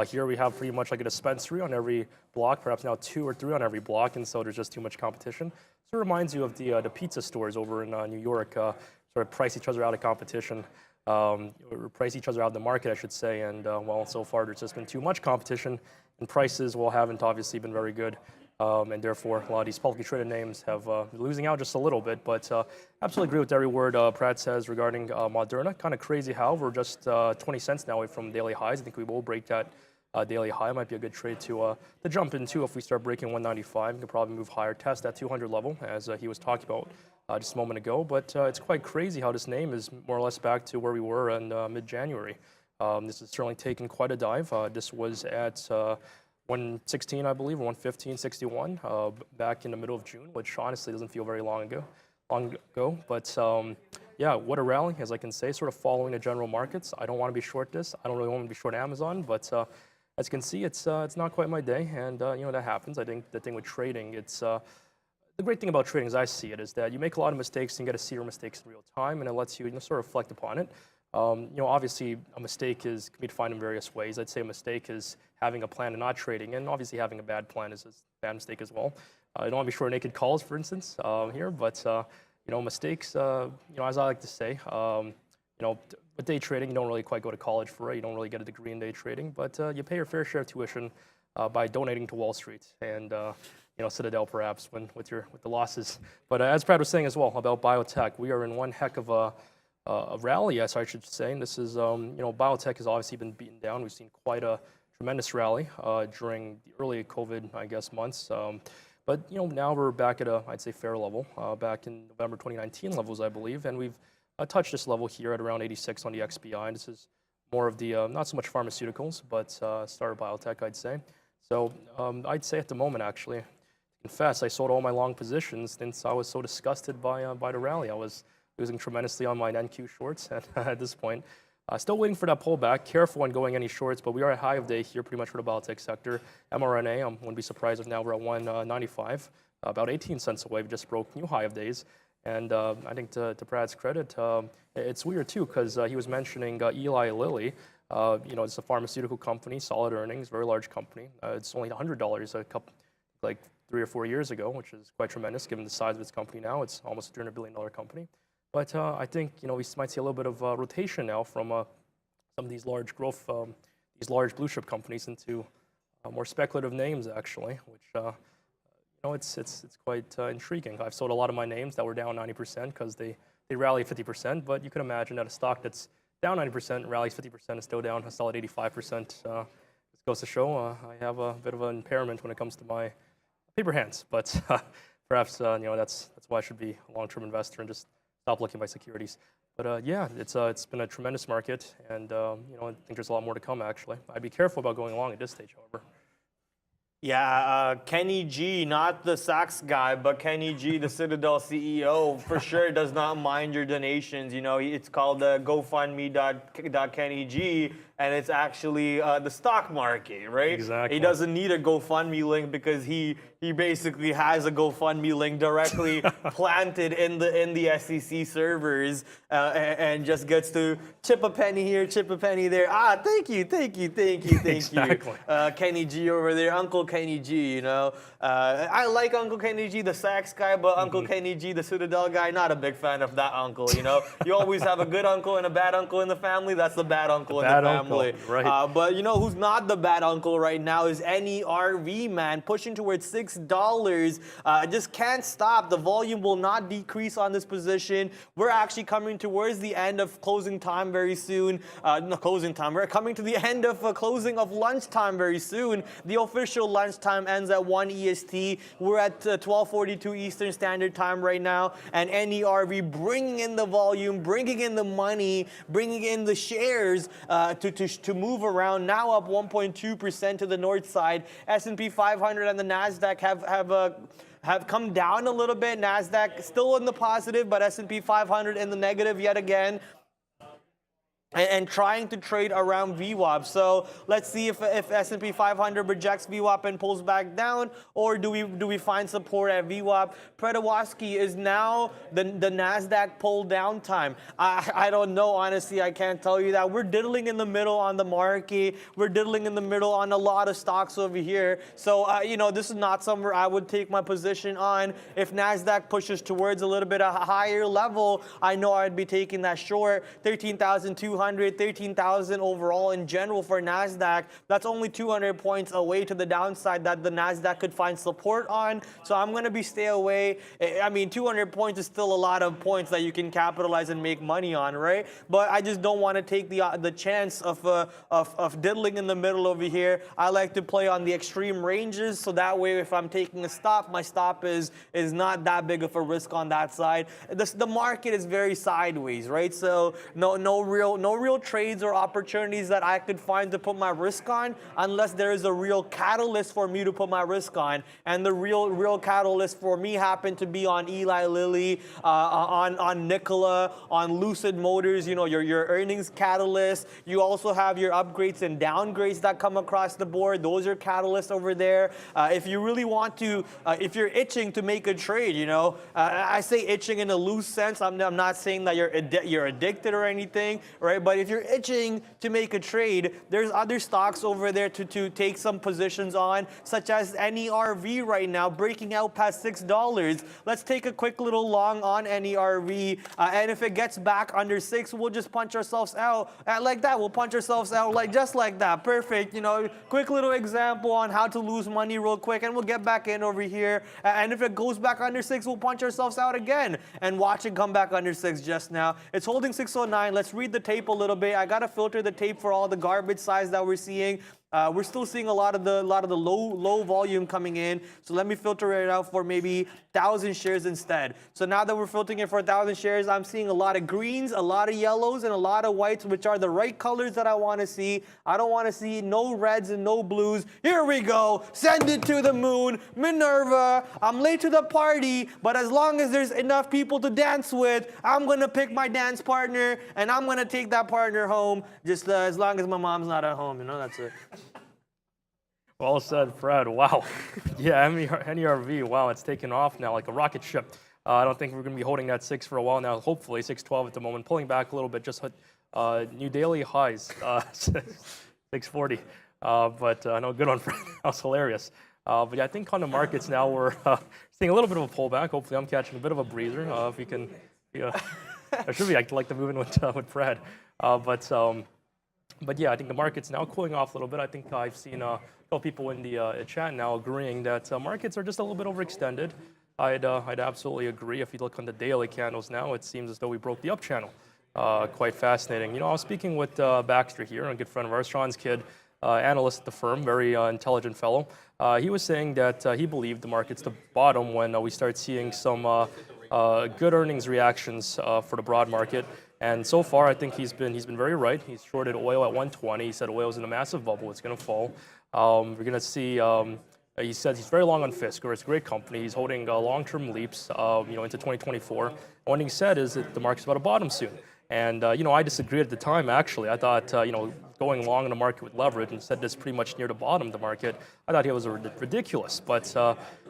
Here we have pretty much like a dispensary on every block, perhaps now 2 or 3 on every block, and so there's just too much competition. So it reminds you of the pizza stores over in New York, sort of price each other out of competition. Or price each other out of the market, I should say. And well, so far there's just been too much competition, and prices, well, haven't obviously been very good. And therefore, a lot of these publicly traded names have been losing out just a little bit. But absolutely agree with every word Pratt says regarding Moderna. Kind of crazy how we're just 20 cents now away from daily highs. I think we will break that daily high. Might be a good trade to jump into if we start breaking 195. We could probably move higher, test that 200 level, as he was talking about just a moment ago. But it's quite crazy how this name is more or less back to where we were in mid-January. This has certainly taken quite a dive. This was at 116, I believe, or 115.61 back in the middle of June, which honestly doesn't feel very long ago. But yeah, what a rally, as I can say, sort of following the general markets. I don't want to be short this. I don't really want to be short Amazon, but as you can see, it's not quite my day, and that happens. I think the thing with trading, it's the great thing about trading, as I see it, is that you make a lot of mistakes and you get to see your mistakes in real time, and it lets you, sort of reflect upon it. Obviously, a mistake can be defined in various ways. I'd say a mistake is having a plan and not trading, and obviously having a bad plan is a bad mistake as well. I don't want to be short naked calls, for instance, here, but mistakes, as I like to say, with day trading, you don't really quite go to college for it. You don't really get a degree in day trading, but you pay your fair share of tuition by donating to Wall Street and Citadel, perhaps, with the losses. But as Brad was saying as well about biotech, we are in one heck of a rally, yes, I should say. And this is, biotech has obviously been beaten down. We've seen quite a tremendous rally during the early COVID, I guess, months. But now we're back at I'd say, fair level, back in November 2019 levels, I believe. And we've touched this level here at around 86 on the XBI. And this is more of the, not so much pharmaceuticals, but starter biotech, I'd say. So I'd say at the moment, actually, confess, I sold all my long positions since I was so disgusted by the rally. I was losing tremendously on my NQ shorts at this point. Still waiting for that pullback. Careful on going any shorts, but we are at high of day here pretty much for the biotech sector. mRNA, I wouldn't be surprised if now we're at 195, about 18 cents away. We just broke new high of days. And I think to Brad's credit, it's weird too, because he was mentioning Eli Lilly. It's a pharmaceutical company, solid earnings, very large company. It's only $100 a couple, like 3 or 4 years ago, which is quite tremendous given the size of its company now. It's almost a $300 billion company. But I think we might see a little bit of rotation now from some of these large growth, these large blue chip companies into more speculative names, actually, which it's quite intriguing. I've sold a lot of my names that were down 90% because they rally 50%, but you can imagine that a stock that's down 90%, rallies 50%, is still down a solid 85%. This goes to show I have a bit of an impairment when it comes to my paper hands, but perhaps that's why I should be a long-term investor and just stop looking at my securities. But yeah, it's been a tremendous market, and I think there's a lot more to come. Actually, I'd be careful about going long at this stage, however. Yeah, Kenny G, not the Saks guy, but Kenny G, the Citadel CEO, for sure does not mind your donations. It's called GoFundMe.KennyG, and it's actually the stock market, right? Exactly. He doesn't need a GoFundMe link because he basically has a GoFundMe link directly planted in the SEC servers, and just gets to chip a penny here, chip a penny there. Thank you. Exactly. Kenny G over there, Uncle Kenny G, I like Uncle Kenny G, the Saks guy, but Uncle Kenny G, the Citadel guy, not a big fan of that uncle, You always have a good uncle and a bad uncle in the family. That's the bad uncle in the family. Right. But who's not the bad uncle right now is NERV, man, pushing towards $6. Just can't stop. The volume will not decrease on this position. We're actually coming towards the end of closing time very soon. Not closing time. We're coming to the end of closing of lunchtime very soon. The official lunchtime ends at 1 EST. We're at 12:42 Eastern Standard Time right now, and NERV bringing in the volume, bringing in the money, bringing in the shares to move around. Now up 1.2% to the north side. S&P 500 and the NASDAQ have come down a little bit. NASDAQ still in the positive, but S&P 500 in the negative yet again. And trying to trade around VWAP. So let's see if S&P 500 rejects VWAP and pulls back down, or do we find support at VWAP? Predowaski is now the NASDAQ pull down time. I don't know, honestly. I can't tell you that. We're diddling in the middle on the market. We're diddling in the middle on a lot of stocks over here. So this is not somewhere I would take my position on. If NASDAQ pushes towards a little bit of a higher level, I know I'd be taking that short. 13,200. 13,000 overall in general for NASDAQ. That's only 200 points away to the downside that the NASDAQ could find support on. So I'm going to stay away. 200 points is still a lot of points that you can capitalize and make money on, right? But I just don't want to take the chance of diddling in the middle over here. I like to play on the extreme ranges, so that way if I'm taking a stop, my stop is not that big of a risk on that side. The market is very sideways, right? So no real trades or opportunities that I could find to put my risk on unless there is a real catalyst for me to put my risk on. And the real catalyst for me happened to be on Eli Lilly, on Nikola, on Lucid Motors, your earnings catalyst. You also have your upgrades and downgrades that come across the board. Those are catalysts over there. If you really want to, if you're itching to make a trade, I say itching in a loose sense. I'm not saying that you're addicted or anything, right? But if you're itching to make a trade, there's other stocks over there to take some positions on, such as NERV right now, breaking out past $6. Let's take a quick little long on NERV, and if it gets back under 6, we'll just punch ourselves out like that. We'll punch ourselves out just like that. Perfect. Quick little example on how to lose money real quick, and we'll get back in over here. And if it goes back under 6, we'll punch ourselves out again and watch it come back under 6 just now. It's holding 609. Let's read the tape a little bit. I gotta filter the tape for all the garbage size that we're seeing. We're still seeing a lot of the low volume coming in. So let me filter it out for maybe 1,000 shares instead. So now that we're filtering it for 1,000 shares, I'm seeing a lot of greens, a lot of yellows, and a lot of whites, which are the right colors that I want to see. I don't want to see no reds and no blues. Here we go. Send it to the moon. Minerva, I'm late to the party, but as long as there's enough people to dance with, I'm going to pick my dance partner, and I'm going to take that partner home, just as long as my mom's not at home. That's it. Well said, Fred. Wow. Yeah, NERV, wow, it's taken off now like a rocket ship. I don't think we're going to be holding that 6 for a while now. Hopefully 612 at the moment. Pulling back a little bit, just hit new daily highs, 640. But no, good on Fred. That was hilarious. But yeah, I think on the markets now we're seeing a little bit of a pullback. Hopefully I'm catching a bit of a breather. If we can, I should be like the moving with Fred. But yeah, I think the market's now cooling off a little bit. I think I've seen a couple people in the chat now agreeing that markets are just a little bit overextended. I'd absolutely agree. If you look on the daily candles now, it seems as though we broke the up channel. Quite fascinating. You know, I was speaking with Baxter here, a good friend of ours, Sean's kid, analyst at the firm, very intelligent fellow. He was saying that he believed the market's the bottom when we start seeing some good earnings reactions for the broad market. And so far, I think he's been very right. He's shorted oil at 120. He said oil's in a massive bubble. It's going to fall. We're going to see. He said he's very long on Fisker. It's a great company. He's holding long-term leaps, into 2024. And what he said is that the market's about to bottom soon. And, I disagreed at the time, actually. I thought, going long in the market with leverage and said this pretty much near the bottom of the market, I thought he was ridiculous. But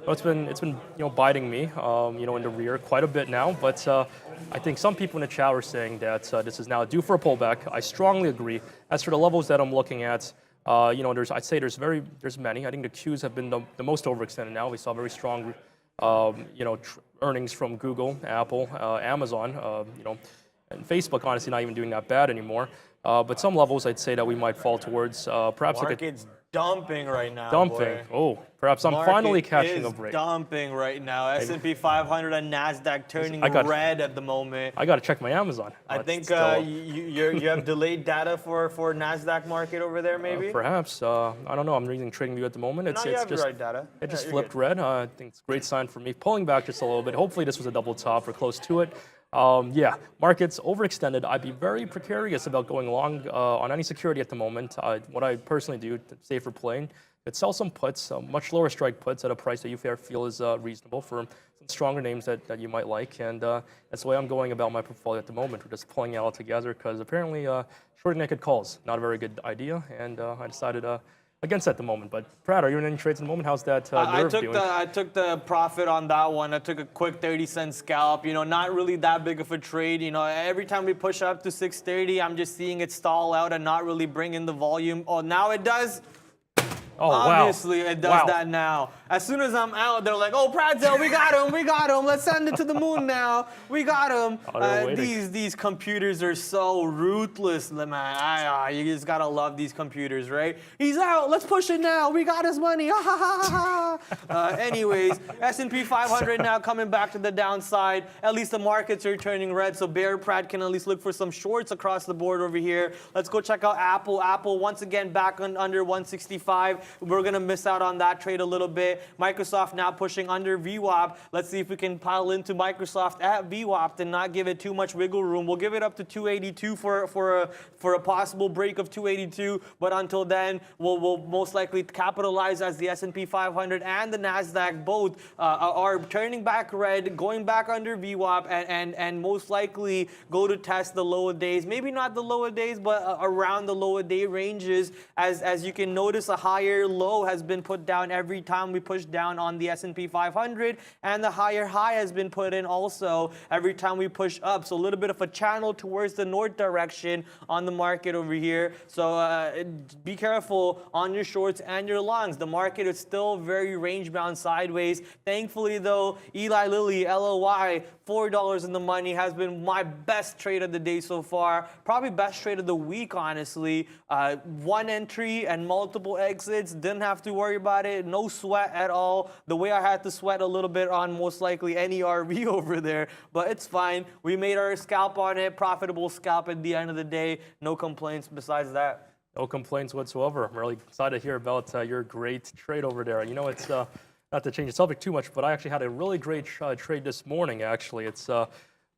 it's been biting me, in the rear quite a bit now. But I think some people in the chat are saying that this is now due for a pullback. I strongly agree. As for the levels that I'm looking at, I'd say there's many. I think the Qs have been the most overextended now. We saw very strong, earnings from Google, Apple, Amazon, and Facebook, honestly, not even doing that bad anymore. But some levels, I'd say that we might fall towards perhaps Market's dumping right now. Dumping. Boy. Oh, perhaps I'm finally catching a break. Dumping right now. S&P 500 and NASDAQ turning red at the moment. I got to check my Amazon. I think you have delayed data for NASDAQ market over there, maybe? Perhaps. I don't know. I'm reading TradingView at the moment. You have the right data. It just flipped red. I think it's a great sign for me. Pulling back just a little bit. Hopefully this was a double top or close to it. Markets overextended. I'd be very precarious about going long on any security at the moment. What I personally do, safer playing, is sell some puts, much lower strike puts at a price that you feel is reasonable for some stronger names that you might like. And that's the way I'm going about my portfolio at the moment. We're just pulling it all together because apparently short naked calls, not a very good idea. And I decided against at the moment. But Brad, are you in any trades at the moment? How's that nerve doing? I took the profit on that one. I took a quick 30-cent scalp. Not really that big of a trade. Every time we push up to 630, I'm just seeing it stall out and not really bring in the volume. Oh, now it does. Oh, Obviously, it does that now. As soon as I'm out, they're like, "Oh, Pradzel, we got him. Let's send it to the moon now. We got him." These computers are so ruthless, man. You just gotta love these computers, right? He's out. Let's push it now. We got his money. Anyways, S&P 500 now coming back to the downside. At least the markets are turning red, so Bear Prad can at least look for some shorts across the board over here. Let's go check out Apple. Apple once again back under 165. We're going to miss out on that trade a little bit. Microsoft now pushing under VWAP. Let's see if we can pile into Microsoft at VWAP and not give it too much wiggle room. We'll give it up to 282 for a possible break of 282. But until then, we'll most likely capitalize as the S&P 500 and the NASDAQ both are turning back red, going back under VWAP, and most likely go to test the lower days. Maybe not the lower days, but around the lower day ranges. As you can notice, a higher low has been put down every time we push down on the S&P 500, and the higher high has been put in also every time we push up. So a little bit of a channel towards the north direction on the market over here. So be careful on your shorts and your longs. The market is still very range bound sideways. Thankfully though, Eli Lilly, LOY, $4 in the money has been my best trade of the day so far. Probably best trade of the week, honestly. One entry and multiple exits. Didn't have to worry about it. No sweat at all. The way I had to sweat a little bit on most likely any RV over there. But it's fine. We made our scalp on it. Profitable scalp at the end of the day. No complaints besides that. No complaints whatsoever. I'm really excited to hear about your great trade over there. It's not to change the subject too much, but I actually had a really great trade this morning, actually. It's, I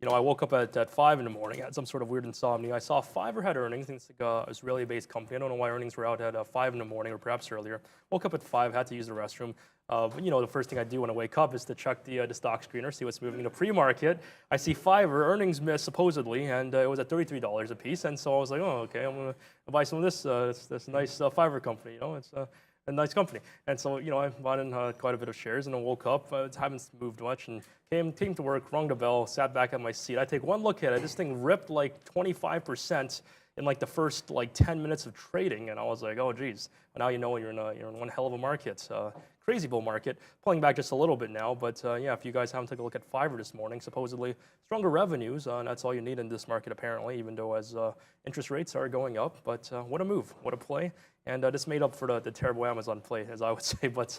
woke up at 5 in the morning, had some sort of weird insomnia. I saw Fiverr had earnings. It's like an Israeli-based company. I don't know why earnings were out at 5 in the morning or perhaps earlier. Woke up at 5, had to use the restroom. But the first thing I do when I wake up is to check the stock screener, see what's moving in the pre-market. I see Fiverr earnings miss supposedly, and it was at $33 a piece. And so I was like, oh, okay, I'm going to buy some of this nice Fiverr company. It's a nice company. And so, I bought in quite a bit of shares, and I woke up, haven't moved much, and came to work, rung the bell, sat back at my seat. I take one look at it. This thing ripped like 25% in like the first 10 minutes of trading, and I was like, oh geez. Now you're in one hell of a market. crazy bull market. Pulling back just a little bit now, but yeah, if you guys haven't taken a look at Fiverr this morning, supposedly stronger revenues, and that's all you need in this market apparently, even though as interest rates are going up. But what a move, what a play. And this made up for the terrible Amazon play, as I would say. But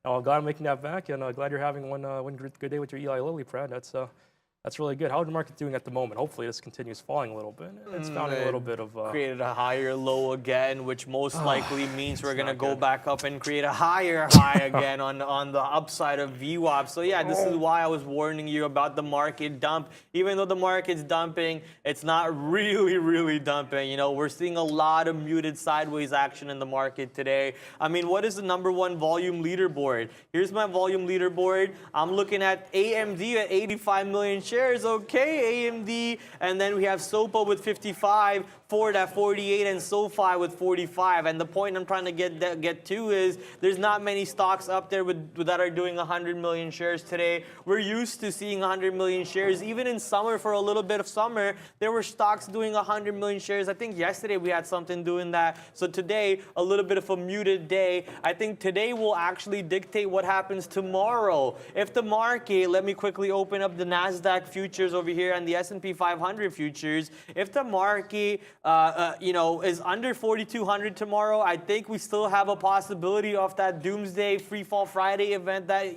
no, I'm glad I'm making that back, and glad you're having one good day with your Eli Lilly, Brad. That's really good. How's the market doing at the moment? Hopefully this continues falling a little bit. It's found a little bit of... created a higher low again, which most likely means we're going to go back up and create a higher high again on the upside of VWAP. So yeah, this is why I was warning you about the market dump. Even though the market's dumping, it's not really dumping. You know, we're seeing a lot of muted sideways action in the market today. I mean, what is the #1 volume leaderboard? Here's my volume leaderboard. I'm looking at AMD at 85 million shares. Okay, AMD, and then we have SOPA with 55, Ford at 48, and SoFi with 45. And the point I'm trying to get to is there's not many stocks up there that are doing 100 million shares today. We're used to seeing 100 million shares. Even in summer, for a little bit of summer, there were stocks doing 100 million shares. I think yesterday we had something doing that. So today, a little bit of a muted day. I think today will actually dictate what happens tomorrow. If the market, let me quickly open up the NASDAQ futures over here and the S&P 500 futures. If the market, is under 4,200 tomorrow, I think we still have a possibility of that doomsday free fall Friday event that,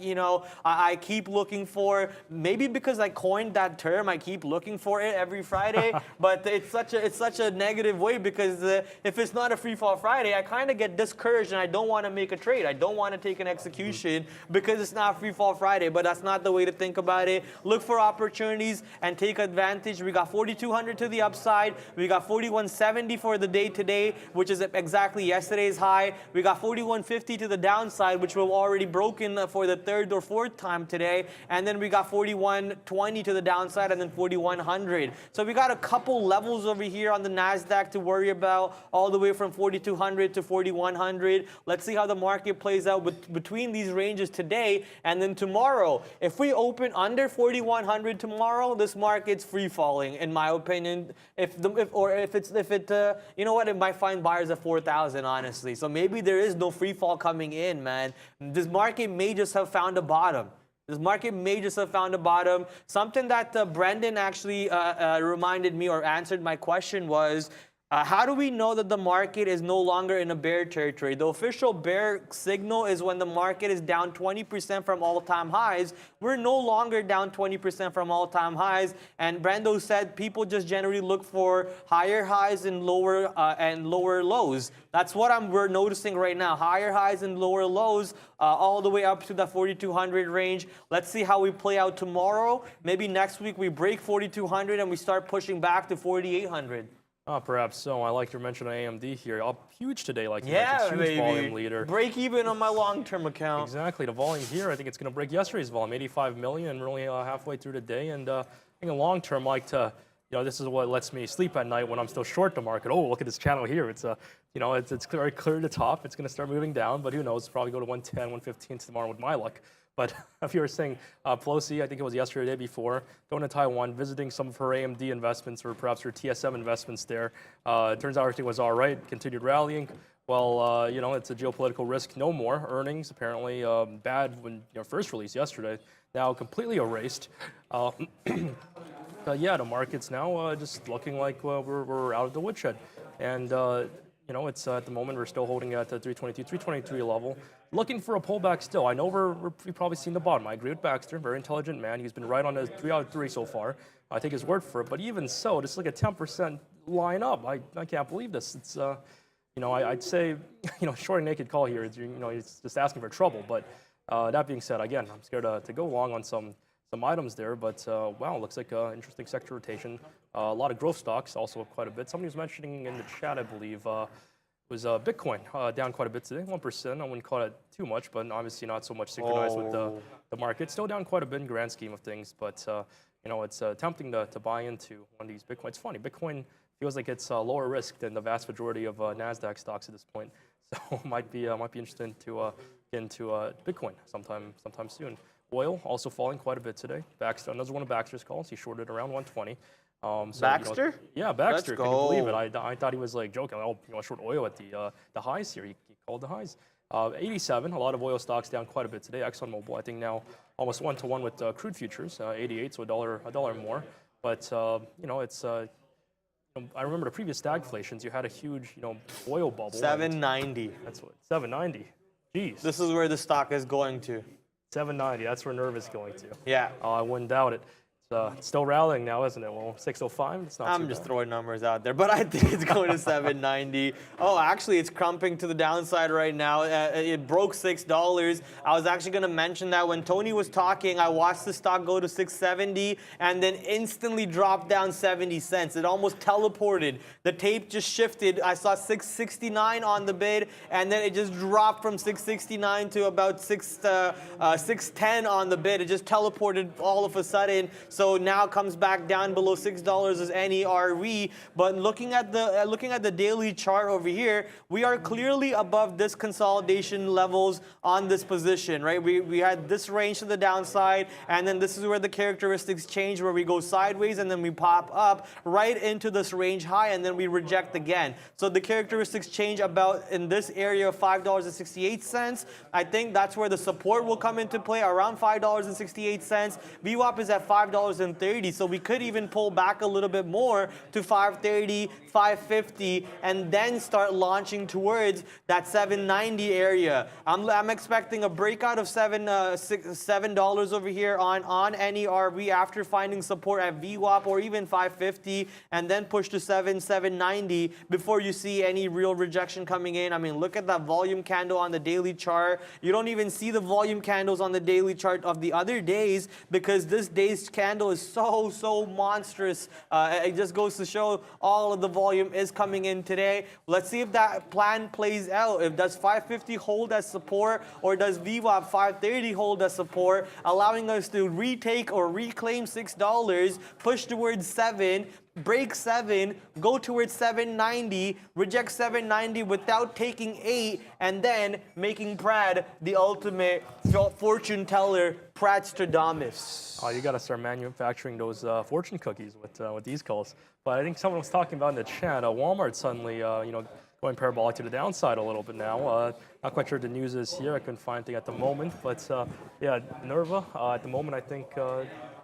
I keep looking for. Maybe because I coined that term, I keep looking for it every Friday. But it's such a negative way because if it's not a free fall Friday, I kind of get discouraged and I don't want to make a trade. I don't want to take an execution because it's not free fall Friday. But that's not the way to think about it. Look for opportunities and take advantage. We got 4,200 to the upside. We got 4,170 for the day today, which is exactly yesterday's high. We got 4,150 to the downside, which we've already broken for the third or fourth time today. And then we got 4,120 to the downside and then 4,100. So we got a couple levels over here on the NASDAQ to worry about, all the way from 4,200 to 4,100. Let's see how the market plays out between these ranges today and then tomorrow. If we open under 4,100 tomorrow, this market's free falling, in my opinion. It might find buyers at 4,000, honestly. So maybe there is no free fall coming in, man. This market may just have found a bottom. Something that Brendan actually reminded me or answered my question was, how do we know that the market is no longer in a bear territory? The official bear signal is when the market is down 20% from all-time highs. We're no longer down 20% from all-time highs. And Brando said people just generally look for higher highs and lower lows. That's what we're noticing right now. Higher highs and lower lows all the way up to the 4,200 range. Let's see how we play out tomorrow. Maybe next week we break 4,200 and we start pushing back to 4,800. Perhaps so. I like your mention of AMD here. Up huge today, like you mentioned. Huge volume leader. Break even on my long-term account. Exactly. The volume here, I think it's going to break yesterday's volume, 85 million. We're only halfway through the day. And I think in long-term, this is what lets me sleep at night when I'm still short the market. Oh, look at this channel here. It's it's very clear to the top. It's going to start moving down, but who knows? It's probably go to 110, 115 tomorrow with my luck. But if you were saying Pelosi, I think it was yesterday or the day before, going to Taiwan, visiting some of her AMD investments or perhaps her TSM investments there. It turns out everything was all right, continued rallying. Well, it's a geopolitical risk no more. Earnings apparently bad when first released yesterday, now completely erased. The market's now just looking like we're out of the woodshed. And, it's at the moment we're still holding at the 322, 323 level. Looking for a pullback still. I know we've probably seen the bottom. I agree with Baxter, very intelligent man. He's been right on the 3 out of 3 so far. I think his word for it. But even so, just like a 10% line up. I can't believe this. It's, I'd say, short and naked call here. He's just asking for trouble. But that being said, again, I'm scared to go long on some items there. But wow, looks like an interesting sector rotation. A lot of growth stocks, also quite a bit. Somebody was mentioning in the chat, I believe, was Bitcoin down quite a bit today, 1%. I wouldn't call it too much, but obviously not so much synchronized with the market. Still down quite a bit in grand scheme of things, but it's tempting to buy into one of these Bitcoin. It's funny, Bitcoin feels like it's lower risk than the vast majority of NASDAQ stocks at this point. So might be interesting to get into Bitcoin sometime soon. Oil also falling quite a bit today. Baxter, another one of Baxter's calls. He shorted around 120. Baxter? Yeah, Baxter. Let's Can you believe it? I thought he was like joking. Short oil at the highs here. He called the highs. 87, a lot of oil stocks down quite a bit today. ExxonMobil, I think now almost 1-to-1 with crude futures, 88, so a dollar more. But it's. I remember the previous stagflations. You had a huge, oil bubble. 790. That's what 790. Jeez. This is where the stock is going to. 790. That's where Nerv is going to. Yeah. I wouldn't doubt it. It's still rallying now, isn't it? Well, 605. It's not. I'm just throwing numbers out there, but I think it's going to 790. Oh, actually, it's crumping to the downside right now. It broke $6. I was actually going to mention that when Tony was talking, I watched the stock go to 670 and then instantly drop down 70 cents. It almost teleported. The tape just shifted. I saw 669 on the bid, and then it just dropped from 669 to about 610 on the bid. It just teleported all of a sudden. So now comes back down below $6 as NERV. But looking at the daily chart over here, we are clearly above this consolidation levels on this position, right? We had this range to the downside, and then this is where the characteristics change, where we go sideways and then we pop up right into this range high, and then we reject again. So the characteristics change about in this area of $5.68. I think that's where the support will come into play, around $5.68. VWAP is at $5.30, so we could even pull back a little bit more to $5.30, $5.50, and then start launching towards that $7.90 area. I'm expecting a breakout of $7 over here on NERV after finding support at VWAP or even $5.50, and then push to $7.90 before you see any real rejection coming in. I mean, look at that volume candle on the daily chart. You don't even see the volume candles on the daily chart of the other days because this day's candle is so monstrous. It just goes to show all of the volume is coming in today. Let's see if that plan plays out. If does 550 hold as support, or does VWAP 530 hold as support, allowing us to retake or reclaim $6, push towards 7, break 7, go towards 790, reject 790 without taking 8, and then making Prad the ultimate fortune teller, Pradstradamus. Oh, you got to start manufacturing those fortune cookies with these calls. But I think someone was talking about in the chat, Walmart suddenly, going parabolic to the downside a little bit now. Not quite sure what the news is here. I couldn't find anything at the moment. But yeah, Nerva, at the moment, I think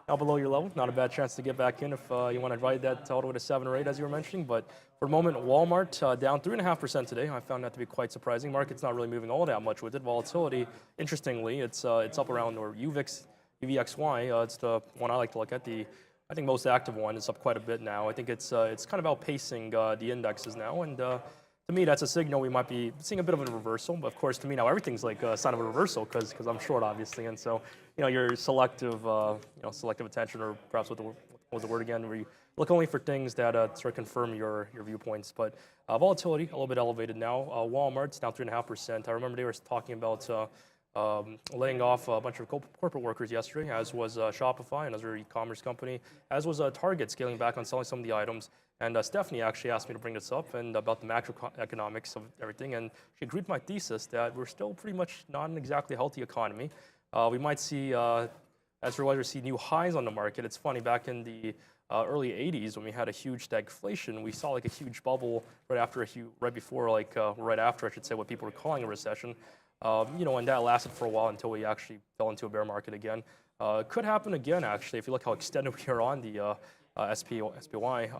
now below your level. Not a bad chance to get back in if you want to ride that all the way to 7 or 8, as you were mentioning. But for the moment, Walmart down 3.5% today. I found that to be quite surprising. Market's not really moving all that much with it. Volatility, interestingly, it's up around, or UVXY, it's the one I like to look at. I think most active one is up quite a bit now. I think it's kind of outpacing the indexes now, and to me, that's a signal we might be seeing a bit of a reversal. But of course, to me now, everything's like a sign of a reversal because I'm short, obviously, and so your selective attention, or perhaps what was the word again, where you look only for things that sort of confirm your viewpoints. But volatility a little bit elevated now. Walmart's down 3.5%. I remember they were talking about laying off a bunch of corporate workers yesterday, as was Shopify, another e-commerce company, as was Target scaling back on selling some of the items. And Stephanie actually asked me to bring this up and about the macroeconomics of everything. And she agreed with my thesis that we're still pretty much not an exactly healthy economy. We might see, as we're see new highs on the market. It's funny, back in the early 80s when we had a huge stagflation, we saw like a huge bubble right after right after, I should say, what people were calling a recession. And that lasted for a while until we actually fell into a bear market again. Could happen again, actually, if you look how extended we are on the SPY,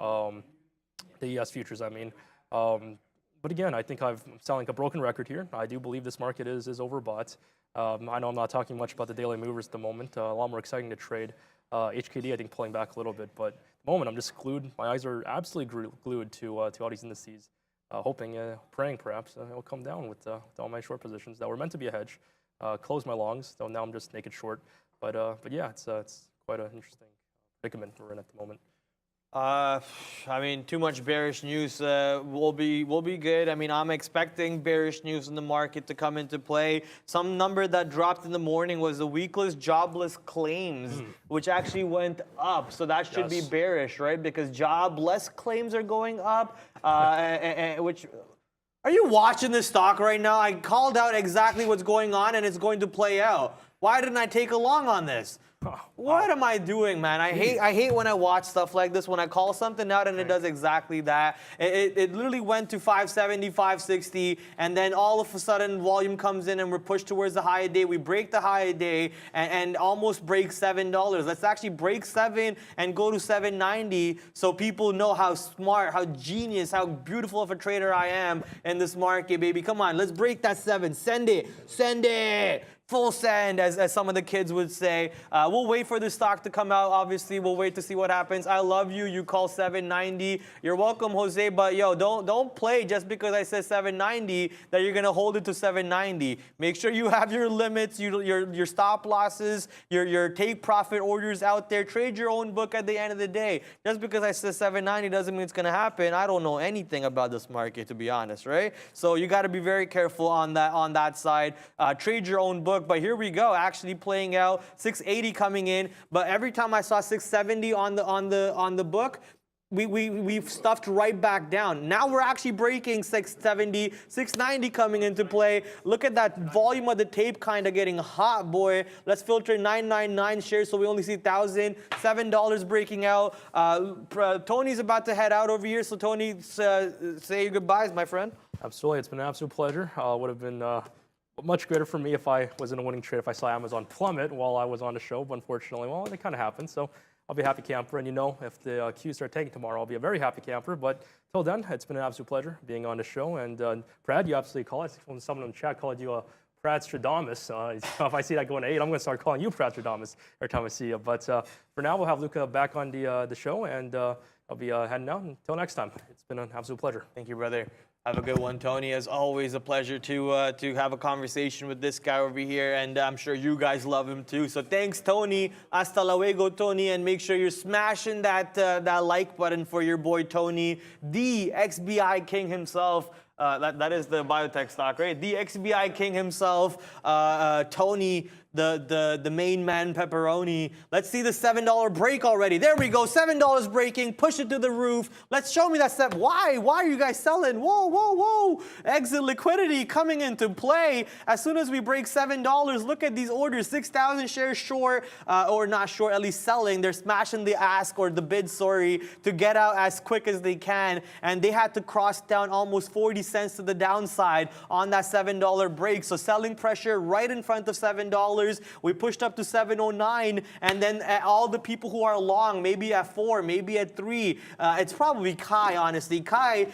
the ES futures, I mean. But again, I think I'm sounding like a broken record here. I do believe this market is overbought. I know I'm not talking much about the daily movers at the moment. A lot more exciting to trade. HKD, I think, pulling back a little bit. But at the moment, I'm just glued. My eyes are absolutely glued to all these indices, hoping, praying perhaps, it'll come down with all my short positions that were meant to be a hedge. Close my longs, though now I'm just naked short. But yeah, it's quite an interesting predicament we're in at the moment. I mean, too much bearish news will be good. I mean, I'm expecting bearish news in the market to come into play. Some number that dropped in the morning was the weekless jobless claims, which actually went up. So that should be bearish, right? Because jobless claims are going up, which... Are you watching this stock right now? I called out exactly what's going on, and it's going to play out. Why didn't I take a long on this? What am I doing, man? I hate when I watch stuff like this, when I call something out and it does exactly that. It literally went to 570, 560, and then all of a sudden volume comes in and we're pushed towards the high day. We break the high day and almost break $7. Let's actually break 7 and go to 790 so people know how smart, how genius, how beautiful of a trader I am in this market, baby. Come on, let's break that 7. Send it. Send it. Full send, as some of the kids would say. We'll wait for the stock to come out. Obviously, we'll wait to see what happens. I love you. You call 790. You're welcome, Jose. But yo, don't play just because I said 790 that you're gonna hold it to 790. Make sure you have your limits, your stop losses, your take profit orders out there. Trade your own book at the end of the day. Just because I said 790 doesn't mean it's gonna happen. I don't know anything about this market, to be honest, right? So you got to be very careful on that side. Trade your own book. But here we go, actually playing out 680 coming in. But every time I saw 670 on the book, we've stuffed right back down. Now we're actually breaking 670, 690 coming into play. Look at that volume of the tape kind of getting hot, boy. Let's filter 999 shares so we only see 1,000. $7 breaking out. Tony's about to head out over here, so Tony, say your goodbyes, my friend. Absolutely, it's been an absolute pleasure. Would have been much greater for me if I was in a winning trade, if I saw Amazon plummet while I was on the show, but unfortunately, well, it kind of happened. So I'll be a happy camper, and if the Qs start taking tomorrow, I'll be a very happy camper. But till then, it's been an absolute pleasure being on the show. And Brad, you absolutely call it. Someone in the chat called you a Pradstradamus. If I see that going to 8, I'm going to start calling you Pradstradamus every time I see you. But for now, we'll have Luca back on the show, and I'll be heading out. Until next time, it's been an absolute pleasure. Thank you, brother. Have a good one, Tony. As always, a pleasure to have a conversation with this guy over here, and I'm sure you guys love him too. So thanks, Tony. Hasta luego, Tony, and make sure you're smashing that like button for your boy Tony, the XBI King himself. That is the biotech stock, right? The XBI King himself, Tony, the main man pepperoni. Let's see the $7 break already. There we go, $7 breaking, push it to the roof. Let's show me that step. Why are you guys selling? Whoa. Exit liquidity coming into play. As soon as we break $7, look at these orders, 6,000 shares short, or not short, at least selling. They're smashing the ask or the bid, sorry, to get out as quick as they can. And they had to cross down almost 40 cents to the downside on that $7 break. So selling pressure right in front of $7. We pushed up to 709, and then all the people who are long, maybe at 4, maybe at 3, it's probably Kai, honestly. Kai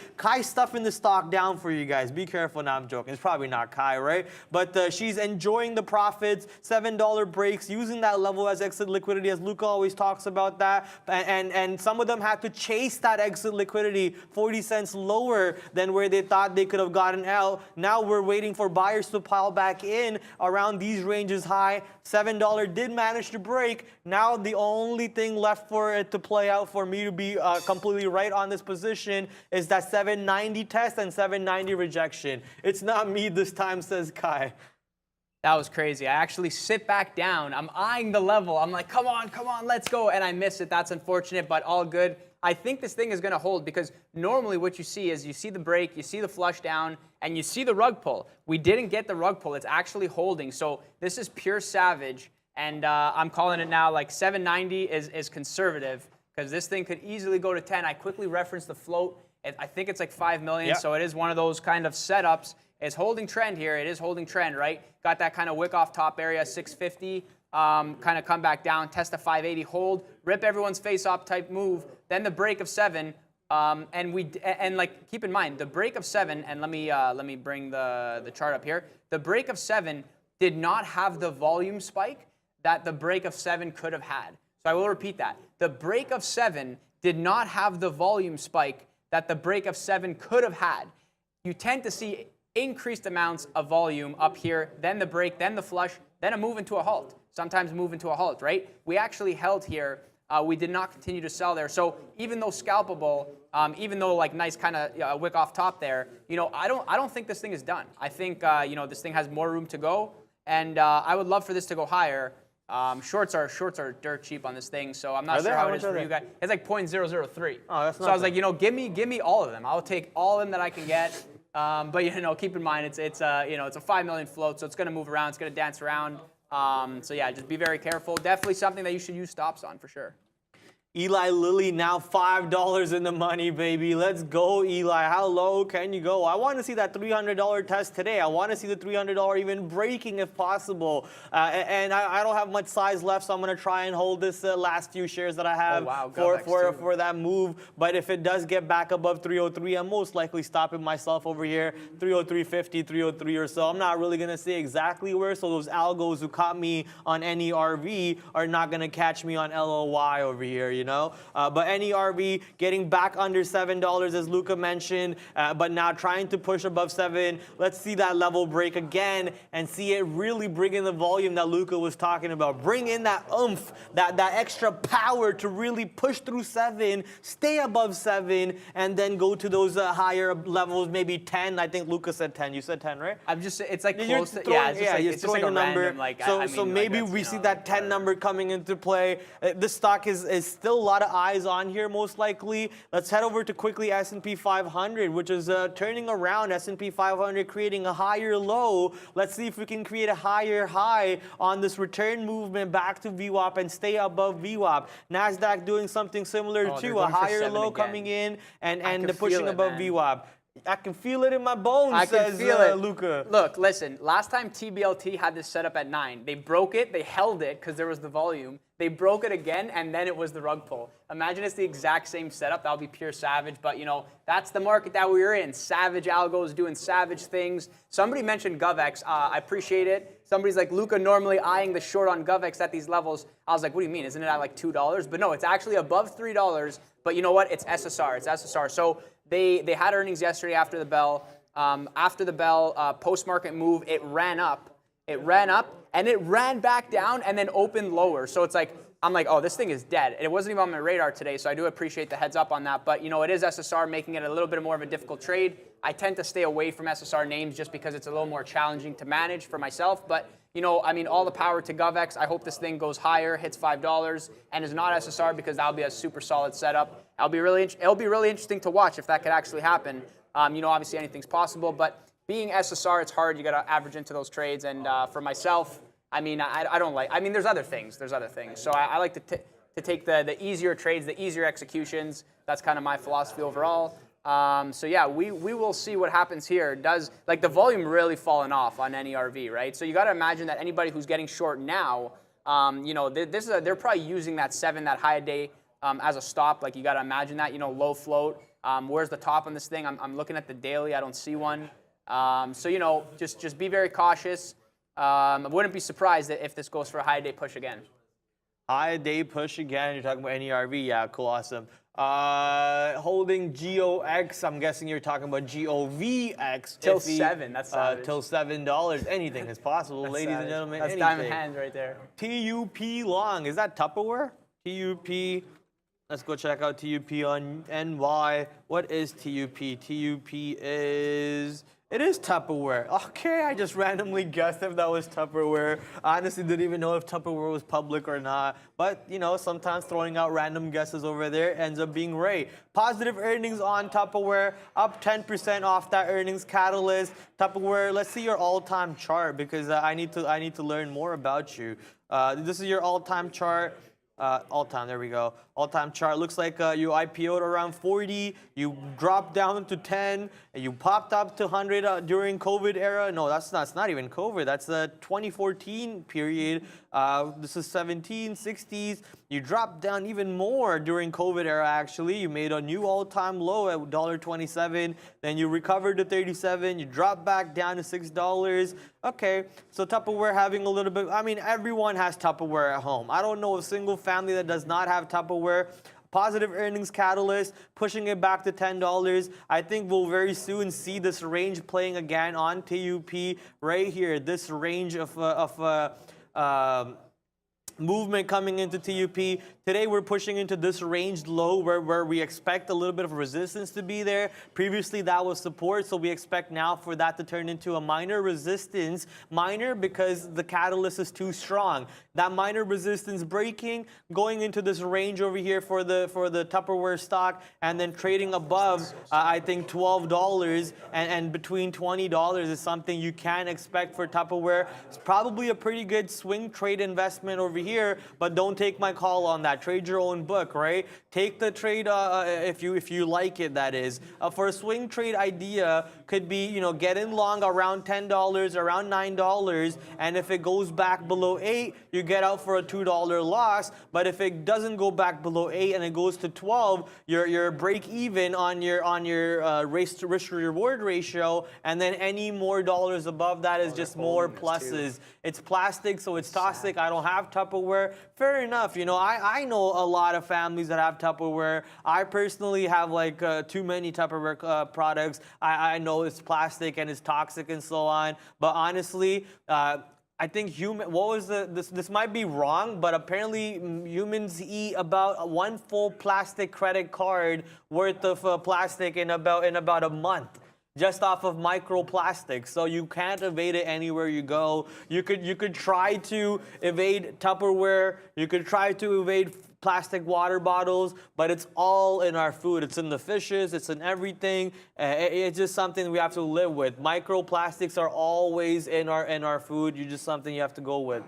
stuffing the stock down for you guys. Be careful. Now I'm joking. It's probably not Kai, right? But she's enjoying the profits, $7 breaks, using that level as exit liquidity, as Luca always talks about that. And some of them had to chase that exit liquidity 40 cents lower than where they thought they could have gotten out. Now we're waiting for buyers to pile back in around these ranges high. $7 did manage to break. Now the only thing left for it to play out for me to be completely right on this position is that 790 test and 790 rejection. It's not me this time, says Kai. That was crazy. I actually sit back down. I'm eyeing the level. I'm like, come on, let's go. And I miss it. That's unfortunate, but all good. I think this thing is going to hold because normally what you see is you see the break, you see the flush down, and you see the rug pull. We didn't get the rug pull. It's actually holding. So this is pure savage. And I'm calling it now like 790 is conservative because this thing could easily go to 10. I quickly referenced the float. I think it's like 5 million. Yep. So it is one of those kind of setups. It's holding trend here. It is holding trend, right? Got that kind of wick off top area, 650. Kind of come back down, test a 580, hold, rip everyone's face off type move. Then the break of 7, and like keep in mind the break of 7. And let me bring the chart up here. The break of 7 did not have the volume spike that the break of 7 could have had. So I will repeat that. The break of 7 did not have the volume spike that the break of 7 could have had. You tend to see increased amounts of volume up here, then the break, then the flush, then a move into a halt. Sometimes move into a halt, right? We actually held here. We did not continue to sell there. So even though scalpable, even though like nice kind of wick off top there, I don't think this thing is done. I think this thing has more room to go, and I would love for this to go higher. Shorts are dirt cheap on this thing, so I'm not sure how it is for you guys. It's like 0.003. Oh, that's not. So I was like, give me all of them. I'll take all of them that I can get. But keep in mind it's a 5 million float, so it's going to move around. It's going to dance around. So yeah, just be very careful. Definitely something that you should use stops on for sure. Eli Lilly now $5 in the money, baby. Let's go, Eli. How low can you go? I want to see that $300 test today. I want to see the $300 even breaking if possible. And I don't have much size left, so I'm going to try and hold this last few shares that I have for that move. But if it does get back above 303, I'm most likely stopping myself over here, 303.50, 303 or so. I'm not really going to say exactly where, so those algos who caught me on NERV are not going to catch me on LOY over here, you know. But NERV getting back under $7 as Luca mentioned, but now trying to push above 7. Let's see that level break again and see it really bring in the volume that Luca was talking about. Bring in that oomph, that extra power to really push through 7, stay above 7, and then go to those higher levels, maybe 10. I think Luca said 10. You said 10, right? I'm just, it's like You're close to, throwing, it's just like a number. random, like, So maybe we see that 10 number coming into play. This stock is still a lot of eyes on here, most likely. Let's head over to quickly S&P 500, which is turning around. S&P 500 creating a higher low. Let's see if we can create a higher high on this return movement back to VWAP and stay above VWAP. NASDAQ doing something similar too, a higher low coming in and pushing above VWAP. I can feel it in my bones, says Luca. Look, listen, last time TBLT had this set up at 9. They broke it, they held it because there was the volume. They broke it again, and then it was the rug pull. Imagine it's the exact same setup. That would be pure savage, but you know, that's the market that we're in. Savage algos doing savage things. Somebody mentioned GovX. I appreciate it. Somebody's like, Luca normally eyeing the short on GovX at these levels. I was like, what do you mean? Isn't it at like $2? But no, it's actually above $3. But you know what? It's SSR. It's SSR. So they had earnings yesterday after the bell. Post-market move, it ran up. And it ran back down and then opened lower. So it's like, I'm like, oh, this thing is dead. And it wasn't even on my radar today, so I do appreciate the heads up on that. But, you know, it is SSR, making it a little bit more of a difficult trade. I tend to stay away from SSR names just because it's a little more challenging to manage for myself. But, you know, I mean, all the power to GovX. I hope this thing goes higher, hits $5, and is not SSR because that'll be a super solid setup. It'll be really interesting to watch if that could actually happen. You know, obviously anything's possible, but being SSR, it's hard. You got to average into those trades. And for myself, I mean, I don't like. I mean, there's other things. So I like to take the easier trades, the easier executions. That's kind of my philosophy overall. So yeah, we will see what happens here. Does like the volume really fallen off on NERV, right? So you got to imagine that anybody who's getting short now, you know, they're probably using that 7, that high day as a stop. Like you got to imagine that, you know, low float. Where's the top on this thing? I'm looking at the daily. I don't see one. So you know, just be very cautious. I wouldn't be surprised if this goes for a high day push again. High day push again. You're talking about NERV. Yeah, cool, awesome. Holding GOX. I'm guessing you're talking about GOVX. Till 7. That's savage. Till $7. Anything is possible, ladies savage. and gentlemen. That's anything. diamond hands right there. TUP long. Is that Tupperware? TUP. Let's go check out TUP on NY. What is TUP? TUP is... It is Tupperware. Okay, I just randomly guessed if that was Tupperware. I honestly didn't even know if Tupperware was public or not. But, you know, sometimes throwing out random guesses over there ends up being right. Positive earnings on Tupperware, up 10% off that earnings catalyst. Tupperware, let's see your all-time chart because I need to learn more about you. This is your all-time chart. All-time, there we go. All-time chart. Looks like you IPO'd around 40, you dropped down to 10, and you popped up to 100 during COVID era. No, that's not even COVID. That's the 2014 period. This is 17, 60s. You dropped down even more during COVID era, actually. You made a new all-time low at $1.27. Then you recovered to 37. You dropped back down to $6. Okay, so Tupperware having a little bit, I mean, everyone has Tupperware at home. I don't know a single family that does not have Tupperware. Positive earnings catalyst, pushing it back to $10. I think we'll very soon see this range playing again on TUP right here. This range of movement coming into TUP. Today we're pushing into this range low where we expect a little bit of resistance to be there. Previously that was support, so we expect now for that to turn into a minor resistance. Minor because the catalyst is too strong. That minor resistance breaking, going into this range over here for the Tupperware stock, and then trading above I think $12 and between $20 is something you can expect for Tupperware. It's probably a pretty good swing trade investment over here, but don't take my call on that. Trade your own book, right? Take the trade if you like it, that is. For a swing trade idea, could be, you know, get in long around $10, around $9, and if it goes back below 8, you get out for a $2 loss. But if it doesn't go back below 8 and it goes to 12, you're break even on your risk to reward ratio, and then any more dollars above that is just more pluses. It's plastic, so it's toxic. I don't have Tupperware. Fair enough. You know, I know a lot of families that have Tupperware. I personally have like too many Tupperware products. I know it's plastic and it's toxic and so on. But honestly, I think this might be wrong, but apparently humans eat about one full plastic credit card worth of plastic in about a month, just off of microplastics. So you can't evade it anywhere you go. You could try to evade Tupperware. You could try to evade plastic water bottles, but it's all in our food. It's in the fishes. It's in everything. It's just something we have to live with. Microplastics are always in our food. You're just something you have to go with.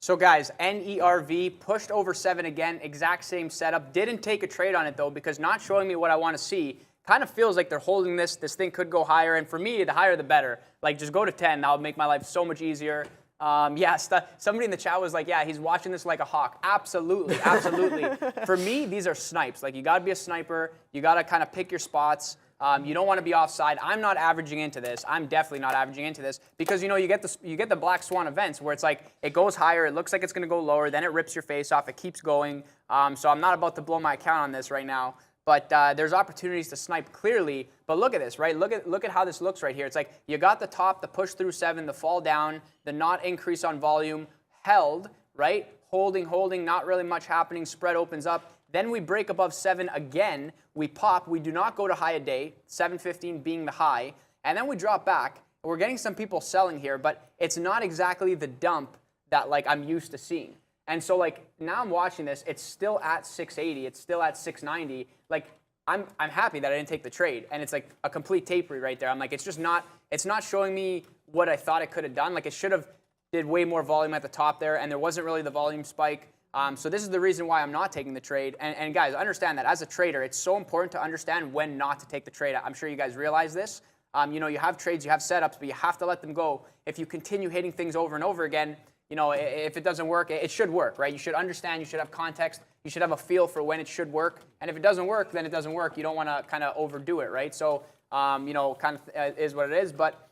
So guys, NERV pushed over 7 again, exact same setup. Didn't take a trade on it though, because not showing me what I want to see. Kind of feels like they're holding this. This thing could go higher, and for me, the higher the better. Like, just go to 10. That would make my life so much easier. Yeah, somebody in the chat was like, yeah, he's watching this like a hawk. Absolutely, absolutely. For me, these are snipes. Like, you got to be a sniper. You got to kind of pick your spots. You don't want to be offside. I'm not averaging into this. I'm definitely not averaging into this because, you know, you get the black swan events where it's like it goes higher, it looks like it's going to go lower, then it rips your face off, it keeps going. So I'm not about to blow my account on this right now. But there's opportunities to snipe clearly. But look at this, right? Look at how this looks right here. It's like you got the top, the push through 7, the fall down, the not increase on volume, held, right? Holding, not really much happening. Spread opens up. Then we break above 7 again. We pop. We do not go to high a day, 715 being the high. And then we drop back. We're getting some people selling here, but it's not exactly the dump that like I'm used to seeing. And so like now I'm watching this, it's still at 680, it's still at 690. Like I'm happy that I didn't take the trade, and it's like a complete tapery right there. I'm like, it's not showing me what I thought it could have done. Like it should have did way more volume at the top there, and there wasn't really the volume spike. So this is the reason why I'm not taking the trade. And guys, understand that as a trader, it's so important to understand when not to take the trade. I'm sure you guys realize this. You know, you have trades, you have setups, but you have to let them go. If you continue hitting things over and over again, you know, if it doesn't work, it should work, right? You should understand, you should have context, you should have a feel for when it should work. And if it doesn't work, then it doesn't work. You don't want to kind of overdo it, right? So, you know, kind of is what it is. But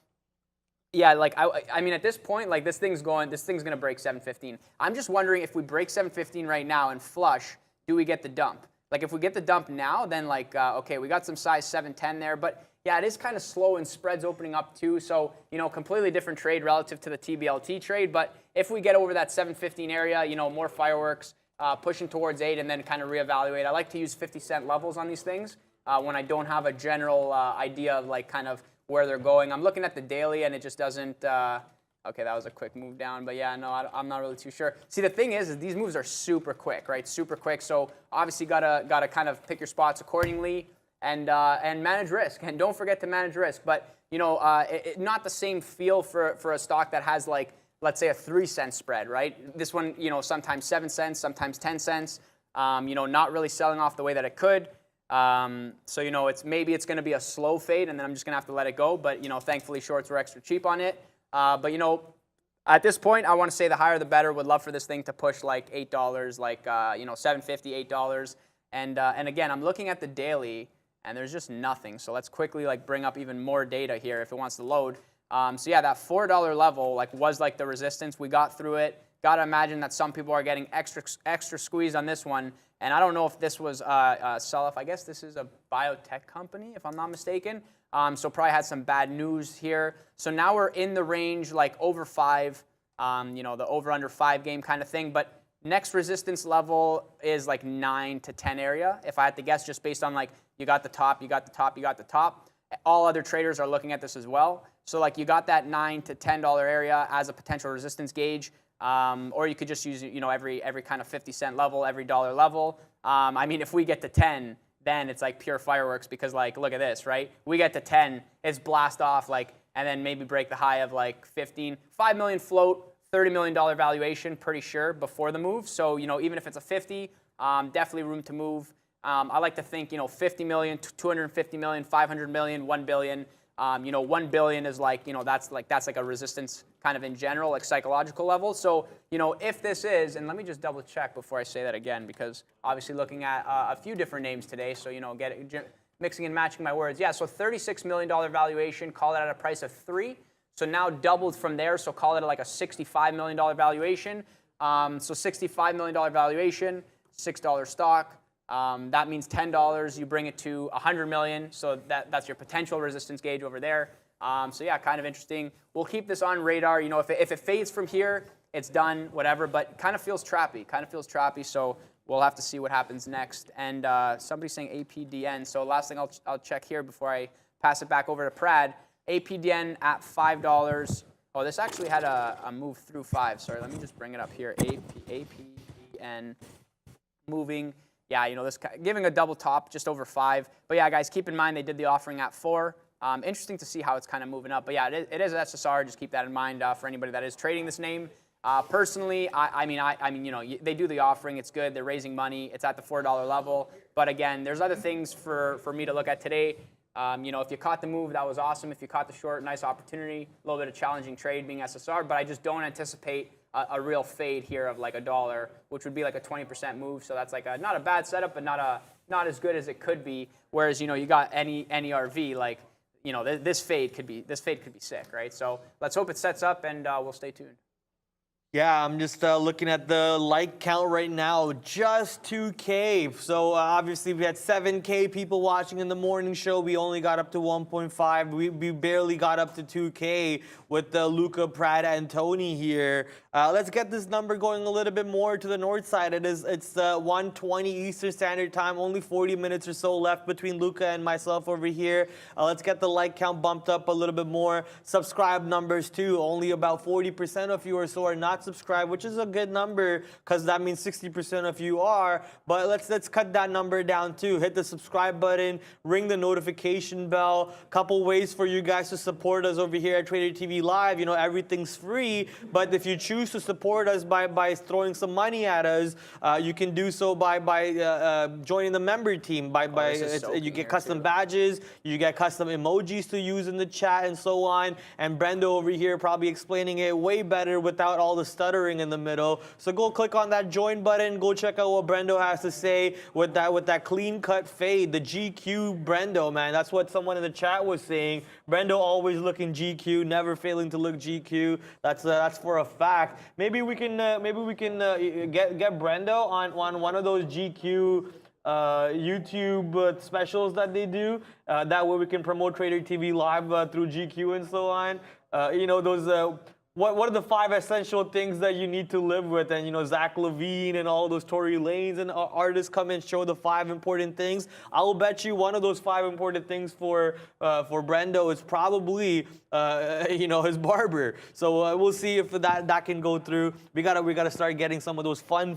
yeah, like, I mean, at this point, like this thing's going to break 715. I'm just wondering if we break 715 right now and flush, do we get the dump? Like if we get the dump now, then like, okay, we got some size 710 there, but yeah, it is kind of slow and spreads opening up too. So, you know, completely different trade relative to the TBLT trade. But if we get over that 715 area, you know, more fireworks, pushing towards 8 and then kind of reevaluate. I like to use 50-cent levels on these things when I don't have a general idea of like kind of where they're going. I'm looking at the daily and it just doesn't, okay, that was a quick move down. But yeah, no, I'm not really too sure. See, the thing is these moves are super quick, right? Super quick. So obviously gotta kind of pick your spots accordingly. And manage risk, and don't forget to manage risk. But you know, not the same feel for a stock that has like, let's say a 3-cent spread, right? This one, you know, sometimes 7 cents, sometimes 10 cents. You know, not really selling off the way that it could. So you know, maybe it's going to be a slow fade, and then I'm just going to have to let it go. But you know, thankfully shorts were extra cheap on it. But you know, at this point, I want to say the higher the better. Would love for this thing to push like $8, like you know, $7.50, $8. And again, I'm looking at the daily. And there's just nothing. So let's quickly like bring up even more data here if it wants to load. So yeah, that $4 level like was like the resistance. We got through it. Got to imagine that some people are getting extra squeeze on this one. And I don't know if this was sell-off. I guess this is a biotech company, if I'm not mistaken. So probably had some bad news here. So now we're in the range like over 5, you know, the over-under 5 game kind of thing. But Next resistance level is like 9 to 10 area. If I had to guess, just based on like you got the top, you got the top, you got the top. All other traders are looking at this as well. So like you got that $9 to $10 area as a potential resistance gauge, or you could just use every kind of 50-cent level, every dollar level. I mean, if we get to 10, then it's like pure fireworks because like look at this, right? We get to 10, it's blast off like, and then maybe break the high of like 15, 5 million float. $30 million valuation, pretty sure, before the move. So, even if it's a 50, definitely room to move. I like to think, 50 million, 250 million, 500 million, 1 billion. 1 billion is like, that's like a resistance kind of in general, like psychological level. So, if this is, and let me just double check before I say that again, because obviously looking at a few different names today, so, mixing and matching my words. Yeah, so $36 million valuation, call it at a price of 3. So now doubled from there, so call it like a $65 million valuation. So $65 million valuation, $6 stock. That means $10. You bring it to 100 million, so that's your potential resistance gauge over there. So yeah, kind of interesting. We'll keep this on radar. If it fades from here, it's done, whatever. But kind of feels trappy. So we'll have to see what happens next. And somebody's saying APDN. So last thing I'll check here before I pass it back over to Prad. APDN at $5. Oh, this actually had a move through 5. Sorry, let me just bring it up here. APDN moving. Yeah, this giving a double top just over 5. But yeah, guys, keep in mind they did the offering at 4. Interesting to see how it's kind of moving up. But yeah, it is SSR. Just keep that in mind for anybody that is trading this name. Personally, I mean, they do the offering. It's good. They're raising money. It's at the $4 level. But again, there's other things for me to look at today. If you caught the move, that was awesome. If you caught the short, nice opportunity. A little bit of challenging trade being SSR, but I just don't anticipate a real fade here of like $1, which would be like a 20% move. So that's like not a bad setup, but not as good as it could be. Whereas you got any RV, like this fade could be sick, right? So let's hope it sets up, and we'll stay tuned. Yeah, I'm just looking at the like count right now, just 2K. So obviously we had 7K people watching in the morning show. We only got up to 1.5. We barely got up to 2K with Luca, Prada, and Tony here. Let's get this number going a little bit more to the north side. It's 1:20 Eastern Standard Time. Only 40 minutes or so left between Luca and myself over here. Let's get the like count bumped up a little bit more. Subscribe numbers too. Only about 40% of you or so are not subscribed, which is a good number because that means 60% of you are. But let's cut that number down too. Hit the subscribe button, ring the notification bell. Couple ways for you guys to support us over here at Trader TV Live. Everything's free, but if you choose to support us by throwing some money at us, you can do so by joining the member team. You get custom badges, you get custom emojis to use in the chat and so on. And Brendo over here probably explaining it way better without all the stuttering in the middle. So go click on that join button. Go check out what Brendo has to say with that clean cut fade, the GQ Brendo, man. That's what someone in the chat was saying. Brendo always looking GQ, never failing to look GQ. That's for a fact. Maybe we can get Brendo on one of those GQ YouTube specials that they do. That way we can promote Trader TV Live through GQ and so on. Those. What are the 5 essential things that you need to live with? And Zach Levine and all those Tory Lanez and artists come and show the 5 important things. I will bet you one of those 5 important things for Brendo is probably his barber. So we'll see if that can go through. We gotta start getting some of those fun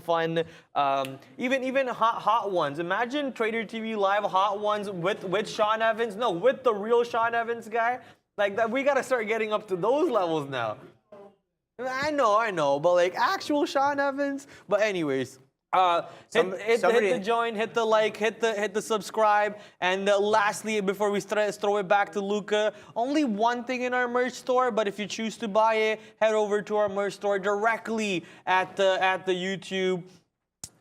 even hot ones. Imagine Trader TV Live hot ones with Sean Evans. No, with the real Sean Evans guy. Like that, we gotta start getting up to those levels now. I know, but like actual Sean Evans. But anyways, hit the join, hit the like, hit the subscribe, and lastly, before we throw it back to Luca, only one thing in our merch store. But if you choose to buy it, head over to our merch store directly at the YouTube.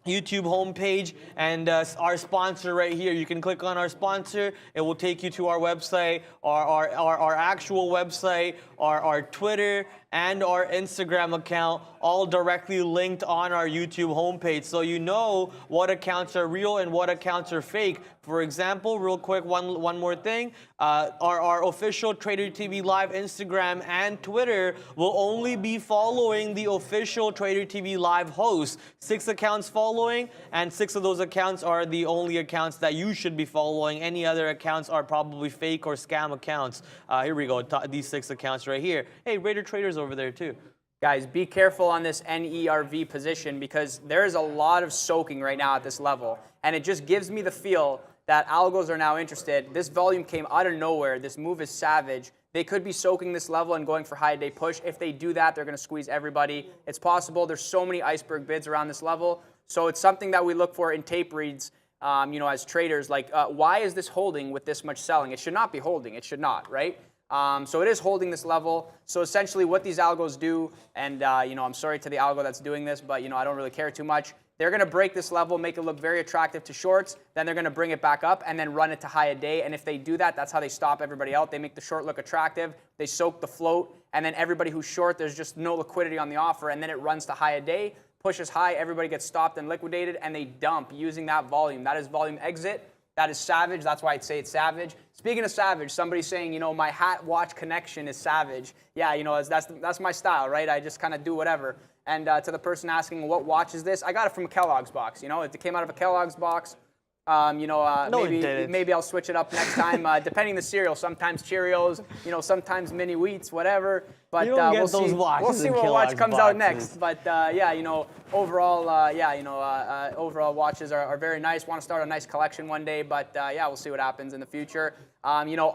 YouTube homepage and our sponsor right here. You can click on our sponsor. It will take you to our website, our actual website, our Twitter, and our Instagram account, all directly linked on our YouTube homepage. So you know what accounts are real and what accounts are fake. For example, real quick, one more thing. Our official Trader TV Live Instagram and Twitter will only be following the official Trader TV Live host. 6 accounts following, and 6 of those accounts are the only accounts that you should be following. Any other accounts are probably fake or scam accounts. Here we go, these 6 accounts right here. Hey, Raider Traders over there too. Guys, be careful on this NERV position because there is a lot of soaking right now at this level. And it just gives me the feel that algos are now interested. This volume came out of nowhere. This move is savage. They could be soaking this level and going for high day push. If they do that, they're going to squeeze everybody. It's possible. There's so many iceberg bids around this level. So it's something that we look for in tape reads, you know, as traders. Like, why is this holding with this much selling? It should not be holding. It should not, right? So it is holding this level. So essentially what these algos do, and you know, I'm sorry to the algo that's doing this, but you know, I don't really care too much. They're going to break this level, make it look very attractive to shorts, then they're going to bring it back up and then run it to high a day. And if they do that, that's how they stop everybody out. They make the short look attractive, they soak the float, and then everybody who's short, there's just no liquidity on the offer, and then it runs to high a day, pushes high, everybody gets stopped and liquidated, and they dump using that volume. That is volume exit. That is savage. That's why I'd say it's savage. Speaking of savage, somebody's saying, you know, my hat watch connection is savage. Yeah, you know, that's my style, right? I just kind of do whatever. And to the person asking, what watch is this? I got it from a Kellogg's box. You know, it came out of a Kellogg's box. You know, maybe I'll switch it up next time, depending on the cereal. Sometimes Cheerios, you know, sometimes mini wheats, whatever. But we'll see what watch comes out next. But yeah, you know, overall, overall watches are very nice. Want to start a nice collection one day, but yeah, we'll see what happens in the future. You know,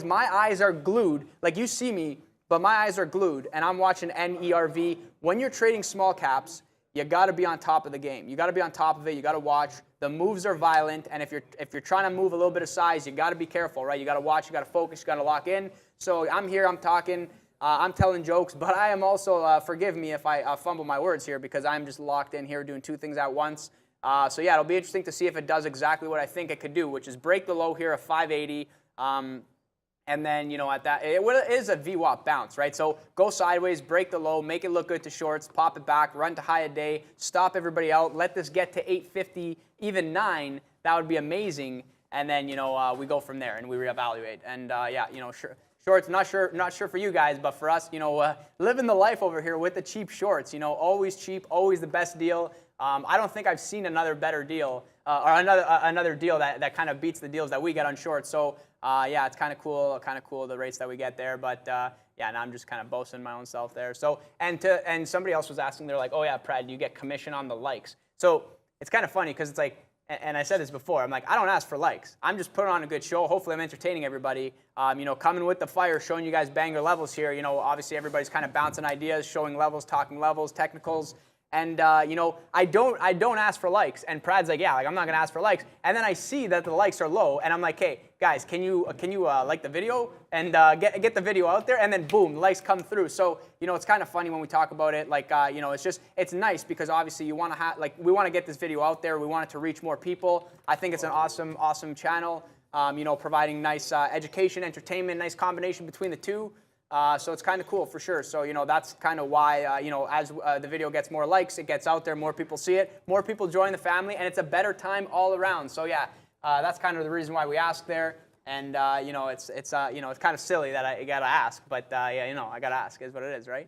my eyes are glued. Like you see me, but my eyes are glued, and I'm watching NERV. When you're trading small caps, you got to be on top of the game. You got to be on top of it. You got to watch. The moves are violent, and if you're trying to move a little bit of size, you got to be careful, right? You got to watch. You got to focus. You got to lock in. So I'm here. I'm talking. I'm telling jokes, but I am also. Forgive me if I fumble my words here because I'm just locked in here doing 2 things at once. So yeah, it'll be interesting to see if it does exactly what I think it could do, which is break the low here of 580. And then, you know, at that, it is a VWAP bounce, right? So go sideways, break the low, make it look good to shorts, pop it back, run to high a day, stop everybody out, let this get to 850, even 9. That would be amazing. And then, you know, we go from there and we reevaluate. And yeah, you know, shorts, not sure for you guys, but for us, you know, living the life over here with the cheap shorts, you know, always cheap, always the best deal. I don't think I've seen another better deal or another deal that kind of beats the deals that we get on shorts. So yeah, it's kind of cool the rates that we get there. But yeah, and I'm just kind of boasting my own self there. So and somebody else was asking, they're like, oh yeah, Prad, do you get commission on the likes? So it's kind of funny because it's like, and I said this before, I'm like, I don't ask for likes. I'm just putting on a good show. Hopefully I'm entertaining everybody. You know, coming with the fire, showing you guys banger levels here. You know, obviously everybody's kind of bouncing ideas, showing levels, talking levels, technicals. And you know, I don't ask for likes. And Prad's like, yeah, like I'm not gonna ask for likes. And then I see that the likes are low, and I'm like, hey, guys, can you like the video and get the video out there? And then boom, the likes come through. So you know, it's kind of funny when we talk about it. Like you know, it's nice because obviously you want to we want to get this video out there. We want it to reach more people. I think it's an awesome channel. You know, providing nice education, entertainment, nice combination between the two. So it's kind of cool for sure. So, you know, that's kind of why, you know, as the video gets more likes, it gets out there, more people see it, more people join the family, and it's a better time all around. So, yeah, that's kind of the reason why we ask there. And, you know, it's you know, it's kind of silly that I got to ask. But, yeah, you know, I got to ask is what it is, right?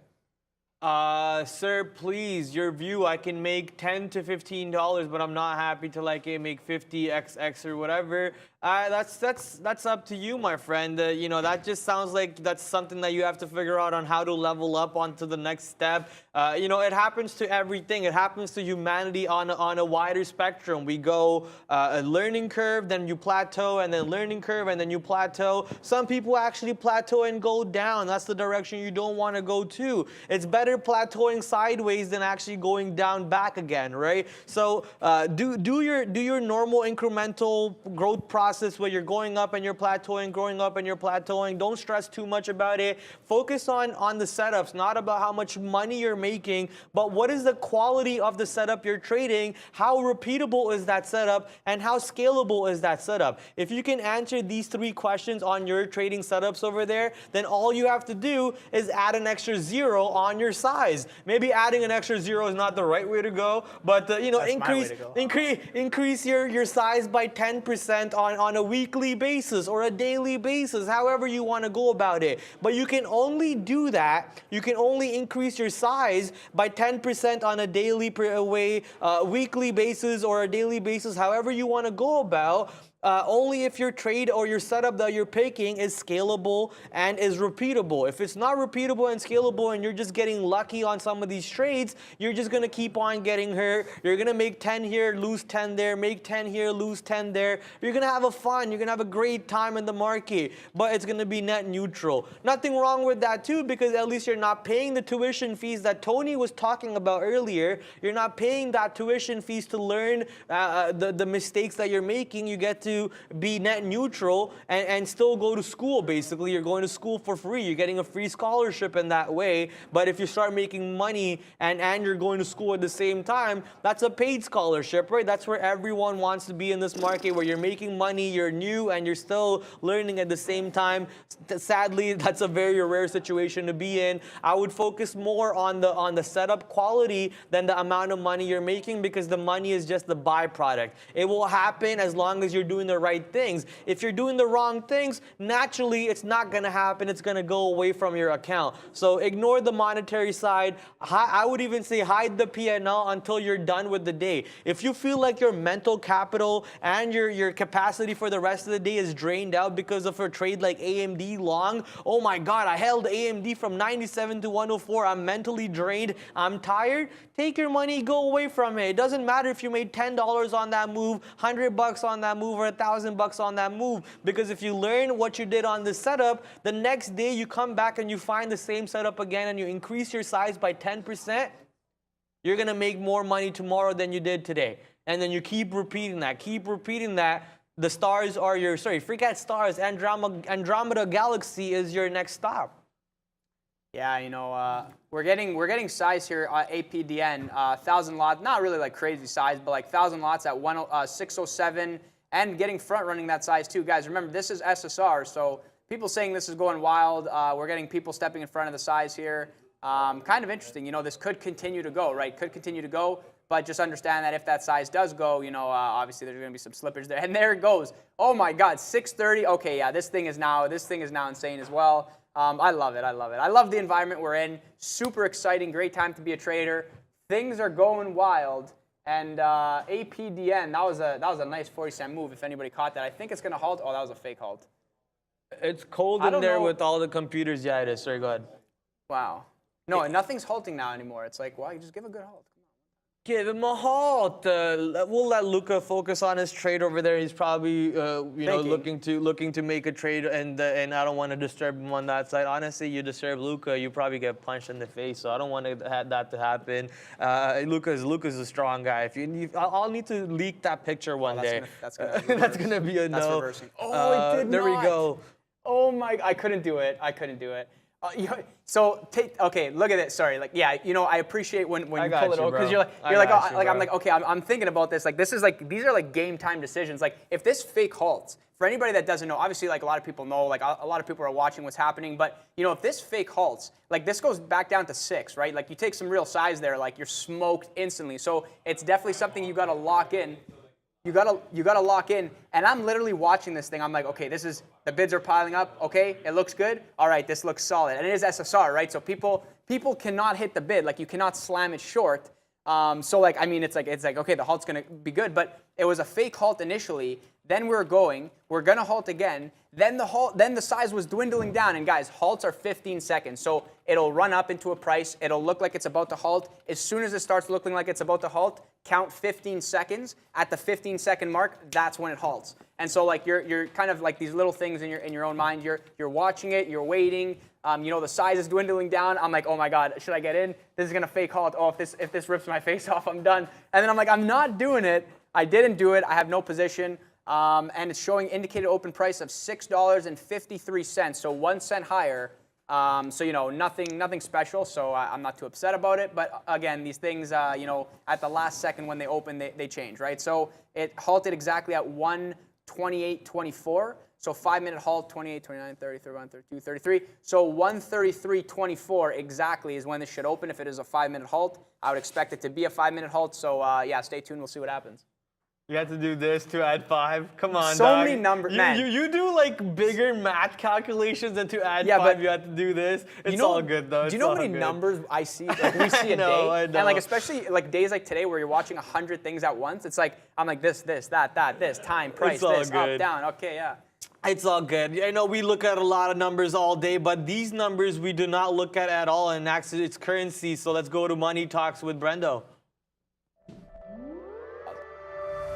Sir, please, your view, I can make $10 to $15, but I'm not happy to like make 50xx or whatever. That's up to you, my friend. You know, that just sounds like that's something that you have to figure out on how to level up onto the next step. You know, it happens to everything. It happens to humanity on a wider spectrum. We go a learning curve, then you plateau, and then learning curve, and then you plateau. Some people actually plateau and go down. That's the direction you don't want to go to. It's better plateauing sideways than actually going down back again, right? So do your normal incremental growth process process where you're going up and you're plateauing, growing up and you're plateauing. Don't stress too much about it. Focus on the setups, not about how much money you're making, but what is the quality of the setup you're trading, how repeatable is that setup, and how scalable is that setup. If you can answer these 3 questions on your trading setups over there, then all you have to do is add an extra 0 on your size. Maybe adding an extra 0 is not the right way to go, but increase your size by 10% on a weekly basis or a daily basis, however you want to go about it. But you can only do that, you can only increase your size by 10% on a daily weekly basis or a daily basis, however you want to go about. Only if your trade or your setup that you're picking is scalable and is repeatable. If it's not repeatable and scalable and you're just getting lucky on some of these trades, you're just going to keep on getting hurt. You're going to make 10 here, lose 10 there, make 10 here, lose 10 there. You're going to have fun. You're going to have a great time in the market, but it's going to be net neutral. Nothing wrong with that too, because at least you're not paying the tuition fees that Tony was talking about earlier. You're not paying that tuition fees to learn the mistakes that you're making. You get to be net neutral and still go to school. Basically, you're going to school for free. You're getting a free scholarship in that way. But if you start making money and you're going to school at the same time, that's a paid scholarship, right? That's where everyone wants to be in this market, where you're making money, you're new, and you're still learning at the same time. Sadly, that's a very rare situation to be in. I would focus more on the setup quality than the amount of money you're making, because the money is just the byproduct. It will happen as long as you're doing the right things. If you're doing the wrong things, naturally it's not going to happen. It's going to go away from your account. So ignore the monetary side. I would even say hide the P&L until you're done with the day. If you feel like your mental capital and your capacity for the rest of the day is drained out because of a trade like AMD long, oh my God, I held AMD from 97 to 104. I'm mentally drained. I'm tired. Take your money, go away from it. It doesn't matter if you made $10 on that move, $100 on that move, or $1,000 on that move, because if you learn what you did on this setup, the next day you come back and you find the same setup again and you increase your size by 10%, you're going to make more money tomorrow than you did today. And then you keep repeating that, The stars are your, forget stars, Andromeda Galaxy is your next stop. Yeah, you know, we're getting size here at APDN, 1,000 lots, not really like crazy size, but like 1,000 lots at 607, and getting front running that size too. Guys, remember, this is SSR, so people saying this is going wild. We're getting people stepping in front of the size here. Kind of interesting. You know, this could continue to go, right? Could continue to go, but just understand that if that size does go, you know, obviously there's going to be some slippage there. And there it goes. Oh my God, 630. Okay, yeah, this thing is now insane as well. I love it. I love the environment we're in. Super exciting. Great time to be a trader. Things are going wild. And APDN, that was a nice 40-cent move. If anybody caught that, I think it's going to halt. Oh, that was a fake halt. It's cold in there with all the computers. Yeah, it is. Sorry, go ahead. Wow. No, nothing's halting now anymore. It's like, well, you just give a good halt. Give him a halt. We'll let Luca focus on his trade over there. He's probably, looking to make a trade, and I don't want to disturb him on that side. Honestly, you disturb Luca, you probably get punched in the face. So I don't want that to happen. Luca's a strong guy. I'll need to leak that picture one day. That's gonna be a no. Reversing. Oh, it did there not. We go. Oh my! I couldn't do it. So look at it. Sorry, I appreciate when you pull it over, because I'm like, okay, I'm thinking about this. Like, these are like game time decisions. Like, if this fake halts, for anybody that doesn't know, obviously, like, a lot of people know, like, a lot of people are watching what's happening. But if this fake halts, like, this goes back down to 6, right? Like, you take some real size there, like, you're smoked instantly. So it's definitely something you got to lock in. You gotta lock in, and I'm literally watching this thing. I'm like, okay, the bids are piling up. Okay, it looks good. All right, this looks solid, and it is SSR, right? So people cannot hit the bid. Like, you cannot slam it short. It's like, okay, the halt's gonna be good, but it was a fake halt initially. Then we're gonna halt again. Then the size was dwindling down, and guys, halts are 15 seconds. So it'll run up into a price. It'll look like it's about to halt. As soon as it starts looking like it's about to halt, count 15 seconds. At the 15-second mark, that's when it halts. And so, like, you're kind of like these little things in your own mind. You're watching it. You're waiting. The size is dwindling down. I'm like, oh my God, should I get in? This is gonna fake halt. Oh, if this rips my face off, I'm done. And then I'm like, I'm not doing it. I didn't do it. I have no position. and it's showing indicated open price of $6.53, so 1 cent higher. So, you know, nothing special, so I'm not too upset about it. But again, these things, you know, at the last second when they open, they change, right? So it halted exactly at 1:28.24. So 5-minute halt, 28, 29, 30, 31, 32, 33. So 1:33.24 exactly is when this should open if it is a 5-minute halt. I would expect it to be a 5-minute halt. So yeah, stay tuned. We'll see what happens. You had to do this to add 5. Come on, so dog. many numbers, man. You do like bigger math calculations than to add 5. But you have to do this. It's you know, all good though. Do you know how many numbers I see? Like we see a know, I day, know. and like especially like days like today where you're watching 100 things at once. It's like I'm like this, that, this, time, price, It's all this, good. up, down. Okay, yeah. It's all good. I know we look at a lot of numbers all day, but these numbers we do not look at all, and actually it's currency. So let's go to Money Talks with Brendo.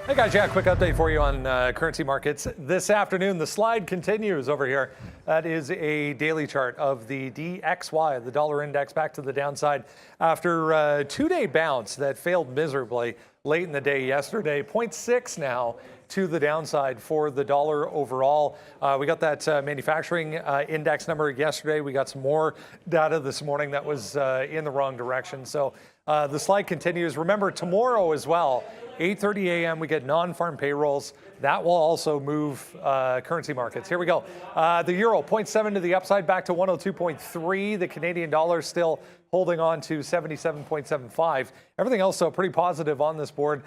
Hey guys, yeah, quick update for you on currency markets this afternoon. The slide continues over here. That is a daily chart of the DXY, the dollar index, back to the downside after a 2-day bounce that failed miserably late in the day yesterday. 0.6 now to the downside for the dollar overall. We got that manufacturing index number yesterday. We got some more data this morning that was in the wrong direction. So the slide continues. Remember, tomorrow as well, 8:30 a.m. we get non-farm payrolls. That will also move currency markets. Here we go. The euro 0.7 to the upside, back to 102.3. The Canadian dollar still holding on to 77.75. Everything else, so pretty positive on this board.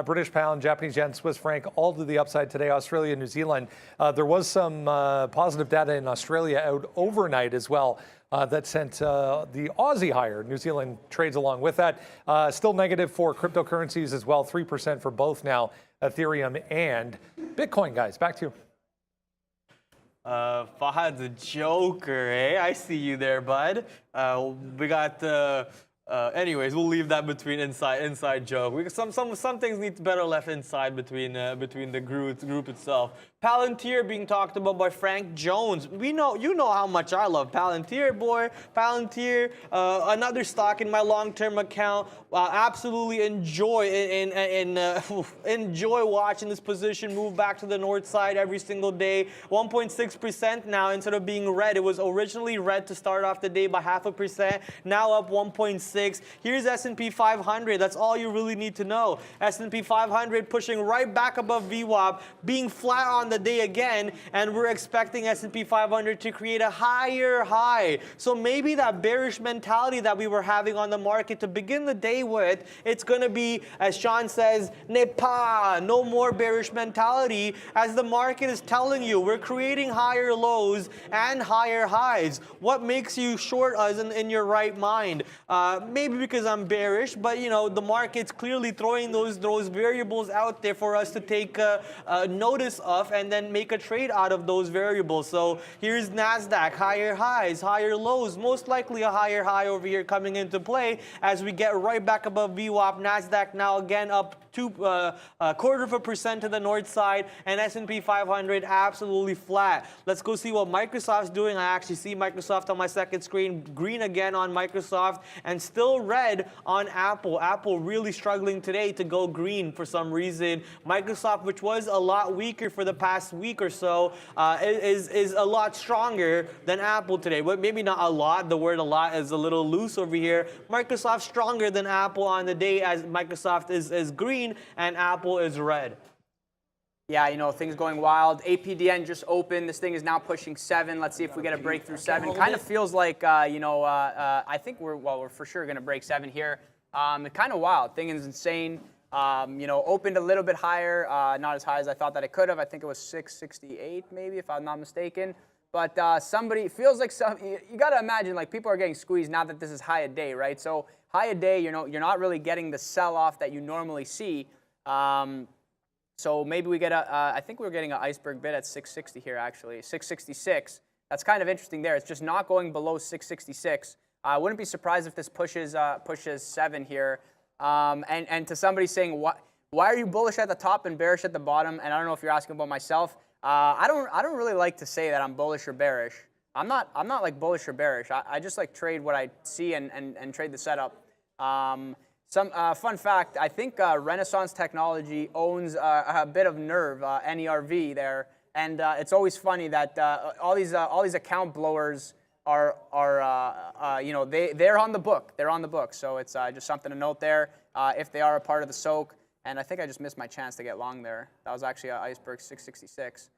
British pound, Japanese yen, Swiss franc, all to the upside today. Australia, New Zealand. There was some positive data in Australia out overnight as well. That sent the Aussie higher. New Zealand trades along with that. Still negative for cryptocurrencies as well, 3% for both now, Ethereum and Bitcoin, guys. Back to you. Fahad's a joker, eh? I see you there, bud. We got anyways, we'll leave that between inside joke. Some things need to better left inside between the group itself. Palantir being talked about by Frank Jones. You know how much I love Palantir, boy. Palantir, another stock in my long-term account. Absolutely enjoy enjoy watching this position move back to the north side every single day. 1.6% now instead of being red. It was originally red to start off the day by 0.5%. Now up 1.6. Here's S&P 500. That's all you really need to know. S&P 500 pushing right back above VWAP, being flat on the day again, and we're expecting S&P 500 to create a higher high. So maybe that bearish mentality that we were having on the market to begin the day with, it's going to be, as Sean says, no more bearish mentality, as the market is telling you we're creating higher lows and higher highs. What makes you short us in your right mind? Maybe because I'm bearish, but you know, the market's clearly throwing those variables out there for us to take notice of and then make a trade out of those variables. So here's NASDAQ, higher highs, higher lows, most likely a higher high over here coming into play as we get right back above VWAP. NASDAQ now again up 0.25% to the north side, and S&P 500 absolutely flat. Let's go see what Microsoft's doing. I actually see Microsoft on my second screen, green again on Microsoft, and still red on Apple. Apple really struggling today to go green for some reason. Microsoft, which was a lot weaker for the past week or so, is a lot stronger than Apple today. But maybe not a lot. The word a lot is a little loose over here. Microsoft stronger than Apple on the day, as Microsoft is green and Apple is red. Yeah, you know, things going wild. APDN just opened. This thing is now pushing 7. Let's see if we get a breakthrough 7. Kind of feels like, I think we're for sure going to break 7 here. Kind of wild. Thing is insane. Opened a little bit higher, not as high as I thought that it could have. I think it was 668 maybe, if I'm not mistaken. But somebody, feels like you got to imagine, like, people are getting squeezed now that this is high a day, right? So high a day, you're not really getting the sell-off that you normally see. So maybe we get I think we're getting an iceberg bid at 660 here, actually, 666. That's kind of interesting there. It's just not going below 666. I wouldn't be surprised if this pushes 7 here. And to somebody saying, why are you bullish at the top and bearish at the bottom? And I don't know if you're asking about myself. I don't really like to say that I'm bullish or bearish. I'm not like bullish or bearish. I just like trade what I see and trade the setup. Some fun fact, I think Renaissance Technology owns a bit of Nerve, NERV there, and it's always funny that all these account blowers are they're on the book. They're on the book, so it's just something to note there if they are a part of the soak. And I think I just missed my chance to get long there. That was actually an iceberg 666.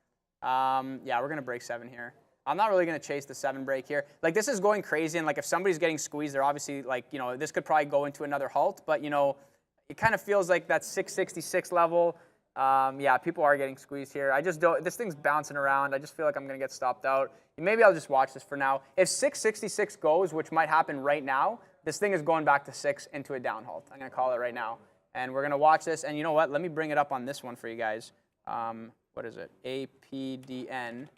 Yeah, we're gonna break 7 here. I'm not really gonna chase the 7 break here. Like, this is going crazy, and like if somebody's getting squeezed, they're obviously like, this could probably go into another halt, but it kind of feels like that 666 level. Yeah, people are getting squeezed here. I just don't, this thing's bouncing around. I just feel like I'm gonna get stopped out. Maybe I'll just watch this for now. If 666 goes, which might happen right now, this thing is going back to 6 into a down halt. I'm gonna call it right now. And we're gonna watch this, and you know what? Let me bring it up on this one for you guys. What is it? APDN.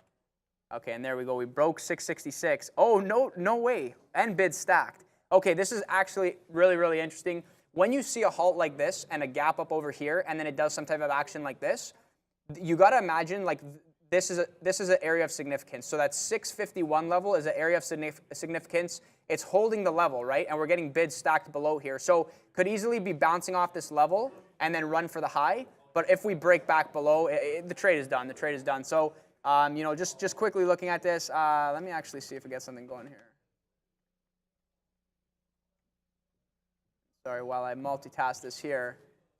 Okay, and there we go. We broke 666. Oh, no way. And bid stacked. Okay, this is actually really, really interesting. When you see a halt like this and a gap up over here, and then it does some type of action like this, you got to imagine like this is an area of significance. So that 651 level is an area of significance. It's holding the level, right? And we're getting bids stacked below here. So could easily be bouncing off this level and then run for the high. But if we break back below, the trade is done. The trade is done. So just quickly looking at this, let me actually see if we get something going here. Sorry, while I multitask this here.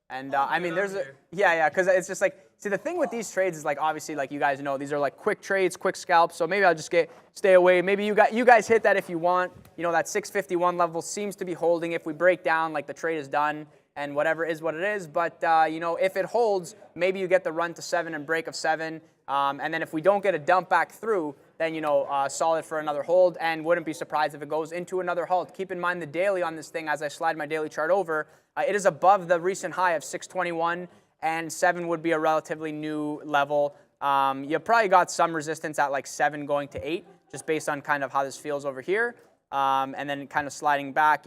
And I mean, there's because it's just like, see, the thing with these trades is like, obviously, like you guys know, these are like quick trades, quick scalps. So maybe I'll just stay away. Maybe you guys hit that if you want. That 651 level seems to be holding. If we break down, like the trade is done and whatever is what it is. But if it holds, maybe you get the run to 7 and break of 7. And then if we don't get a dump back through, then solid for another hold, and wouldn't be surprised if it goes into another halt. Keep in mind the daily on this thing as I slide my daily chart over. It is above the recent high of 621, and 7 would be a relatively new level. You probably got some resistance at like 7 going to 8, just based on kind of how this feels over here. And then kind of sliding back,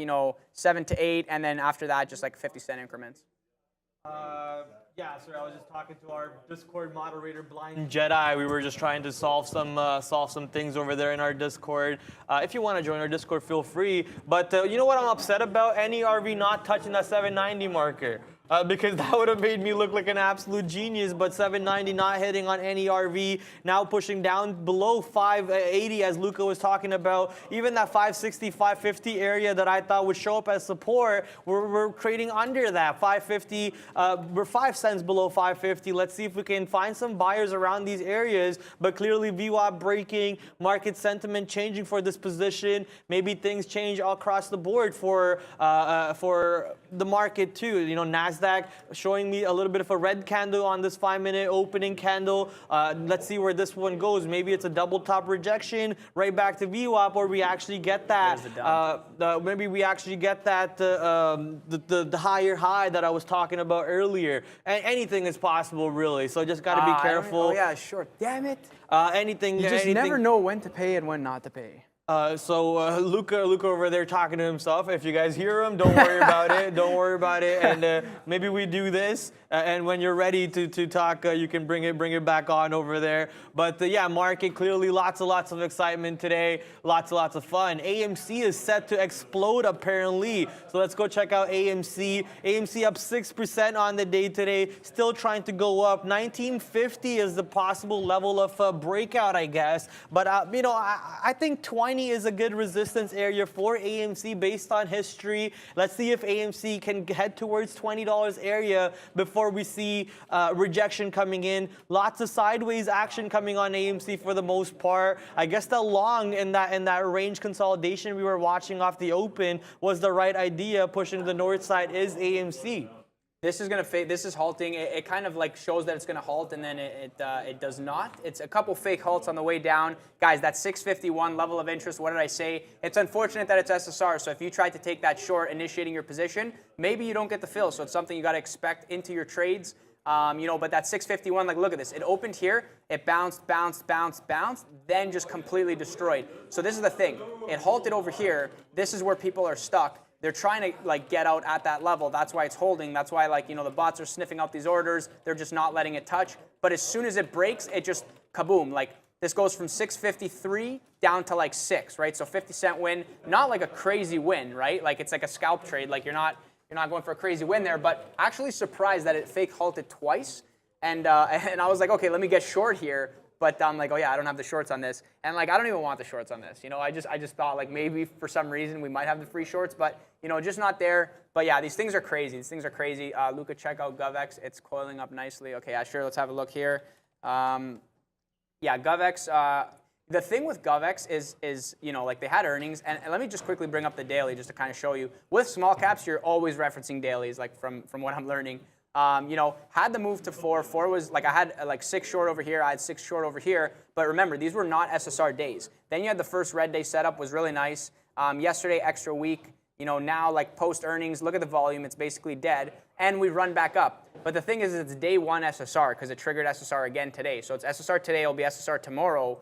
7 to 8, and then after that, just like 50-cent increments. Yeah, sir. I was just talking to our Discord moderator, Blind Jedi. We were just trying to solve some things over there in our Discord. If you want to join our Discord, feel free. But you know what I'm upset about? NERV not touching that 790 marker. Because that would have made me look like an absolute genius, but 790 not hitting on NERV, now pushing down below 580 as Luca was talking about. Even that 560, 550 area that I thought would show up as support, we're trading under that. 550, we're 5 cents below 550. Let's see if we can find some buyers around these areas, but clearly VWAP breaking, market sentiment changing for this position. Maybe things change all across the board for the market too. NASDAQ showing me a little bit of a red candle on this 5-minute opening candle. Let's see where this one goes. Maybe it's a double top rejection right back to VWAP, or we actually get that. Maybe we actually get that the higher high that I was talking about earlier. And anything is possible, really. So just got to be careful. Oh yeah, sure. Damn it. Anything. You just never know when to pay and when not to pay. Luca over there talking to himself. If you guys hear him, don't worry about it. Don't worry about it. And maybe we do this. And when you're ready to talk, you can bring it back on over there. But yeah, market clearly lots of excitement today. Lots of fun. AMC is set to explode apparently. So let's go check out AMC. AMC up 6% on the day today. Still trying to go up. 1950 is the possible level of breakout, I guess. But I think 20 is a good resistance area for AMC based on history. Let's see if AMC can head towards $20 area before we see rejection coming in. Lots of sideways action coming on AMC for the most part. I guess the long in that range consolidation we were watching off the open was the right idea. Pushing to the north side is AMC. This is going to fade. This is halting. It kind of like shows that it's going to halt, and then it does not. It's a couple fake halts on the way down. Guys, that 651 level of interest, what did I say? It's unfortunate that it's SSR, so if you tried to take that short initiating your position, maybe you don't get the fill, so it's something you got to expect into your trades. But that 651, like look at this. It opened here, it bounced, then just completely destroyed. So this is the thing. It halted over here. This is where people are stuck. They're trying to get out at that level. That's why it's holding. That's why the bots are sniffing out these orders. They're just not letting it touch. But as soon as it breaks, it just kaboom. Like this goes from 653 down to like 6, right? So 50-cent win, not like a crazy win, right? Like it's like a scalp trade. Like you're not you're not going for a crazy win there. But actually surprised that it fake halted twice. And I was like, okay, let me get short here. But I'm like, oh yeah, I don't have the shorts on this. And like, I don't even want the shorts on this. You know, I just thought like maybe for some reason we might have the free shorts, but you know, just not there. But yeah, these things are crazy. These things are crazy. Luca, check out GovX. It's coiling up nicely. Okay, yeah, sure. Let's have a look here. Yeah, GovX. The thing with GovX is, you know, like they had earnings, and let me just quickly bring up the daily just to kind of show you. With small caps, you're always referencing dailies, like from what I'm learning. You know, had the move to 4. 4 was like I had like 6 short over here. I had 6 short over here. But remember, these were not SSR days. Then you had the first red day setup, was really nice. Yesterday, extra week. You know, now like post earnings, look at the volume. It's basically dead, and we run back up. But the thing is, it's day 1 SSR because it triggered SSR again today. So it's SSR today. It'll be SSR tomorrow.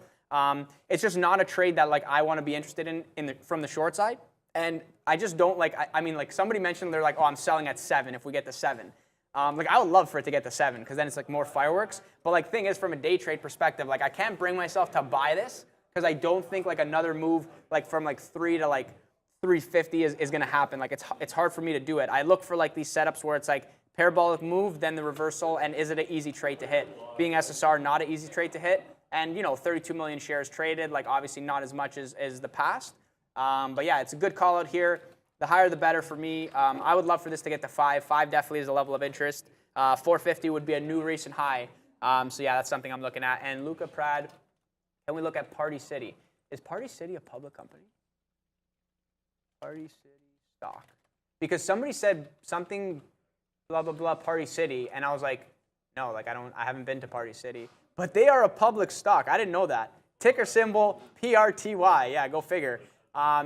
It's just not a trade that like I want to be interested in from the short side. And I just don't like. I mean, like somebody mentioned, they're like, oh, I'm selling at 7 if we get to 7. Like I would love for it to get to 7 because then it's like more fireworks. But like thing is, from a day trade perspective, like I can't bring myself to buy this because I don't think like another move like from like 3 to like 350 is going to happen. Like it's hard for me to do it. I look for like these setups where it's like parabolic move, then the reversal, and is it an easy trade to hit? Being SSR, not an easy trade to hit. And you know, 32 million shares traded, like obviously not as much as the past. But yeah, it's a good call out here. The higher the better for me. I would love for this to get to 5. 5 definitely is a level of interest. 450 would be a new recent high. So yeah, that's something I'm looking at. And Luca Prad, can we look at Party City? Is Party City a public company? Party City stock. Because somebody said something, blah, blah, blah, Party City. And I was like, no, like I haven't been to Party City. But they are a public stock. I didn't know that. Ticker symbol PRTY. Yeah, go figure.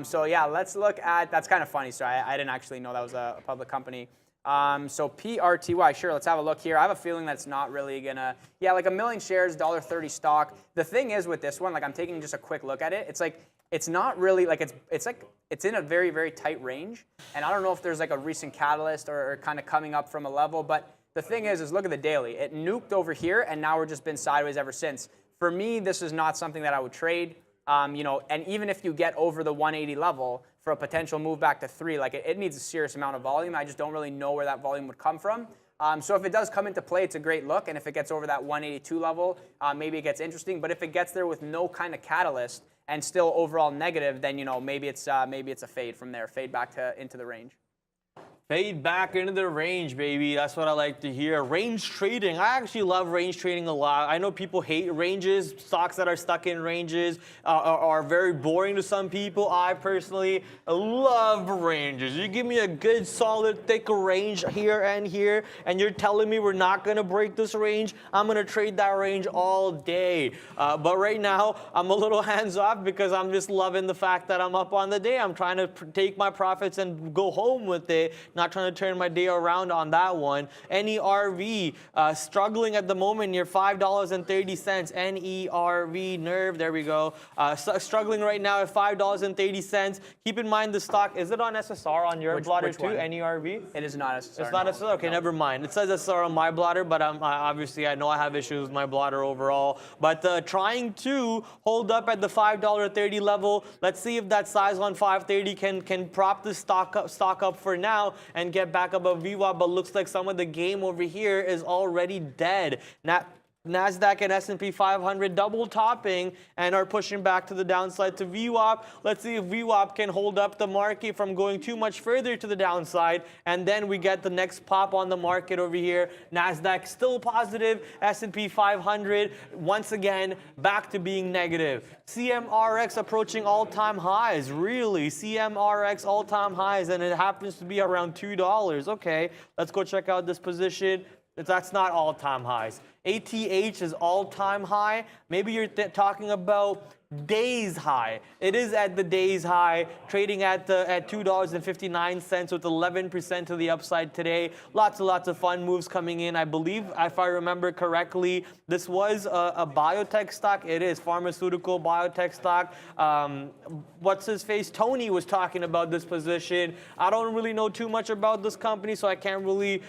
So yeah, let's look at, that's kind of funny. So I didn't actually know that was a public company. So PRTY, sure, let's have a look here. I have a feeling that's not really gonna, yeah, like 1 million shares, $1.30 stock. The thing is with this one, like I'm taking just a quick look at it. It's like, it's not really, like it's in a very, very tight range. And I don't know if there's like a recent catalyst or kind of coming up from a level, but the thing is look at the daily. It nuked over here and now we're just been sideways ever since. For me, this is not something that I would trade. You know, and even if you get over the 180 level for a potential move back to 3, like it needs a serious amount of volume. I just don't really know where that volume would come from. So if it does come into play, it's a great look. And if it gets over that 182 level, maybe it gets interesting. But if it gets there with no kind of catalyst and still overall negative, then you know maybe it's a fade from there, fade back into the range. Fade back into the range, baby. That's what I like to hear. Range trading. I actually love range trading a lot. I know people hate ranges. Stocks that are stuck in ranges are very boring to some people. I personally love ranges. You give me a good, solid, thick range here, and you're telling me we're not going to break this range, I'm going to trade that range all day. But right now, I'm a little hands-off because I'm just loving the fact that I'm up on the day. I'm trying to take my profits and go home with it. Not trying to turn my day around on that one. NERV struggling at the moment near $5.30. NERV, nerve, there we go. Struggling right now at $5.30. Keep in mind the stock, is it on SSR on your blotter too, NERV? It is not SSR. It's not SSR? Okay, no. Never mind. It says SSR on my blotter, but obviously I know I have issues with my blotter overall. But trying to hold up at the $5.30 level. Let's see if that size on 530 can prop the stock up for now and get back above VWAP, but looks like some of the game over here is already dead. NASDAQ and S&P 500 double topping and are pushing back to the downside to VWAP. Let's see if VWAP can hold up the market from going too much further to the downside, and then we get the next pop on the market over here. NASDAQ still positive, S&P 500 once again back to being negative. CMRX approaching all-time highs, really. CMRX all-time highs, and it happens to be around $2. Okay, let's go check out this position. That's not all-time highs. ATH is all-time high. Maybe you're talking about day's high. It is at the day's high, trading at $2.59 with 11% to the upside today. Lots and lots of fun moves coming in. I believe, if I remember correctly, this was a biotech stock. It is pharmaceutical biotech stock. What's his face? Tony was talking about this position. I don't really know too much about this company, so I can't really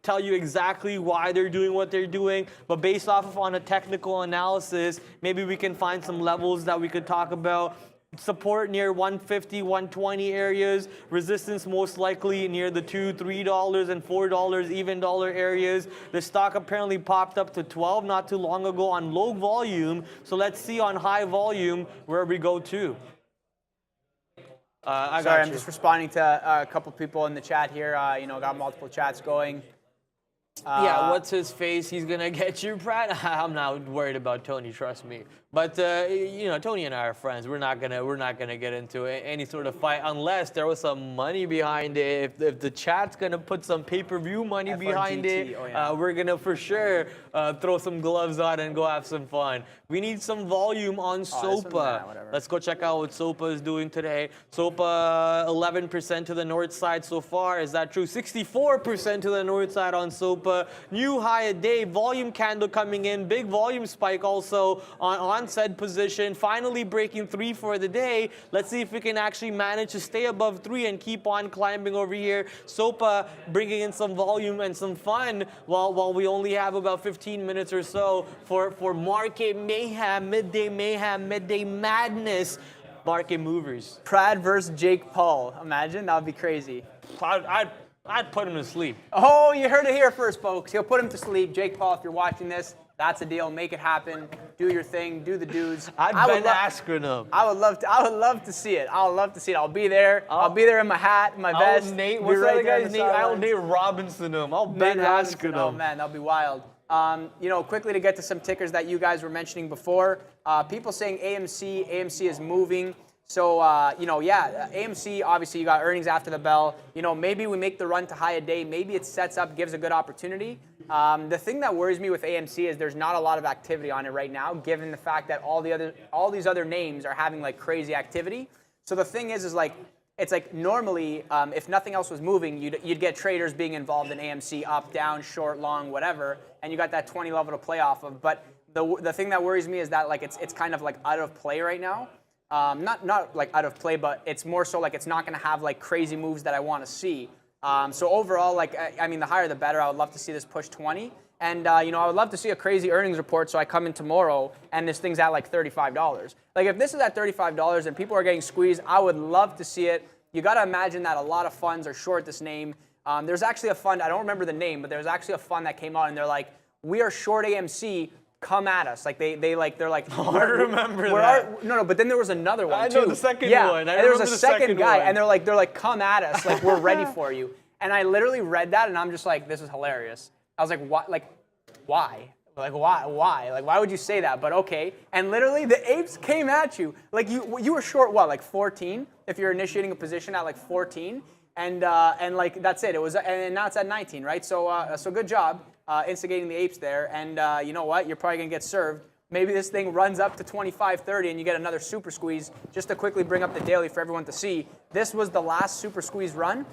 tell you exactly why they're doing what they're doing, but based off of on a technical analysis, maybe we can find some levels that we could talk about. support near 150, 120 areas. Resistance most likely near the $2, $3, and $4 even dollar areas. The stock apparently popped up to 12 not too long ago on low volume. So let's see on high volume where we go to. I'm just responding to a couple people in the chat here. Got multiple chats going. Yeah, what's his face? He's gonna get you, Brad. I'm not worried about Tony, trust me. But Tony and I are friends. We're not gonna get into any sort of fight unless there was some money behind it. If the chat's gonna put some pay-per-view money behind it, we're gonna for sure throw some gloves on and go have some fun. We need some volume on SOPA. Let's go check out what SOPA is doing today. SOPA 11% to the north side so far. Is that true? 64% to the north side on SOPA. New high a day. Volume candle coming in. Big volume spike also on said position. Finally breaking 3 for the day. Let's see if we can actually manage to stay above 3 and keep on climbing over here. SOPA bringing in some volume and some fun while we only have about 15 minutes or so for market mayhem, midday madness. Market movers. Prad versus Jake Paul. Imagine, that would be crazy. I'd put him to sleep. Oh, you heard it here first, folks. He'll put him to sleep. Jake Paul, if you're watching this, that's a deal. Make it happen. Do your thing. Do the dudes. I'd Ben Askren. I would love to see it. I would love to see it. I'll be there. I'll be there in my hat, my vest. What's the other guy's name? I'll Nate Robinson him. I'll Ben Askren. Oh man, that'll be wild. Quickly to get to some tickers that you guys were mentioning before. People saying AMC is moving. So, AMC, obviously you got earnings after the bell. Maybe we make the run to high a day. Maybe it sets up, gives a good opportunity. The thing that worries me with AMC is there's not a lot of activity on it right now, given the fact that all these other names are having like crazy activity. So the thing is like, it's like normally, if nothing else was moving, you'd get traders being involved in AMC, up, down, short, long, whatever, and you got that 20 level to play off of. But the thing that worries me is that like it's kind of like out of play right now. Not like out of play, but it's more so like it's not going to have like crazy moves that I want to see. So overall, like the higher the better. I would love to see this push 20, and I would love to see a crazy earnings report. So I come in tomorrow and this thing's at like $35. Like if this is at $35 and people are getting squeezed, I would love to see it. You got to imagine that a lot of funds are short this name. There's actually a fund, I don't remember the name, but there's actually a fund that came out and they're like, we are short AMC. Come at us. Like they're like, oh, I remember that. No, but then there was another one too. I know the second one. And there was a second guy, and they're like, come at us. Like we're ready for you. And I literally read that, and I'm just like, this is hilarious. I was like, what? Like, why? Like why? Like why would you say that? But okay. And literally the apes came at you. Like you were short what? Like 14 if you're initiating a position at like 14, and like that's it. It was, and now it's at 19, right? So good job. Instigating the apes there, and you know what? You're probably gonna get served. Maybe this thing runs up to 25, 30, and you get another super squeeze. Just to quickly bring up the daily for everyone to see, this was the last super squeeze run,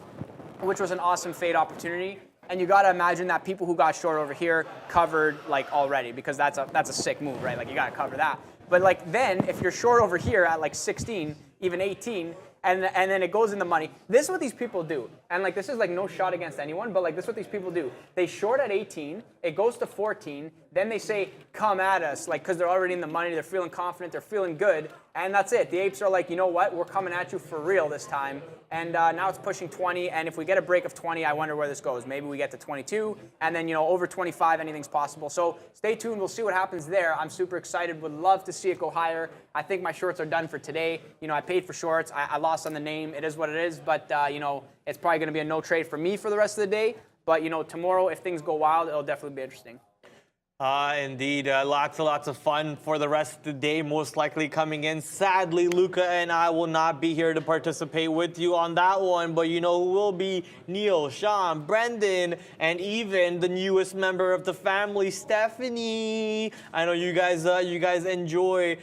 which was an awesome fade opportunity. And you gotta imagine that people who got short over here covered like already, because that's a sick move, right? Like you gotta cover that. But like then, if you're short over here at like 16, even 18. And then it goes in the money. This is what these people do. And like this is like no shot against anyone, but like this is what these people do. They short at 18, it goes to 14, then they say, come at us, like because they're already in the money, they're feeling confident, they're feeling good, and that's it. The apes are like, you know what, we're coming at you for real this time. And now it's pushing 20, and if we get a break of 20, I wonder where this goes. Maybe we get to 22, and then over 25, anything's possible. So stay tuned, we'll see what happens there. I'm super excited, would love to see it go higher. I think my shorts are done for today. I paid for shorts, I lost on the name, it is what it is, but it's probably gonna be a no trade for me for the rest of the day. But tomorrow, if things go wild, it'll definitely be interesting. Indeed, lots of fun for the rest of the day, most likely coming in. Sadly, Luca and I will not be here to participate with you on that one, but who will be? Neil, Sean, Brendan, and even the newest member of the family, Stephanie. I know you guys enjoy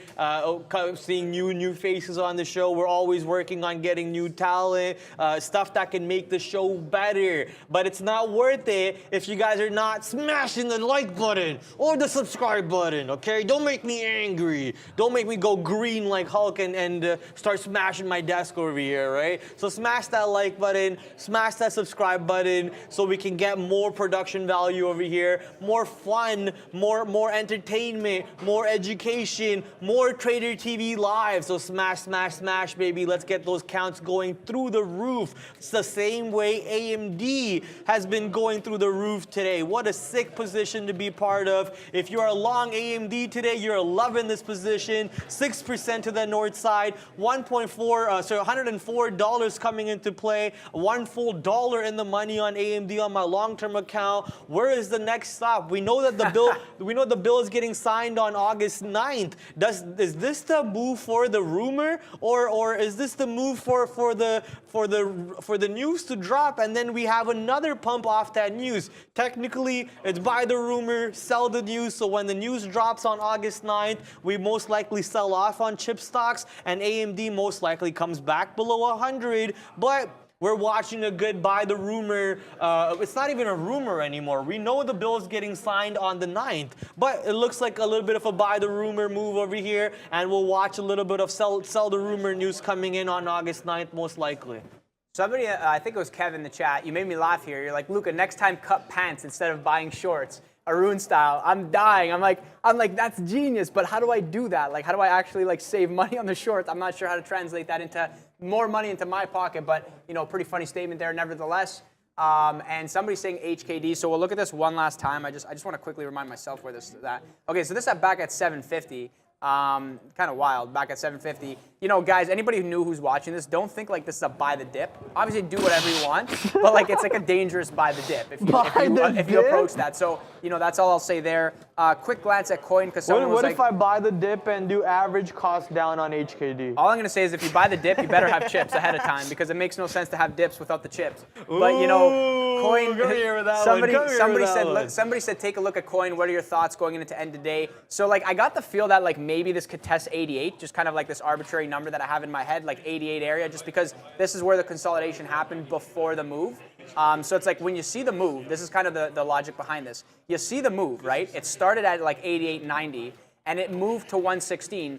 seeing new faces on the show. We're always working on getting new talent, stuff that can make the show better. But it's not worth it if you guys are not smashing the like button. or the subscribe button, okay? Don't make me angry. Don't make me go green like Hulk and start smashing my desk over here, right? So smash that like button, smash that subscribe button so we can get more production value over here, more fun, more entertainment, more education, more Trader TV Live. So smash, smash, smash, baby. Let's get those counts going through the roof. It's the same way AMD has been going through the roof today. What a sick position to be part of. If you are long AMD today, you're loving this position. 6% to the north side, $104 coming into play, $1 full in the money on AMD on my long-term account. Where is the next stop? We know that the bill is getting signed on August 9th. Is this the move for the rumor, or is this the move for the news to drop, and then we have another pump off that news? Technically, it's buy the rumor, sell the news. So when the news drops on August 9th, we most likely sell off on chip stocks, and AMD most likely comes back below 100. But we're watching a good buy the rumor. It's not even a rumor anymore. We know the bill is getting signed on the 9th, but it looks like a little bit of a buy the rumor move over here, and we'll watch a little bit of sell the rumor news coming in on August 9th, most likely. Somebody, I think it was Kevin in the chat, you made me laugh here. You're like, Luca, next time cut pants instead of buying shorts. Arun style. I'm dying. I'm like, that's genius, but how do I do that? Like, how do I actually like save money on the shorts? I'm not sure how to translate that into more money into my pocket, but pretty funny statement there nevertheless. And somebody's saying HKD, so we'll look at this one last time. I just want to quickly remind myself where this is at. Okay, so this is back at 750. Kind of wild, back at 750. Guys, anybody who knew who's watching this, don't think like this is a buy the dip. Obviously, do whatever you want, but like it's like a dangerous buy the dip if you approach that. So, that's all I'll say there. Quick glance at coin, because someone was What like, if I buy the dip and do average cost down on HKD? all I'm going to say is if you buy the dip, you better have chips ahead of time, because it makes no sense to have dips without the chips. But, coin, come here with that somebody said, take a look at coin. What are your thoughts going into end of day? So, like, I got the feel that, like, maybe this could test 88, just kind of like this arbitrary number that I have in my head, like 88 area, just because this is where the consolidation happened before the move. So it's like when you see the move, this is kind of the logic behind this. You see the move, right? It started at like 88.90 and it moved to 116.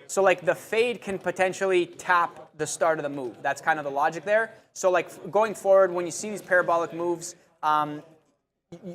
So like the fade can potentially tap the start of the move. That's kind of the logic there. So like going forward, when you see these parabolic moves,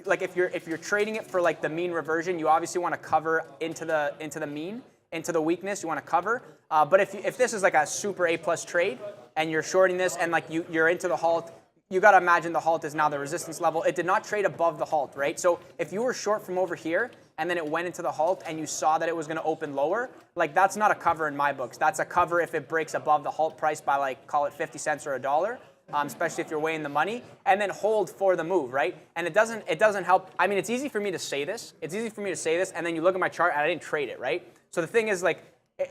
like if you're trading it for like the mean reversion, you obviously want to cover into the mean, into the weakness. You want to cover. But if this is like a super A+ trade and you're shorting this and like you're into the halt, you got to imagine the halt is now the resistance level. It did not trade above the halt, right? So if you were short from over here and then it went into the halt and you saw that it was going to open lower, like that's not a cover in my books. That's a cover if it breaks above the halt price by like, call it 50 cents or $1. Especially if you're weighing the money, and then hold for the move, right? And it doesn't help. I mean, it's easy for me to say this. And then you look at my chart and I didn't trade it, right? So the thing is, like,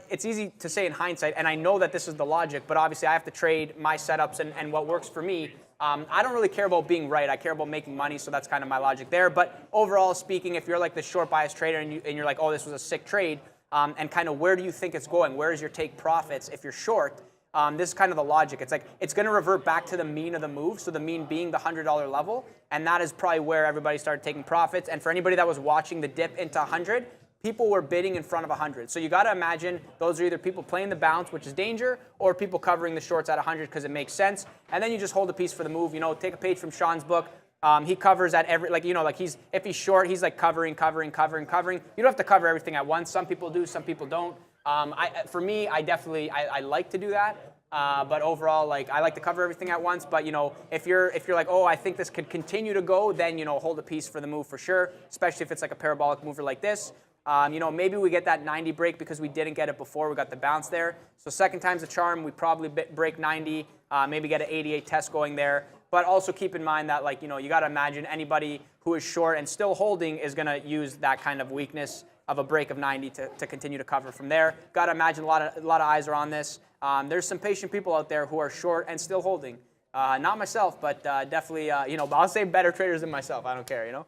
it's easy to say in hindsight, and I know that this is the logic, but obviously I have to trade my setups and what works for me. I don't really care about being right. I care about making money, so that's kind of my logic there. But overall speaking, if you're like the short bias trader and you're like, oh, this was a sick trade, and kind of where do you think it's going? Where is your take profits if you're short? This is kind of the logic. It's like it's going to revert back to the mean of the move, so the mean being the $100 level, and that is probably where everybody started taking profits. And for anybody that was watching the dip into 100, people were bidding in front of 100. So you got to imagine those are either people playing the bounce, which is danger, or people covering the shorts at 100 because it makes sense. And then you just hold a piece for the move. Take a page from Sean's book. He covers at every, if he's short, he's like covering. You don't have to cover everything at once. Some people do, some people don't. For me, I like to do that. But overall, like I like to cover everything at once. But if you're like, oh, I think this could continue to go, then hold a piece for the move for sure. Especially if it's like a parabolic mover like this. Maybe we get that 90 break because we didn't get it before. We got the bounce there. So second time's a charm. We probably break 90. Maybe get an 88 test going there. But also keep in mind that you got to imagine anybody who is short and still holding is going to use that kind of weakness of a break of 90 to continue to cover from there. Got to imagine a lot of eyes are on this. There's some patient people out there who are short and still holding. Not myself, but definitely, I'll say better traders than myself. I don't care,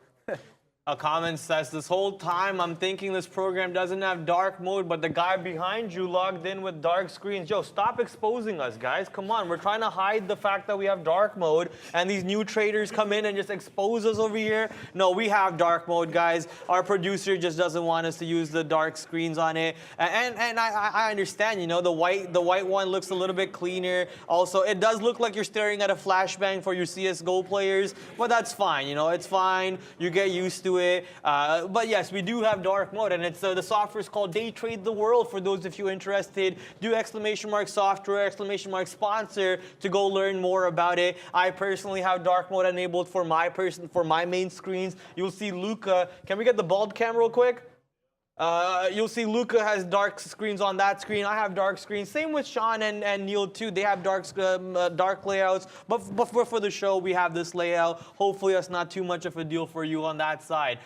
A comment says, this whole time I'm thinking this program doesn't have dark mode, but the guy behind you logged in with dark screens. Yo, stop exposing us, guys. Come on, we're trying to hide the fact that we have dark mode, and these new traders come in and just expose us over here. No, we have dark mode, guys. Our producer just doesn't want us to use the dark screens on it. And I understand, you know, the white one looks a little bit cleaner. Also, it does look like you're staring at a flashbang for your CSGO players, but that's fine, you know, it's fine. You get used to it. But yes, we do have dark mode, and it's the software is called Day Trade the World. For those of you interested, do !software !sponsor to go learn more about it. I personally have dark mode enabled for my main screens. You'll see Luca. Can we get the bald cam real quick? You'll see Luca has dark screens on that screen. I have dark screens. Same with Sean and Neil too. They have dark layouts. But for the show, we have this layout. Hopefully, that's not too much of a deal for you on that side.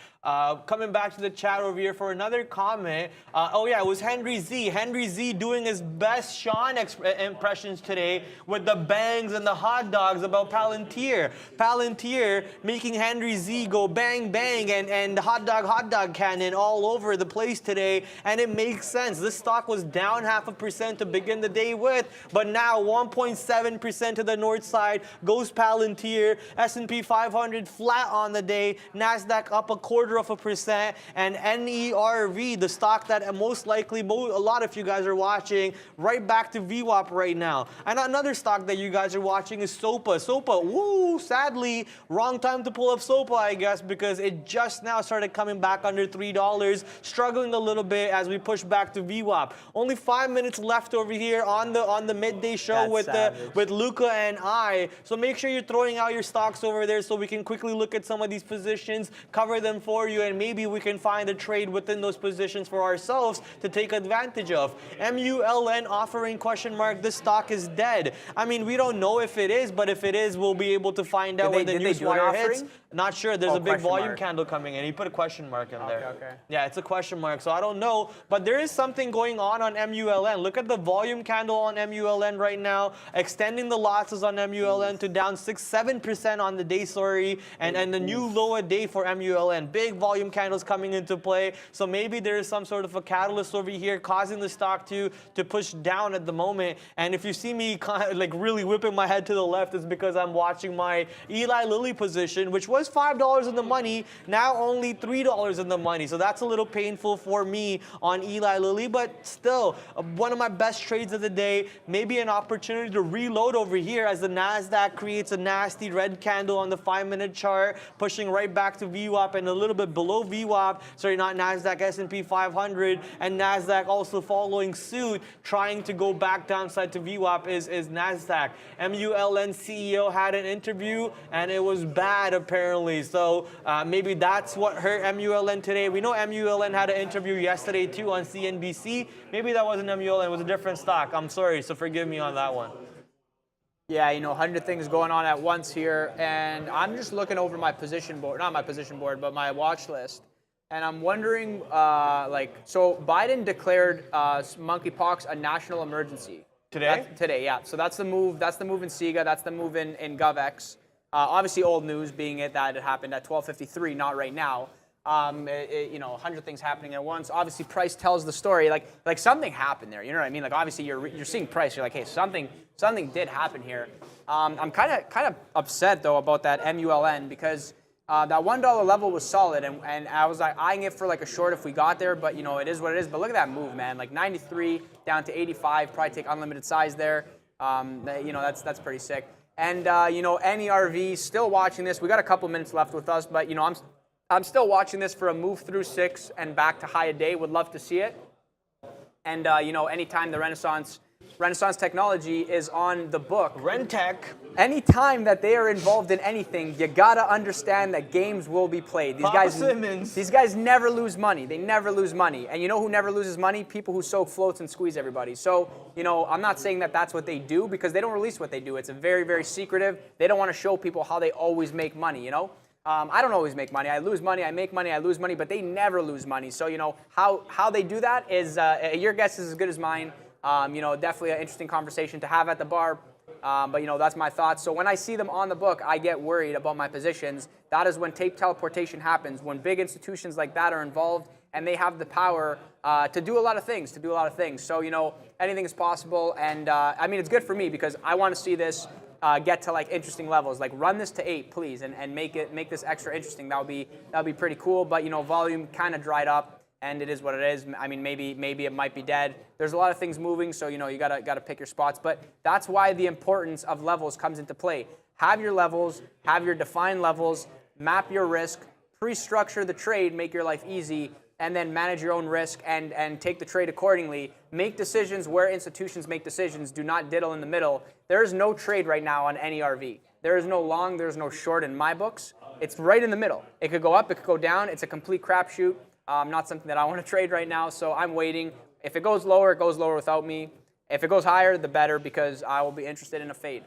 Coming back to the chat over here for another comment. Oh yeah, it was Henry Z. Henry Z doing his best Sean impressions today with the bangs and the hot dogs about Palantir. Palantir making Henry Z go bang bang and hot dog cannon all over the place today, and it makes sense. This stock was down 0.5% to begin the day with, but now 1.7% to the north side goes Palantir. S&P 500 flat on the day. NASDAQ up 0.25%, and NERV, the stock that most likely a lot of you guys are watching, right back to VWAP right now. And another stock that you guys are watching is SOPA. SOPA, woo, sadly, wrong time to pull up SOPA, I guess, because it just now started coming back under $3, struggling a little bit as we push back to VWAP. Only 5 minutes left over here on the midday show with Luca and I. So make sure you're throwing out your stocks over there so we can quickly look at some of these positions, cover them for you, and maybe we can find a trade within those positions for ourselves to take advantage of. MULN offering ? This stock is dead. I mean, we don't know if it is, but if it is, we'll be able to find out when the news wire hits. Not sure. There's a big volume candle coming in. He put a question mark in there. Okay. Yeah, it's a question mark, so I don't know. But there is something going on MULN. Look at the volume candle on MULN right now, extending the losses on MULN to down 6-7% on the day, and the new lower day for MULN. Big volume candles coming into play. So maybe there is some sort of a catalyst over here causing the stock to push down at the moment. And if you see me kind of like really whipping my head to the left, it's because I'm watching my Eli Lilly position, which was $5 in the money, now only $3 in the money. So that's a little painful for me on Eli Lilly, but still one of my best trades of the day. Maybe an opportunity to reload over here as the NASDAQ creates a nasty red candle on the 5-minute chart, pushing right back to VWAP and a little bit below VWAP. Sorry, not NASDAQ, S&P 500, and NASDAQ also following suit, trying to go back downside to VWAP is NASDAQ. MULN CEO had an interview and it was bad apparently. So maybe that's what hurt MULN today. We know MULN had an interview yesterday too on CNBC. Maybe that wasn't MULN, it was a different stock. I'm sorry, so forgive me on that one. Yeah, you know, 100 things going on at once here, and I'm just looking over my position board, not my position board, but my watch list, and I'm wondering, so Biden declared monkeypox a national emergency. Today? Today, yeah. So that's the move. That's the move in SIGA. That's the move in GovX. Obviously, old news being that it happened at 12:53, not right now. 100 things happening at once. Obviously, price tells the story. Like something happened there. You know what I mean? Like obviously, you're seeing price. You're like, hey, something did happen here. I'm kind of upset though about that MULN because that $1 level was solid, and I was like eyeing it for like a short if we got there. But you know, it is what it is. But look at that move, man. Like 93 down to 85. Probably take unlimited size there. That's pretty sick. And NERV still watching this. We got a couple minutes left with us, but I'm still watching this for a move through 6 and back to high a day. Would love to see it. And anytime the Renaissance Technology is on the book, Rentech. Anytime that they are involved in anything, you gotta understand that games will be played. These guys never lose money. They never lose money. And you know who never loses money? People who soak floats and squeeze everybody. So, I'm not saying that that's what they do because they don't release what they do. It's a very, very secretive. They don't want to show people how they always make money, I don't always make money. I lose money, I make money, I lose money, but they never lose money. So, how they do that is your guess is as good as mine. Definitely an interesting conversation to have at the bar. But that's my thoughts. So when I see them on the book, I get worried about my positions. That is when tape teleportation happens, when big institutions like that are involved and they have the power to do a lot of things, So, anything is possible. And I mean, it's good for me because I want to see this get to like interesting levels. Like run this to 8, please, and make this extra interesting. That would be pretty cool. But volume kind of dried up, and it is what it is. I mean, maybe it might be dead. There's a lot of things moving, so you gotta pick your spots. But that's why the importance of levels comes into play. Have your levels, have your defined levels, map your risk, pre-structure the trade, make your life easy, and then manage your own risk and take the trade accordingly. Make decisions where institutions make decisions. Do not diddle in the middle. There is no trade right now on any RV. There is no long, there's no short in my books. It's right in the middle. It could go up, it could go down. It's a complete crapshoot. Not something that I want to trade right now, so I'm waiting. If it goes lower without me. If it goes higher, the better, because I will be interested in a fade.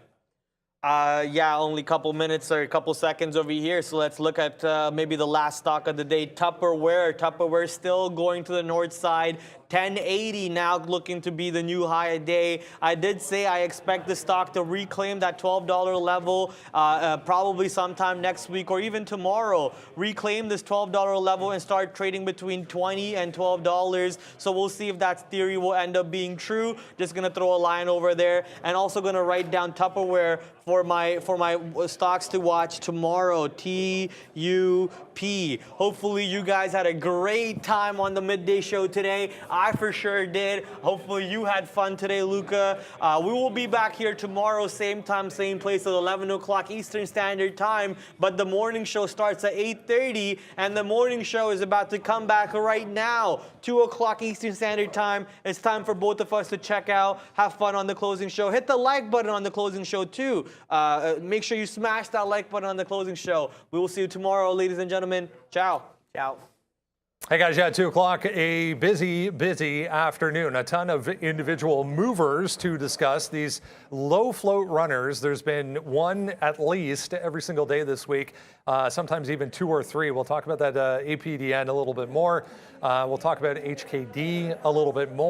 Yeah, only a couple minutes or a couple seconds over here. So let's look at maybe the last stock of the day, Tupperware. Tupperware still going to the north side. 1080 now looking to be the new high a day. I did say I expect the stock to reclaim that $12 level probably sometime next week or even tomorrow. Reclaim this $12 level and start trading between $20 and $12. So we'll see if that theory will end up being true. Just going to throw a line over there and also going to write down Tupperware for my stocks to watch tomorrow. TUP. Hopefully you guys had a great time on the midday show today. I for sure did. Hopefully you had fun today, Luca. We will be back here tomorrow, same time, same place at 11 o'clock Eastern Standard Time. But the morning show starts at 8:30, and the morning show is about to come back right now, 2 o'clock Eastern Standard Time. It's time for both of us to check out, have fun on the closing show. Hit the like button on the closing show too. Make sure you smash that like button on the closing show. We will see you tomorrow, ladies and gentlemen. Ciao. Ciao. Hey guys, 2 o'clock, a busy afternoon. A ton of individual movers to discuss. These low float runners, there's been one at least every single day this week, sometimes even 2 or 3. We'll talk about that APDN a little bit more. We'll talk about HKD a little bit more.